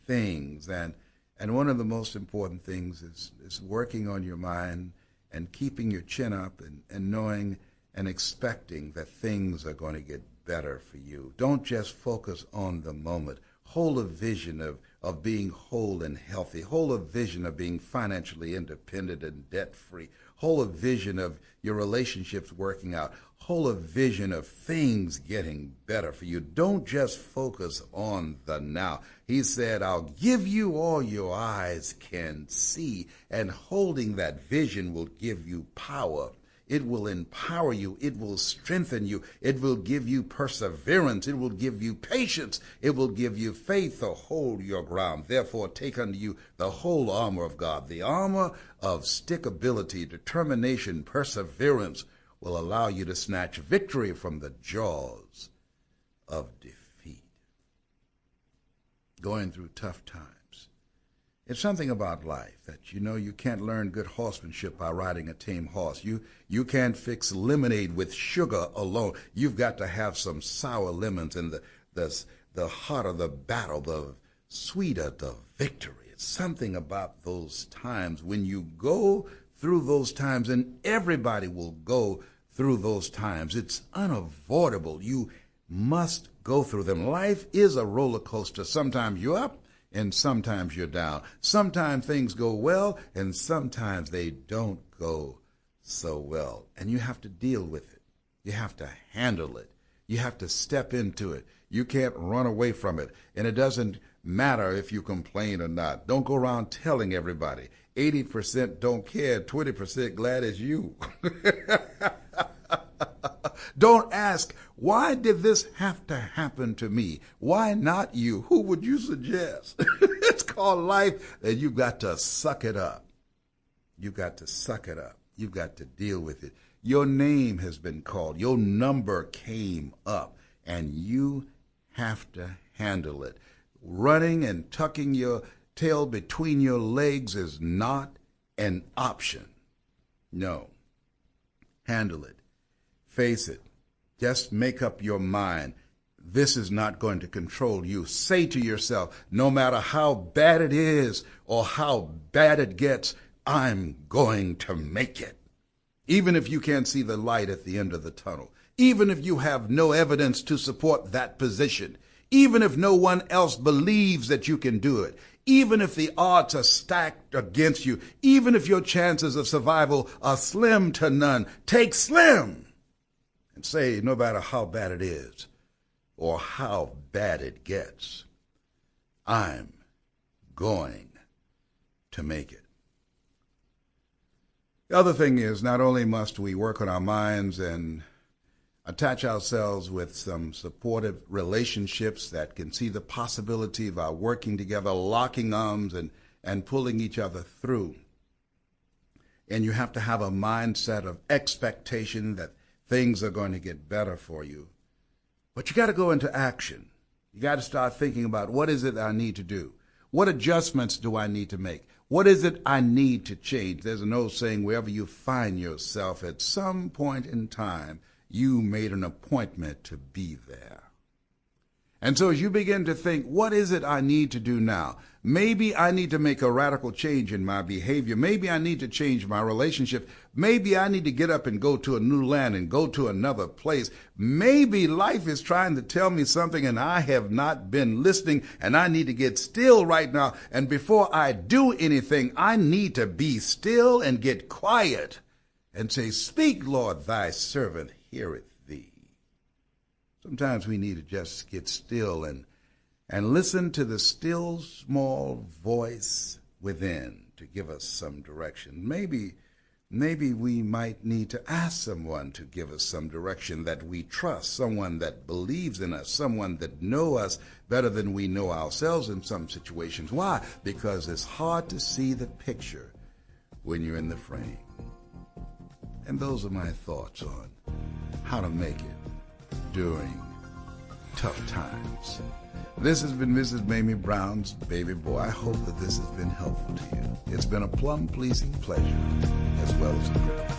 things, and one of the most important things is working on your mind and keeping your chin up and knowing and expecting that things are going to get better for you. Don't just focus on the moment. Hold a vision of being whole and healthy. Hold a vision of being financially independent and debt-free. Hold a vision of your relationships working out. Hold a vision of things getting better for you. Don't just focus on the now. He said, I'll give you all your eyes can see, and holding that vision will give you power. It will empower you. It will strengthen you. It will give you perseverance. It will give you patience. It will give you faith to hold your ground. Therefore, take unto you the whole armor of God. The armor of stickability, determination, perseverance will allow you to snatch victory from the jaws of defeat. Going through tough times. It's something about life that you can't learn good horsemanship by riding a tame horse. You can't fix lemonade with sugar alone. You've got to have some sour lemons, and the hotter the battle, the sweeter the victory. It's something about those times when you go through those times, and everybody will go through those times. It's unavoidable. You must go through them. Life is a roller coaster. Sometimes you're up, and sometimes you're down. Sometimes things go well, and sometimes they don't go so well. And you have to deal with it. You have to handle it. You have to step into it. You can't run away from it. And it doesn't matter if you complain or not. Don't go around telling everybody. 80% don't care, 20% glad as you. Don't ask, why did this have to happen to me? Why not you? Who would you suggest? It's called life, and you've got to suck it up. You've got to suck it up. You've got to deal with it. Your name has been called. Your number came up, and you have to handle it. Running and tucking your tail between your legs is not an option. No. Handle it. Face it. Just make up your mind. This is not going to control you. Say to yourself, no matter how bad it is or how bad it gets, I'm going to make it. Even if you can't see the light at the end of the tunnel. Even if you have no evidence to support that position. Even if no one else believes that you can do it. Even if the odds are stacked against you. Even if your chances of survival are slim to none. Take slim. And say, no matter how bad it is or how bad it gets, I'm going to make it. The other thing is, not only must we work on our minds and attach ourselves with some supportive relationships that can see the possibility of our working together, locking arms and pulling each other through. And you have to have a mindset of expectation that things are going to get better for you. But you got to go into action. You got to start thinking about, what is it I need to do? What adjustments do I need to make? What is it I need to change? There's an old saying, wherever you find yourself, at some point in time, you made an appointment to be there. And so as you begin to think, what is it I need to do now? Maybe I need to make a radical change in my behavior. Maybe I need to change my relationship. Maybe I need to get up and go to a new land and go to another place. Maybe life is trying to tell me something and I have not been listening, and I need to get still right now. And before I do anything, I need to be still and get quiet and say, speak, Lord, thy servant heareth thee. Sometimes we need to just get still and listen to the still small voice within to give us some direction. Maybe we might need to ask someone to give us some direction that we trust, someone that believes in us, someone that knows us better than we know ourselves in some situations. Why? Because it's hard to see the picture when you're in the frame. And those are my thoughts on how to make it during tough times. This has been Mrs. Mamie Brown's Baby Boy. I hope that this has been helpful to you. It's been a plum-pleasing pleasure as well as a privilege.